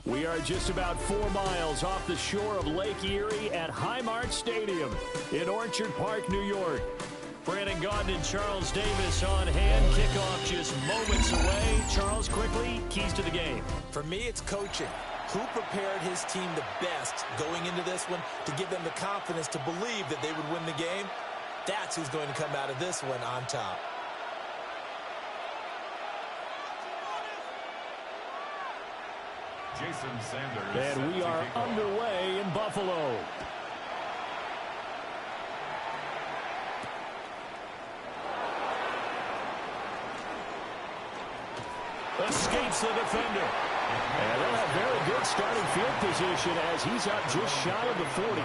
We are just about 4 miles off the shore of Lake Erie at Highmark Stadium in Orchard Park, New York. Brandon Gaudin and Charles Davis on hand. Kickoff just moments away. Charles, quickly, keys to the game. For me, it's coaching. Who prepared his team the best going into this one to give them the confidence to believe that they would win the game? That's who's going to come out of this one on top. Jason Sanders. And we are underway in Buffalo. Escapes the defender. And they'll have very good starting field position as he's up just shy of the 40.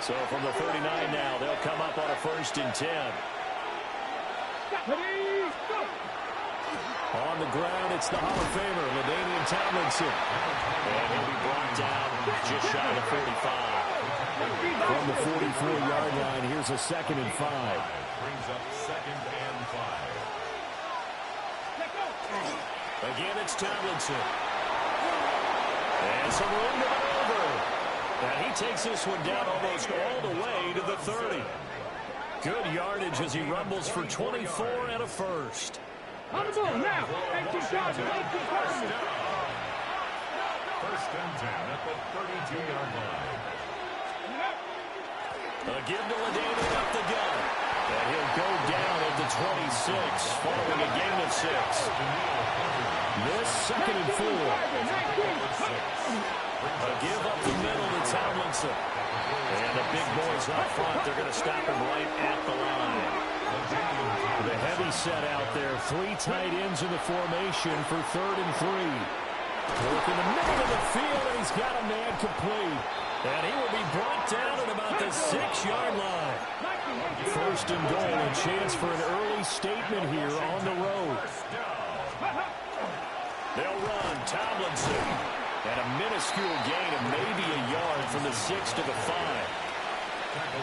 So from the 39 now, they'll come up on a 1st and 10. On the ground, it's the Hall of Famer, LaDainian Tomlinson. And he'll be brought down just shy of the 45. From the 44-yard line, here's a 2nd and 5. Brings up 2nd and 5. Again, it's Tomlinson. And some room to maneuver. And he takes this one down almost all the way to the 30. Good yardage as he rumbles for 24 and a 1st. On the ball now. 18 yards. 18 yards. 1st and 10 at the 32-yard line. Again to LaDainian up the gut. And he'll go down at the 26 following a gain of 6. This 2nd and 4. A give up the middle to Tomlinson. And the big boys up front, they're going to stop him right at the line. The heavy set out there. 3 tight ends in the formation for 3rd and 3. Work in the middle of the field, and he's got a man complete. And he will be brought down at about the 6-yard line. 1st and goal, a chance for an early statement here on the road. They'll run. Tomlinson. And a minuscule gain of maybe a yard from the 6 to the 5.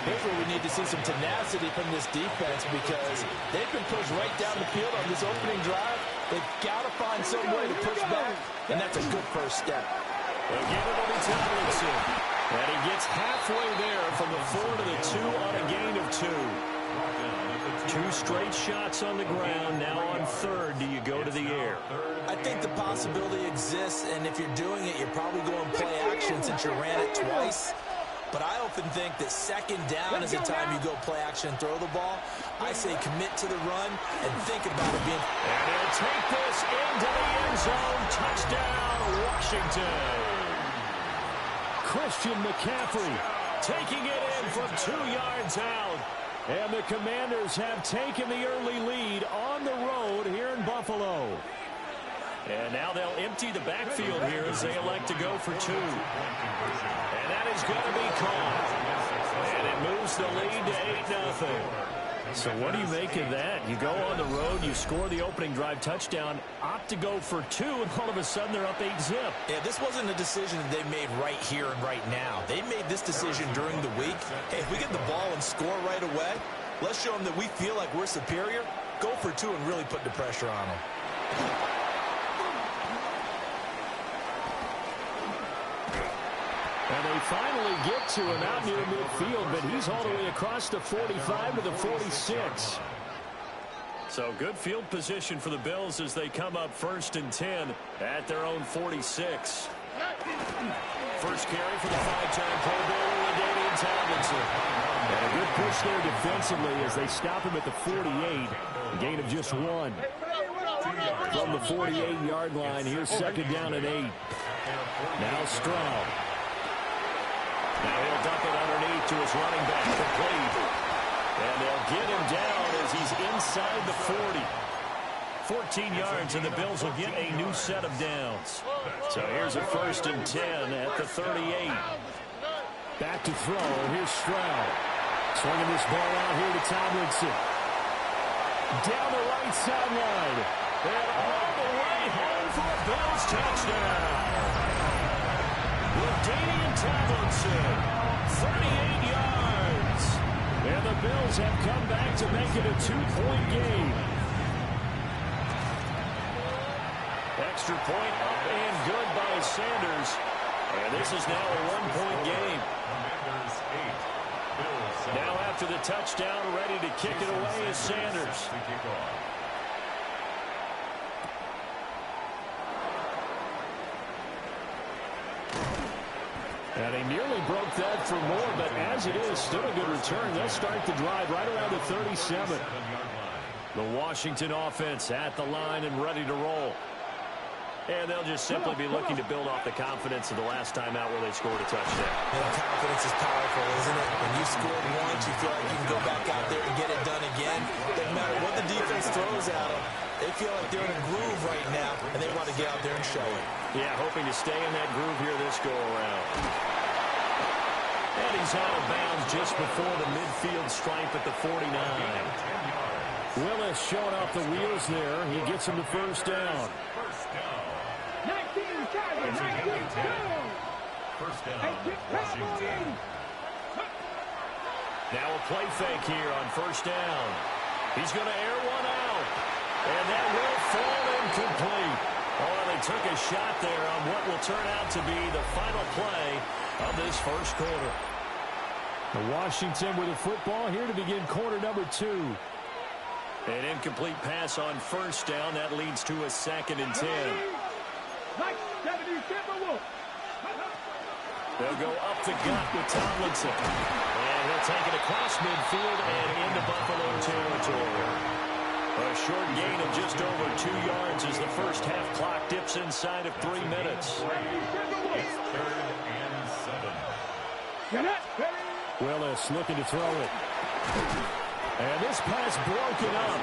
Here's where we need to see some tenacity from this defense because they've been pushed right down the field on this opening drive. They've got to find some way to push back, and that's a good first step. Again, it'll be Tomlinson. And he gets halfway there from the 4 to the 2 on a gain of 2. 2 straight shots on the ground. Now on 3rd, do you go to the air? I think the possibility exists, and if you're doing it, you're probably going play action since you ran it twice. But I often think that 2nd down is the time you go play action and throw the ball. I say commit to the run and think about it being... And he'll take this into the end zone. Touchdown, Washington. Christian McCaffrey taking it in from 2 yards out. And the Commanders have taken the early lead on the road here in Buffalo. And now they'll empty the backfield here as they elect to go for 2. And that is going to be caught. And it moves the lead to 8-0. So what do you make of that? You go on the road, you score the opening drive touchdown, opt to go for 2, and all of a sudden they're up 8-zip. Yeah, this wasn't a decision that they made right here and right now. They made this decision during the week. Hey, if we get the ball and score right away, let's show them that we feel like we're superior. Go for 2 and really put the pressure on them. And they finally get to him out near midfield, but he's all the way across the 45 to the 46. So good field position for the Bills as they come up 1st and 10 at their own 46. First carry for the 5-time Pro Bowler, LaDainian Tomlinson. And a good push there defensively as they stop him at the 48. A gain of just 1. From the 48-yard line, here's 2nd down and 8. Now Stroud. Now he'll dump it underneath to his running back complete. And they'll get him down as he's inside the 40. 14 yards, and the Bills will get a new set of downs. So here's a 1st and 10 at the 38. Back to throw, and here's Stroud. Swinging this ball out here to Tomlinson. Down the right sideline. And all the way home for a Bills touchdown. LaDainian Tomlinson, 38 yards. And the Bills have come back to make it a 2-point game. Extra point up and good by Sanders. And this is now a one-point game. Now after the touchdown, ready to kick it away is Sanders. And he nearly broke that for more, but as it is, still a good return. They'll start the drive right around the 37. The Washington offense at the line and ready to roll. And they'll just simply be looking to build off the confidence of the last time out where they scored a touchdown. And confidence is powerful, isn't it? When you scored once, you feel like you can go back out there and get it done again. Doesn't matter what the defense throws at them. They feel like they're in a groove right now, and they want to get out there and show it. Yeah, hoping to stay in that groove here this go-around. And he's out of bounds just before the midfield stripe at the 49. Willis showing off the wheels there. He gets him to first down. 19, Tiger, 19, First down, Washington. Now a play fake here on first down. He's going to air one out. And that will fall incomplete. Oh, they took a shot there on what will turn out to be the final play of this first quarter. Washington with the football here to begin quarter number 2. An incomplete pass on first down. That leads to a 2nd and 10. They'll go up the gut with Tomlinson. And he'll take it across midfield and into Buffalo territory. A short gain of just over 2 yards as the first half clock dips inside of 3 minutes. It's 3rd and 7. Willis looking to throw it. And this pass broken up.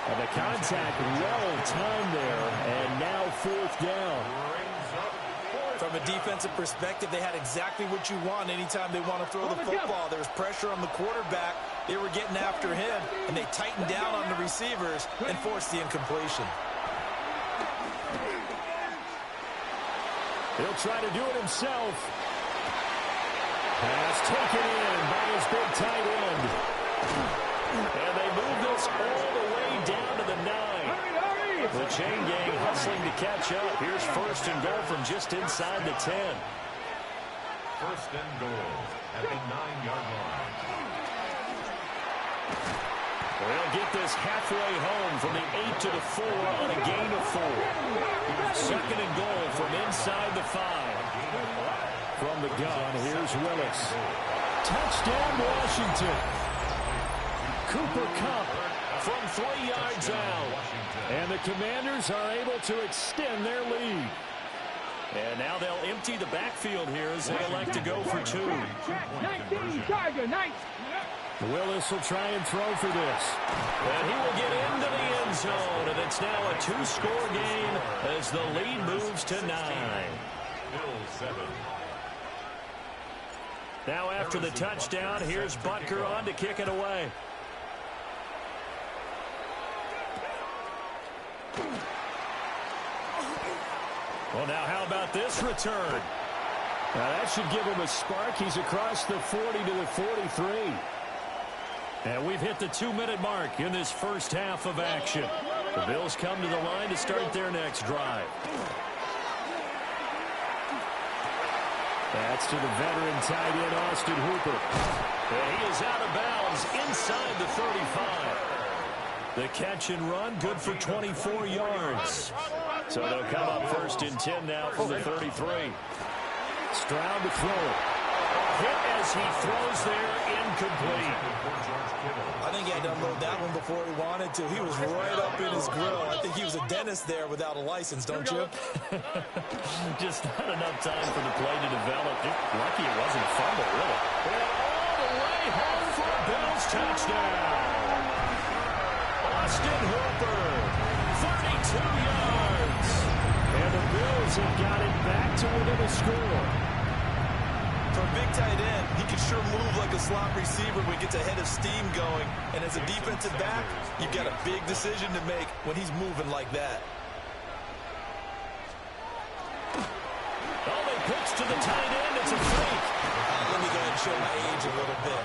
And the contact well timed there. And now 4th down. From a defensive perspective, they had exactly what you want anytime they want to throw the football. There was pressure on the quarterback. They were getting after him, and they tightened down on the receivers and forced the incompletion. He'll try to do it himself. Pass taken in by his big tight end. And they move this all the way down to the 9. The chain gang hustling to catch up. Here's 1st and goal from just inside the 10. 1st and goal at the 9-yard line. They'll get this halfway home from the 8 to the 4 on a gain of 4. 2nd and goal from inside the 5. From the gun, here's Willis. Touchdown, Washington. Cooper Kupp from 3 yards out. And the Commanders are able to extend their lead. And now they'll empty the backfield here as they elect to go for 2. 19, Tiger, 19. Willis will try and throw for this. And he will get into the end zone. And it's now a 2-score game as the lead moves to 9. Bills 7. Now after the touchdown, here's Butker on to kick it away. Well, now how about this return? Now that should give him a spark. He's across the 40 to the 43. And we've hit the 2-minute mark in this first half of action. The Bills come to the line to start their next drive. That's to the veteran tight end, Austin Hooper. And he is out of bounds inside the 35. The catch and run, good for 24 yards. So they'll come up 1st and 10 now from the 33. Stroud to throw it. Hit as he throws there, incomplete. I think he had to unload that one before he wanted to. He was right up in his grill. I think he was a dentist there without a license, don't you? Just not enough time for the play to develop. Lucky it wasn't a fumble, really. And all the way home for a Bills touchdown. Austin Hooper, 32 yards. And the Bills have got it back to within a score. For a big tight end, he can sure move like a slot receiver when he gets a head of steam going. And as a defensive back, you've got a big decision to make when he's moving like that. Oh, they pitch to the tight end. It's a fake. Let me go ahead and show my age a little bit.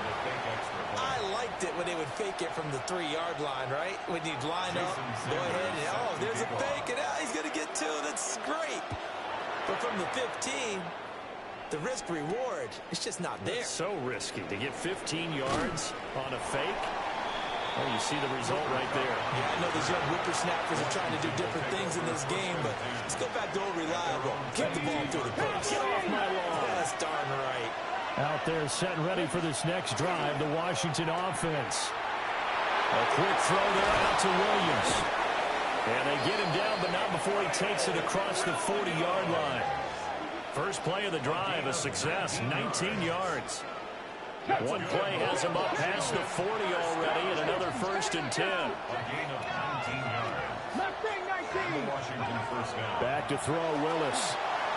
I liked it when they would fake it from the 3-yard line, right? When you'd line up, go ahead, and, oh, there's a fake, and he's going to get 2. from the 15, the risk-reward is just not there. It's so risky to get 15 yards on a fake. Well, you see the result right there. Yeah, I know these young whippersnappers are trying to do different things in this game, but let's go back to old reliable. Keep the ball through the post. Get off my lawn. That's darn right. Out there set and ready for this next drive, the Washington offense. A quick throw there out to Williams. And they get him down, but not before he takes it across the 40-yard line. First play of the drive, a success, 19 yards. One play has him up past the 40 already, and another 1st and 10. A gain of 19 yards. Washington first down. Back to throw, Willis.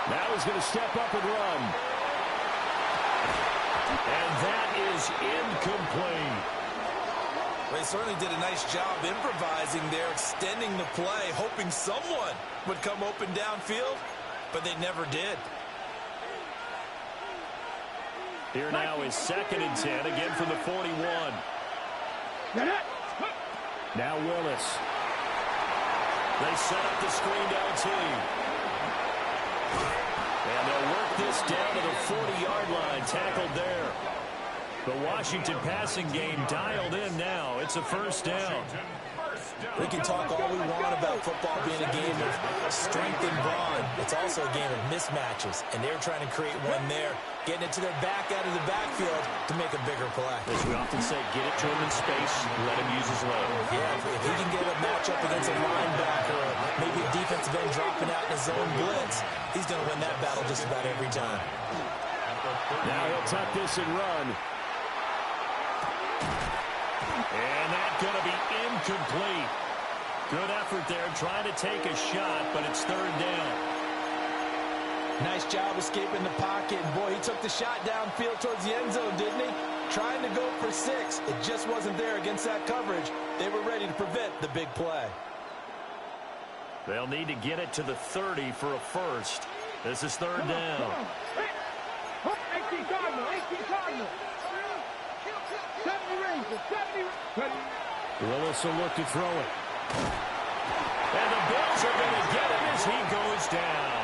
Now he's going to step up and run. And that is incomplete. They certainly did a nice job improvising there, extending the play, hoping someone would come open downfield, but they never did. Here now is 2nd and 10, again from the 41. Now Willis. They set up the screened LT. And they'll work this down to the 40-yard line, tackled there. The Washington passing game dialed in now. It's a 1st down. We can talk all we want about football being a game of strength and brawn. It's also a game of mismatches, and they're trying to create one there, getting it to their back out of the backfield to make a bigger play. As we often say, get it to him in space, let him use his leg. Yeah, if he can get a matchup against a linebacker or maybe a defensive end dropping out in a zone blitz, he's going to win that battle just about every time. Now he'll tuck this and run. And that's going to be incomplete. Good effort there, trying to take a shot, but it's 3rd down. Nice job escaping the pocket. And boy, he took the shot downfield towards the end zone, didn't he? Trying to go for 6. It just wasn't there against that coverage. They were ready to prevent the big play. They'll need to get it to the 30 for a 1st. This is 3rd down. 18 Cardinal, 18 Cardinal. 70 Rangers, 70. Willis will look to throw it. And the Bills are going to get him as he goes down.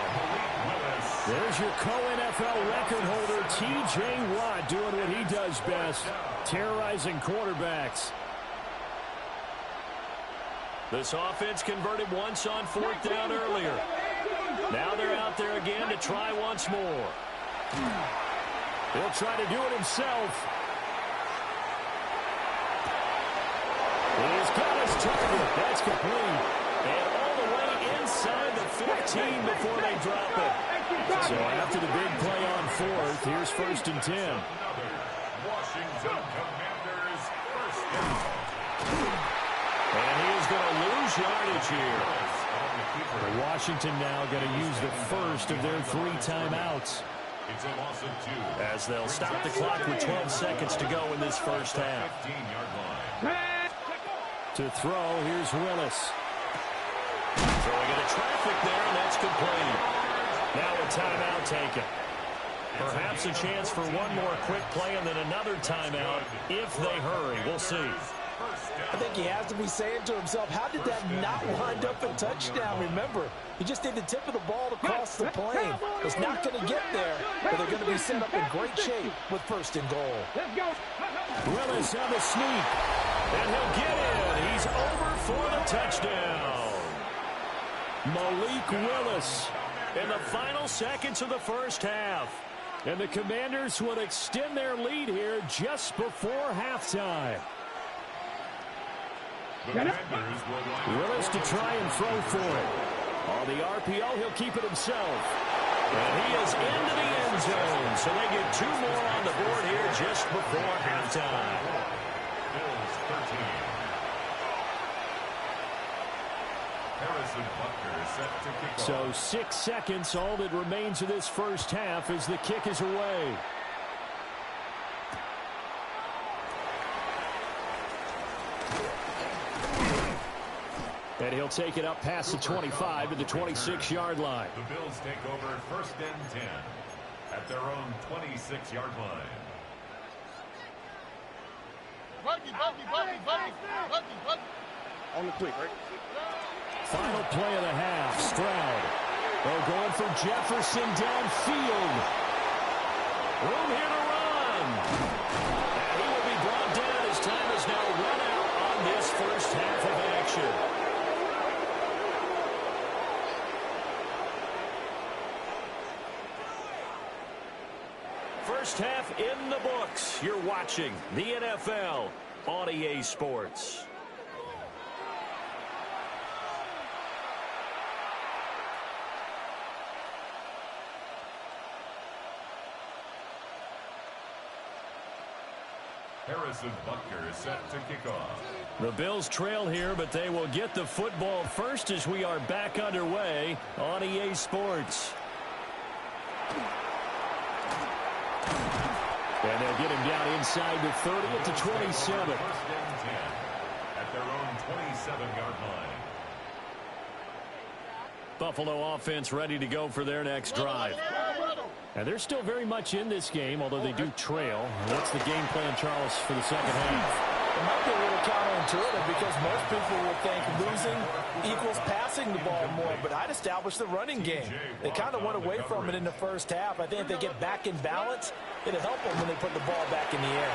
There's your co-NFL record holder, T.J. Watt, doing what he does best, terrorizing quarterbacks. This offense converted once on 4th down earlier. Now they're out there again to try once more. He'll try to do it himself. He's got his target. That's complete. And all the way inside the 15 before they drop it. So after the big play on 4th, here's 1st and 10. Washington Commanders first down. And he is going to lose yardage here. The Washington now going to use the first of their 3 timeouts. It's a loss of 2. As they'll stop the clock with 12 seconds to go in this first half. 15-yard line. To throw, here's Willis. Throwing into traffic there, and that's complete. Now a timeout taken. Perhaps a chance for one more quick play and then another timeout if they hurry. We'll see. I think he has to be saying to himself, how did that not wind up a touchdown? Remember, he just did the tip of the ball to cross the plane. It's not going to get there, but they're going to be set up in great shape with 1st and goal. Willis on the sneak, and he'll get in. He's over for the touchdown. Malik Willis in the final seconds of the first half. And the Commanders will extend their lead here just before halftime. Willis to try and throw for it. On the RPO, he'll keep it himself. And he is into the end zone. So they get 2 more on the board here just before halftime. Bills 13. Harrison Butker set to kick So off. 6 seconds, all that remains of this first half as the kick is away. And he'll take it up past the 25 to the 26-yard line. The Bills take over 1st and 10 at their own 26-yard line. On the quick, right? Final play of the half. Stroud Oh, going for Jefferson downfield. Room here to run. And he will be brought down as time is now run out on this first half of action. First half in the books. You're watching the NFL on EA Sports. Harrison Butker is set to kick off. The Bills trail here, but they will get the football first as we are back underway on EA Sports. And they'll get him down inside the 30 at the 27. First and 10 at their own 27-yard line. Buffalo offense ready to go for their next drive. And they're still very much in this game, although they do trail. What's the game plan, Charles, for the second half? It might be a little counterintuitive because most people would think losing equals passing the ball more, but I'd establish the running game. They kind of went away from it in the first half. I think if they get back in balance, it'll help them when they put the ball back in the air.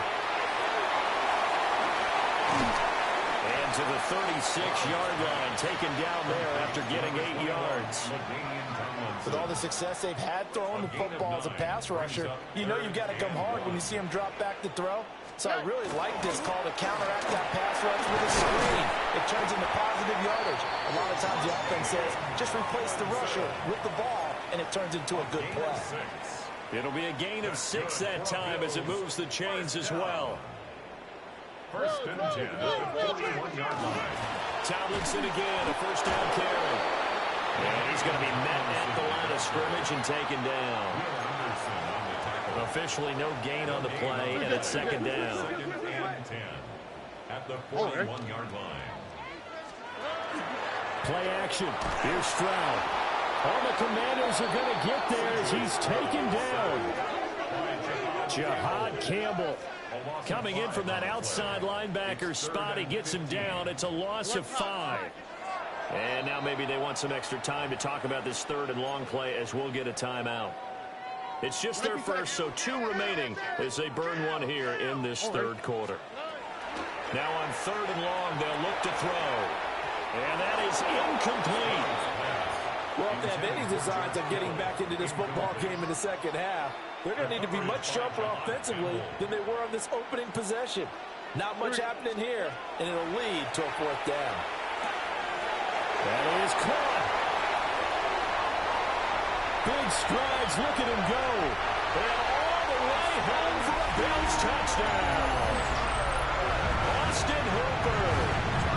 And to the 36-yard line, taken down there after getting 8 yards. With all the success they've had throwing the football as a pass rusher, you know you've got to come hard when you see them drop back to throw. So I really like this call to counteract that pass rush with a screen. It turns into positive yardage. A lot of times the offense says, just replace the rusher with the ball, and it turns into a good play. It'll be a gain of 6 that time as it moves the chains as well. First and 10 at the 41-yard line. Tomlinson again, a first down carry. And he's going to be met at the line of scrimmage and taken down. Officially no gain on the play, and it's second down. Second and 10 at the 41-yard line. Play action. Here's Stroud. All the Commanders are going to get there as he's taken down. Jahad Campbell coming in from that outside linebacker spot. He gets him down. It's a loss of 5. And now maybe they want some extra time to talk about this third and long play as we'll get a timeout. It's just their first, so 2 remaining as they burn one here in this third quarter. Now on third and long, they'll look to throw. And that is incomplete. Well, if they have any designs of getting back into this football game in the second half, they're going to need to be much sharper offensively than they were on this opening possession. Not much happening here, and it'll lead to a fourth down. That is caught. Big strides, look at him go. And all the way home for a Bills touchdown. Austin Hooper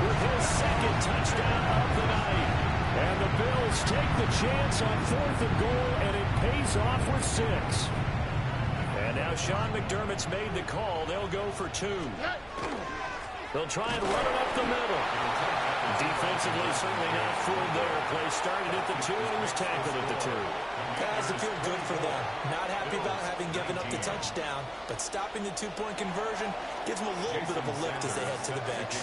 with his second touchdown of the night. And the Bills take the chance on 4th and goal, and it pays off with 6. And now Sean McDermott's made the call. They'll go for 2. They'll try and run it up the middle. Defensively, certainly not fooled there. Play started at the 2, and he was tackled at the 2. Guys, it feels good for them. Not happy about having given up the touchdown, but stopping the 2-point conversion gives them a little bit of a lift as they head to the bench.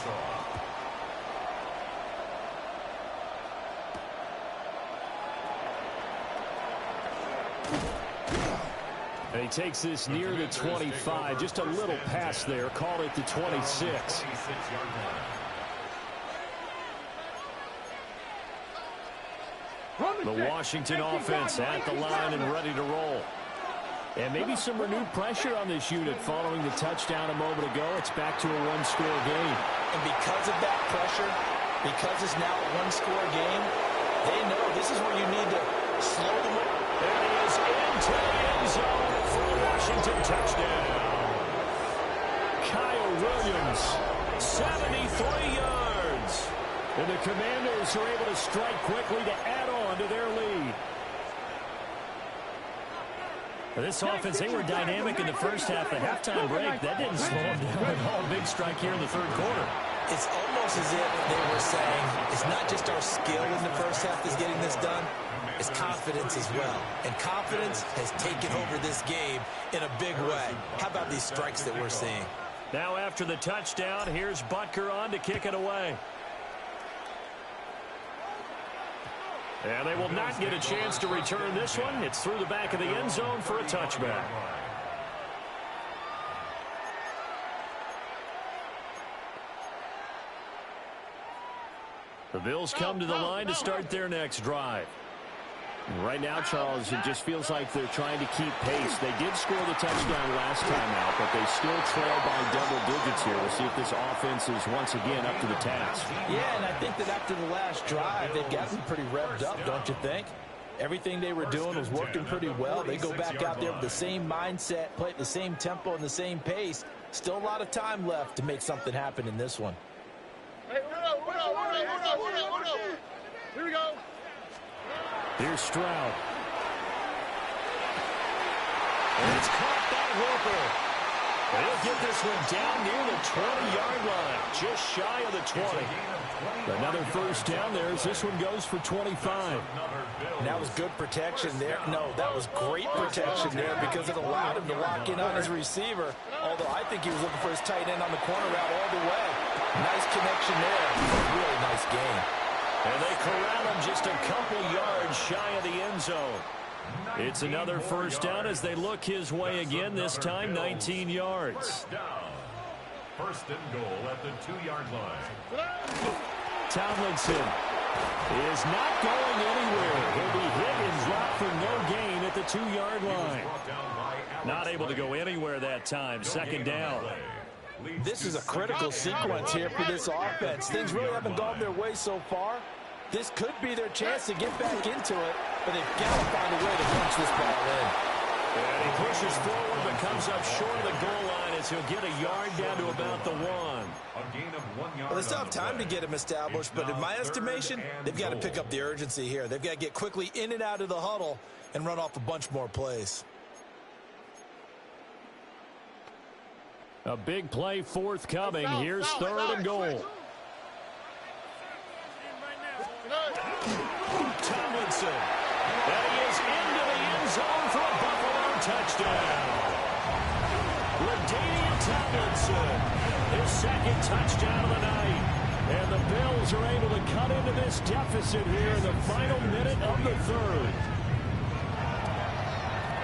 And he takes this near the 25. Just a little pass there. Call it the 26. The Washington offense at the line and ready to roll. And maybe some renewed pressure on this unit following the touchdown a moment ago. It's back to a 1-score game. And because of that pressure, because it's now a 1-score game, they know this is where you need to slow them up. There he is into the end zone for a Washington touchdown. Kyle Williams, 73 yards. And the Commanders are able to strike quickly to add on to their lead. This offense, they were dynamic in the first half. The halftime break, that didn't slow them down at all. Big strike here in the third quarter. It's almost as if they were saying, it's not just our skill in the first half that's getting this done, it's confidence as well. And confidence has taken over this game in a big way. How about these strikes that we're seeing? Now after the touchdown, here's Butker on to kick it away. And they will not get a chance to return this one. It's through the back of the end zone for a touchback. The Bills come to the line to start their next drive. And right now, Charles, it just feels like they're trying to keep pace. They did score the touchdown last time out, but they still trail by double digits here. We'll see if this offense is once again up to the task. Yeah, and I think that after the last drive, they've gotten pretty revved up, don't you think? Everything they were doing was working pretty well. They go back out there with the same mindset, play at the same tempo and the same pace. Still a lot of time left to make something happen in this one. Here we go. Here's Stroud. And it's caught by Roper. And he'll get this one down near the 20-yard line, just shy of the 20. Another first down there as this one goes for 25. And that was good protection there. No, that was great protection there because it allowed him to lock in on his receiver, although I think he was looking for his tight end on the corner route all the way. Nice connection there. Really nice game. And they corral him just a couple yards shy of the end zone. It's another first down as they look his way again, this time 19 yards. First and goal at the 2-yard line. Tomlinson is not going anywhere. He'll be hit and dropped for no gain at the 2-yard line. Not able to go anywhere that time. Second down. This is a critical sequence here for this offense. Things really haven't gone their way so far. This could be their chance to get back into it, but they've got to find a way to punch this ball in. And he pushes forward but comes up short of the goal line as he'll get a yard down to about the 1. A gain of 1 yard. Well, they still have time to get him established, but in my estimation, they've got to pick up the urgency here. They've got to get quickly in and out of the huddle and run off a bunch more plays. A big play forthcoming. Here's third and goal. Tomlinson. And he is into the end zone for a Buffalo touchdown. LaDainian Tomlinson, his second touchdown of the night. And the Bills are able to cut into this deficit here in the final minute of the third.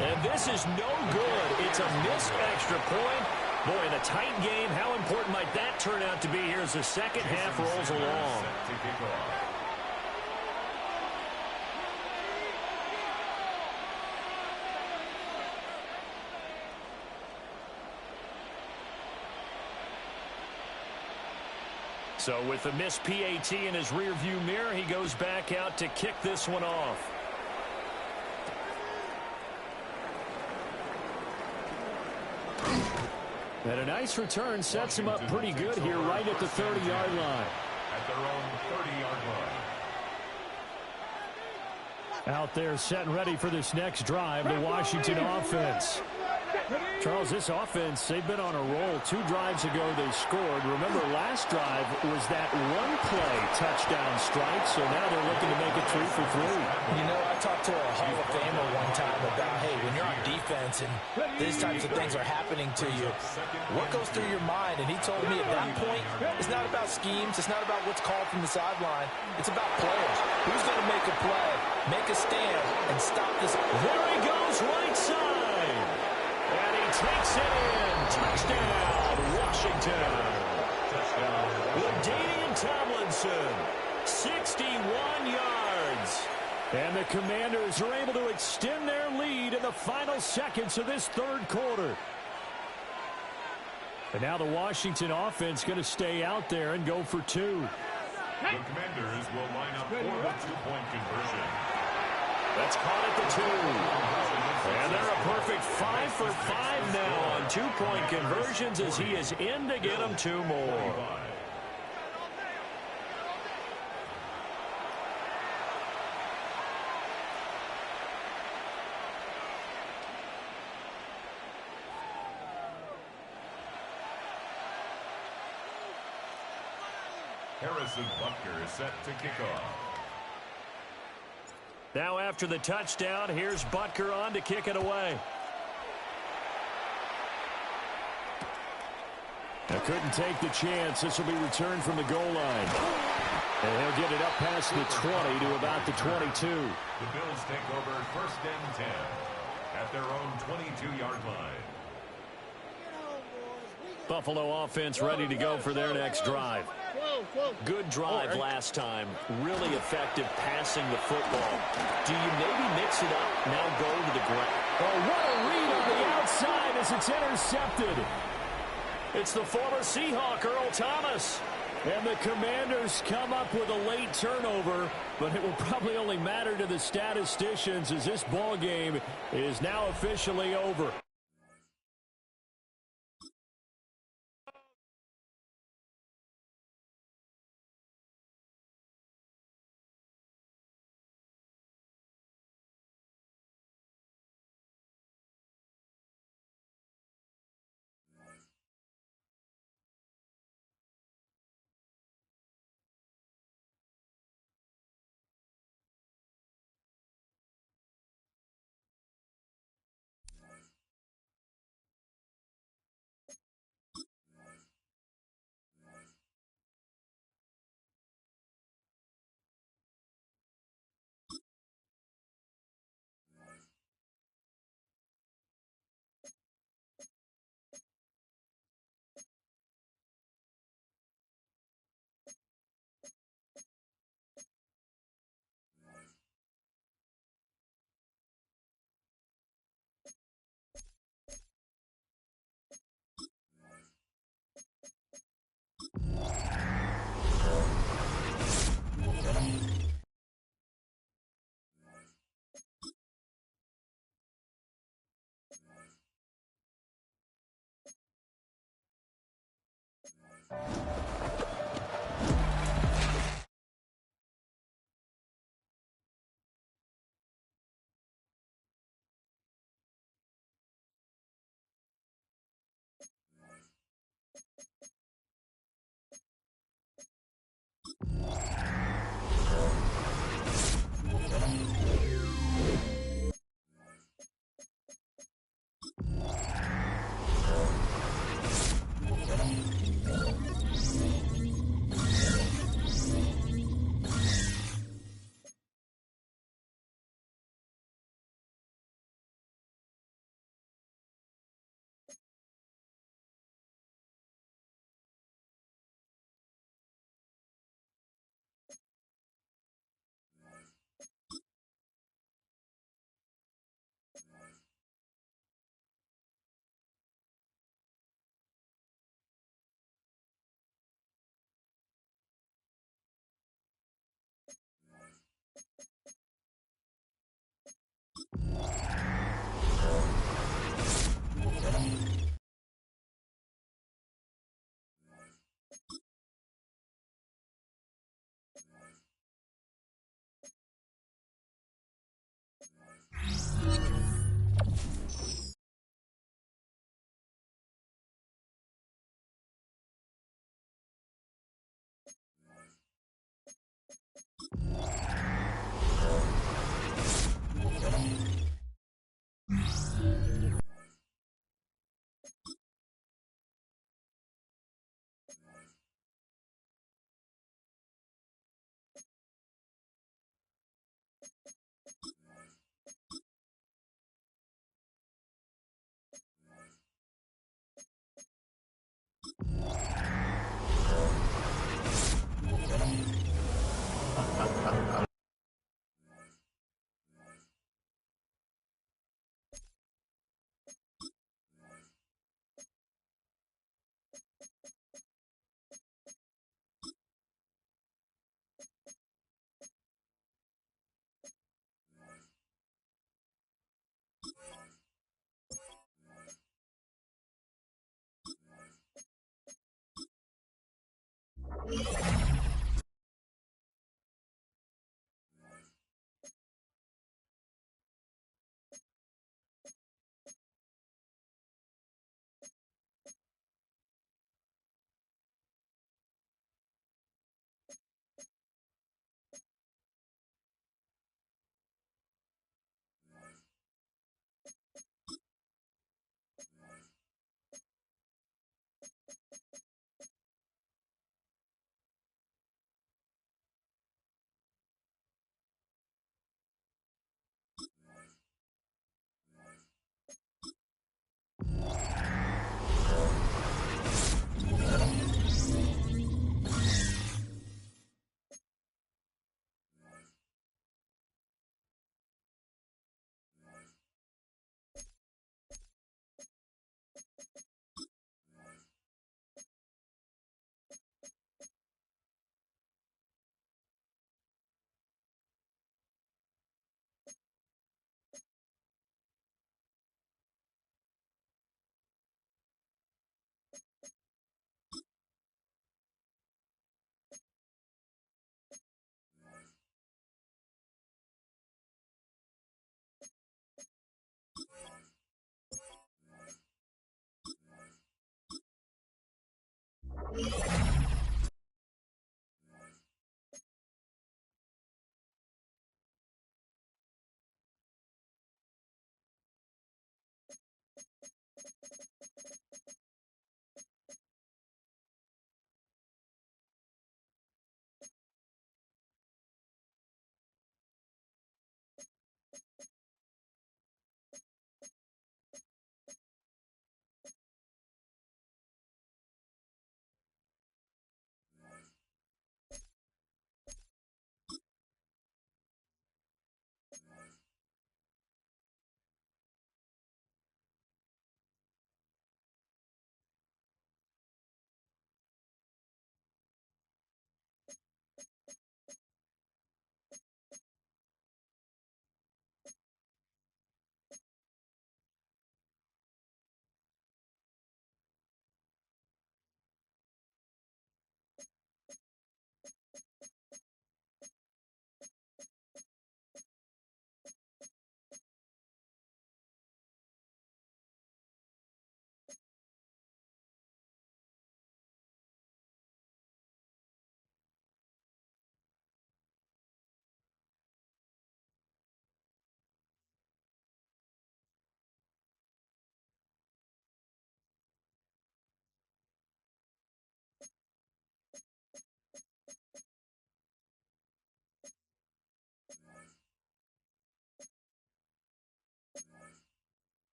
And this is no good. It's a missed extra point. Boy, in a tight game, how important might that turn out to be here as the second half rolls along? So with the missed PAT in his rearview mirror, he goes back out to kick this one off. And a nice return sets him up pretty good here right at the 30-yard line. At their own 30-yard line. Out there set and ready for this next drive, the Washington offense. Charles, this offense, they've been on a roll. 2 drives ago they scored. Remember, last drive was that one-play touchdown strike, so now they're looking to make it 3 for 3. You know, I talked to a Hall of Famer one time about, hey, when you're on defense and these types of things are happening to you, what goes through your mind? And he told me at that point, it's not about schemes, it's not about what's called from the sideline, it's about players. Who's going to make a play, make a stand, and stop this? There he goes, right side. And he takes it in. Touchdown, Washington. LaDainian Tomlinson, 61 yards. And the Commanders are able to extend their lead in the final seconds of this third quarter. And now the Washington offense going to stay out there and go for 2. The Commanders will line up for the 2-point conversion. That's caught at the 2. And they're a perfect 5 for 5 now on 2-point conversions as he is in to get them 2 more. Harrison Butker is set to kick off. Now after the touchdown, here's Butker on to kick it away. And They couldn't take the chance. This will be returned from the goal line. And he'll get it up past the 20 to about the 22. The Bills take over 1st and 10 at their own 22-yard line. Buffalo offense ready to go for their next drive. Good drive last time. Really effective passing the football. Do you maybe mix it up, now go to the ground? Oh, what a read on the outside as it's intercepted. It's the former Seahawk, Earl Thomas. And the Commanders come up with a late turnover, but it will probably only matter to the statisticians as this ball game is now officially over.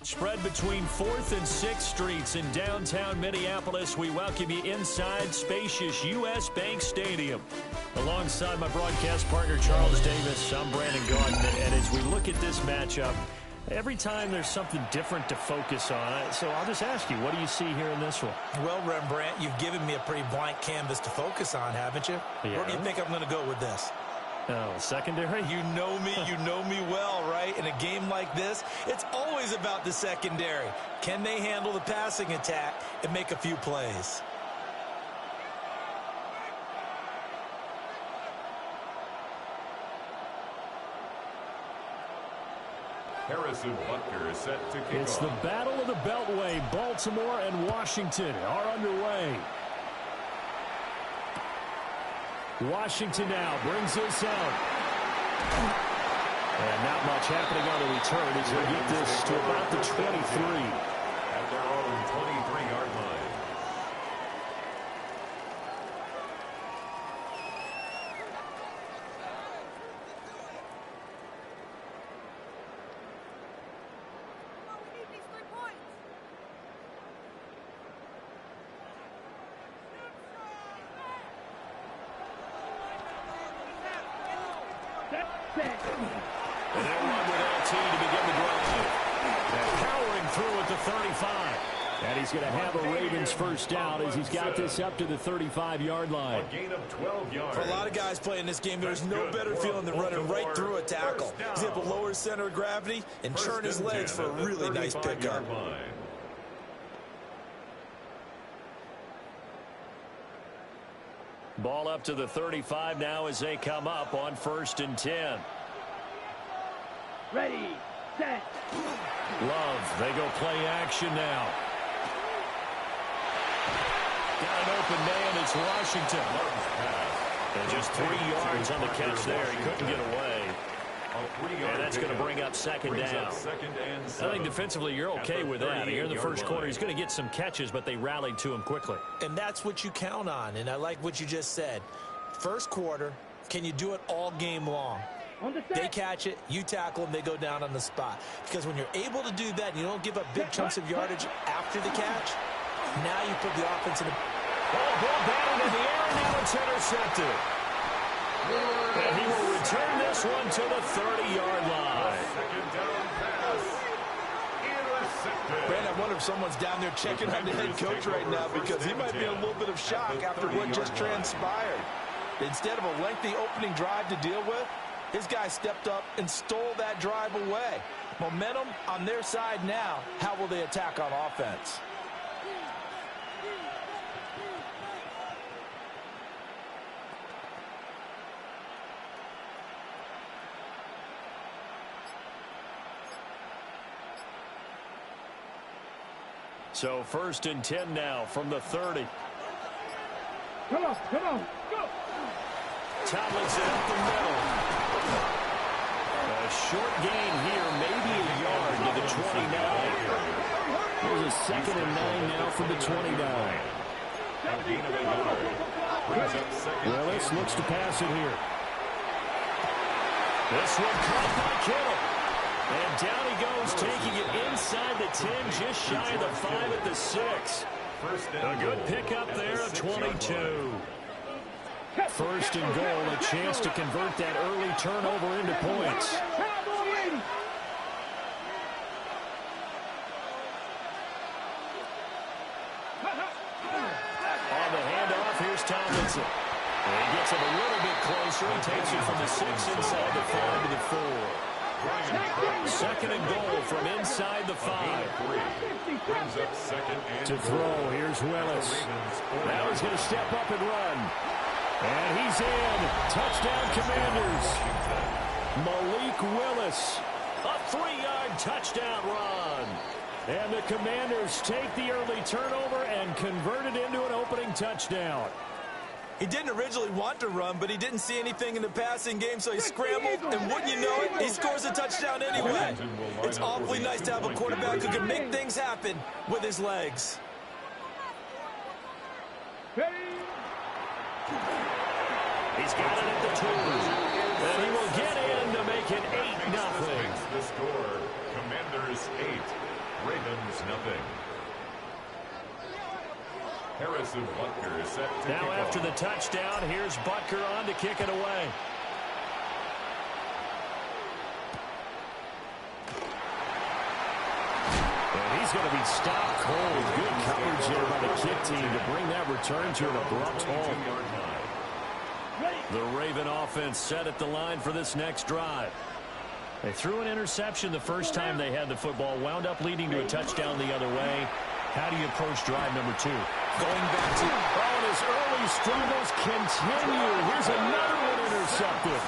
Spread between 4th and 6th Streets in downtown Minneapolis. We welcome you inside spacious U.S. Bank Stadium. Alongside my broadcast partner, Charles Davis, I'm Brandon Gaudin. And as we look at this matchup, every time there's something different to focus on. So I'll just ask you, what do you see here in this one? Well, Rembrandt, you've given me a pretty blank canvas to focus on, haven't you? Yeah. Where do you think I'm going to go with this? Oh, secondary? You know me well, right? In a game like this, it's always about the secondary. Can they handle the passing attack and make a few plays? Harrison Butker is set to kick It's off. the Battle of the Beltway. Baltimore and Washington are underway. Washington now brings this out. And not much happening on the return as they get this to about the 23. At their own 23-yard line. And they'll run with LT to begin the drive. And powering through at the 35. And he's going to have a Ravens first down as he's got this up to the 35-yard line. A gain of 12 yards. For a lot of guys playing this game, there's no better feeling than running right through a tackle. He's able to lower his center of gravity and turn his legs for a really nice pickup. Ball up to the 35 now as they come up on 1st and 10. Ready, set. Love, they go play action now. Got an open man, it's Washington. And just 3 yards on the catch there. He couldn't get away. And that's going to bring up second down. I think defensively you're okay with that. Here in the first quarter, he's going to get some catches, but they rallied to him quickly. And that's what you count on, and I like what you just said. First quarter, can you do it all game long? They catch it, you tackle them, they go down on the spot. Because when you're able to do that and you don't give up big chunks of yardage after the catch, now you put the offense in a... Ball batted in the air, and now it's intercepted. And he will return this one to the 30-yard line. Second down pass. Intercepted. Brandon, I wonder if someone's down there checking on the head coach right now because he might be in a little bit of shock after what just transpired. Instead of a lengthy opening drive to deal with, his guy stepped up and stole that drive away. Momentum on their side now. How will they attack on offense? So 1st and 10 now from the 30. Come on, go! Tomlinson up the middle. A short gain here, maybe a yard to the 29. There's a 2nd and 9 now from the 29. Willis looks to pass it here. This one caught by Kittle. And down he goes, taking it inside the 10, just shy of the 5 at the 6. A good pickup there of 22. 1st and goal, a chance to convert that early turnover into points. On the handoff, here's Tomlinson. And he gets him a little bit closer and takes it from the 6 inside the 5 to the 4. 2nd and goal from inside the 5. To throw, here's Willis. Now he's going to step up and run. And he's in. Touchdown, Commanders. Malik Willis. A 3-yard touchdown run. And the Commanders take the early turnover and convert it into an opening touchdown. He didn't originally want to run, but he didn't see anything in the passing game, so he scrambled, and wouldn't you know it, he scores a touchdown anyway. It's awfully nice to have a quarterback who can make things happen with his legs. He's got it at the 2. And he will get in to make it 8-0. The score, Commanders 8, Harrison Butker is set to Now after the touchdown, here's Butker on to kick it away. And he's going to be stopped cold. Good coverage there by the kick team to bring that return to an abrupt halt. The Raven offense set at the line for this next drive. They threw an interception the first time they had the football, wound up leading to a touchdown the other way. How do you approach drive number 2? Going back to... Oh, and his early struggles continue. Here's another one intercepted.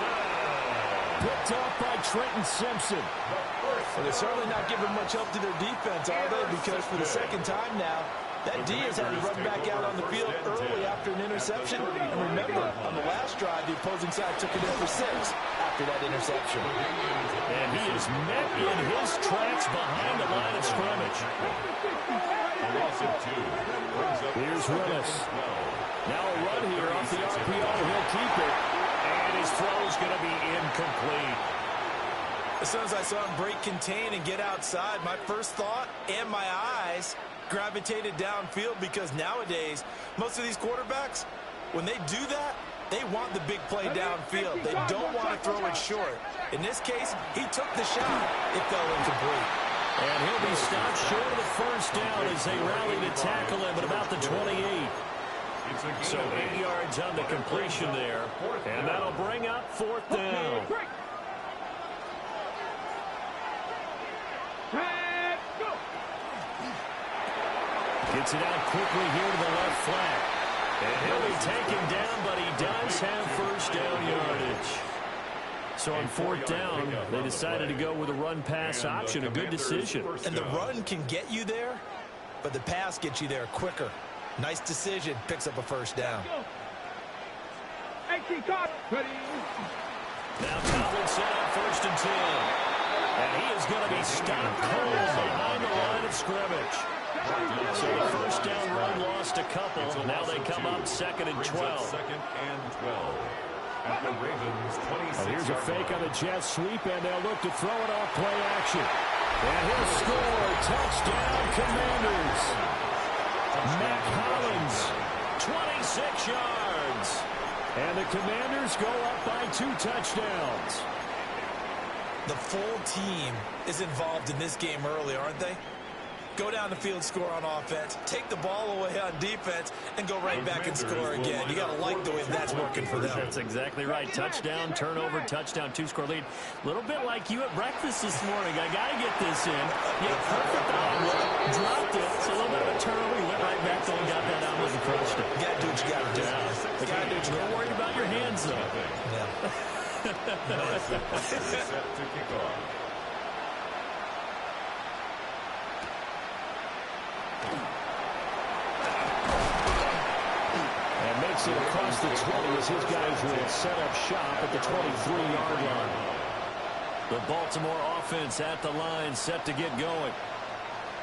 Picked off by Trenton Simpson. Well, they're certainly not giving much help to their defense, are they? Because for the second time now, that D has had to run back out on the field early after an interception. And remember, on the last drive, the opposing side took it in for 6 after that interception. And he is met in his tracks behind the line of scrimmage. Here's Willis. Now a run here off the RPO. He'll keep it. And his throw is going to be incomplete. As soon as I saw him break contain and get outside, my first thought and my eyes gravitated downfield, because nowadays, most of these quarterbacks, when they do that, they want the big play downfield. They don't want to throw it short. In this case, he took the shot. It fell incomplete. And he'll be stopped short of the first down as they rally to tackle him at about the 28. So 8 yards on the completion there. And that'll bring up 4th down. Gets it out quickly here to the left flat. And he'll be taken down, but he does have first down yardage. So on 4th down, they decided to go with a run-pass option. A good decision. And the run can get you there, but the pass gets you there quicker. Nice decision. Picks up a first down. Now Tomlinson on 1st and 10. And he is going to be stopped cold behind the line of scrimmage. So the first down run lost a couple. Now they come up 2nd and 12. At the Ravens 26. Here's a fake on the jet sweep, and they'll look to throw it off play action. And he'll score. Touchdown, Commanders. Mac Hollins, 26 yards. And the Commanders go up by 2 touchdowns. The full team is involved in this game early, aren't they? Go down the field, score on offense, take the ball away on defense, and go right back and score again. You got to like the way that's working for them. That's exactly right. Touchdown, turnover, touchdown, 2-score lead. A little bit like you at breakfast this morning. I got to get this in. Yeah, perfect omelet. Dropped it. It's a little bit of a turnover. You went right back there and got that omelet and crushed it. You got to do what you got to do. You got to do what you got to do. Don't worry about your hands, though. Yeah. Set to kick off. Makes it across the 20 as his guys will set up shop at the 23-yard line. The Baltimore offense at the line, set to get going.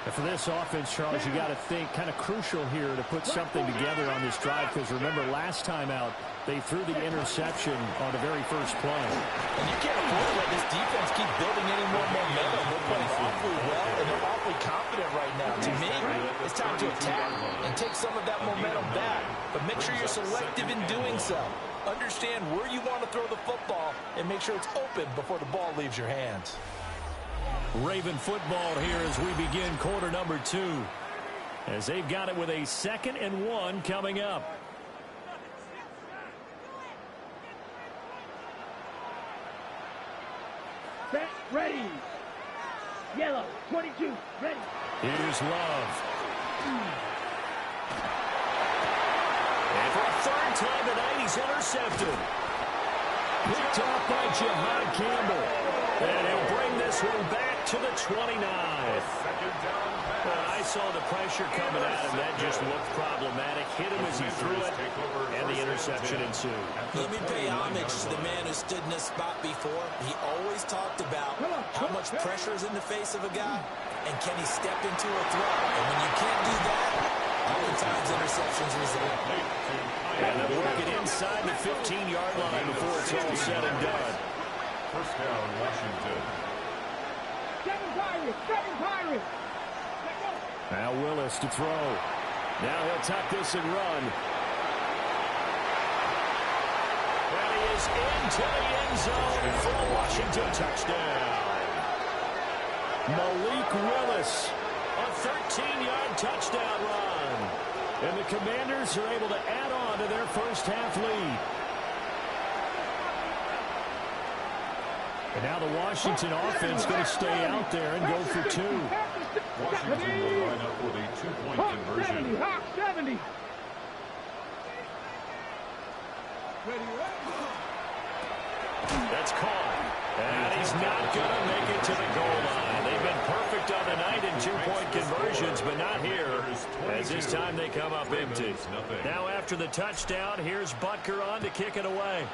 And for this offense, Charles, you got to think kind of crucial here to put something together on this drive, because remember last time out they threw the interception on the very first play. And you can't afford to let this defense keep building any more momentum. They're playing awfully well, and they're awfully confident right now. To me, it's time to attack and take some of that momentum back. But make sure you're selective in doing so. Understand where you want to throw the football and make sure it's open before the ball leaves your hands. Raven football here as we begin quarter number 2. As they've got it with a 2nd and 1 coming up. Set, ready. Yellow, 22, ready. Here's Love. And for a 3rd time tonight, he's intercepted. Picked off by Jihad Campbell. And he'll bring this one back to the 29. I saw the pressure coming at him. That just looked problematic. Hit him as he threw it, and the interception ensued. Let me pay homage to the man who stood in this spot before. He always talked about how much pressure is in the face of a guy, and can he step into a throw. And when you can't do that, oftentimes interceptions result. And they'll work it inside the 15-yard line before it's all said and done. First down, Washington. 7 Pirates, 7 Pirates. Now Willis to throw. Now he'll tuck this and run. And he is into the end zone for a Washington touchdown. Malik Willis, a 13-yard touchdown run. And the Commanders are able to add on to their first half lead. And now the Washington offense going to stay out there and go for two. Washington will line up with a two-point conversion. 70. That's caught. And he's not going to make it to the goal line. They've been perfect on the night in two-point conversions, but not here, as this time they come up empty. Now after the touchdown, here's Butker on to kick it away.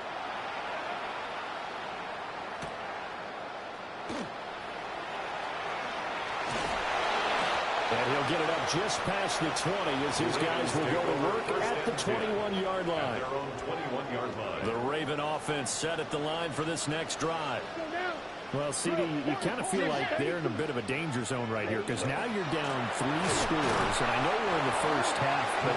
And he'll get it up just past the 20 as his guys will go to work at the 21-yard line. The Raven offense set at the line for this next drive. Well, CD, you kind of feel like they're in a bit of a danger zone right here because now you're down 3 scores, and I know we're in the first half, but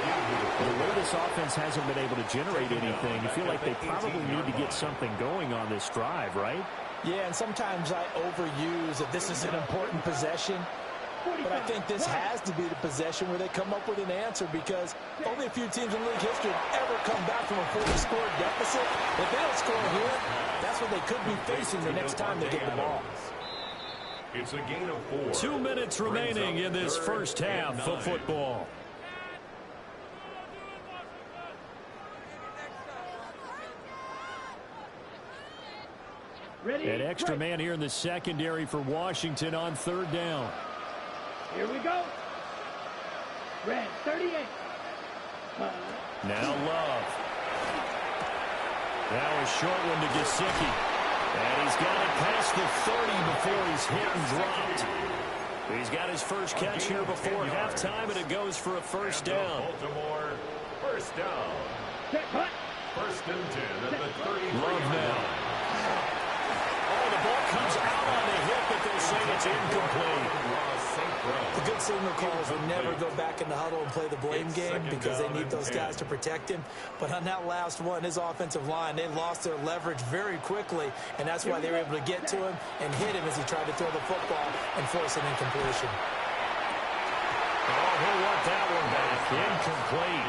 the way this offense hasn't been able to generate anything, you feel like they probably need to get something going on this drive, right? Yeah, and sometimes I overuse that this is an important possession. But I think this has to be the possession where they come up with an answer because only a few teams in league history have ever come back from a 40-score deficit. If they don't score here, that's what they could be facing the next time they get the ball. It's a gain of 4. 2 minutes remaining in this first half of football. An extra man here in the secondary for Washington on third down. Here we go. Red 38. Now Love. Now a short one to Gesicki. And he's got it past the 30 before he's hit and dropped. He's got his first catch here before halftime, and it goes for a first down. Baltimore, first down. First and 10 at the 30. Love now. Oh, the ball comes out on the hit, but they'll say it's incomplete. The good signal calls will never go back in the huddle and play the blame game because they need those guys to protect him. But on that last one, his offensive line, they lost their leverage very quickly, and that's why they were able to get to him and hit him as he tried to throw the football and force an incompletion. Oh, he'll want that one back. Incomplete.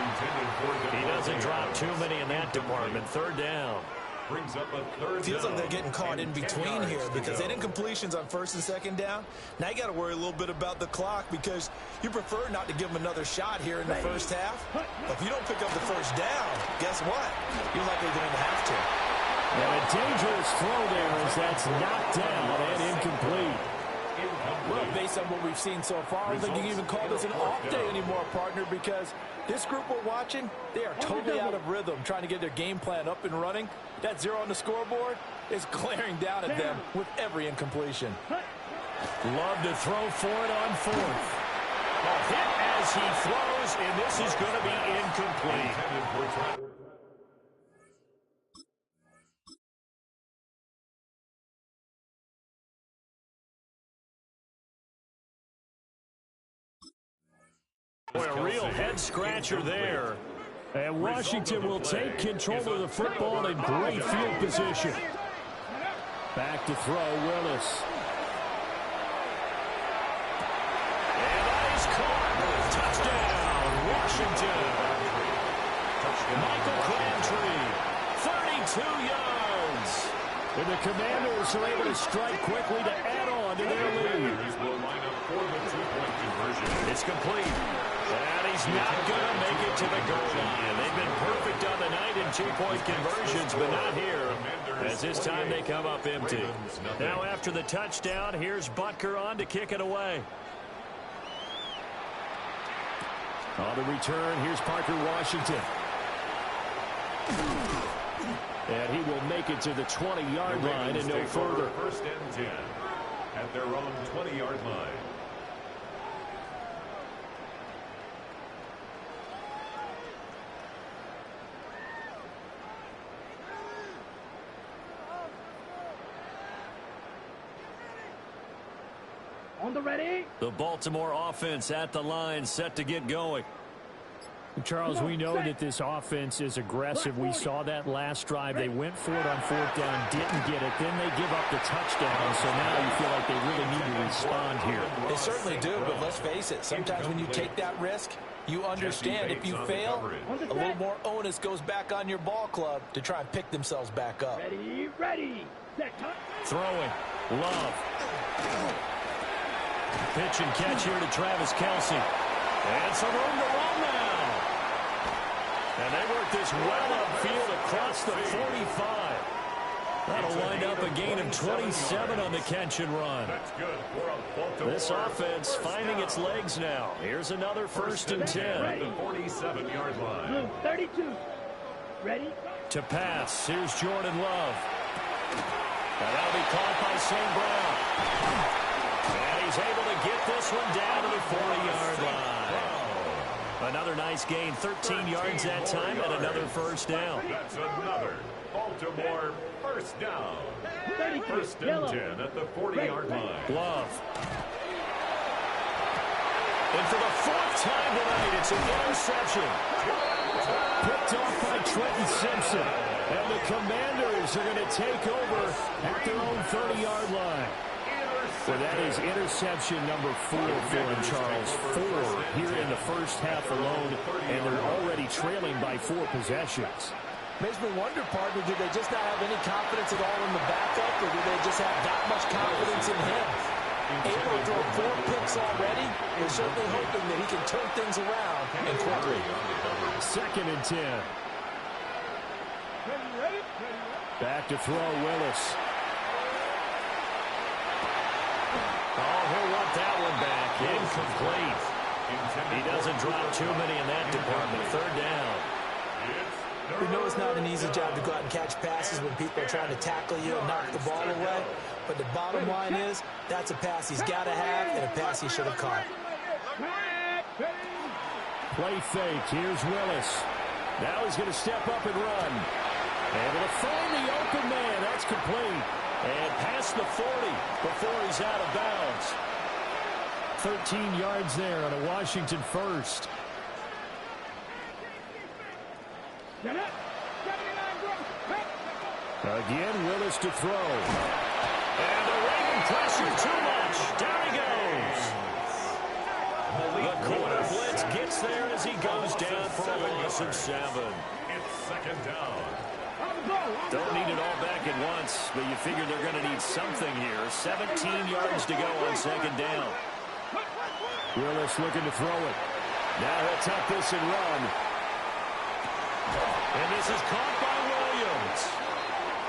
He doesn't drop too many in that department. Third down. Brings up a third Feels down. like they're getting caught in between here because they did incompletions on first and second down. Now you got to worry a little bit about the clock because you prefer not to give them another shot here in the first half. But if you don't pick up the first down, guess what? You're likely going to have to. And a dangerous throw there as that's knocked down and incomplete. Well, based on what we've seen so far, I don't think you can even call this an off day anymore, partner, because this group we're watching, they are totally out of rhythm, trying to get their game plan up and running. That 0 on the scoreboard is glaring down at them with every incompletion. Love to throw for it on fourth. A hit as he throws, and this is going to be incomplete. Boy, a real head-scratcher there. And Washington will take control of the football in great field position. Back to throw, Willis. And that is caught. Touchdown, Washington. Michael Crabtree, 32 yards. And the Commanders are able to strike quickly to add on to their lead. It's complete. And he's not going to make it to the goal line. They've been perfect on the night in two-point conversions, but not here, as this time they come up empty. Now after the touchdown, here's Butker on to kick it away. On the return, here's Parker Washington. And he will make it to the 20-yard line and no further. First and 10 at their own 20-yard line. On the ready. The Baltimore offense at the line, set to get going. Charles, we know that this offense is aggressive. We saw that last drive. They went for it on 4th down, didn't get it. Then they give up the touchdown. So now you feel like they really need to respond here. They certainly do, but let's face it. Sometimes when you take that risk, you understand if you fail, a little more onus goes back on your ball club to try and pick themselves back up. Ready. Throwing. Love. Pitch and catch here to Travis Kelce. And some room to run now. And they work this well upfield across the 45. That'll wind up a gain of 27 on the catch and run. This offense finding its legs now. Here's another 1st and 10. At the 47-yard line. 32. Ready? To pass. Here's Jordan Love. And that'll be caught by St. Brown. And he's able to get this one down to the 40-yard line. Another nice gain, 13 yards that time, and another 1st down. That's another Baltimore 1st down. 1st and 10 at the 40-yard line. Love. And for the 4th time tonight, it's an interception. Picked off by Trenton Simpson. And the Commanders are going to take over at their own 30-yard line. Well, that is interception number 4 for him, Charles. 4 here in the first half alone, and they're already trailing by 4 possessions. Makes me wonder, partner, do they just not have any confidence at all in the backup, or do they just have that much confidence in him? Able to throw 4 picks already, they're certainly hoping that he can turn things around and quickly. 2nd and 10. Back to throw, Willis. Oh, he'll want that one back. Incomplete. He doesn't drop too many in that department. 3rd down. We know it's not an easy job to go out and catch passes when people are trying to tackle you and knock the ball away. But the bottom line is, that's a pass he's got to have and a pass he should have caught. Play fake. Here's Willis. Now he's going to step up and run. Able to find the open man. That's complete. And past the 40 before he's out of bounds. 13 yards there on a Washington 1st. Again, Willis to throw. And the Raven pressure too much. Down he goes. The corner blitz gets there as he goes down for a loss of 7. It's 2nd down. Don't need it all back at once, but you figure they're going to need something here. 17 yards to go on 2nd down. Willis looking to throw it. Now he'll tuck this and run. And this is caught by Williams.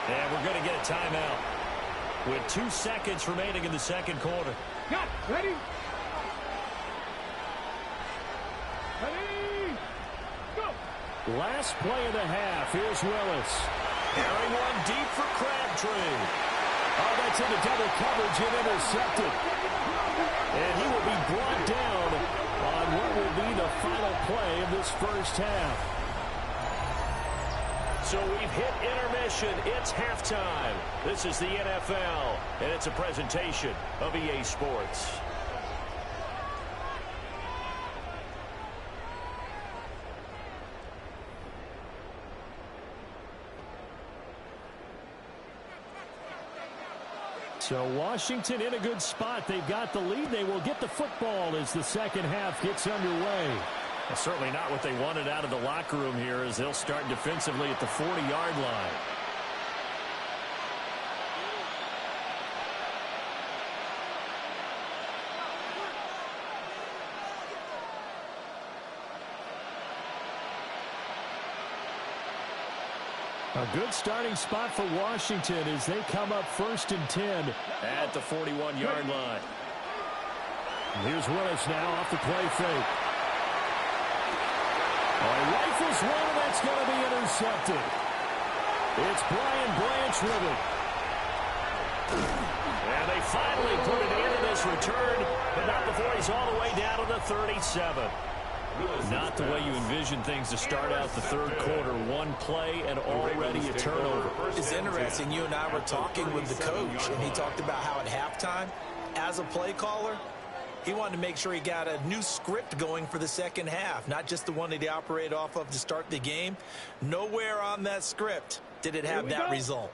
And we're going to get a timeout with 2 seconds remaining in the 2nd quarter. Got ready. Ready. Go. Last play of the half. Here's Willis. Carrying one deep for Crabtree. Oh, that's into double coverage and intercepted. And he will be brought down on what will be the final play of this first half. So we've hit intermission. It's halftime. This is the NFL, and it's a presentation of EA Sports. So Washington in a good spot. They've got the lead. They will get the football as the 2nd half gets underway. Well, certainly not what they wanted out of the locker room here as they'll start defensively at the 40-yard line. A good starting spot for Washington as they come up 1st and 10 at the 41-yard line. Here's Willis now off the play fake. Rifles one, and that's going to be intercepted. It's Brian Branch with it. And they finally put it into this return, but not before he's all the way down to the 37. Not the way you envision things to start out the 3rd quarter. One play and already a turnover. It's interesting. You and I were talking with the coach, and he talked about how at halftime, as a play caller, He wanted to make sure he got a new script going for the second half, not just the one that he operated off of to start the game. Nowhere on that script did it have that result.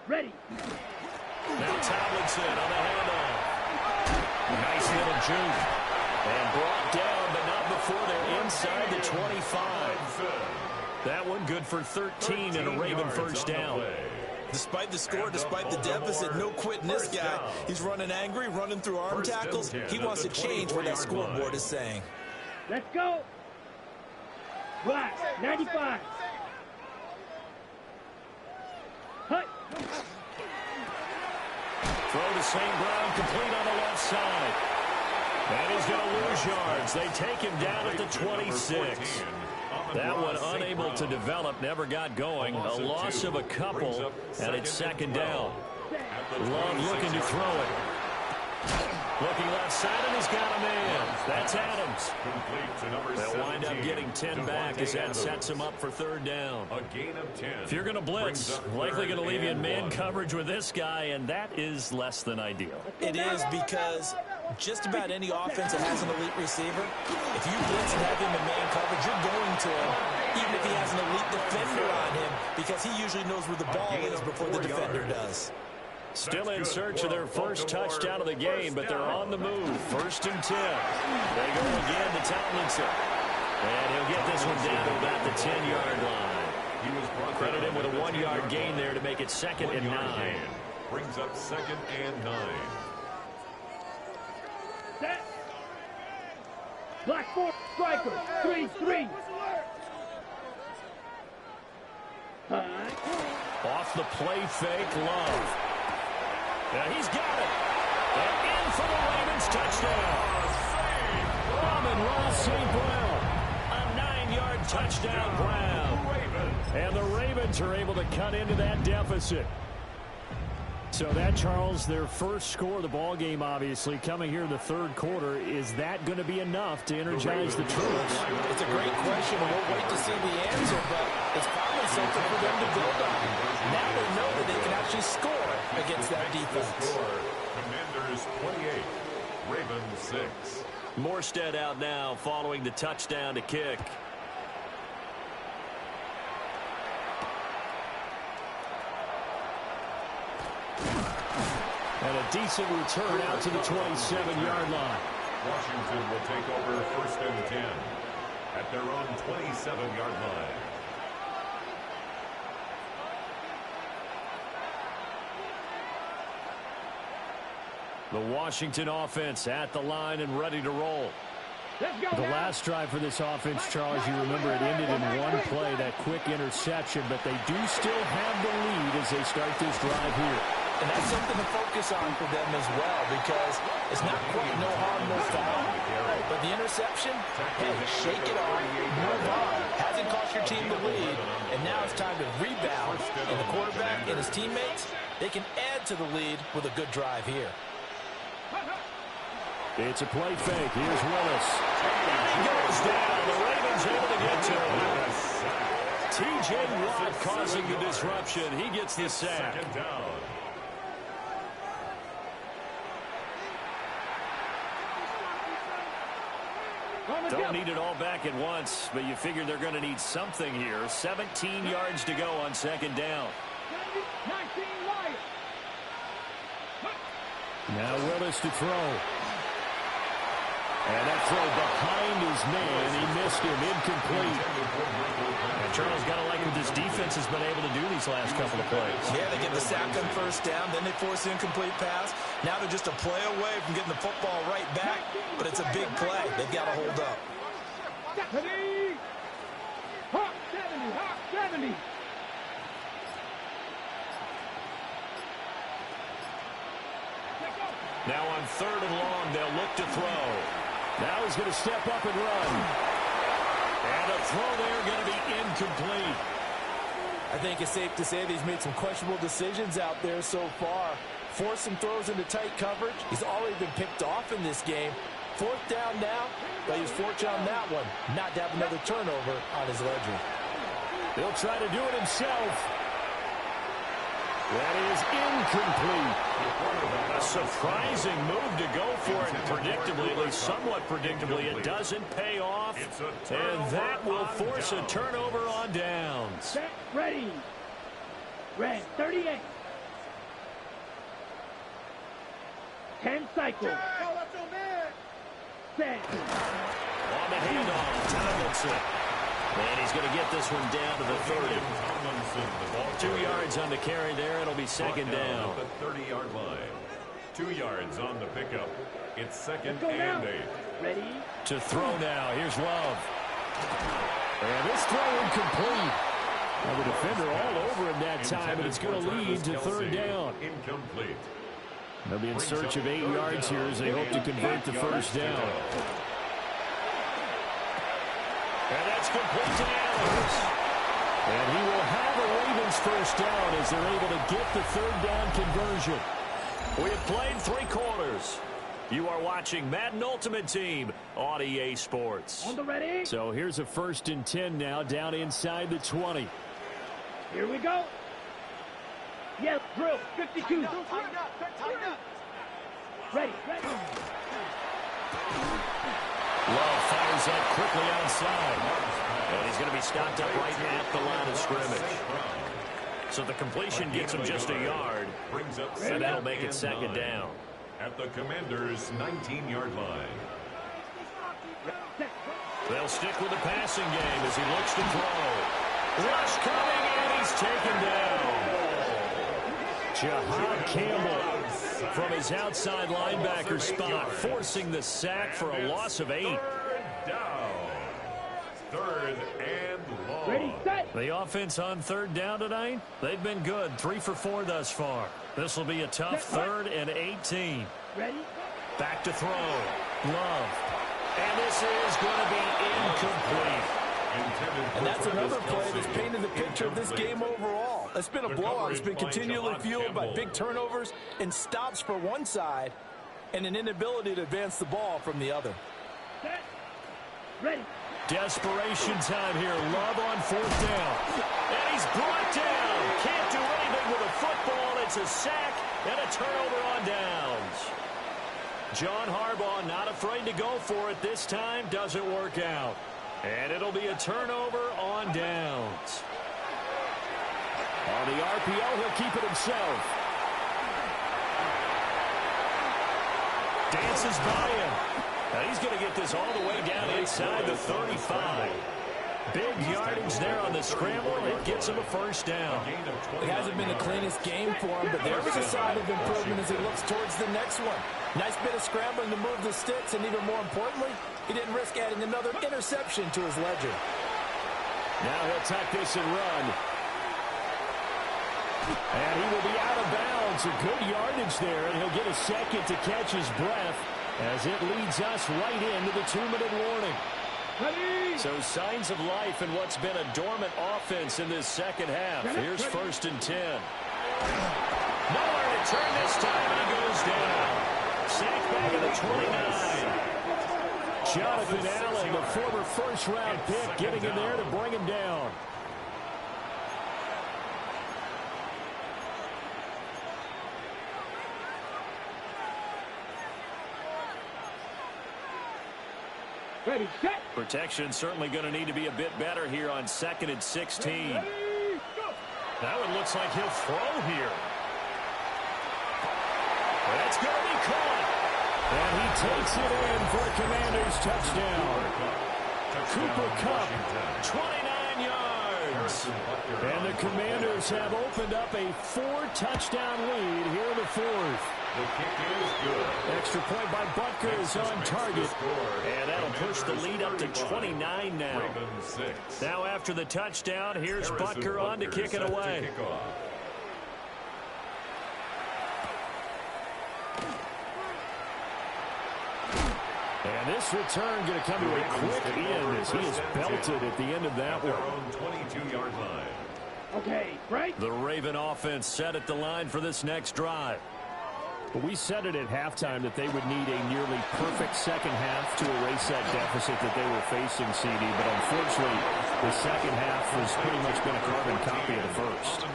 Ready. Now Tomlinson on the handoff. Nice little juke. And brought down, but not before they're inside the 25. That one good for 13 and a Raven first down. Despite the score, despite the deficit, no quitting this guy. He's running angry, running through arm tackles. He wants to change what that scoreboard is saying. Let's go. Black, 95. Hut. Throw to St. Brown, complete on the left side. And he's going to lose yards. They take him down at the 26. That one unable to develop, never got going. A loss of a couple, and it's second down. Love looking to throw it. Looking left side, and he's got a man. That's Adams. They'll wind up getting 10 back as that sets him up for third down. If you're going to blitz, likely going to leave you in man coverage with this guy, and that is less than ideal. It is, because just about any offense that has an elite receiver, if you blitz and have him in man coverage, you're going to him, even if he has an elite defender on him, because he usually knows where the ball is before the defender does. Still in search of their first touchdown of the game, but they're on the move. First and 10. They go again to Tomlinson. And he'll get this one down to about the 10-yard line. Credit him with a 1-yard gain there to make it second and 9. Brings up second and 9. Set. Black 4, striker, 3-3. Off the play fake, Love. Yeah, he's got it. And in for the Ravens touchdown. Amon-Ra St. Brown. A 9-yard touchdown, Brown. And the Ravens are able to cut into that deficit. So that, Charles, their first score of the ball game, obviously, coming here in the third quarter. Is that going to be enough to energize the troops? It's a great question. We'll wait to see the answer, but it's probably something for them to build on. Now they know that they can actually score against that defense. Commanders 28, Ravens 6. Morstead out now following the touchdown to kick. And a decent return out to the 27-yard line. Washington will take over first and 10 at their own 27-yard line. The Washington offense at the line and ready to roll. The last drive for this offense, Charles, you remember it ended in one play, that quick interception, but they do still have the lead as they start this drive here. And that's something to focus on for them as well, because it's not quite no harm, no foul. But the interception, hey, shake it off, move on. Hasn't cost your team the lead, and now it's time to rebound. And the quarterback and his teammates, they can add to the lead with a good drive here. It's a play fake. Here's Willis. And he goes down. The Ravens able to get to him. T.J. Watt causing the disruption. He gets the sack. Second down. Don't need it all back at once, but you figure they're going to need something here. 17 yards to go on second down. 19 Wyatt. Now Willis to throw. And that throw behind his man. He missed him. Incomplete. And Charles got to like what this defense has been able to do these last couple of plays. Yeah, they get the sack on first down, then they force an incomplete pass. Now they're just a play away from getting the football right back, but it's a big play. They've got to hold up. 70. Hawk 70. Hawk 70. Now on third and long, they'll look to throw. Now he's going to step up and run. And a throw there going to be incomplete. I think it's safe to say that he's made some questionable decisions out there so far. Forced some throws into tight coverage. He's already been picked off in this game. Fourth down now, but he's fortunate on that one not to have another turnover on his ledger. He'll try to do it himself. That is incomplete. A surprising move to go for it. Predictably, at least somewhat predictably, it doesn't pay off. And that will force a turnover on downs. Set, ready. Red, 38. 10 cycles. Set. On the handoff, Tomlinson. And he's going to get this one down to the 30. 2 yards on the carry there. It'll be second down. At the 30-yard line. 2 yards on the pickup. It's second and 8. Ready? To throw now. Here's Love. And this throw incomplete. Well, the defender all over him that time, and it's going to lead to third down. Incomplete. They'll be in search of 8 yards here as they hope to convert the first down. And that's complete to Adams. And he will have a Ravens first down as they're able to get the third down conversion. We have played 3 quarters. You are watching Madden Ultimate Team on EA Sports. On the ready. So here's a 1st and 10 now down inside the 20. Here we go. Yes, drill, 52. Ready. Love fires up quickly outside. And he's going to be stopped up right at the line of scrimmage. So the completion gets him just a yard. And that'll make it second down. At the Commanders' 19-yard line. They'll stick with the passing game as he looks to throw. Rush coming, and he's taken down. Jahad Campbell from his outside linebacker spot, forcing the sack for a loss of 8. Third down. Third and long. Ready, set. The offense on third down tonight, they've been good. 3 for 4 thus far. This will be a tough 3rd and 18. Ready? Back to throw. Love. And this is going to be incomplete. And that's another play that's painted the picture of this game overall. It's been a blowout. It's been continually fueled by big turnovers and stops for one side and an inability to advance the ball from the other. Set. Ready. Desperation time here. Love on 4th down. And he's brought down. Can't do anything with a football. It's a sack and a turnover on downs. John Harbaugh not afraid to go for it this time. Doesn't work out. And it'll be a turnover on downs. On the RPO, he'll keep it himself. Dances by him. Now he's going to get this all the way down inside the 35. Big yardage there on the scramble. It gets him a first down. It hasn't been the cleanest game for him, but there was a sign of improvement as he looks towards the next one. Nice bit of scrambling to move the sticks, and even more importantly, he didn't risk adding another interception to his ledger. Now he'll tuck this and run. And he will be out of bounds. A good yardage there, and he'll get a second to catch his breath as it leads us right into the 2-minute warning. Ready. So signs of life in what's been a dormant offense in this second half. Here's 1st and 10. Nowhere to turn this time, and he goes down. Sacked back at the 29. Jonathan Allen, the former first-round pick, getting in there to bring him down. Ready, set. Protection certainly going to need to be a bit better here on 2nd and 16. Ready, go. That one looks like he'll throw here. That's going to be caught. And he takes it in for a Commanders touchdown. Cooper Kupp, 29 yards. And the Commanders have opened up a 4-touchdown lead here in the 4th. The kick is good. Extra point by Butker is on target. And that'll push the lead up to 29 now. Now after the touchdown, here's Butker on to kick it away. And this return going to come to a quick end as he is belted at the end of that one. 22-yard line. Okay, right. The Raven offense set at the line for this next drive. We said it at halftime that they would need a nearly perfect second half to erase that deficit that they were facing, CD. But unfortunately, The second half has pretty much been a carbon copy of the first.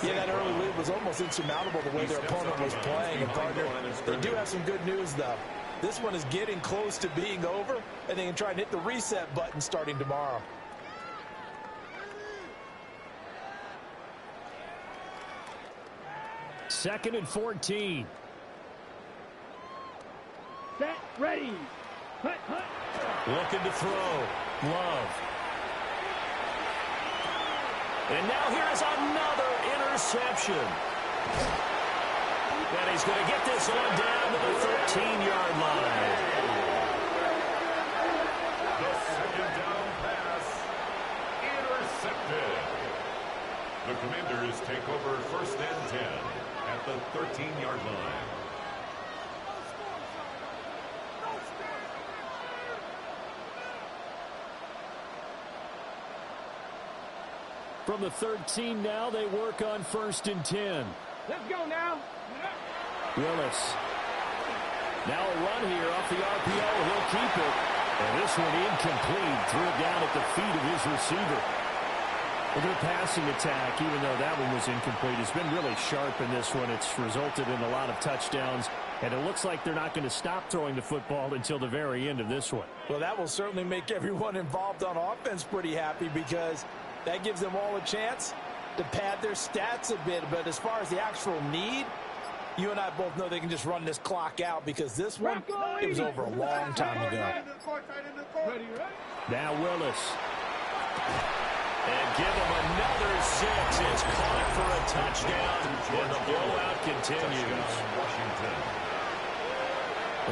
Yeah, that early lead was almost insurmountable the way their opponent was playing. And partner, they do have some good news, though. This one is getting close to being over, and they can try and hit the reset button starting tomorrow. Second and 14. Set, ready. Hut, hut. Looking to throw. Love. And now here's another interception. And he's going to get this one down to the 13-yard line. The second down pass intercepted. The Commanders take over first and 10 at the 13-yard line. From the 13 now, they work on first and 10. Let's go now. Willis. Now a run here off the RPO. He'll keep it. And this one incomplete. Threw it down at the feet of his receiver. Well, their passing attack, even though that one was incomplete, has been really sharp in this one. It's resulted in a lot of touchdowns. And it looks like they're not going to stop throwing the football until the very end of this one. Well, that will certainly make everyone involved on offense pretty happy because that gives them all a chance to pad their stats a bit. But as far as the actual need, you and I both know they can just run this clock out because this one, it was over a long time ago. Now Willis. And give him another 6. It's caught for a touchdown, and the blowout continues.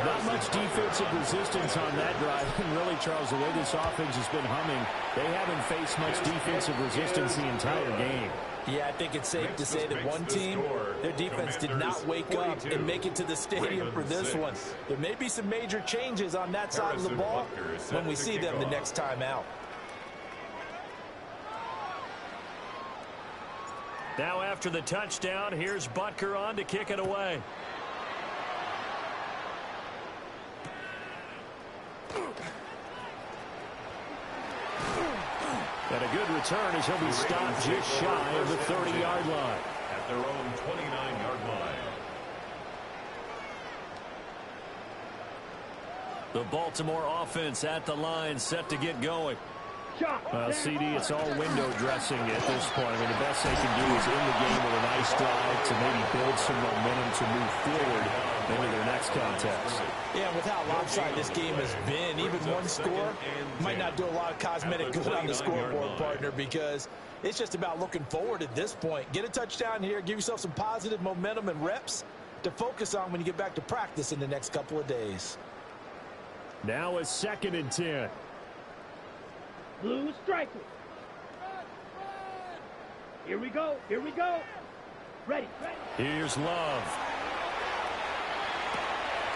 Not much defensive resistance on that drive. And really, Charles, the way this offense has been humming, they haven't faced much defensive resistance the entire game. Yeah, I think it's safe to say that one team, their defense did not wake up and make it to the stadium for this one. There may be some major changes on that side of the ball when we see them the next time out. Now after the touchdown, here's Butker on to kick it away. And a good return as he'll be stopped just shy of the 30-yard line. At their own 29-yard line. The Baltimore offense at the line, set to get going. CD, it's all window dressing at this point. I mean, the best they can do is end the game with a nice drive to maybe build some momentum to move forward into their next contest. Yeah, with how lopsided this game has been, even one score might not do a lot of cosmetic good on the scoreboard, partner, because it's just about looking forward at this point. Get a touchdown here, give yourself some positive momentum and reps to focus on when you get back to practice in the next couple of days. Now it's second and 10. Blue striker. Here we go. Here we go. Ready. Here's Love.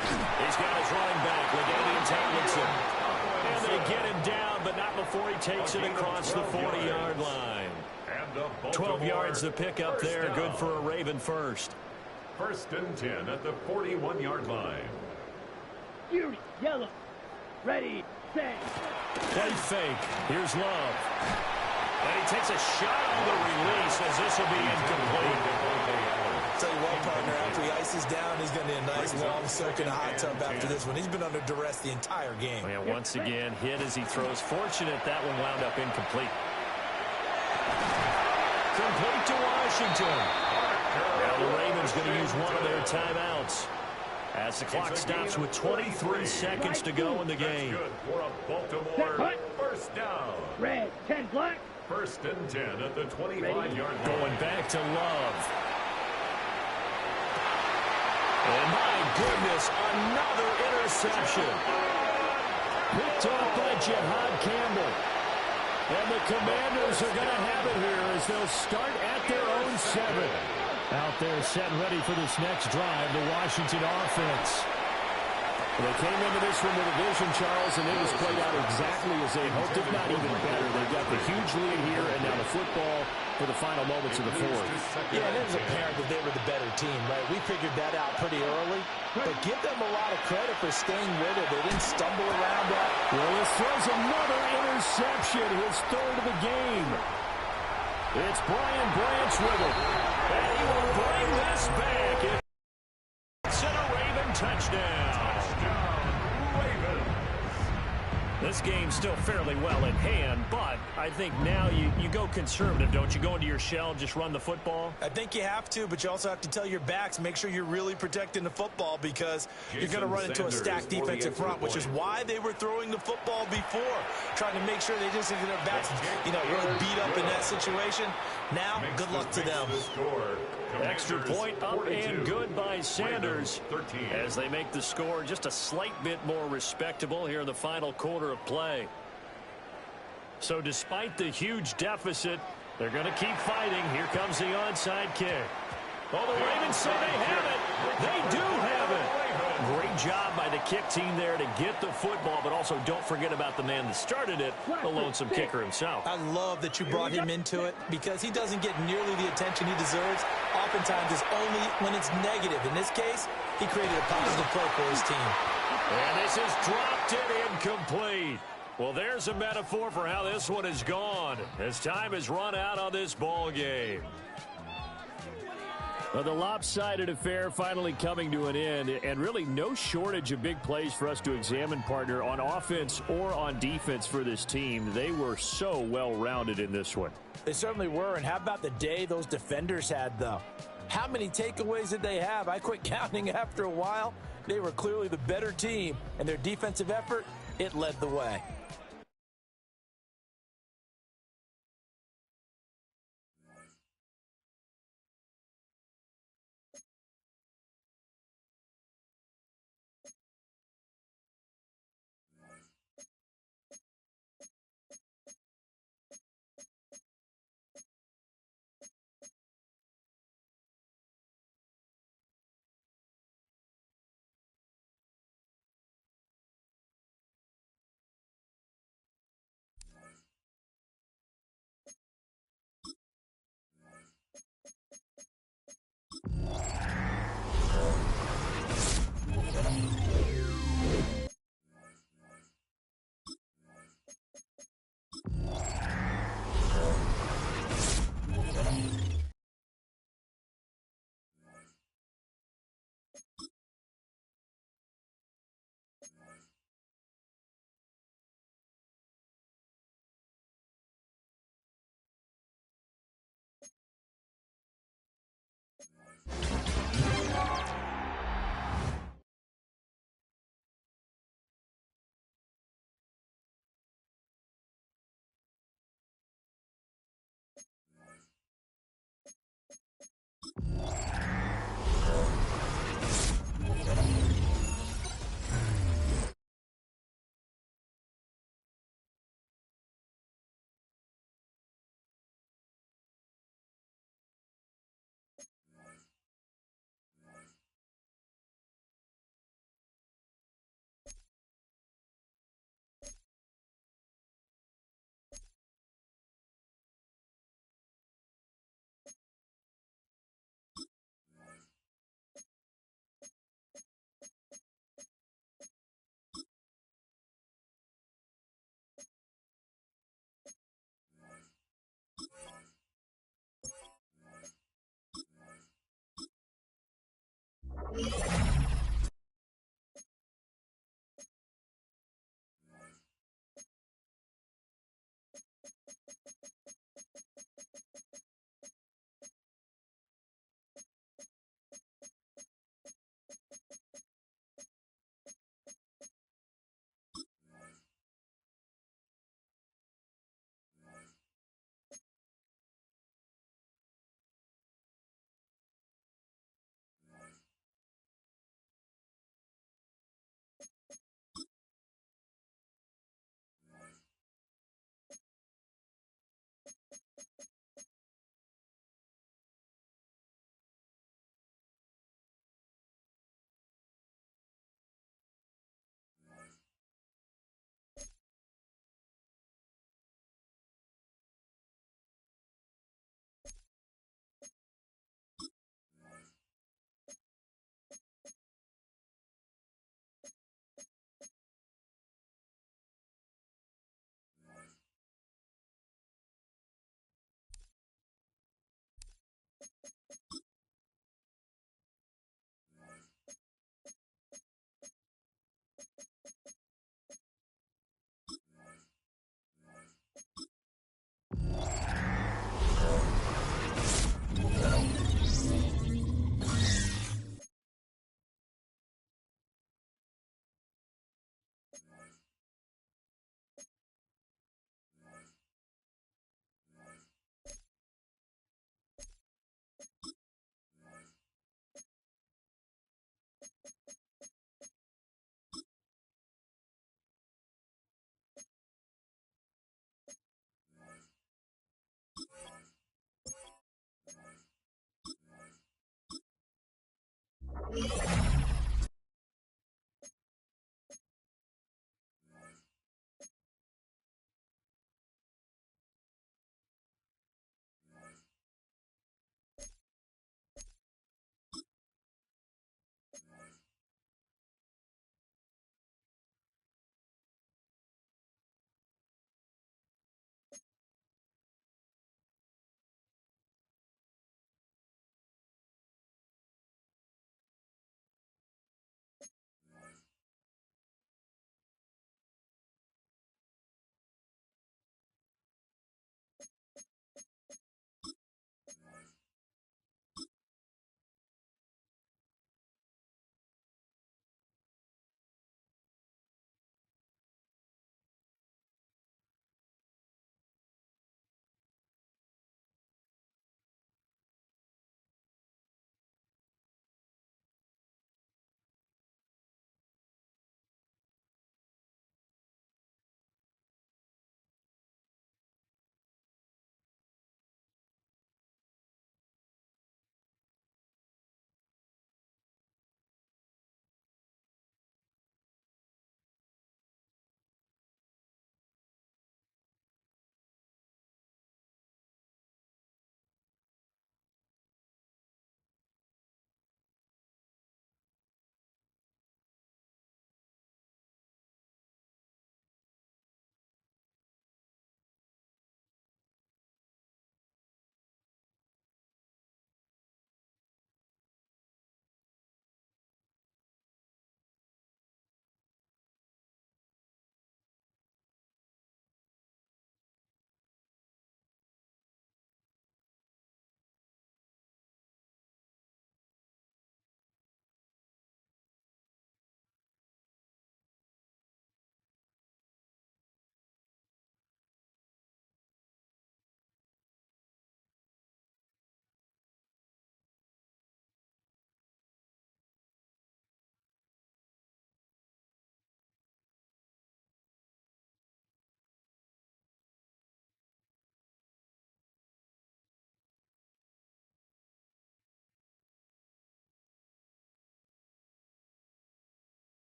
He's got his running back, LaDainian Tomlinson. And they get him down, but not before he takes it across the 40-yard line. 12 yards to pick up there. Good for a Raven first. First and 10 at the 41-yard line. Fury, yellow. Ready, set. Play fake. Here's Love. And he takes a shot on the release as this will be incomplete. Tell you what, partner, after he ices down, he's going to need a nice long soak in a hot tub after this one. He's been under duress the entire game. And once again, hit as he throws. Fortunate that one wound up incomplete. Complete to Washington. Now the Ravens going to use one of their timeouts as the clock stops with 23 seconds to go in the game. Good for a Baltimore first down. Red, 10 black. First and 10 at the 25-yard line. Going back to Love. And my goodness, another interception. Picked off by Jihad Campbell. And the Commanders are going to have it here as they'll start at their own 7. Out there set ready for this next drive, the Washington offense. They came into this one with a vision, Charles, and it was played out exactly as they hoped, if not even better. They've got the huge lead here, and now the football for the final moments of the fourth. Yeah, and it was apparent that they were the better team, right? We figured that out pretty early, but give them a lot of credit for staying with it. They didn't stumble around that. Well, this throws another interception, his third of the game. It's Brian Branch with it, and he will bring this back. It's a Raven touchdown. This game's still fairly well in hand, but I think now you go conservative, don't you? Go into your shell and just run the football? I think you have to, but you also have to tell your backs, make sure you're really protecting the football because you're going to run into a stacked defensive front, which is why they were throwing the football before, trying to make sure they just get their backs, really beat up in that situation. Now, good luck to them. Extra point up and good by Sanders as they make the score just a slight bit more respectable here in the final quarter of play. So despite the huge deficit, they're going to keep fighting. Here comes the onside kick. Oh, the Ravens say they have it. They do have it. Great job by the kick team there to get the football, but also don't forget about the man that started it, the lonesome kicker himself. I love that you brought him into it because he doesn't get nearly the attention he deserves. Oftentimes it's only when it's negative. In this case, he created a positive play for his team. And this is dropped and incomplete. Well, there's a metaphor for how this one is gone as time has run out on this ball game. Well, the lopsided affair finally coming to an end, and really no shortage of big plays for us to examine, partner, on offense or on defense for this team. They were so well-rounded in this one. They certainly were, and how about the day those defenders had, though? How many takeaways did they have? I quit counting after a while. They were clearly the better team, and their defensive effort, it led the way.